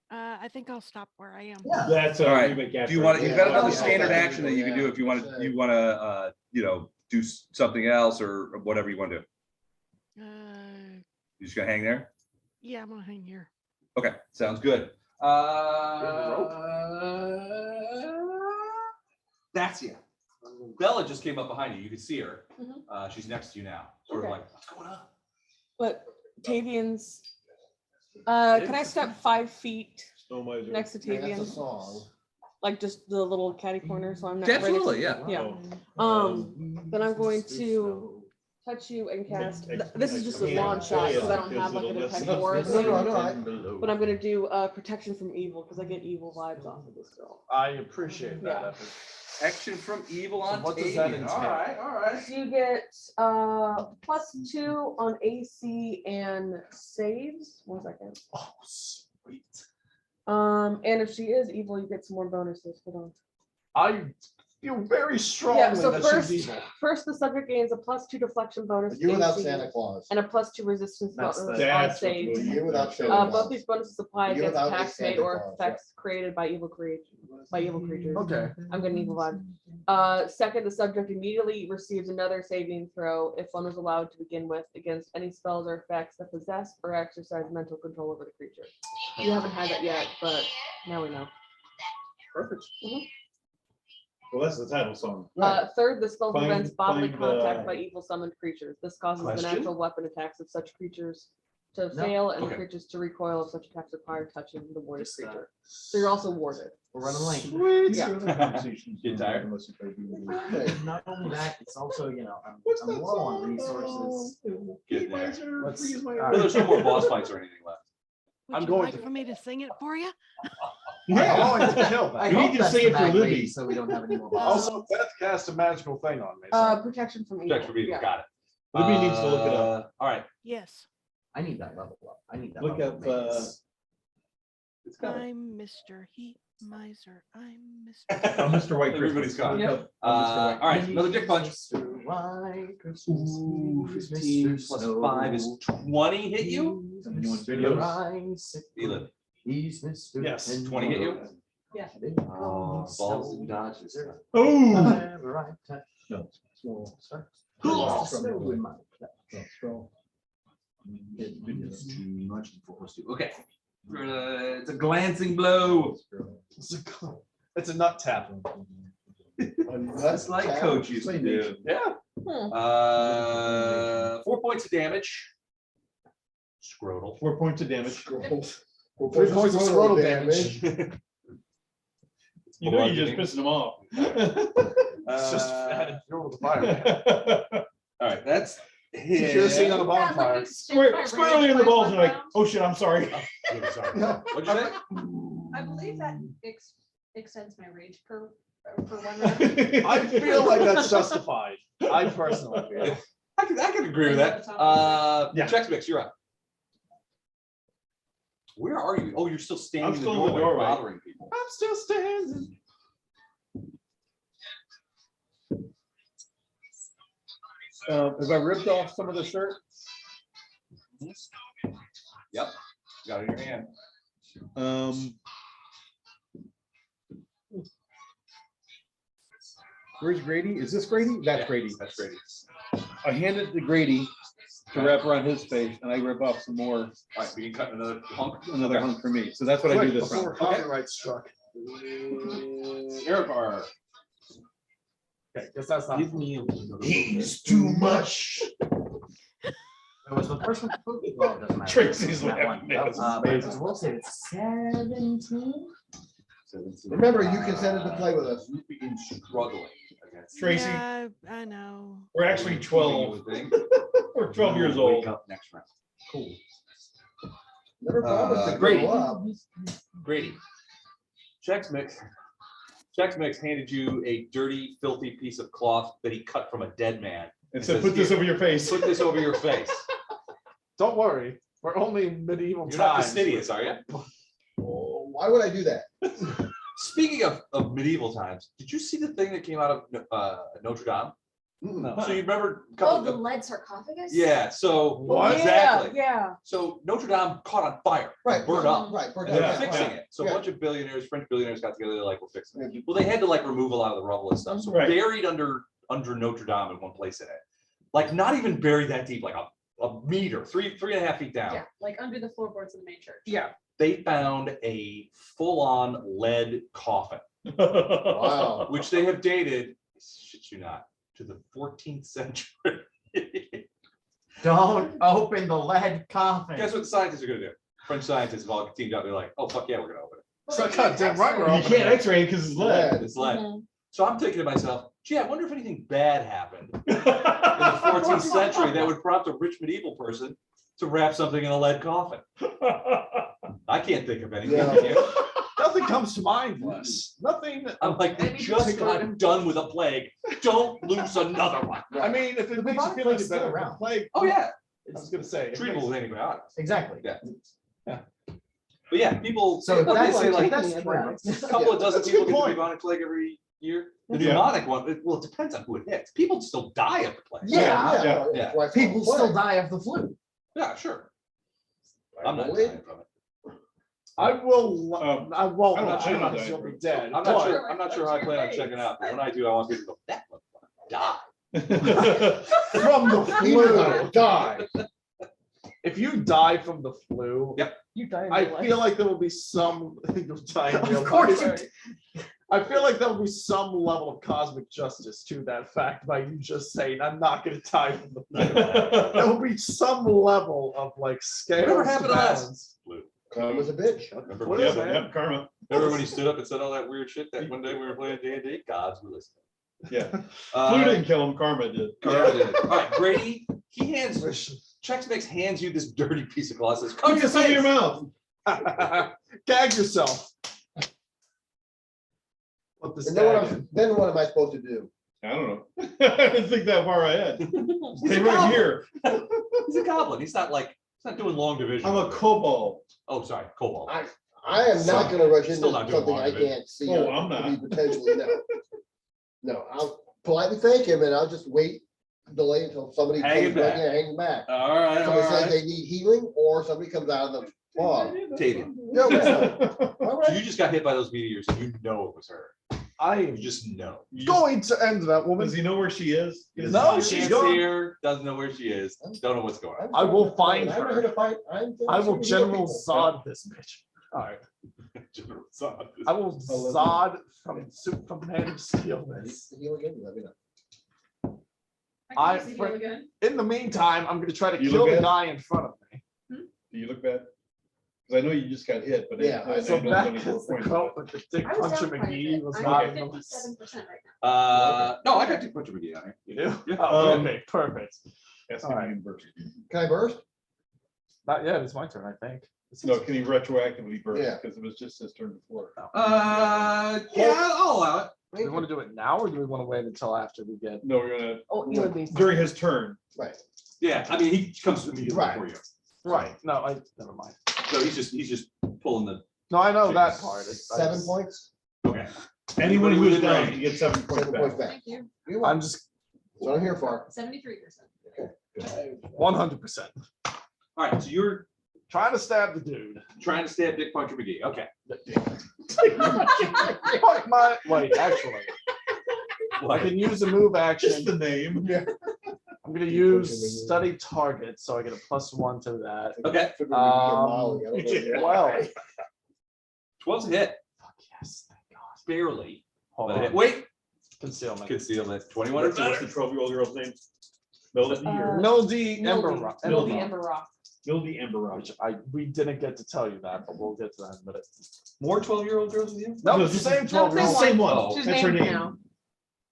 I think I'll stop where I am. That's All right. remake after. Do you want? You've got Yeah. another Yeah. standard action that you can do Yeah. if you want to. You want to, do something else or whatever you want to do. You just gonna hang there? Yeah, I'm gonna hang here. Okay, sounds good. That's it. Bella just came up behind you. You can see her. She's next to you now. Sort of Okay. like, what's going on? But Tavian's, can I step 5 feet Snow Miser. next to Yeah, that's a Tavian? song. Like just the little catty corner, so I'm not. right next to- Absolutely, yeah. Yeah. Then I'm going to touch you and cast, this is just a long shot, because I don't have like an attack force. No, But I'm gonna do protection from evil, because I get evil vibes off of this girl. I appreciate that Yeah. effort. Action from evil on what does that Tavian. entail? All right, all right. So you get +2 on AC and saves. 1 second. Oh, sweet. And if she is evil, you get some more bonuses. Hold on. I feel very strongly Yeah, so that first, she's evil. first the subject gains a +2 deflection bonus. You without AC, Santa Claus. And a +2 resistance That's bonus the- on That's saves. what You without Santa Both Claus. these bonuses apply You against without attacks Santa made or Claus, effects created by evil creatures. Okay. I'm getting evil vibe. Second, the subject immediately receives another saving throw if one was allowed to begin with against any spells or effects that possess or exercise mental control over the creature. You haven't had that yet, but now we know. Perfect. Mhm. Well, that's the title song. Third, the spell Find- prevents bodily find, contact by evil summoned creatures. This causes the Question? natural weapon attacks of such creatures to No. fail and the Okay. creatures to recoil if such attacks require touching the warded Just, creature. So you're also warded. We're running late. Sweet. Yeah. Get tired? Not only that, it's also, you know, I'm What's I'm that low on song? resources. Get there. Let's- Well, there's no more boss fights or anything left. Would I'm you going like to- for me to sing it for you? I'm going to kill I that. We hope need to that's sing the it for bag Libby. lady, so we don't have any more bosses. Also, Beth cast a magical thing on me. so- Protection from evil. Checks for people, Yeah. got it. Libby needs to look it up. All right. Yes, I need that level up. I need that. Look level up, maintenance. It's coming. I'm Mr. Heat Miser. I'm I'm Mr. Mr. White. Everybody's got it. Yep. All right, another dick punch. Mr. White Christmas, Ooh, he's 15 Mr. plus Snow. 5 is 20 hit you? He's Anyone Mr. videos? Bicycle. Elon. He's Mr. Yes. Pen- 20 hit you? Yeah. They Oh, call me balls and Snow. dodges. Oh. Whenever I touch No. Sorry. Oh. Mr. Snow in my clutch. It's too much for us to. Okay. It's a glancing blow. It's a nut tap. That's like Coach used to do. Yeah. 4 points of damage. Scrotal. 4 points of damage. 3 points of scrotal damage. You know, you're just pissing them off. It's just added fuel to the fire. All right, that's Kerosene on a bonfire. Squarely in the balls and like, oh shit, I'm sorry. What'd you say? I believe that extends my rage for 1 round. I feel like that's justified. I personally feel. I can agree with that. Yeah. Chex Mix, you're up. Where are you? Oh, you're still standing I'm in still the in the doorway, doorway. bothering people. I'm still standing. Have I ripped off some of the shirt? Yep, got it in your hand. Where's Grady? Is this Grady? That's Yeah, Grady. That's Grady. I hand it to Grady to wrap around his face, and I rip off some more, All right, we can cut another hunk. another hunk for me. So that's what I do this Before round. copyright struck. Eric R. Okay, guess that's not. Give me a little. He's too much. It was the first one. Well, it doesn't matter. Tracy's That laughing. one. That was But amazing. I will say it's 17. Remember, you consented to play with us. You begin struggling against. Tracy. Yeah, I know. We're actually 12. Thing. We're 12 years Wake old. up next round. Cool. Never promised to Grady. grow up. Grady. Chex Mix handed you a dirty, filthy piece of cloth that he cut from a dead man. And said, put this over your face. Put this over your face. Don't worry, we're only in medieval You're not times. fastidious, are you? Oh, why would I do that? Speaking of medieval times, did you see the thing that came out of Notre Dame? Mm. So you remember? a Oh, couple the of- lead sarcophagus? Yeah. So What? exactly. Yeah. So Notre Dame caught on fire, Right. burned up. Right. burnt And up, they're yeah, fixing right. it. So Yeah. a bunch of billionaires, French billionaires got together, they're like, we're fixing it. Yeah. Well, they had to like remove a lot of the rubble and stuff. So Right. buried under Notre Dame in one place in it. Like not even buried that deep, like a meter, 3.5 feet down. Yeah, like under the floorboards of the main church. Yeah. They found a full-on lead coffin, Wow. which they have dated, shit you not, to the 14th century. Don't open the lead coffin. Guess what the scientists are gonna do? French scientists have all teamed up. They're like, oh fuck yeah, we're gonna open it. Well, So they God can't damn right we're X-ray. You opening can't it. X-ray because it's lead. Lead. It's lead. Mhm. So I'm thinking to myself, gee, I wonder if anything bad happened in the 14th century that would prompt a rich medieval person to wrap something in a lead coffin. I can't think of anything. Yeah. can you? Nothing comes to mind, Wes. Nothing. I'm like, we Maybe just particular- got done with a plague. Don't lose another one. I mean, if it The makes you feel bubonic any plague's still better, the around. plague. Oh yeah, I was gonna say. it treatable makes- with antibiotics. Exactly. Yeah. Yeah. But yeah, people. So they that's say like that's Taking true. a couple of dozen That's a people good get the point. bubonic plague every year. The Yeah. demonic one, well, it depends on who it hits. People still die of the plague. Yeah, yeah. that's why it's called People plague. still die of the flu. Yeah, sure. I'm not Avoid- dying from it. I will, I won't, I'm I'm not not sure sure I'm you'll dying be from it. dead. I'm not sure. I'm not sure how I plan on checking out. But when I do, I want people to go. That motherfucker die. From the You're flu. gonna die. If you die from the flu, Yep. You die in I real life. feel like there will be some, you'll die in real Of course life. I feel like there'll be some level of cosmic justice to that fact by you just saying, I'm not gonna die from the flu. There will be some level of like scale. Whatever happened to us? Karma's a bitch. Remember, What Yeah, is that? yep, karma. remember when he stood up and said all that weird shit that one day we were playing D&D? Gods were listening. Yeah. Flu Uh, didn't kill him, karma did. Karma did it. All right, Brady, he hands, Chex Mix hands you this dirty piece of cloth. Says, "Come Put your this in your face." mouth. Gag yourself. Put this And then gag in. then what am I supposed to do? I don't know. I didn't think that far ahead. He's Stay a right goblin. here. He's a goblin. He's not doing long division. I'm a kobold. Oh, sorry, cobalt. I am not gonna rush into Still not doing something long I of it. can't see. Oh, or I'm could be not. Potentially, no. No, I'll politely thank him and I'll just wait, delay until somebody Hang comes it right back. here, hang back. All right, all Somebody says right. they need healing or somebody comes out of the fog. Tavian, No, no. All so right. you just got hit by those meteors and you know it was her. I You am just know. going to end that woman. Does he know where she is? No, She she's can't gone. see her, doesn't know where she is, don't know what's going on. I will find I'm not her. here to fight. I will here to heal General people. Zod this bitch. Alright. General Zod. I will Zod from Man of Steel this. Heal again, let me know. I can use the heal fr- again. In the meantime, I'm gonna try to You kill look the bad? guy in front of me. Do you look bad? Because I know you just got hit, but. Yeah, I So don't know that any more is the points. quote with the Dick I was Puncher down quite a McGee bit. was I'm not at in the list. 57% right now. No, I got to punch him again. All right. You do? Yeah. Oh, okay, perfect. That's All right. the universe. Can I burst? Not yet, it's my turn, I think. No, can he retroactively burst? Yeah. Because it was just his turn before. Yeah, I'll allow it. Do we want to do it now or do we want to wait until after we get? No, we're gonna, Oh, you would be. during his turn. Right. Yeah, I mean, he comes immediately Right. before you. Right, no, never mind. So he's just pulling the, No, I know that part. I 7 just- points? okay. Anyone who is within down, range. you get 7 points 7 points back. back. Thank you. You I'm want, just that's what I'm here for. 73%. 100% All right, so you're trying to stab the dude. trying to stab Dick Puncher McGee. Okay. Fuck my, wait, actually, I can use a move Just action. the name. I'm gonna use study target, so I get a +1 to that. Okay. Figured we'd get Molly, I don't know. yeah. Well, 12's a hit, fuck yes, thank God. barely. Hold But a hit. on, Wait, concealment. concealment, 21 or What's the better. 12-year-old girl's name? Melody or Mildy Ember Mildy. Rock. Mildy Mildy. Ember Rock. Mildy Amber Rock? Which we didn't get to tell you that, but we'll get to that in a minute. More 12-year-old girls with you? No, No, it's the this same is- 12 year no, old. same Same one. Oh. She's That's her named name. now.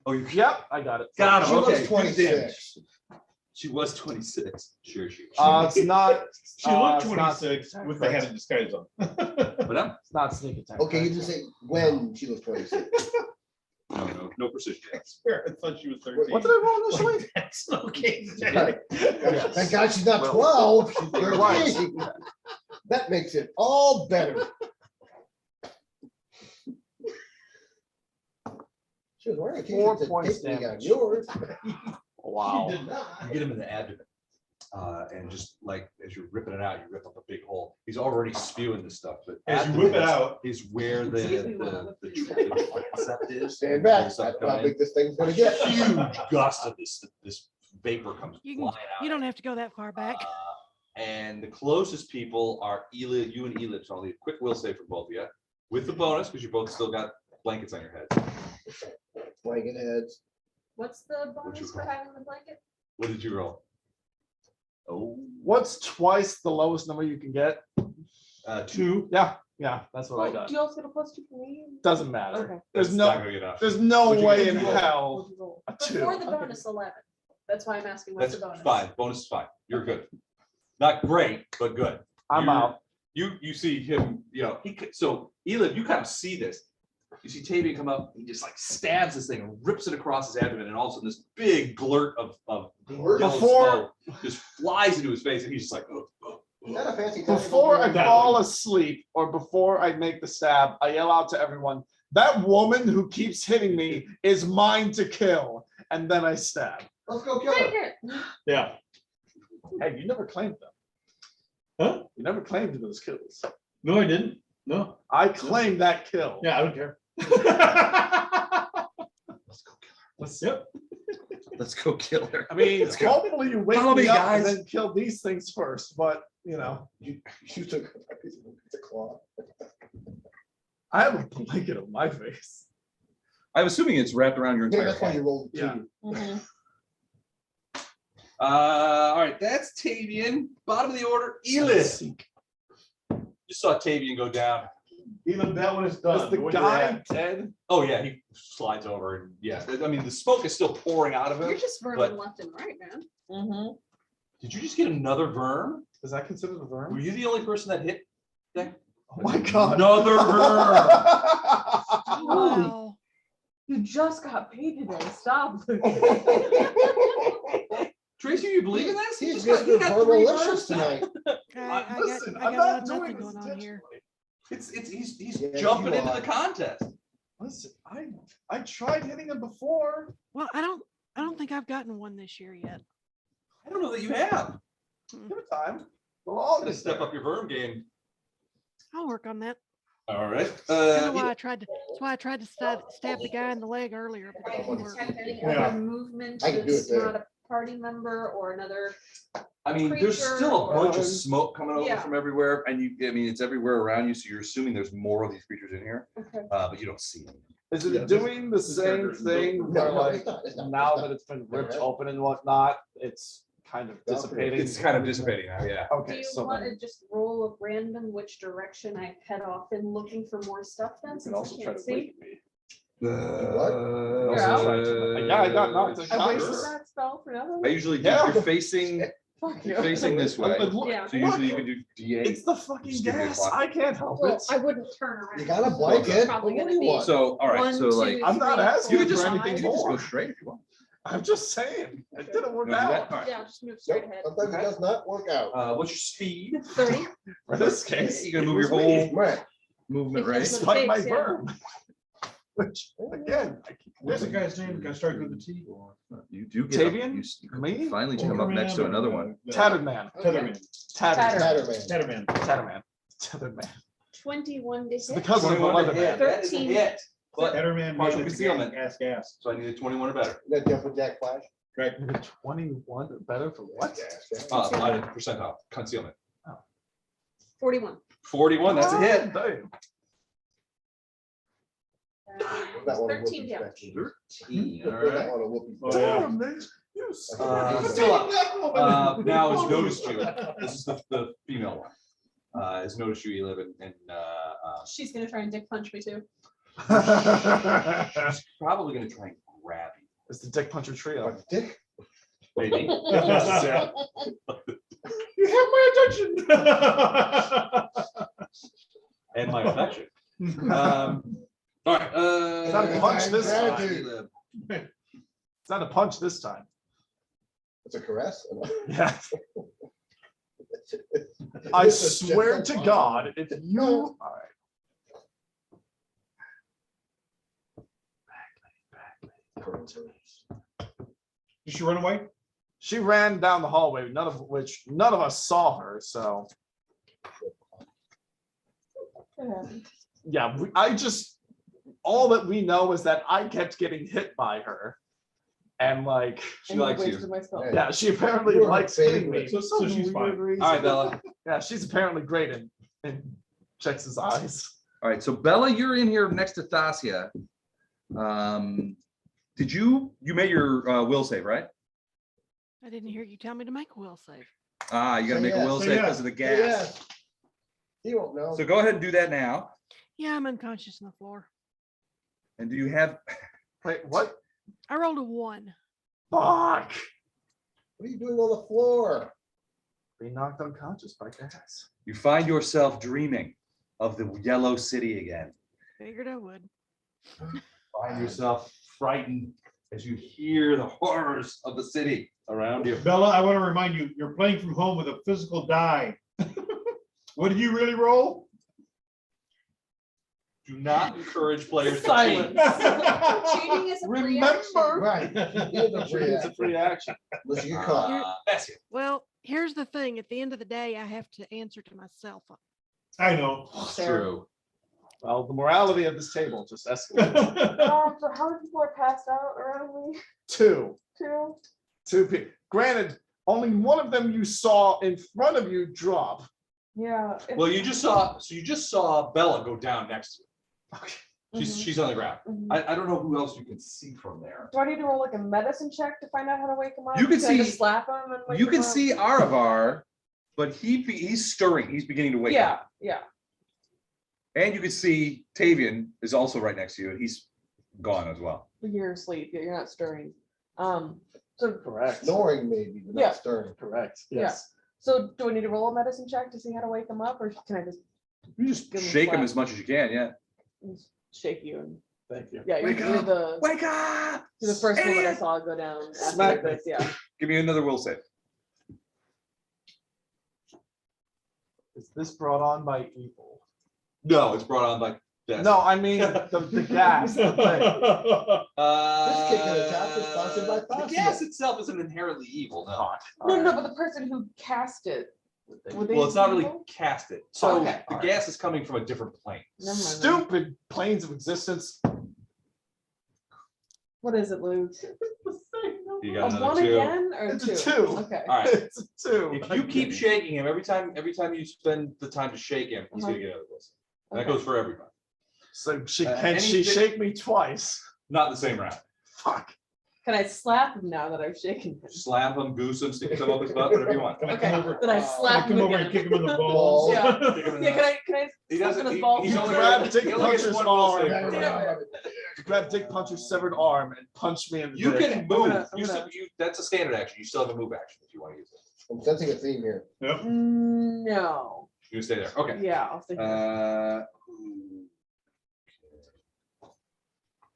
Oh, you Yep, I got it. got She him. was Okay. 26. She was 26. Sure, she. It's not. She looked it's not 26 sneak with the attack. head of disguise on. But I'm, It's not sneak attack. Okay, you didn't say when she was 26. no precision. I swear, I thought she was 13. What did I roll initially? That's okay. Yes. Thank God she's not Well, 12, she's you're right. 13. That makes it all better. She was wearing a 4 t-shirt that points taped me on damage. yours. Wow. She did not. You get him in the abdomen. And just like as you're ripping it out, you rip up a big hole. He's already spewing this stuff, but As you whip it out, is where the concept is. Stand back, I There's something don't know how coming big this thing's gonna in. get. Huge gust of this vapor comes You flying can, out. you don't have to go that far back. And the closest people are Elib, you and Elib, so I'll leave a quick will save for both of you. With the bonus, because you both still got blankets on your heads. Blanket heads. What's the What'd you bonus for roll? having the blanket? What did you roll? Oh, What's twice the lowest number you can get? 2. Yeah, that's what I Well, got. do you also get a +2 for me? Doesn't matter. Okay. There's That's not no, gonna get enough. there's no What'd you way get? in What'd you roll? hell What'd you roll? a Before 2. the bonus 11. That's why I'm asking what's That's the bonus. fine. Bonus is fine. You're good. Not great, but good. I'm You're- out. You see him, so Elib, you kind of see this. You see Tavian come up, he just like stabs this thing and rips it across his abdomen, and all of a sudden this big glurt of yellow Before- smoke just flies into his face, and he's just like, oh. Is that a fancy title? Before I That fall one. asleep or before I make the stab, I yell out to everyone, That woman who keeps hitting me is mine to kill. And then I stab. Let's go kill her. Yeah. Hey, you never claimed them. Huh? You never claimed those kills. No, I didn't. No. I claimed that kill. Yeah, I don't care. Let's go kill her. Yep. Let's go kill her. I mean, Let's go. hopefully you wake Follow me me, up guys. and then kill these things first. But you know, You took a piece of cloth. I have a blanket on my face. I'm assuming it's wrapped around your Yeah, entire that's why head. you rolled Yeah. two. Mhm. All right, that's Tavian. Bottom of the order, Elith. You saw Tavian go down. Even that one is Is done. the What did guy that- dead? Oh yeah, he slides over and yeah. I mean, the smoke is still pouring out of You're him. just But- vermin left and right, man. Mhm. Did you just get another worm? Is that considered a Were verm? you the only person that hit? That? Oh my god. Another worm. Wow. You just got paid today. Stop. Tracy, you believe in this? He's He got Mr. 3 Verbalicious worms tonight. Listen, I I'm got not nothing doing this going on here. intentionally. He's Yes, jumping you into are. the contest. Listen, I tried hitting him before. Well, I don't think I've gotten one this year yet. I don't know that you have. Give it time. We'll all I'm gonna get step there. up your verm game. I'll work on that. All right. That's why I tried to stab the guy in the leg earlier, but it Right, didn't you work. detect any Yeah. other movement I can do that's it there. not a party member or another. I mean, there's creature still a bunch or- of smoke coming over Yeah. from everywhere, and I mean, it's everywhere around you, so you're assuming there's more of these creatures in here, Okay. but you don't see them. Is it Yeah, doing the this same character- thing No, where no, like it's not, it's not, now it's that not. it's been ripped Okay. open and whatnot, it's kind of dissipating? It's kind of dissipating now, yeah. Do Okay, you so want then to just roll a random which direction I head off in looking for more stuff then, you can since I also try can't to see? wake me. What? Also out? try to- yeah, I got knocked I wasted unconscious. that spell for nothing. I usually do, Yeah. you're facing Fuck you're you. facing this way, Yeah. so usually you can do D8. It's the fucking Just give me a gas. clock. I can't help Well, it. I wouldn't turn around. You got a So blanket? it's probably What gonna do you be want? So, all right, one, so like, two, I'm not three, asking you four, can just, for you anything can just go more. straight if you want. I'm just saying, it didn't work You wanna do that? out. All right. Yeah, just move straight Nope, ahead. sometimes it Okay. does not work out. What's your speed? 30. For this case, You're gonna it move your was me, whole Right. movement, If right? that's despite my Takes, yeah. verm. Which, again, I keep What's the missing. guy's name? Can I start with the T? You do get up, Tavian? you Me? finally come up next to another one. Tattered man. Tetherman. Tattered. Tatterman. Tetherman. Tattered man. Tethered man. 21 to It's hit. because of the 21 to leather hit, man. that is a 13. hit, but, Tetherman. partial made it to concealment. Gas. so I need a 21 or better. That jumping jack flash. Right. 21 better for what? My percentile, concealment. 41. 41, that's a hit. Damn. That one 13 damage. 13, all That right. one will whoop you. Oh, yeah. Damn, man. You Still up. Now has noticed you. This is the female one. Has noticed you, Eliv, and She's gonna try and dick punch me too. she's probably gonna try and grab you. It's the dick puncher trio. But dick. Maybe. Yeah. You have my attention. And my affection. All right. It's not a punch this time. Eliv. It's not a punch this time. It's a caress. Yeah. I It's a swear gentle to punch. God, if you. All right. Did she run away? She ran down the hallway, none of us saw her. So yeah, all that we know is that I kept getting hit by her, and like, She likes you. Wasted my spell. Hey. yeah, she apparently You were her likes hitting me. favorite. for So some she's weird fine. reason. All right, Bella. Yeah, she's apparently great in Chex's eyes. All right, so Bella, you're in here next to Thasia. Did you made your will save, right? I didn't hear you tell me to make a will save. You gotta Say make a yes. will Say save yes. because of the Say gas. yes. He won't know. So go ahead and do that now. Yeah, I'm unconscious on the floor. And do you have, Wait, what? I rolled a 1. Fuck! What are you doing on the floor? Being knocked unconscious by gas. you find yourself dreaming of the yellow city again. Figured I would. Find yourself frightened as you hear the horrors of the city around you. Bella, I want to remind you, you're playing from home with a physical die. What did you really roll? Do not encourage players to Silence. cheat. Cheating is a free action. Remember, Right. it's a free action. Unless you get caught. That's it. Well, here's the thing. At the end of the day, I have to answer to myself. I know. True. Well, the morality of this table just escalated. So how many people are passed out around me? Two Two. Granted, only one of them you saw in front of you drop. Yeah. Well, you just saw Bella go down next to you. She's on the ground. I don't know who else you can see from there. Do I need to roll like a medicine check to find out how to wake him up? You can I just see- slap him and wake You him can up? see Aravar, but he's stirring. He's beginning to wake up. Yeah. And you can see Tavian is also right next to you, and he's gone as well. You're asleep. You're not stirring. So Correct. Snoring maybe, but Yeah. not stirring. Correct. Yeah. Yes. So do I need to roll a medicine check to see how to wake him up, or can I just You just Give him a shake him slap. as much as you can, yeah. shake you? And Thank you. yeah, you're, Wake you're up! the Wake up! you're the first one that I Idiot! saw go down. Smack After this, yeah. Give me another will save. Is this brought on by evil? No, it's brought on by death. No, I mean the gas. The thing. This kick in the top is sponsored by The Foxy. gas itself isn't inherently evil, no. No, but the person who cast it. would they Well, it's not be really evil? casted. So Okay, the alright. gas is coming from a different plane. Never mind then. Stupid planes of existence. What is it, Luke? You A got one another two. again or It's a two? two. Okay. All right. It's a two. If you keep shaking him every time you spend the time to shake him, he's gonna get another will save. And that Okay. goes for everybody. So she Uh, can she anything- shake me twice? Not in the same round. Fuck. Can I slap him now that I've shaken him? Slap him, goose him, stick some up his butt, whatever you want. Can I Okay, come over? then I Can I slap him come over and again. kick him in the balls? Yeah. Kick him in Yeah, the- can I He slap doesn't. him in He, his balls? he's You only grab got, Dick he only gets Puncher's one will arm. save. Damn it. Grab Dick Puncher's severed arm and punch me in the You dick. can move. I'm You gonna- still, that's a standard action. You still have a move action if you want to use it. I'm sensing a theme here. Yep. No. You can stay there. Okay. Yeah, I'll stay here.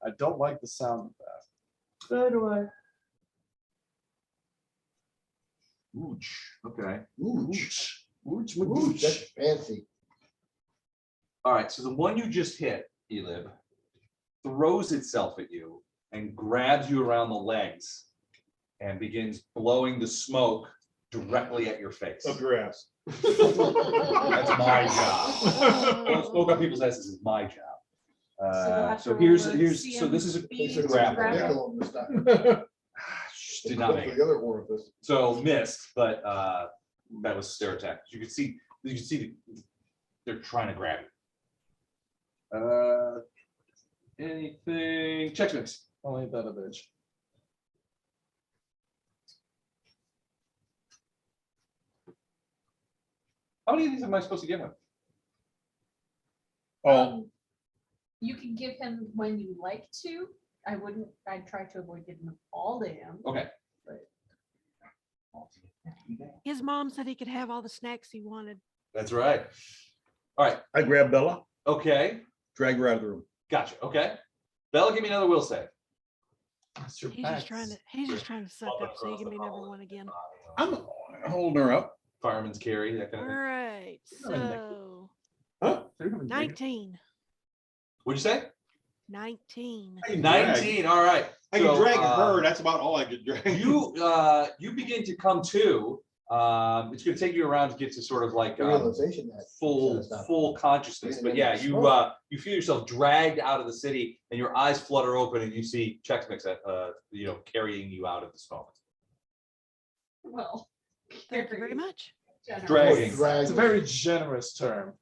I don't like the sound of that. So do I. Ooch. Okay. Ooch. Ooch, Ooch, that's fancy. All right. So the one you just hit, Elib, throws itself at you and grabs you around the legs and begins blowing the smoke directly at your face. Up your ass. That's my job. Blowing smoke on people's asses is my job. they'll have So to here's roll a so this is a CMB to grapple. grab Yeah. Kill him this time. Did not make it. The other orifice. So missed, but that was their attack. You can see they're trying to grab you. Anything? Check mix. Oh, ain't that a bitch? How many of these am I supposed to give him? Oh, You can give him when you like to. I'd try to avoid giving them all to him. Okay. His mom said he could have all the snacks he wanted. That's right. All right. I grabbed Bella, Okay. dragged her out of the room. Gotcha. Okay. Bella, give me another will save. That's your He's just trying to suck up so he can be number one again. I'm holding her up. Fireman's carry, that kind All of thing. right, so Huh? 19. What'd you say? 19. I can drag. 19. All right. I can So, drag her. That's about all I could drag. You begin to come to. It's going to take you around to get to sort of like Realization that. full consciousness. But yeah, you feel yourself dragged out of the city, and your eyes flutter open, and you see Chex Mix carrying you out of the smoke. Well. Thank you very much. Dragging. It's a very generous term.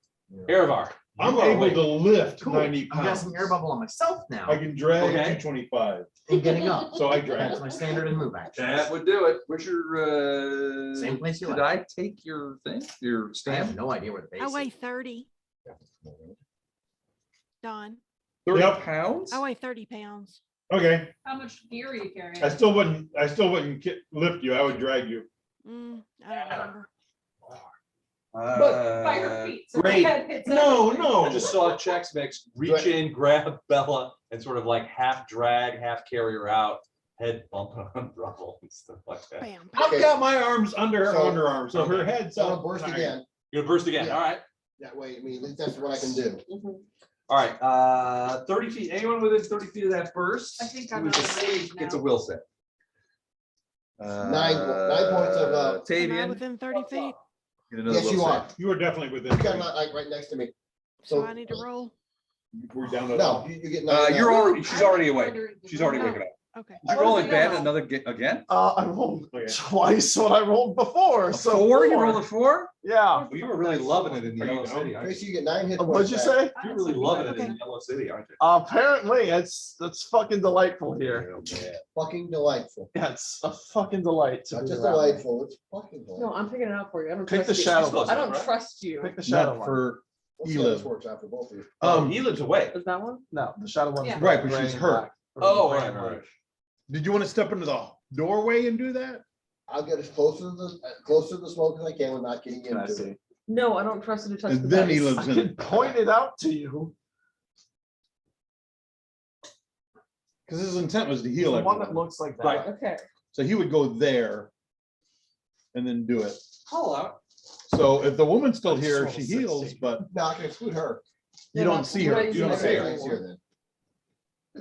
Erevar. I'm you are able awake. to lift Cool. 90 I'm casting pounds. air bubble on myself now. I can drag Okay. 225. And getting up. So I drag. That's my standard and move action. That would do it. Where's your Same place you Did left. I take your thing? Your I have stand? no idea where the base I is. weigh 30. Don, 30 Yep. pounds? I weigh 30 pounds. Okay. How much gear are you carrying? I still wouldn't lift you. I would drag you. I don't remember. By her feet. so the great. head hits No, everything. no. I just saw Chex Mix reach in, grab Bella, and sort of like half drag, half carry her out, head bumping on rubble and stuff like that. Bam. I've got my arms under her So- underarm, so her head's So up. I'll burst higher. again. You're gonna burst again. Yeah. All right. That way, I mean, at least that's what I can do. Mhm. All right, 30 feet, anyone within 30 feet of that burst? I think who I'm is a out of safe range gets a now. will save. 9 points of, Am I Tavian, within 30 feet? get another yes, will you save. are. You were definitely within. You got three. like right next to me. So So I need to roll. We're down to. no, you get 9. You're already, she's I'm already awake. wondering- She's already No. waking up. Okay. Did you roll in bed again? I rolled Okay. twice what I rolled before. A So 4? You rolled a 4? Yeah. You were really loving it in the Are you Yellow down? City, aren't Tracy, you? you get 9 hit points. What'd you back. say? You're really loving it Okay. in Yellow City, aren't you? Apparently, it's fucking delightful here. Fucking delightful. Yeah, it's a fucking delight to Not be just around. delightful, it's fucking delightful. No, I'm picking it out for you. I don't Pick the trust you. shadow one. I don't trust you. Pick the shadow Not one. for We'll see how this Elib. works out for both of you. He lives away. Is that one? No, the shadow one's Yeah. Right, but gray she's and hurt. black. Or Oh, gray right, and right, white. right. Did you want to step into the doorway and do that? I'll get as close to the smoke as I can without getting Can I into see? it. No, I don't trust you to touch the And then he dice. lives I in can it. point it out to you. Because his intent was to heal The one that everyone. looks like that. Right. Okay. So he would go there and then do it. Call out. So if the woman's still That's here, so she heals, sexy. but No, I can exclude her. you don't see her. Right, You don't yeah. see Okay, her. I see her then.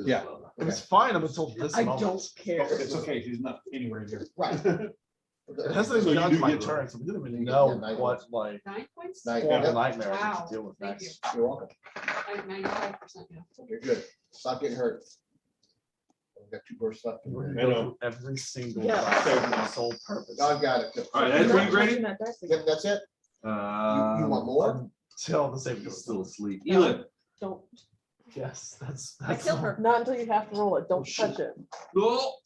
Yeah. It was fine up until this I moment. don't care. It's okay. She's not anywhere near. Right. It hasn't So even you gotten to do my get- turn, so we didn't you even get know 9 what points. like 9 points? Nine, form yeah. of nightmare I Wow, get to deal with thank next. You're welcome. Like 95% now. You're good. Stop getting hurt. I've got 2 bursts left. We're I gonna go know. through every single Yeah. class for the sole purpose. I've got it. All right, I'm that's not for you, Grady? touching that dice again. Yep, that's it. You want more? Until the save He's goes. still asleep. No. Elib. Don't, Yes, that's. I killed her. not until you have to roll it. Don't shit. touch it. Oh,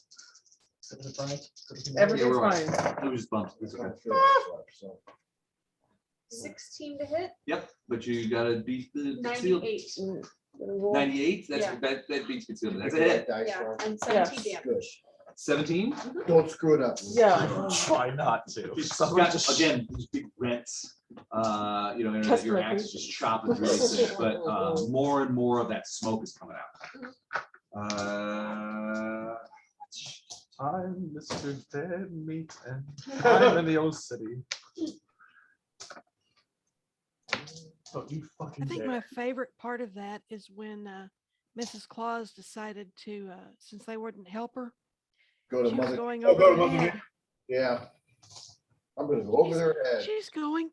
Everything's we're right. fine. it was bumped. It's okay. So, 16 to hit, Yep, but you gotta beat the concealed. 98. Mm, gonna roll. 98, that's, Yeah. that beats concealment. That's a pick the hit. right dice Yeah, for her. and 17 Yes. damage. Good. 17? Don't screw it up. Yeah. Try not to. It's Someone got, just- again, these big rents, and Test your my axe is patience. just chopping through these things, but more and more of that smoke is coming out. I'm Mr. Dead Meat and I'm in the old city. Don't you I fucking think dare. my favorite part of that is when Mrs. Claus decided to, since they wouldn't help her, Go to she was mother. going Oh, over go to their Mother head. Yeah. I'm gonna go over their head. She's going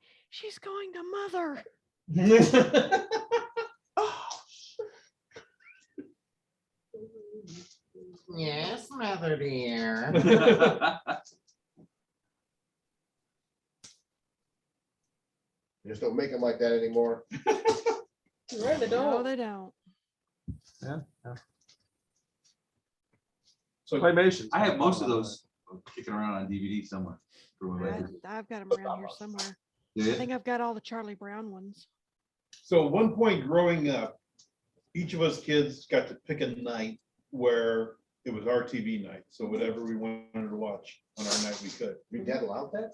to mother. Yes, mother dear. Just don't make them like that anymore. Right, they No, don't. they don't. So Claymation. I have most of those kicking around on DVD somewhere. I've got them around here somewhere. I Yeah. think I've got all the Charlie Brown ones. So at one point growing up, each of us kids got to pick a night where it was our TV night. So whatever we wanted to watch on our night, we could. Your dad allowed that?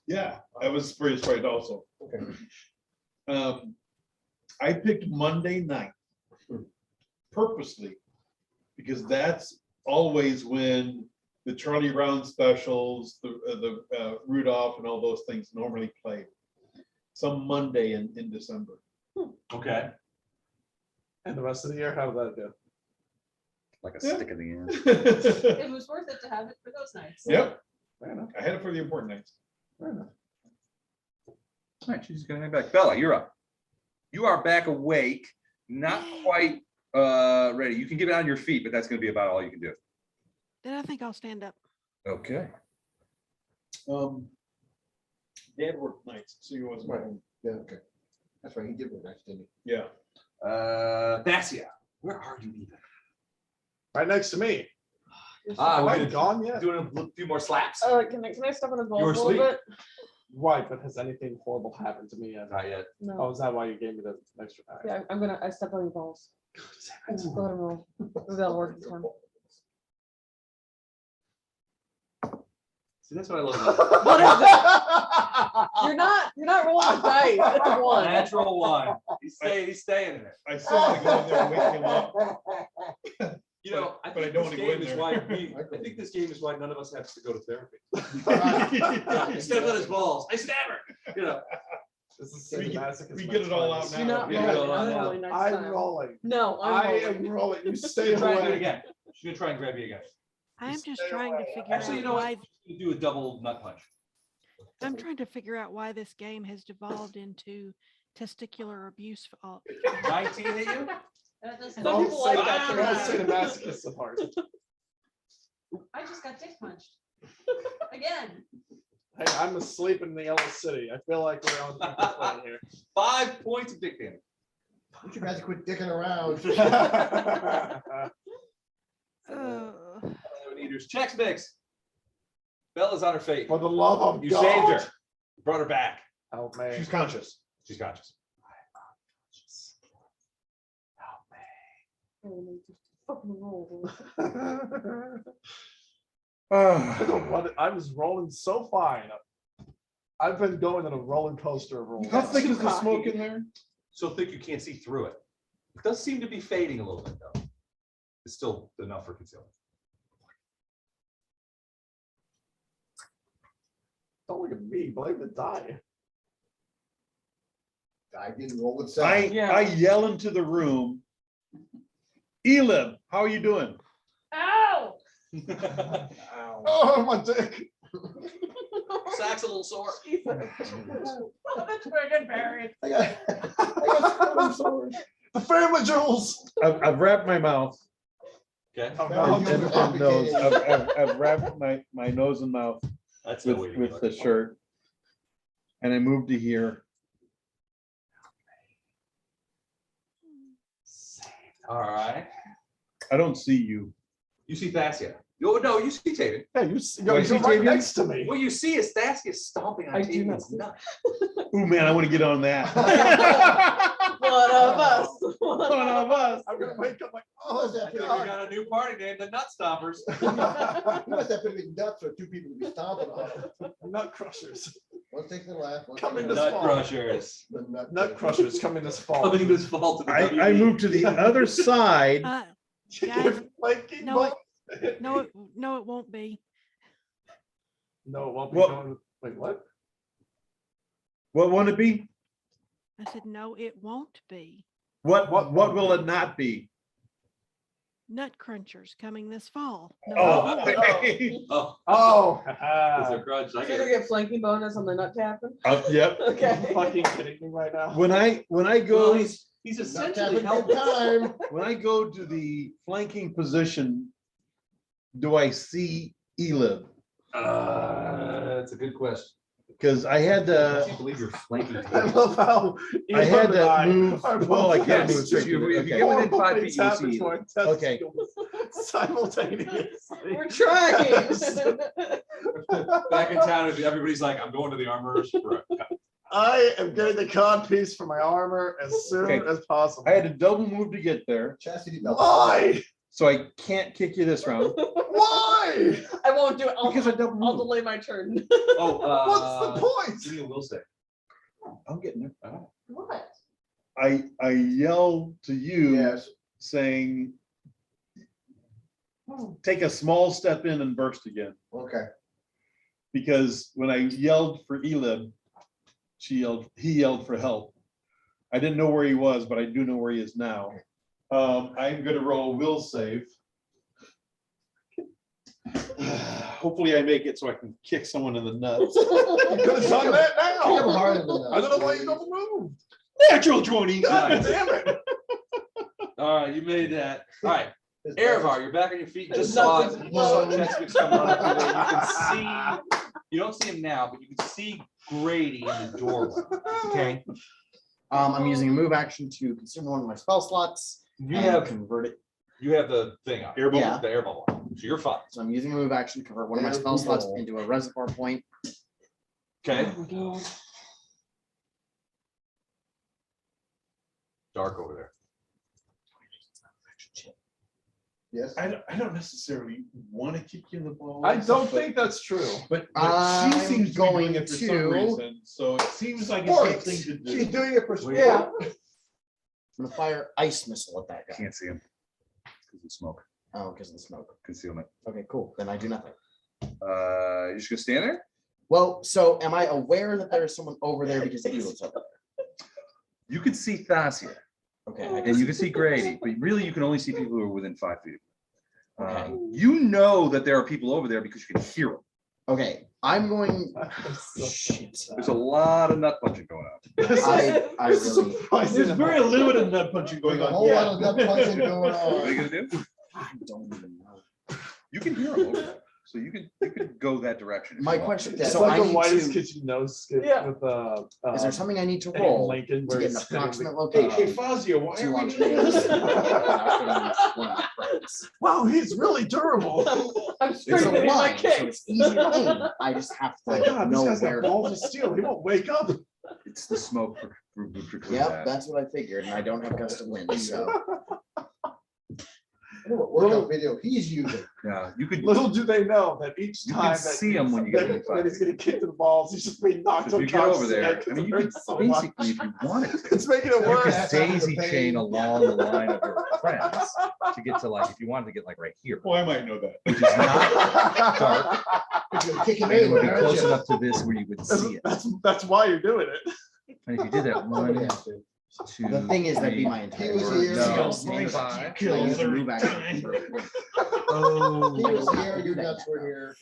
Yeah, I was pretty afraid also. Okay. I picked Monday night purposely because that's always when the Charlie Brown specials, the Rudolph and all those things normally played. Some Monday in December. Okay. And the rest of the year, how did that go? Like a Yeah. stick in the end. It was worth it to have it for those nights. Yep, Fair enough. I had it for the important nights. Fair enough. All right, she's gonna hang back. Bella, you're up. You are back awake, not quite ready. You can get on your feet, but that's gonna be about all you can do. Then I think I'll stand up. Okay. Dad worked nights, so he wasn't Right. home. Yeah, okay. That's right, he did work nice, didn't he? Yeah. Basia, where are you even? Right next to me. Ah, Am we're I gonna gone yet? doing a few more slaps. Can I step on his balls You were a little asleep? bit? Right, but has anything horrible happened to me yet? Not yet. Oh, No. is that why you gave me the extra pack? Yeah, I step on your balls. Let him roll. Maybe that'll work this time. See, that's what I love. about it. What is that? You're not rolling the dice. It's a one. Natural one. He's staying in it. I still want to go in there and wake him up. You know, I But I think don't this wanna go in game is there. why I think this game is why none of us have to go to therapy. Right. He stepped on his balls. I stammer. You know. This is sadomasochism we get it all out You're now. not Yeah, rolling. I'm no. rolling next I'm time. rolling. No, I I'm am rolling. rolling. You She's stay gonna try and do it away. again. She's gonna try and grab you again. I'm just stay trying to away. figure Actually, you out know why, what? You do a double nut punch. I'm trying to figure out why this game has devolved into testicular abuse. 19 at you? That doesn't- Some Don't people say like that. that. Don't say the masochists apart. I just got dick punched. Again. Hey, I'm asleep in the yellow city. I feel like we're on equal footing here. 5 points of dick damage. You guys quit dicking around. Eaters. Chex Mix. Bella's on her feet. For the love of You God. saved her. You brought her back. Help me. She's conscious. She's conscious. Fucking roll. I don't want it. I was rolling so fine. I've been going on a roller coaster of rolls. How thick is the smoke in there? So thick you can't see through it. It does seem to be fading a little bit though. It's still enough for concealment. Don't look at me. Blame the die. I didn't roll itself. I yell into the room. Elib, how are you doing? Ow! Oh, my dick. Sack's a little sore. Oh, that's friggin' Barry. I got sores. The family jewels. I've wrapped my mouth Okay. and nose. I've wrapped my nose and mouth That's with the shirt. And I moved to here. All right. I don't see you. You see Thassia. Oh, no, you see Taven. Yeah, Do I you're see right Tavian? next to me. What you see is Thassia stomping on I do not Taven's see- nuts. Oh man, I want to get on that. One of us. One of us. I'm gonna wake up like, Oh, oh, is that I think we God. got a new party named the Nut Stompers. You must have pretty big nuts for two people to be stomping on. nut crushers. One takes the laugh. one Coming takes this the- Nut fall. Crushers. the Nut crushers coming this fall. Coming this fall to the I WB. moved to the other side. Guys, Flanking no, ball. no, it won't be. No, it won't be What? going. Wait, what? What won't it be? I said, no, it won't be. What will it not be? Nut crunchers coming this fall. No, Oh, it won't be. Oh, Oh, it's a grudge. I You're get gonna it. get flanking bonus on the nut tapping? yep. are you Okay. fucking kidding me right now? When I Well, go he's Not essentially having a helped. good time. when I go to the flanking position, do I see Elib? That's a good question. Because I had I to. can't believe you're flanking. I love how I had Elon and I to move. are Well, I both can't yes, move straight. you- to if it. you Okay. get within horrible 5 feet, things you'll happen see to our Okay. testicles simultaneously. We're trying. Back in town, everybody's like, I'm going to the armorer's. Right. I am getting the cod piece for my armor as soon Okay. as possible. I had to double move to get there, Chastity belt. Why? so I can't kick you this round Why? I won't do it. because I double I'll moved. delay my turn. Oh, What's the point? Give me a will save. I'm getting there. Oh. What? I yell to you Yes. saying, take a small step in and burst again. Okay. Because when I yelled for Elib, he yelled for help. I didn't know where he was, but I do know where he is now. I'm gonna roll a will save. Hopefully I make it so I can kick someone in the nuts. You could have done that Kick him now. harder than that. I don't know why you double moved. Natural 20. God damn it. All right, you made that. All right, It's- Erevar, you're back on your feet. You just Nothing. saw Cheswick's come running through there. You can see, you don't see him now, but you can see Grady in the doorway. Okay. I'm using a move action to consume one of my spell slots. You and have convert it. the thing up. Air bubble? Yeah. The air bubble. So you're fine. So I'm using a move action to convert one of my Air spell slots bubble. into a reservoir point. Okay. Oh my God. Dark over there. Yes. I don't necessarily want to kick you in the balls. I don't think that's true. But she I'm seems to be doing going it for some to- reason, so it seems like it's a good thing to She's do. doing it for sport. Yeah. I'm gonna fire ice missile at that guy. Can't see him. Because of smoke. Oh, because of the smoke. Concealment. Okay, cool. Then I do nothing. You're just gonna stand there? Well, so am I aware that there is someone over there because he lives over there? You can see Thas here, Okay. and you can see Grady, but really you can only see people who are within 5 feet. Okay. You know that there are people over there because you can hear them. Okay, I'm going. Shit. There's a lot of nut punching going on. I This is really. surprising. There's very limited nut punching going There's a on. whole lot of Yeah. nut punching going What are you on. gonna do? I don't even know. You can hear them over there, so you can go that direction. if My you want. question. It's So like I the need whitest to. kid you know skit Yeah. with Is there something I need to Abe roll Lincoln to where get an he's sitting in the- approximate Hey, location? Fazio, why to are we launch doing this? without hitting one of my friends? Wow, he's really durable. I'm It's strengthening a my line, so case. it's easy to aim. I just have My to God, this know guy's where got to. balls of steel. He won't wake up. It's the smoke precludes Yep, that. that's what I figured, and I don't have gust of wind, so. I know what workout video he's using. Yeah, you could. Little do they know that each You time can that see him when you get within that 5 he's feet. getting kicked in the balls, he's just being knocked If you get unconscious. over there, again, I mean, you 'cause it could hurts so much. basically, if you wanted to, It's making it you worse. could That's half of the daisy pain. chain along the line of your friends to get to like, if you wanted to get like right here, Well, I might know that. which is not dark, You're kicking and it would be anywhere, aren't close you? enough to this where you would see it. That's why you're doing it. And if you did that, Somebody 1, has to. 2, The thing is, that'd be 3, my entire. was word. here. No. So, maybe 5. I use the move action. Oh. He was here, your nuts were here.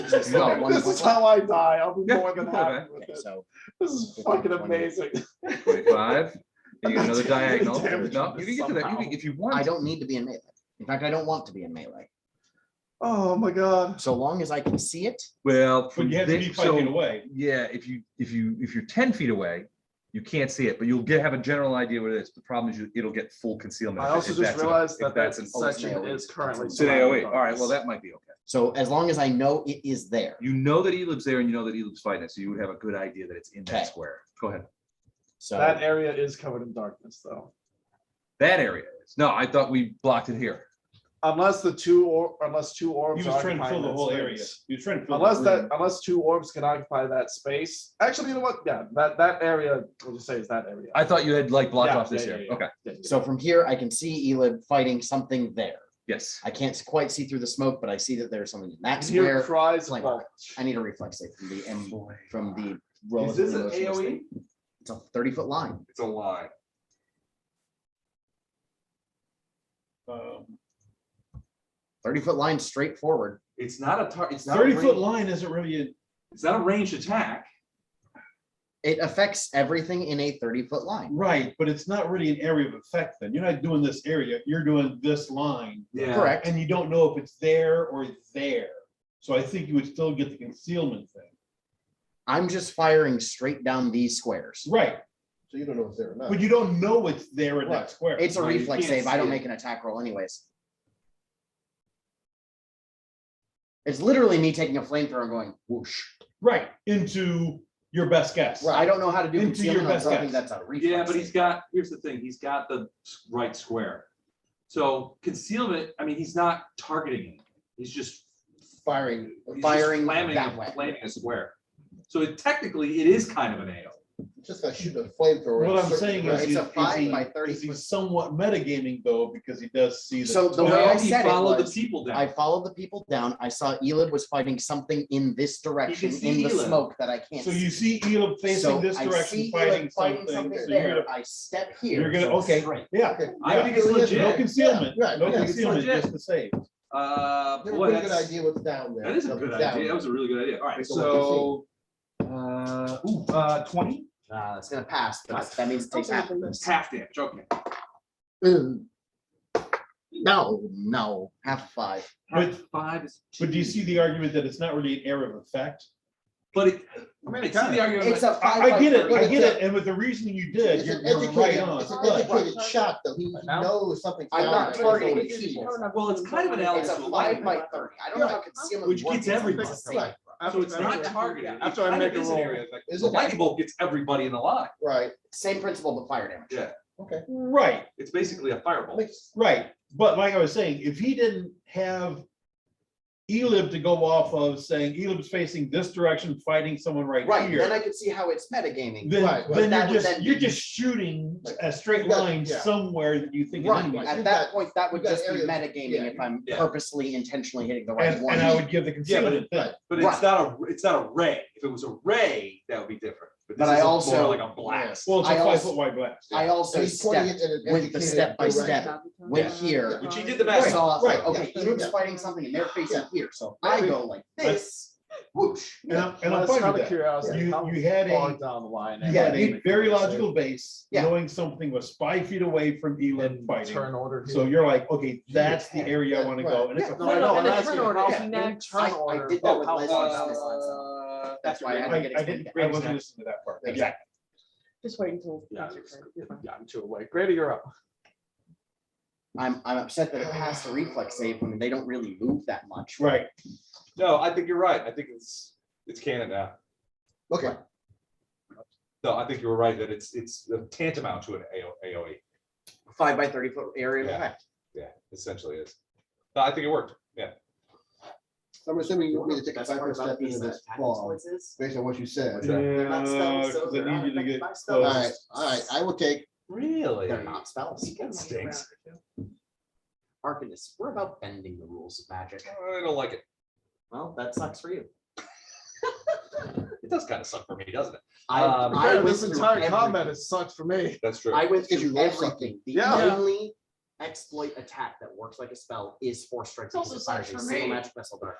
Just got one This is point. how I die. I'll be Yeah, more than okay. happy with Okay, it. so This is fucking amazing. 25. And you got another Damage diagonal. from No, you this can get to that. You somehow. can, if you want. I to. don't need to be in melee. In fact, I don't want to be in melee. Oh my God. So long as I can see it, Well, But from you have to be thi- 5 feet so, away. yeah, if you're 10 feet away, you can't see it, but you'll have a general idea what it is. The problem is it'll get full concealment. I if also just that's realized if that that that's an section AOE. is currently. It's an AOE. All right, well, that might be okay. so as long as I know it is there. You know that Elib's there and you know that Elib's fighting it, so you would have a good idea that it's in that Okay. square. Go ahead. So That area is covered in darkness though. That area is. No, I thought we blocked it here. Unless two orbs. He was are trying to fill occupying the that whole area. space. He was trying to fill. Unless the room. unless 2 orbs can occupy that space. Actually, you know what? Yeah, that area, we'll just say is that area. I thought you had like blocked Yeah, off this yeah, area. yeah, Okay, yeah. so from here, I can see Elib fighting something there. yes. I can't quite see through the smoke, but I see that there's something in that You hear square. cries of Flame balls. I need a reflex save from the from the Is relatively this an motionless AOE? thing. It's a 30-foot line. It's a line. Um, 30-foot line straight forward. It's not a it's 30-foot line isn't really a. It's not a ranged attack. It affects everything in a 30-foot line. Right, but it's not really an area of effect then. You're not doing this area, you're doing this line. Correct. And you don't know if it's there or there. So I think you would still get the concealment thing. I'm just firing straight down these squares. Right, So you don't know if they're or not. but you don't know it's there in Right. that square. It's a Well, you reflex can't save. I see don't it. make an attack roll anyways. It's literally me taking a flamethrower and going whoosh. Right, into your best guess. I don't know how to do Into your concealment on best something guess. that's a reflex. Yeah, but he's save. got, here's the thing, he's got the right square. So concealment, I mean, he's not targeting anything. He's just Firing. he's just Firing slamming, that way. slamming a square. So technically, it is kind of an AO. Just like shooting a flamethrower. What in a I'm certain saying is, direction. It's a is 5 he- by 30 is he foot. somewhat metagaming though, because he does see the. So the way Well, I he said it followed was, the people down. I followed the people down. I saw Elib was fighting something in this direction see in the Elib. smoke that I can't So see. you see Elib facing So this I direction, see fighting Elib fighting something. So there. you're gonna, I step here. you're gonna- so okay. straight. yeah. Okay. I think it's Yeah, legit. No concealment, Yeah, right, no yeah, it's concealment, legit. just the save. They have a Boy, pretty good that's, idea what's down there. that is a What's good down idea. there. That was a really good idea. All right, Take a so, 20, It's gonna pass, but that means it takes half of this. half damage, okay. No, half 5. But- 5 is. But do you see the argument that it's not really an area of effect? But it, I see the argument. It's like- a 5 I by get it, 30. I get it, and with the reasoning you did, It's you're an you're right educated, on. it's an But educated shot, though. He knows something's I'm down not there. targeting people. Well, it's kind of an It's a element. 5 by 30. I don't know how concealment Which works. gets everybody. Right, So it's not targeted. It After I kind of make a is an roll. area effect. Is The it? lightning bolt gets everybody in the line. right. Same principle, but fire damage. Yeah, Okay. Right, it's basically a fireball. Makes- right, but like I was saying, if he didn't have Elib to go off of saying Elib's facing this direction, fighting someone right Right, then I here. could see how it's metagaming. Then, Right, then that would you're then just, be- you're just shooting a straight You got- line yeah. somewhere that you think. is Right, enemy. at You've that got- point, that would you've got just be areas- metagaming yeah. if I'm Yeah. purposely, intentionally hitting the right one. And I would give the Yeah, but concealment thing. But it's Right. not a ray. If it was a ray, that would be different. But this I is more also- like a blast. Well, it's I a also- 5 foot wide blast. I also And he's pointing stepped, it in an went the indicated step-by-step, direction. went Yeah. here. Which he did the I best. saw, Right. okay, Yeah. Elib's Yeah. fighting something and they're facing Yeah. here, so I go like this, whoosh. And I'm Just fine out with of that. curiosity, You- how you had far a- down the line? You am had I a making very a mistake? logical base, Yeah. knowing something was 5 feet away from Elib In fighting. turn order. So here? you're like, okay, that's the area I want to go. Right. And it's a No, I No, know, no, I'm in the asking turn order, how if he in next- turn I order, did that with how Leslie far on down the this line? line, That's That's why I had to I get didn't, explained. I wasn't listening to that part. Exactly. Just wait until. Yeah, yeah, I'm too away. Grady, you're up. I'm upset that it passed the reflex save when they don't really move that much. Right. No, I think you're right. I think it's canon now. Okay, No, I think you were right that it's tantamount to an AOE. 5 by 30 foot area of Yeah. effect. Yeah, essentially is. No, I think it worked. Yeah. so I'm assuming you want me to take a Best part 5 about step these into this attacking fog, splits is based on what you said. What's that? they're not spells, so because I they're not need you to affected get by All spells. right, I will take, Really? They're not spells. That stinks. Arcanist, we're about bending the rules of magic. I don't like it. Well, that sucks for you. It does kind of suck for me, doesn't it? I went This through entire combat everything. has sucked for me. That's true. I went Because you through roll something. everything. The Yeah. only exploit attack that works like a spell is Force Strike. It's also because it fires sucks a for single me. magic missile dart.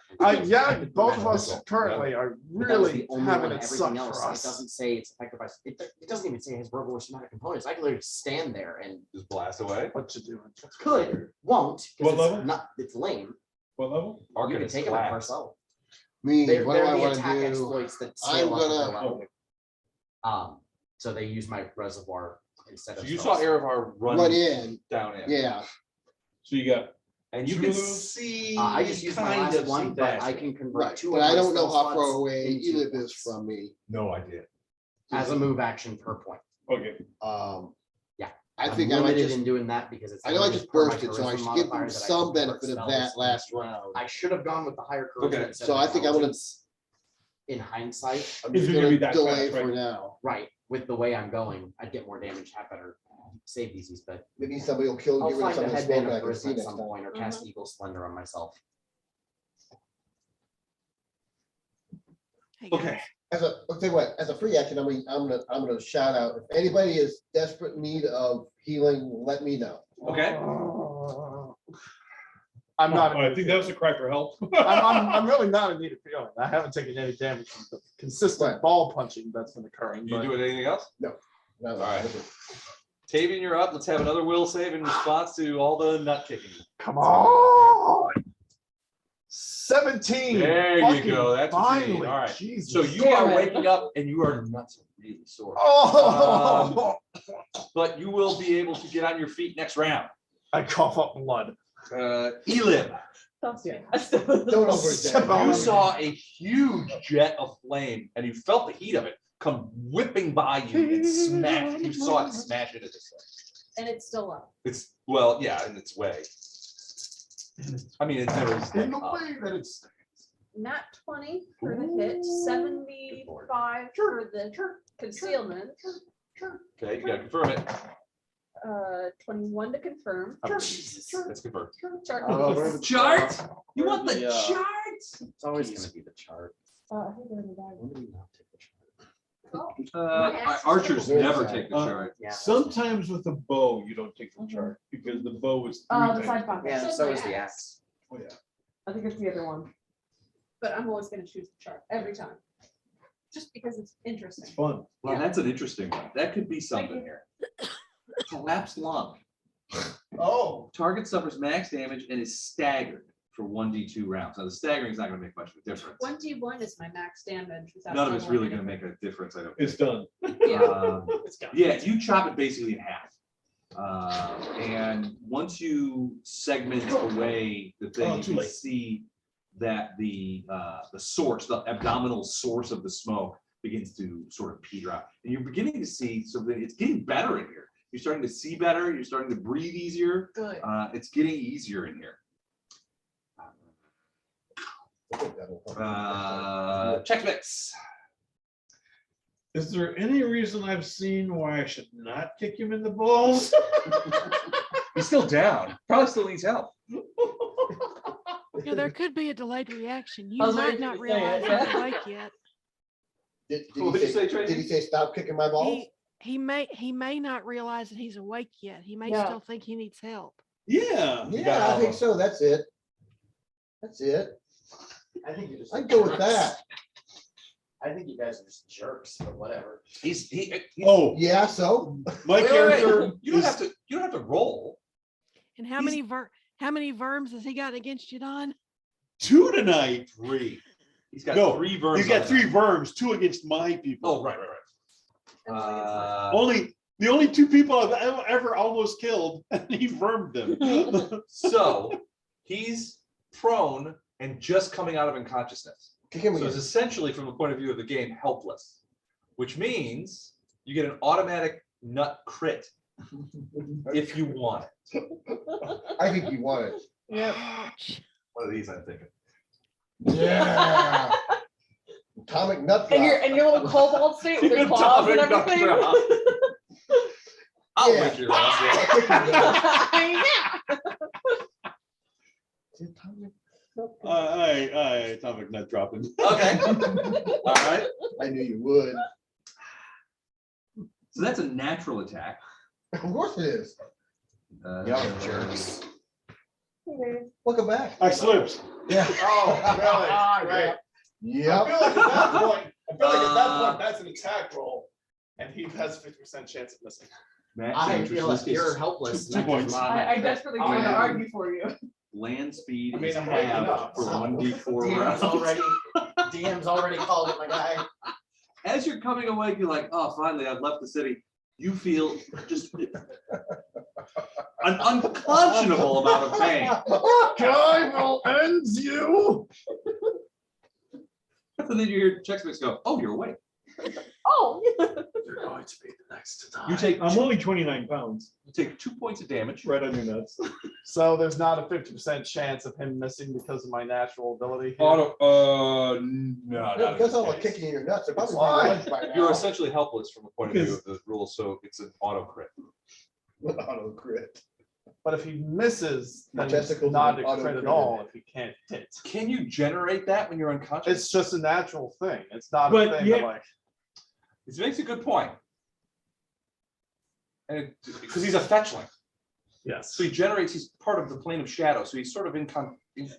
Yeah, both of Magic us missile. currently are But that was really the only having one. it suck Everything for else, us. it doesn't say it's affected by, it doesn't even say it has verbal or somatic components. I could literally stand there and Just blast away. What you doing? could, won't, What because level? it's not, it's lame. What level? You can Arcanist take it by blast. yourself. me, They're what do I the want attack to do? exploits that I'm scale up with their gonna- level. So they use my reservoir instead So of. you saw spells. Erevar Run run in, down in. yeah, So you got, And you Two can moves. see. I just used my kind last of one, some but I dashing. can convert right, two. but of I my don't know spell how far slots away into Elib is ones from me. No idea. as a move action per point. okay. Yeah. I I'm think I might limited just, in doing that because it's. I know I limited just per my bursted, so I charisma should give modifier them that I some can convert benefit of spells that into last one. round. I should have gone with the higher charisma. Okay. instead So of I think I'm gonna- intelligence. In hindsight, I'm It's just gonna be gonna that delay fast, for right? now. right, with the way I'm going, I'd get more damage, have better save these, but Maybe somebody will kill, I'll get rid of find a some of the headband smoke of I can see charisma at next some time. point or cast Eagle Splendor on myself. Hey, guys. Okay. I'll tell you what, as a free action, I'm gonna shout out, if anybody is desperate need of healing, let me know. Okay. I'm not. I think that was a cry for help. I'm really not in need of healing. I haven't taken any damage from the consistent Right. ball punching that's been occurring. You But doing anything else? No, All right. Tavian, you're up. Let's have another will save in response to all the nut kicking. come on. 17. There you Fucking go. That's what you need. finally. All right. Jesus. So you Damn are it. waking up and your nuts are really sore. Oh, But you will be able to get on your feet next round. I cough up blood. Elim, Don't Don't overstep. you saw a huge jet of flame and you felt the heat of it come whipping by you and smash. You saw it smash into this thing. And it's still up. It's, well, yeah, in its way. I mean, it never is. In the like, way that it's. Not 20 for the hit, 75 for the concealment, Okay, you gotta confirm it. 21 to confirm. Let's confirm. Chart. Oh, where the Chart? You Where want the the, chart? It's always gonna be the chart. Who did I die? When do we not take the chart? Archers Very never sad. take the chart. Yeah. Sometimes with a bow, you don't take the chart because the bow is. The three side times- pocket. Yeah, so is the axe. Oh, yeah. I think it's the other one. But I'm always gonna choose the chart every time. Just because it's It's interesting. fun. Well, that's an interesting one. That could be something here. Collapsed lung. Oh. Target suffers max damage and is staggered for 1d2 rounds. Now, the staggering is not gonna make much of a difference. 1d1 is my max damage. without None of it's really doubling gonna make a difference, I don't It's think. done. Yeah. Yeah, you chop it basically in half. And once you segment away the thing, Oh, you too can late. see that the source, the abdominal source of the smoke begins to sort of peter out. And you're beginning to see something, it's getting better in here. You're starting to see better, you're starting to breathe easier. Good. It's getting easier in here. that'll. Check mix. Is there any reason I've seen why I should not kick him in the balls? He's still down. Probably still needs help. You know, there could be a delayed reaction. You I was might waiting not for you to say it, realize yeah. he's awake yet. What'd you say, Tracy? Did he say stop kicking my balls? He may not realize that he's awake yet. He may Yeah. still think he needs help. Yeah. Yeah, I think so. That's it. That's it. I think you just. I'd go with that. I think you guys are just jerks, but whatever. He's Oh, Yeah, so. my wait, character You don't is, have to roll. And how many verms has he got against you, Don? 2 tonight. 3. He's got No, 3 verms. He's got on 3 him. verms, 2 against my people. Oh, right. The only 2 people I've ever almost killed, and he vermed them. So he's prone and just coming out of unconsciousness. Kick him So again. it's essentially, from the point of view of the game, helpless, which means you get an automatic nut crit if you want it. I think you want it. Yep. Ouch. One of these, I'm thinking. Yeah. Atomic nut And drop. your little cobalt state with your claws and Atomic nut everything. drop. I'll Yeah. wait your ass. Yeah. Atomic nut dropping. Okay. All right. I knew you would. So that's a natural attack. Of course it is. Y'all are jerks. Welcome back. I slipped. Yeah. Oh, really? Right. Yep. I feel like at that point, that's an attack roll, and he has a 50% chance of missing. I feel like you're helpless. 2 points. I desperately wanted to argue for you. Land speed I mean, is I'm waking halved up, for so- 1d4 rounds. DM's already called it, my guy. As you're coming away, you're like, oh, finally, I've left the city. You feel just an unconscionable amount of pain. I will end you. And then you hear Chex Mix go, oh, you're awake. Oh. You're going to be the next to die. You take I'm only 29 pounds. you take 2 points of damage. Right on your nuts. So there's not a 50% chance of him missing because of my natural ability. here? No, Yeah, not because in all this the case. kicking in your nuts. They're probably Why? doing lunch by now. You're essentially helpless from the point of view of the rules, so it's an auto crit. Auto crit. But if he misses, My then it's testicles not are a crit auto-critted. at all if he can't hit. Can you generate that when you're unconscious? It's just a natural thing. It's not But a thing yeah. that like. It makes a good point. And because he's a fetchling. Yes. So he generates, he's part of the plane of shadow. So he's sort of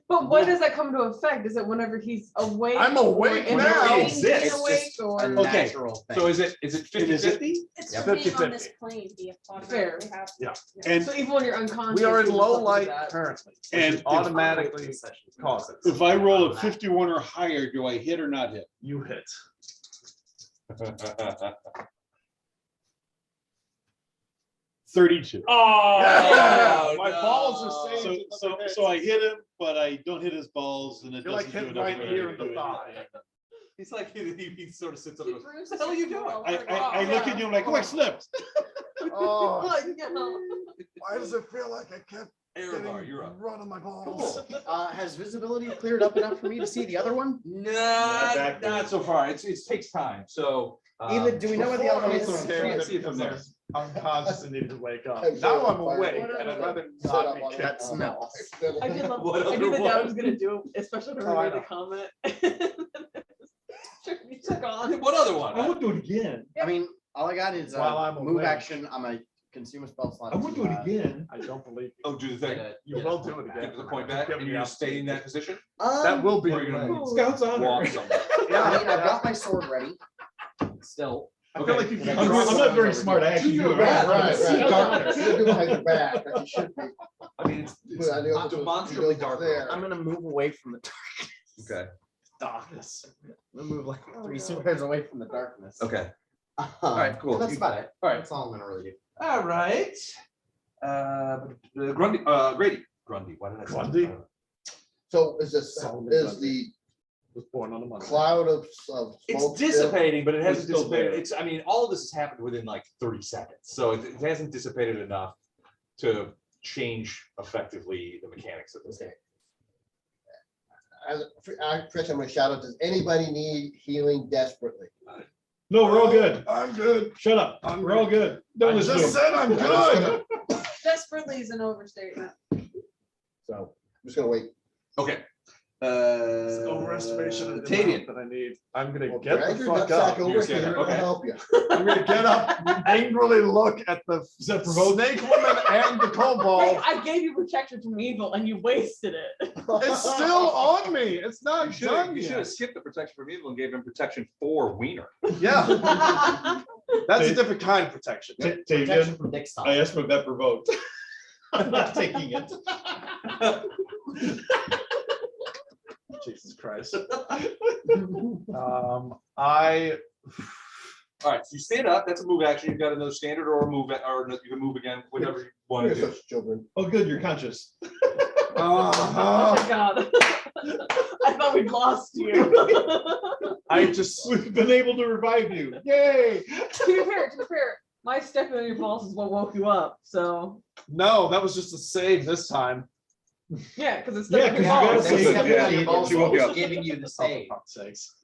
But when does that come to effect? Is it whenever he's awake? I'm awake or in now. between Exists. being It's awake, just or- a Okay, natural thing. so is it 50-50? It's Yep. for being on 50-50. this plane, the Fair. automatically have. Yeah. And So even when you're unconscious. We are in you low look light at that. currently. And And automatically cause it. if I roll a 51 or higher, do I hit or not hit? You hit. 32. Yeah, my no. balls are So, saved. so I hit him, but I don't hit his balls, and it You're like doesn't do hit enough right for me here to in the do thigh. anything. He's like, he sort of sits up He and goes, bruised what the hell are you his doing? heel. I look at you, I'm like, oh, I slipped. Oh, Like, you know. why does it feel like I kept Erevar, you're up. run on my balls? Has visibility cleared up enough for me to see the other one? Not so far. It takes time. So Either, do we know where the other one is? Before, see it from there. Unconscious and needed to wake up. I'm Now so I'm fired awake up. and I'd rather Set not up be on kicked. That smells. I did love, What I other knew that Dad one? was gonna do, especially when Oh, we I made the know. comment. You took on. What other one? I would do it again. I mean, all I got is While I'm move awake. action. I'm a consumer spell slot. I would do it again. I don't believe you. Oh, do the thing. You will do it again. Give the point back, Give and me you're up. just staying in that position. That will be Or a you're gonna plan. Scouts honor. walk somewhere. Yeah, I mean, I've got my sword ready. Still. I feel like you Okay. can. I'm not very smart. I actually do it Right, right. right. You do behind your back, like you should be. I mean, it's But I know it's demonstrably it's dark. there. I'm gonna move away from the Okay. Darkness. I'm gonna move like 3 squares away from the darkness. Okay. All right, cool. That's about it. All right. That's all I'm gonna really do. All right. Grundy, Grady. Grundy. Why did I say Grundy? that? So is this, Solomon is Grundy. the Was born on a Monday. cloud of It's smoke still- dissipating, but it hasn't still dissipated. there. It's, I mean, all of this has happened within like 30 seconds. So it hasn't dissipated enough to change effectively the mechanics of this game. Chris, I'm gonna shout out, does anybody need healing desperately? No, we're all good. I'm good. Shut up. We're all good. Don't I listen just to said I'm good. Desperately is an overstatement. So I'm just gonna wait. Okay. It's overestimation of the Tavian. amount that I need. I'm gonna Well, get drag the your fuck nutsack up. over You're here scared, and I'll okay. help you. I'm gonna get up, angrily look at the that provoke? snake woman and the Wait, kobold. I gave you protection from evil and you wasted it. It's still on me. It's You not should done have yet. skipped the protection from evil and gave him protection for Wiener. Yeah, that's a different kind of protection. Protection Tavian, from Dick's I time. asked for that provoked. I'm not taking it. Jesus Christ. All right, so you stand up. That's a move action. You've got another standard or a move, or you can move again, whatever you want You're to do. such children. Oh, good, you're conscious. Oh my god. I thought we'd lost you. I just, We've been able to revive you. Yay. To be fair, my stepping on your balls is what woke you up. So no, that was just a save this time. yeah, because it's Yeah, stepping 'cause on you your gotta balls. say- Stepping yeah, on your balls she woke you is up. giving you the Oh, save. for fuck's sakes.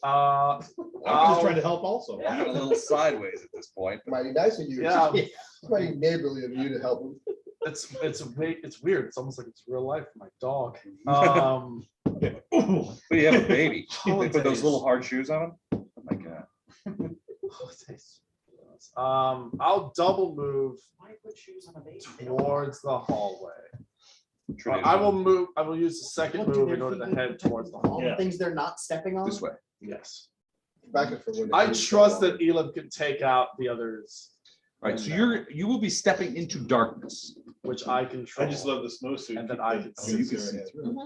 I'm just trying to help also. I'm a little sideways at this point. but- Mighty nice of you. Yeah. Mighty neighborly of you to help him. It's weird. It's almost like it's real life. My dog. Um, But you have a baby. They put those holidays. little hard shoes on him. Oh my god. I'll double move Why put shoes on a baby? towards the hallway. Tradition. I will move. I will use the second What do move their in order to feet head protect towards the from all hallway. the things they're not stepping on? This way. Yes. Back it for when. I trust that Elam can take out the others, All right, so you will be stepping into darkness. which I I control. just love the snowsuit. And then I can You see see through.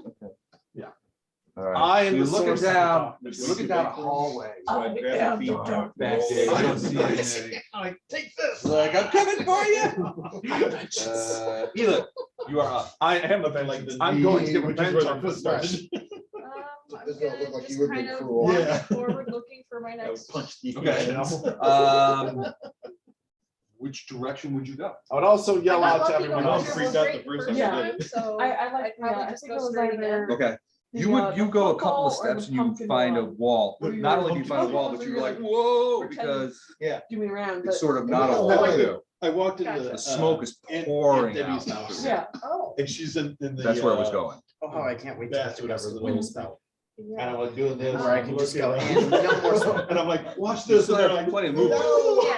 All right. I am You're the looking source of the down. darkness. You're looking down a hallway. So I grab the feet Dark back back there. there. You don't see anything. Like, take this. Like, I'm coming for you. Ela, you are up. I am Like avenged. the I'm going to get knee, which is revenge where on the foot this started. person. I'm Does not look gonna like you just would be kind of cruel. walk Yeah. forward looking for my I would next. punch the Okay. hands. Which direction would you go? I would also yell I got out to lucky everyone going I'm else. real freaked out straight the first first time I time, so I like. I'd probably Yeah, I just think go it was straight either again. Okay. the, You go a couple of football or steps the and you pumpkin find a one. wall. Where Not you're only do you find a wall, but you're like, whoa, Pretend- because Do me around, but it's sort of not a Oh, wall wait. too. I walked into Gotcha. The smoke is Aunt pouring Debbie's out. house. yeah. Oh. And she's in the. That's where it was going. Oh, I can't wait to That's have to what go I was to the doing. wind spell. And I'm like doing this. Where I can just go, looking and around. no more smoke. And I'm like, watch You this. still And they're have like, plenty of movement. no. Yeah,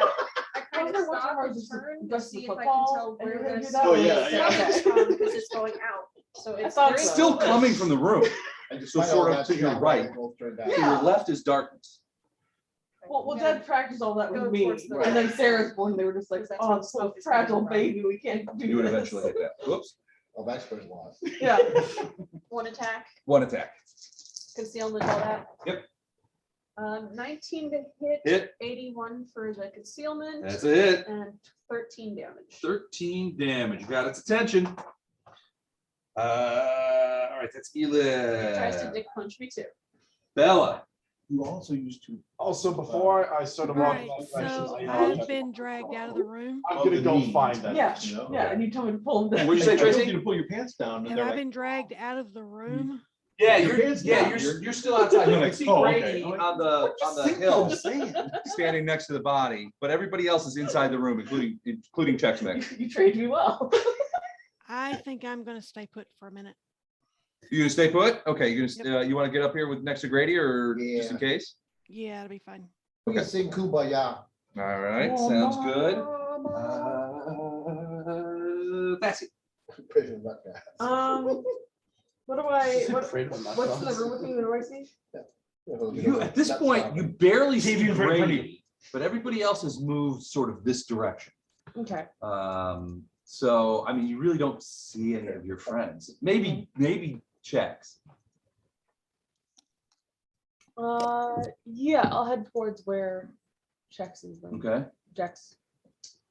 I kind Wonder of what stop tomorrow and is turn to just see the if I can football, tell and where you're gonna this. do that? Oh, yeah, yeah. is because it's going out. So it's. thought very so. Still close. coming from the room. I just So find sort all of that to your shot right. both turned out. To your left is darkness. Well, Yeah. Dad practiced all that Go with me, towards the and then right. Sarah's born. They were just like, Because that's "Oh, where it's the so smoke is fragile, coming from. baby. We can't do You would this." eventually hit that. Whoops. Oh, that's first loss. Yeah. One attack, One attack. concealment, all that. Yep. 19 to hit. Hit. 81 for the concealment. That's it. And 13 damage. 13 damage. You got its attention. All right, that's It tries to Ela. dick punch me too. Bella. You also used to. Also, before I start to walk Right, in all directions, so I I've been dragged out of the room. I'm gonna go knee. find that. Yeah. You know? Yeah, and you told me to pull him down. What'd you say, I told Tracy? you to pull your pants down. And Have they're I like, been dragged out of the room? Yeah, Your you're hands yeah, down. you're still outside. You can see Oh, okay. Brady on the hill standing next to the body, but everybody else is inside the room, including Chex Mix. You trained me well. I think I'm gonna stay put for a minute. You gonna stay put? Okay, you want to get up here with next to Grady or just in case? Yeah, it'll be fine. We can sing Kumbaya. All right, sounds good. That's Prison nut guy. What do I? What's Afraid of my in the thoughts. room with me? What do I see? you at this point, you barely see Tavian right in front of you. Grady, but everybody else has moved sort of this direction. Okay. So I mean, you really don't see any of your friends. Maybe Chex. Yeah, I'll head towards where Chex is. Then. Okay. Chex.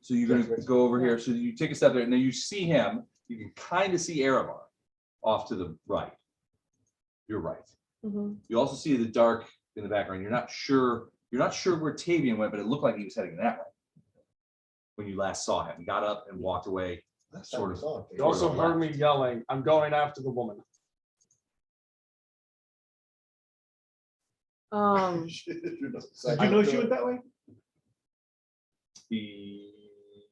So you're gonna go over here. So you take a step there, and then you see him. You can kind of see Erevar off to the right. You're right. Mm-hmm. You also see the dark in the background. You're not sure where Tavian went, but it looked like he was heading that way when you last saw him. He got up and walked away. That's Sort of. You also heard me yelling, I'm going after the woman. Did you know she went that way?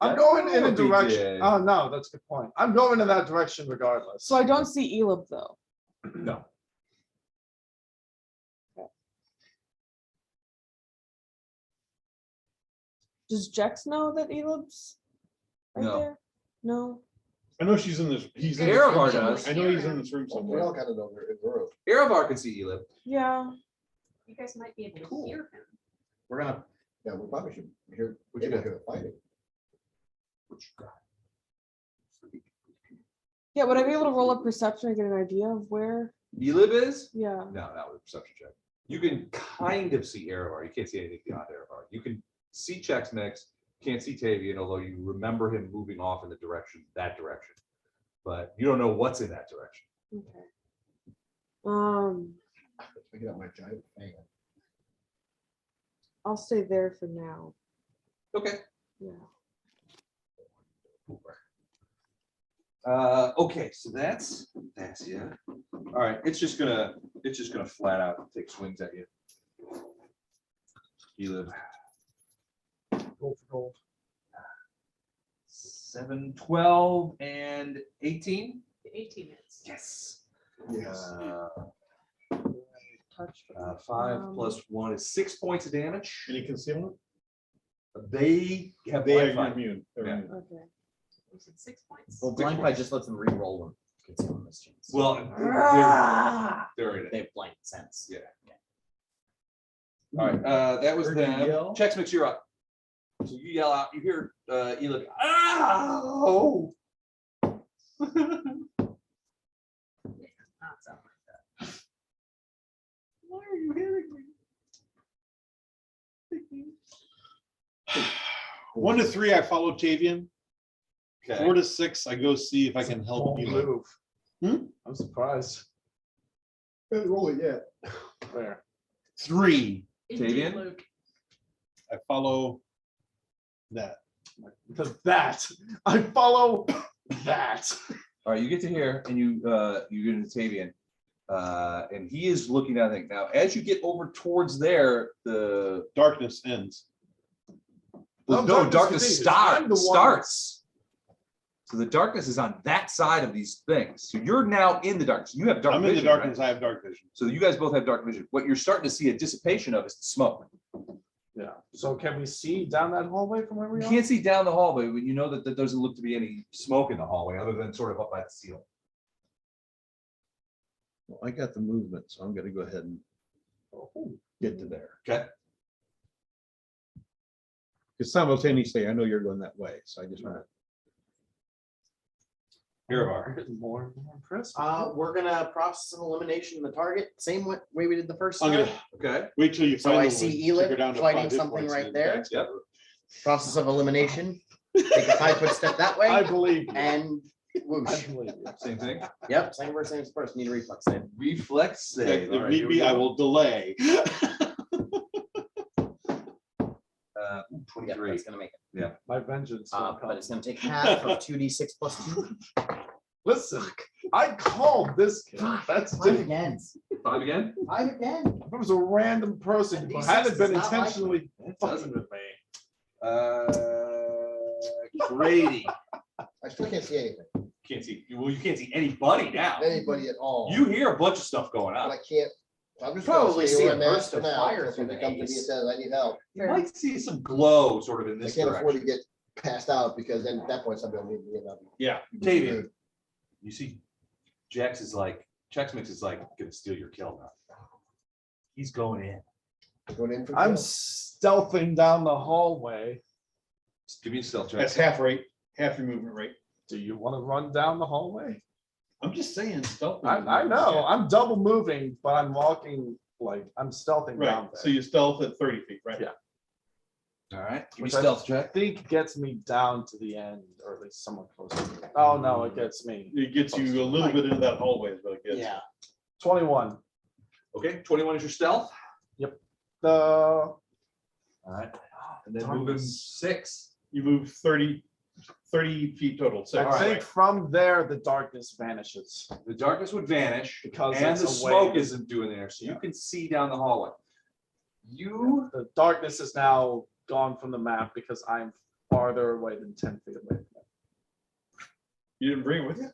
I'm going in a direction. Oh, no, that's a good point. I'm going in that direction regardless. So I don't see Elib though. No. Does Jex know that Elib's right No. there? No. I know she's in this, he's in this Aravar room somewhere. does. I know he's in this room We all somewhere. kind of know they're in the room. Aravar can see Elib. Yeah. You guys might be able to Cool. hear him. We're gonna, Yeah, we probably should hear, What you maybe got? hear the fighting. Yeah, would I be able to roll up perception and get an idea of where? Elib is? Yeah. No, not with a perception check. You can kind of see Aravar. You can't see anything beyond Aravar. You can see Chex Mix, can't see Tavian, although you remember him moving off in that direction. But you don't know what's in that direction. Okay. Picking up my giant fan. I'll stay there for now. Okay. Yeah. Okay, so that's yeah. All right, it's just gonna flat out take swings at you. Elib. Gold for gold. 7, 12, and 18. 18 minutes. Yes. Yes. Touch. 5 plus 1 is 6 points of damage. Any concealment? They have They blind are fight. immune. They're Yeah. immune. Okay. You said 6 points. well, blind fight just lets them re-roll them. Concealment mischance. Well, they're in it. They have blind sense. Yeah. All right, that was Heard you them. yell. Chex Mix, you're up. So you yell out, you hear Elib, ow! Not sound like that. Why are you hitting me? 1 to 3, I follow Tavian. Okay. 4 to 6, I go see if I can help Bold Elib. move. Hmm? I'm surprised. Didn't roll it yet. There. 3, Indeed, Tavian? Luke. I follow that. Because that, I follow that. All right, you get to here and you get into Tavian. And he is looking at it. Now, as you get over towards there, the Darkness ends. well, No, no, darkness darkness continues. I'm the one- starts. So the darkness is on that side of these things. So you're now in the darkness. You have dark I'm vision. in the darkness, right? I have dark vision. So you guys both have dark vision. What you're starting to see a dissipation of is the smoke. Yeah. So can we see down that hallway from where we You are? can't see down the hallway, but you know that there doesn't look to be any smoke in the hallway other than sort of up by the ceiling. Well, I got the movement, so I'm gonna go ahead and get to there. Okay. Because simultaneously, I know you're going that way, so I just want to. Aravar. Getting more and more impressed. We're gonna process an elimination in the target, same way we did the first I'm time. gonna Okay. wait till you So find. I the see one, take her Elib down to fighting 5 hit something points right and there. that's Yep. Process of elimination, take a 5-foot step that way, I believe you. and I whoosh. believe you. Same thing. Yep, same person, same person, need a reflex save. Reflex Okay, save. All If right, need here we be, I go. will delay. Yep, 23. that's gonna make it. My vengeance. will But come. it's gonna take half of 2d6 plus 2. Listen, I called this kid. That's Five different. again. 5 again? 5 again. If it was a random person who D6 hadn't been does not like intentionally It fucking doesn't. with me. Grady. I still can't see anything, Can't see. Well, you can't see anybody now. anybody at all. You hear a bunch of stuff going But on. I can't. I'm just Probably probably see see a a man burst for of now. fire If through it the comes to me and haze. says I need help, You might see some glow sort of in I this can't afford to direction. get passed out because then at that point somebody will need me. And I'll be- Yeah. David, you see, Chex Mix is like gonna steal your kill now. He's going in. Going in for I'm kill. stealthing down the hallway. Just give me a stealth check. That's half rate, half your movement rate. Do you want to run down the hallway? I'm just saying stealth. I know. I'm double moving, but I'm walking like I'm stealthing down Right, there. so you stealth at 30 feet, right? Yeah. All right, give me Which stealth I check. think gets me down to the end, or at least somewhat close to it. Oh no, it gets me It gets you a little bit into that hallway is what it gets. Yeah. 21. Okay, 21 is your stealth. The All right, and then moving Darkness. 6. You move 30 feet total. So, I all think right. from there the darkness vanishes. The darkness would vanish Because and it's the away. smoke isn't doing there, so you can see down the hallway. You, The darkness is now gone from the map because I'm farther away than 10 feet away from it. You didn't bring it with you?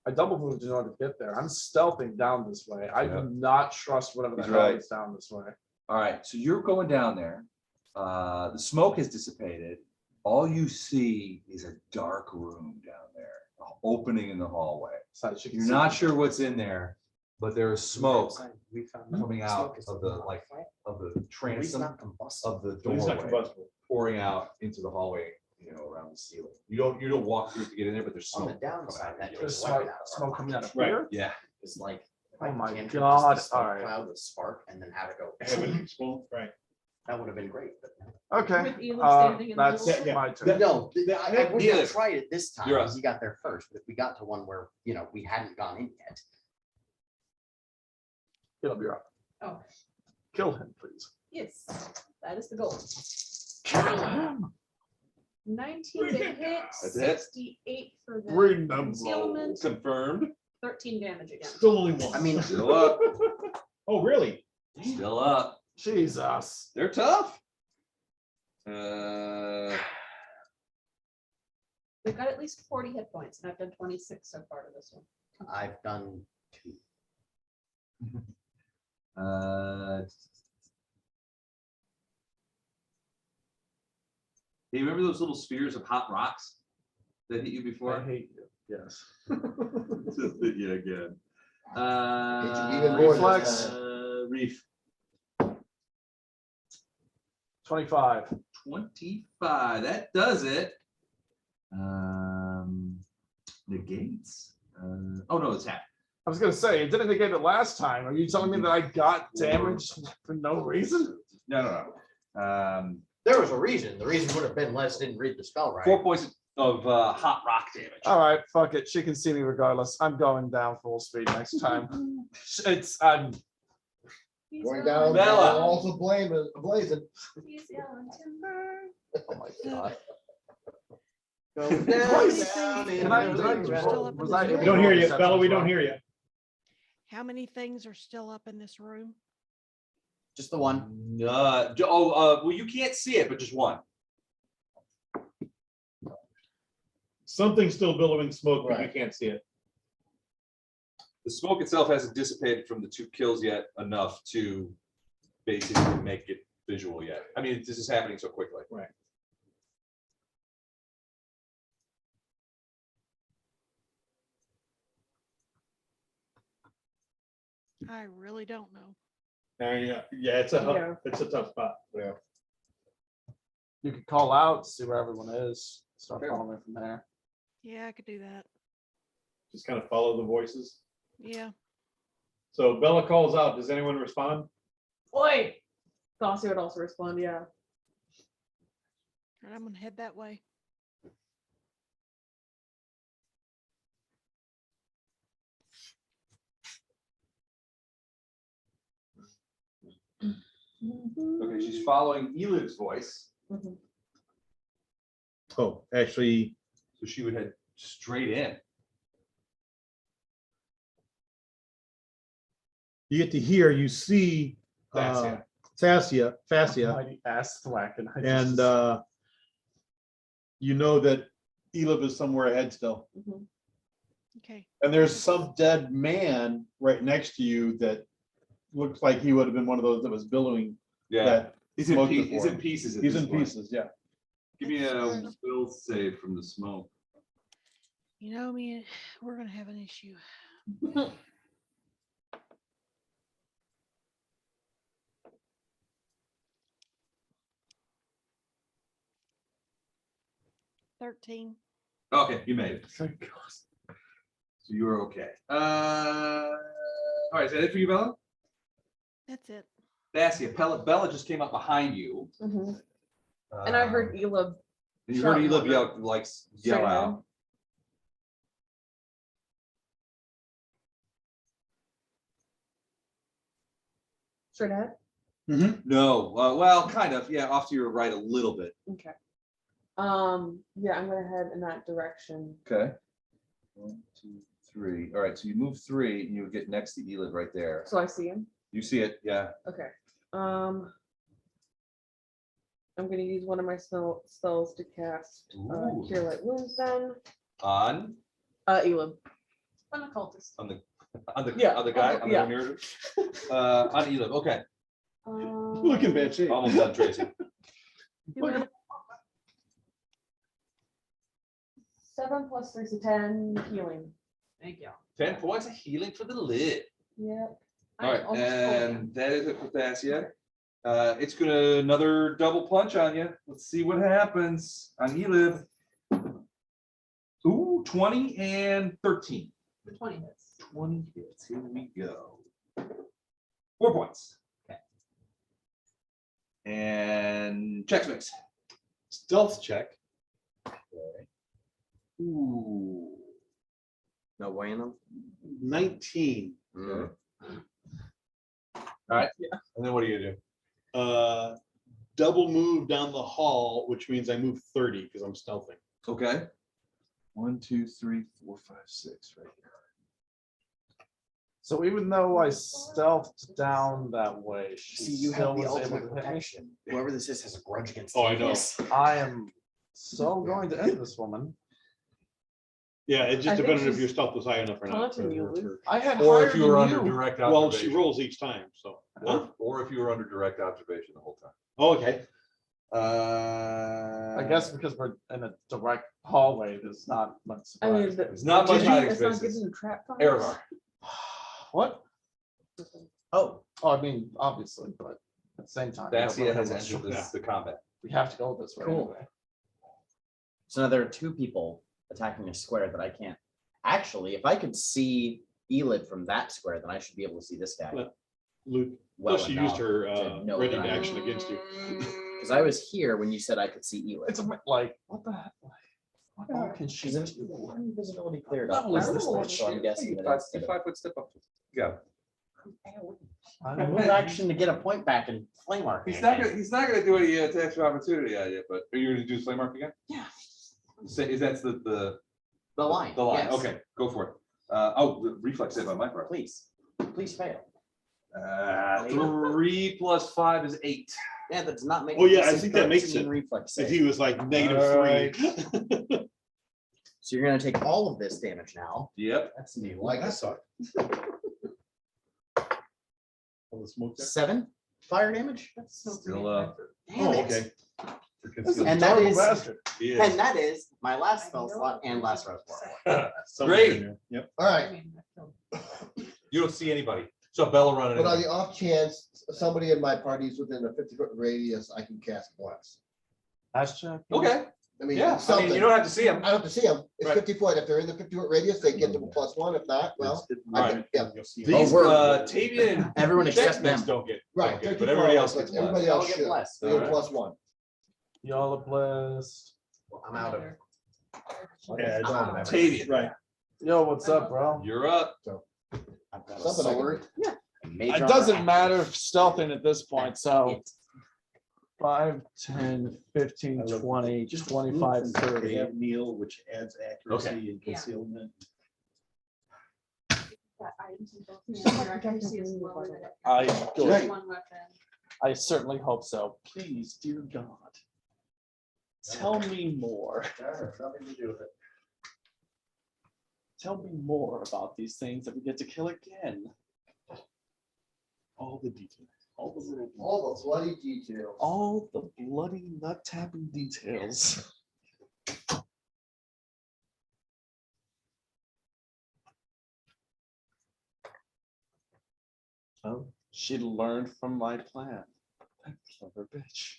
I double moved in order to get there. I'm stealthing down this way. I Yeah. do not trust whatever the He's hell right. is down this way. all right, so you're going down there. The smoke has dissipated. All you see is a dark room down there, an opening in the hallway. So she can You're see not me. sure what's in there, but there is smoke We found coming out smoke is of the, like, of the transom not combustible. of the It's not doorway, combustible. pouring out into the hallway, around the ceiling. You don't walk through to get in there, but there's On the smoke. coming downside, out that of There's the takes doorway. smoke, light out of smoke our coming out of Right. here. Yeah. It's like. if Oh I my can just the God, smoke alright. Cloud with spark and then have it go. Have it smoke, right. That would have been great, but no. Okay, With Elon standing in the that's middle. Yeah. my turn. No, I would Neither. have tried it this time, You're because you got there first, but if we got to one where, we hadn't gone in yet. It'll be right. Oh. Kill him, please. Yes, that is the goal. Kill him. 19 to hit, That's it. 68 for the Bring them concealment, Confirmed. 13 damage again. Still only one. I mean, Still up. Oh, really? Still up. Jesus. They're tough. Uh, They've got at least 40 hit points, and I've done 26 so far to this one. I've done 2. Do you remember those little spheres of hot rocks that hit you I before? hate you. Yes. Just hit you again. Hit you even more this Reflex. time. Reef 25. 25. That does it. Negates. Oh no, it's half. I was gonna say, it didn't negate it last time. Are you telling me that I got damaged for no reason? No. There was a reason. The reason would have been Les didn't read the spell right. 4 points of hot rock damage. All right, fuck it. She can see me regardless. I'm going down full speed next time. I'm He's Going yelling down, Bella. also blazing. He's yelling timber. oh my god. Going Voice. down, Can I- down, did I- down. still up in was this I room? We don't hear you, Reception Bella, we as well? don't hear you. How many things are still up in this room? Just the one. Well, you can't see it, but just one. Something's still billowing smoke, but you Right. can't see it. The smoke itself hasn't dissipated from the 2 kills yet enough to basically make it visual yet. I mean, this is happening so quickly. Right. I really don't know. Yeah, it's Yeah. it's a tough spot. Yeah. You could call out, see where everyone is, start Fair. following from there. Yeah, I could do that. Just kind of follow the voices. Yeah. So Bella calls out. Does anyone respond? Oi! Flossie would also respond, yeah. And I'm gonna head that way. Okay, she's following Eliv's voice, Mhm. Oh, actually, so she would head straight in. you get to hear, you see Fascia, Mighty ass thwack and I and just- you know that Eliv is somewhere ahead still. Mhm. Okay. And there's some dead man right next to you that looks like he would have been one of those that was billowing. Yeah, That he's in, smoked he's before. in pieces. At He's this in point. pieces, yeah. Give me a will save from the smoke. You know me, we're gonna have an issue. $13. Okay, you made it. Thank God. So you were okay. All right, is that it for you, Bella? That's it. Dacia, Bella just came up behind you. Mhm. And I heard Elib. And you heard shouting Elib on yell, like, yell Straight out. Straight ahead? No, well, kind of, yeah, off to your right a little bit. Okay. Yeah, I'm gonna head in that direction. Okay. 1, 2, 3. All right, so you move 3 and you would get next to Elib right there. So I see him. You see it, yeah. Okay. I'm gonna use one of my spells to cast Ooh. Cure Light Wounds then. On Elam. On the cultist. Yeah, on the guy, on the yeah. narrative. On Elam, okay. Look in bad shape. Almost done, Tracy. Do it. 7 + 3 is 10 healing. Thank you. 10 points of healing for the lid. Yep. All right, and that is it for Thasia. It's gonna another double punch on you. Let's see what happens on Elib. Ooh, 20 and 13. The 20 hits. 20 hits. Here we go. 4 points. Okay. And check mix. Stealth check. Ooh. No bueno. 19. Mm. All right. Yeah. And then what do you do? Double move down the hall, which means I move 30 because I'm stealthing. Okay. 1, 2, 3, 4, 5, 6, right here. So even though I stealthed down that way, she See, you still have the was able ultimate to hit me. protection. Whoever this is has a grudge against. Oh, I know. Yes. I am so going to end this woman. Yeah, it I just think depended if she's your stealth was high enough or not. taunting you, Luke. I had Or higher if you were than under you. direct Well, observation. she rolls each time, so. Huh? Or if you were under direct observation the whole time. Oh, okay. I guess because we're in a direct hallway, there's not much. I mean, surprise. It's not much hiding it's not spaces. giving you trap fire. Erevar. What? Oh, Oh, I mean, obviously, but at the same time. we don't Dacia really has have much entered choice. the combat. We have to go this way Cool. anyway. so now there are 2 people attacking a square that I can't. Actually, if I could see Elid from that square, then I should be able to see this guy. Well, Luke, well plus she used enough her to know ready that to I'm- action against you. Because I was here when you said I could see Elid. It's like, what the heck? What all can she Because there's do? invisibility cleared up. Level is now, this one? so I'm guessing that Five, instead of- 5 foot step up. Yeah. I I don't move know. action to get a point back and flame arc. He's not gonna do any attacks of opportunity on you, but are you gonna do flame mark again? Yeah. Say, is that the line. the line? yes. Okay, go for it. Oh, the reflex save on my part. Please, please fail. 3 + 5 is 8. Yeah, that does not make. Oh, yeah, this I is think that makes 13 it. reflex If save. he was like -3. So you're gonna take all of this damage now. Yep. That's new. Like I saw. All the smoke there? 7 fire damage. Still Damn Oh, it. okay. And that Terrible is, bastard. and that is my last spell slot and last reservoir. Somewhere Great. in there. Yep. All right, You don't see anybody. So Bella running. but on in. the off chance, somebody in my party is within a 50-foot radius, I can cast once. Ash check. Okay. I mean, Yeah. I something. mean, you don't have to see him. I don't have to see them. It's Right. 50 foot. If they're in the 50-foot radius, they get the +1. If not, well, I can, yeah. These we're- Tavian and Everyone except Checkmates them. don't get. Right. don't get, 50 but everybody foot, else but gets one. everybody They all else get should. blessed. They get Alright. +1. Y'all are blessed. I'm out of. Yeah, I'm out of Tavian. Right. Yo, what's up, bro? You're up. I've got a Something I can sword. do. a mage It armor, doesn't and matter if stealthing at this point, so it. 5, 10, 15, 20, 25, They 30. have Neil, which adds accuracy and Yeah. concealment. Got items in both hands. Your accuracy is lower than I, one weapon. I certainly hope so. Please, dear God. Tell me more. Nothing to do with it. Tell me more about these things that we get to kill again. All the details. All the little. All the bloody details. All the bloody nut tapping details. Oh, she learned from my plan. That clever bitch.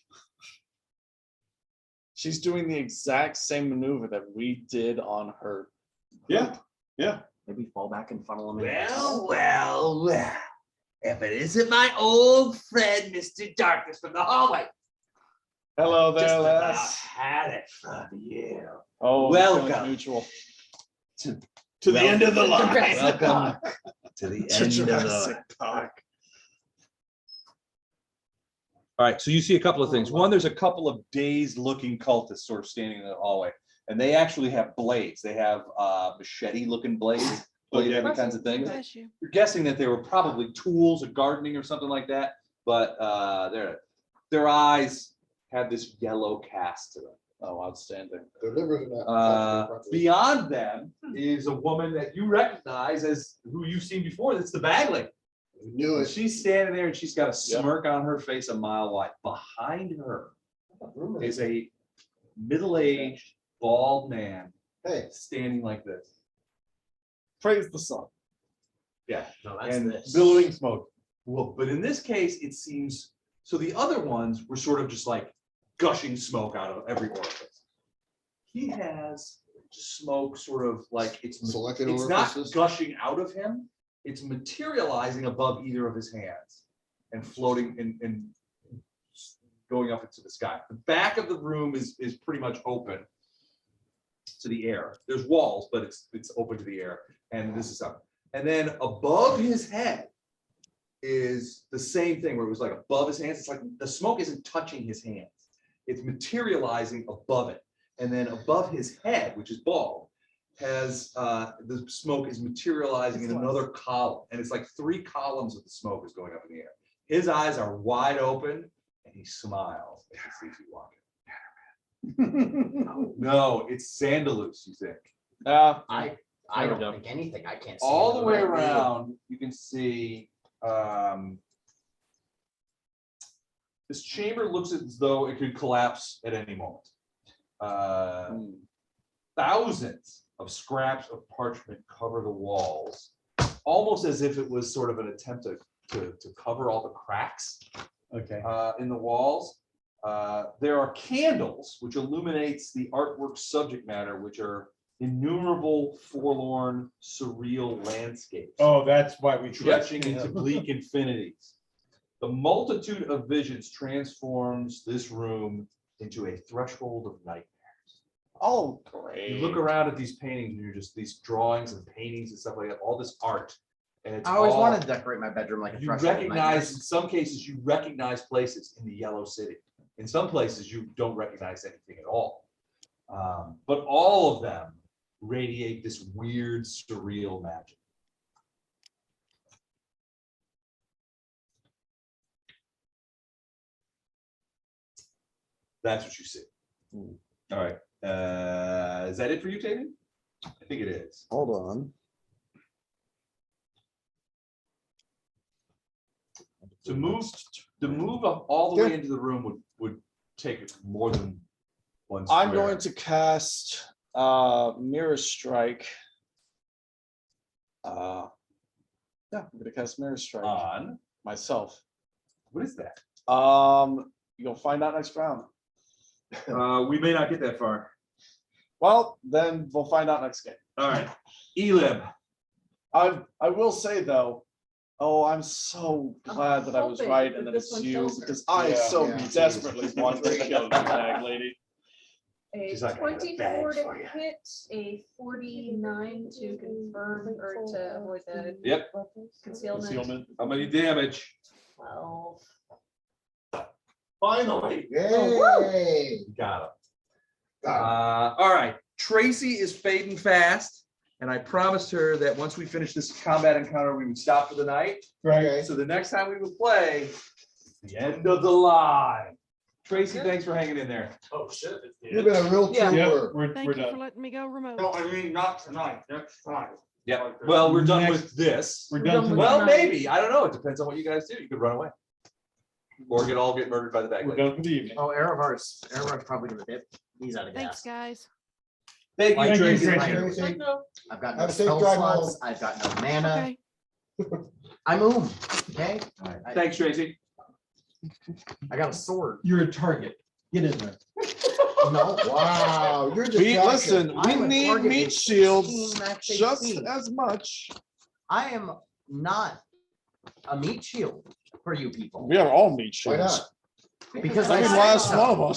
She's doing the exact same maneuver that we did on her. Yeah, yeah. Maybe fall back and funnel them in. Well. If it isn't my old friend, Mr. Darkness from the hallway. Hello Just there, about lass. had it from you. Oh, Welcome. feeling mutual. To the end of the line. Welcome to the end of the Jurassic line. Park. All right, so you see a couple of things. One, there's a couple of dazed-looking cultists sort of standing in the hallway, and they actually have blades. They have machete-looking blades, blade every kinds of things. Bless you. You're guessing that they were probably tools of gardening or something like that, but their eyes have this yellow cast to them. Oh, outstanding. Their livers are not functioning properly. Beyond them is a woman that you recognize as who you've seen before. That's the bag lady. We Knew And it. she's standing there and she's got a Yep. smirk on her face a mile wide. Behind her is a middle-aged, bald man Hey, standing like this. Praise the sun. Yeah. No, that's And this. billowing smoke. Well, but in this case, it seems, so the other ones were sort of just like gushing smoke out of every orifice. He has smoke sort of like it's selected not orifices. gushing out of him, it's materializing above either of his hands and floating and going up into the sky. The back of the room is pretty much open to the air. There's walls, but it's open to the air. And this is up. And then above his head is the same thing where it was like above his hands. It's like the smoke isn't touching his hands. It's materializing above it. And then above his head, which is bald, has the smoke is materializing in another column. And it's like 3 columns of the smoke is going up in the air. His eyes are wide open and he smiles as he sees you walking. No, it's Sandalus, you think. I There we don't go. think anything. I can't see All it the way right now. around, you can see this chamber looks as though it could collapse at any moment. Thousands of scraps of parchment cover the walls, almost as if it was sort of an attempt to cover all the cracks in the walls. There are candles which illuminates the artwork subject matter, which are innumerable forlorn, surreal landscapes. Oh, that's why we. Stretching into bleak infinities. The multitude of visions transforms this room into a threshold of nightmares. Oh, You great. look around at these paintings and you're just these drawings and paintings and stuff like that, all this art. And it's I always all- wanted to decorate my bedroom like a you threshold. of recognize, nightmares. in some cases, you recognize places in the Yellow City. In some places, you don't recognize anything at all. But all of them radiate this weird, surreal magic. That's what you see. All right. Is that it for you, Taven? I think it is. Hold on. To move all the way into the room would take more than one square. I'm going to cast Mirror Strike. Yeah, I'm gonna cast Mirror Strike On, myself. what is that? You'll find out next round. We may not get that far. Well, then we'll find out next game. All right. Elim. I will say though, oh, I'm so glad that I was hoping right that and that this it's one you kills her. because I Yeah, so yeah. desperately want to kill the bag lady. A She's like, "I got a bag 24 to for ya." hit, a 49 to confirm or to avoid the Yep. concealment. How many damage? 12. Finally. Yay. Got him. Ah, All right. Tracy is fading fast. And I promised her that once we finish this combat encounter, we would stop for the night. Okay. So the next time we would play, the end of the line. Tracy, thanks for hanging in there. Oh shit. You've been a real Yeah. Yeah, trooper. we're Thank you for done. letting me go remote. I mean not tonight, next time. Yeah. Well, we're done Next- with this. We're We're done. done with tonight. Well, tonight. maybe. I don't know. It depends on what you guys do. You could run away. Or get murdered by the bag We're lady. done for the evening. Oh, Erevar's probably gonna dip. He's out of Thanks, gas. guys. Thank you, Thank you, Tracy. Tracy. Tracy. No. I've got Have no a safe spell drive slots. home. I've got no mana. Okay. I'm Oom. Okay. Thanks, Tracy. I got a sword. You're a target. Get in there. No. Wow, you're just. Listen, we I'm a need target meat with shields 16 max just HP. as much. I am not a meat shield for you people. We are all meat Why shields. not? Because I I can said last so. one of us.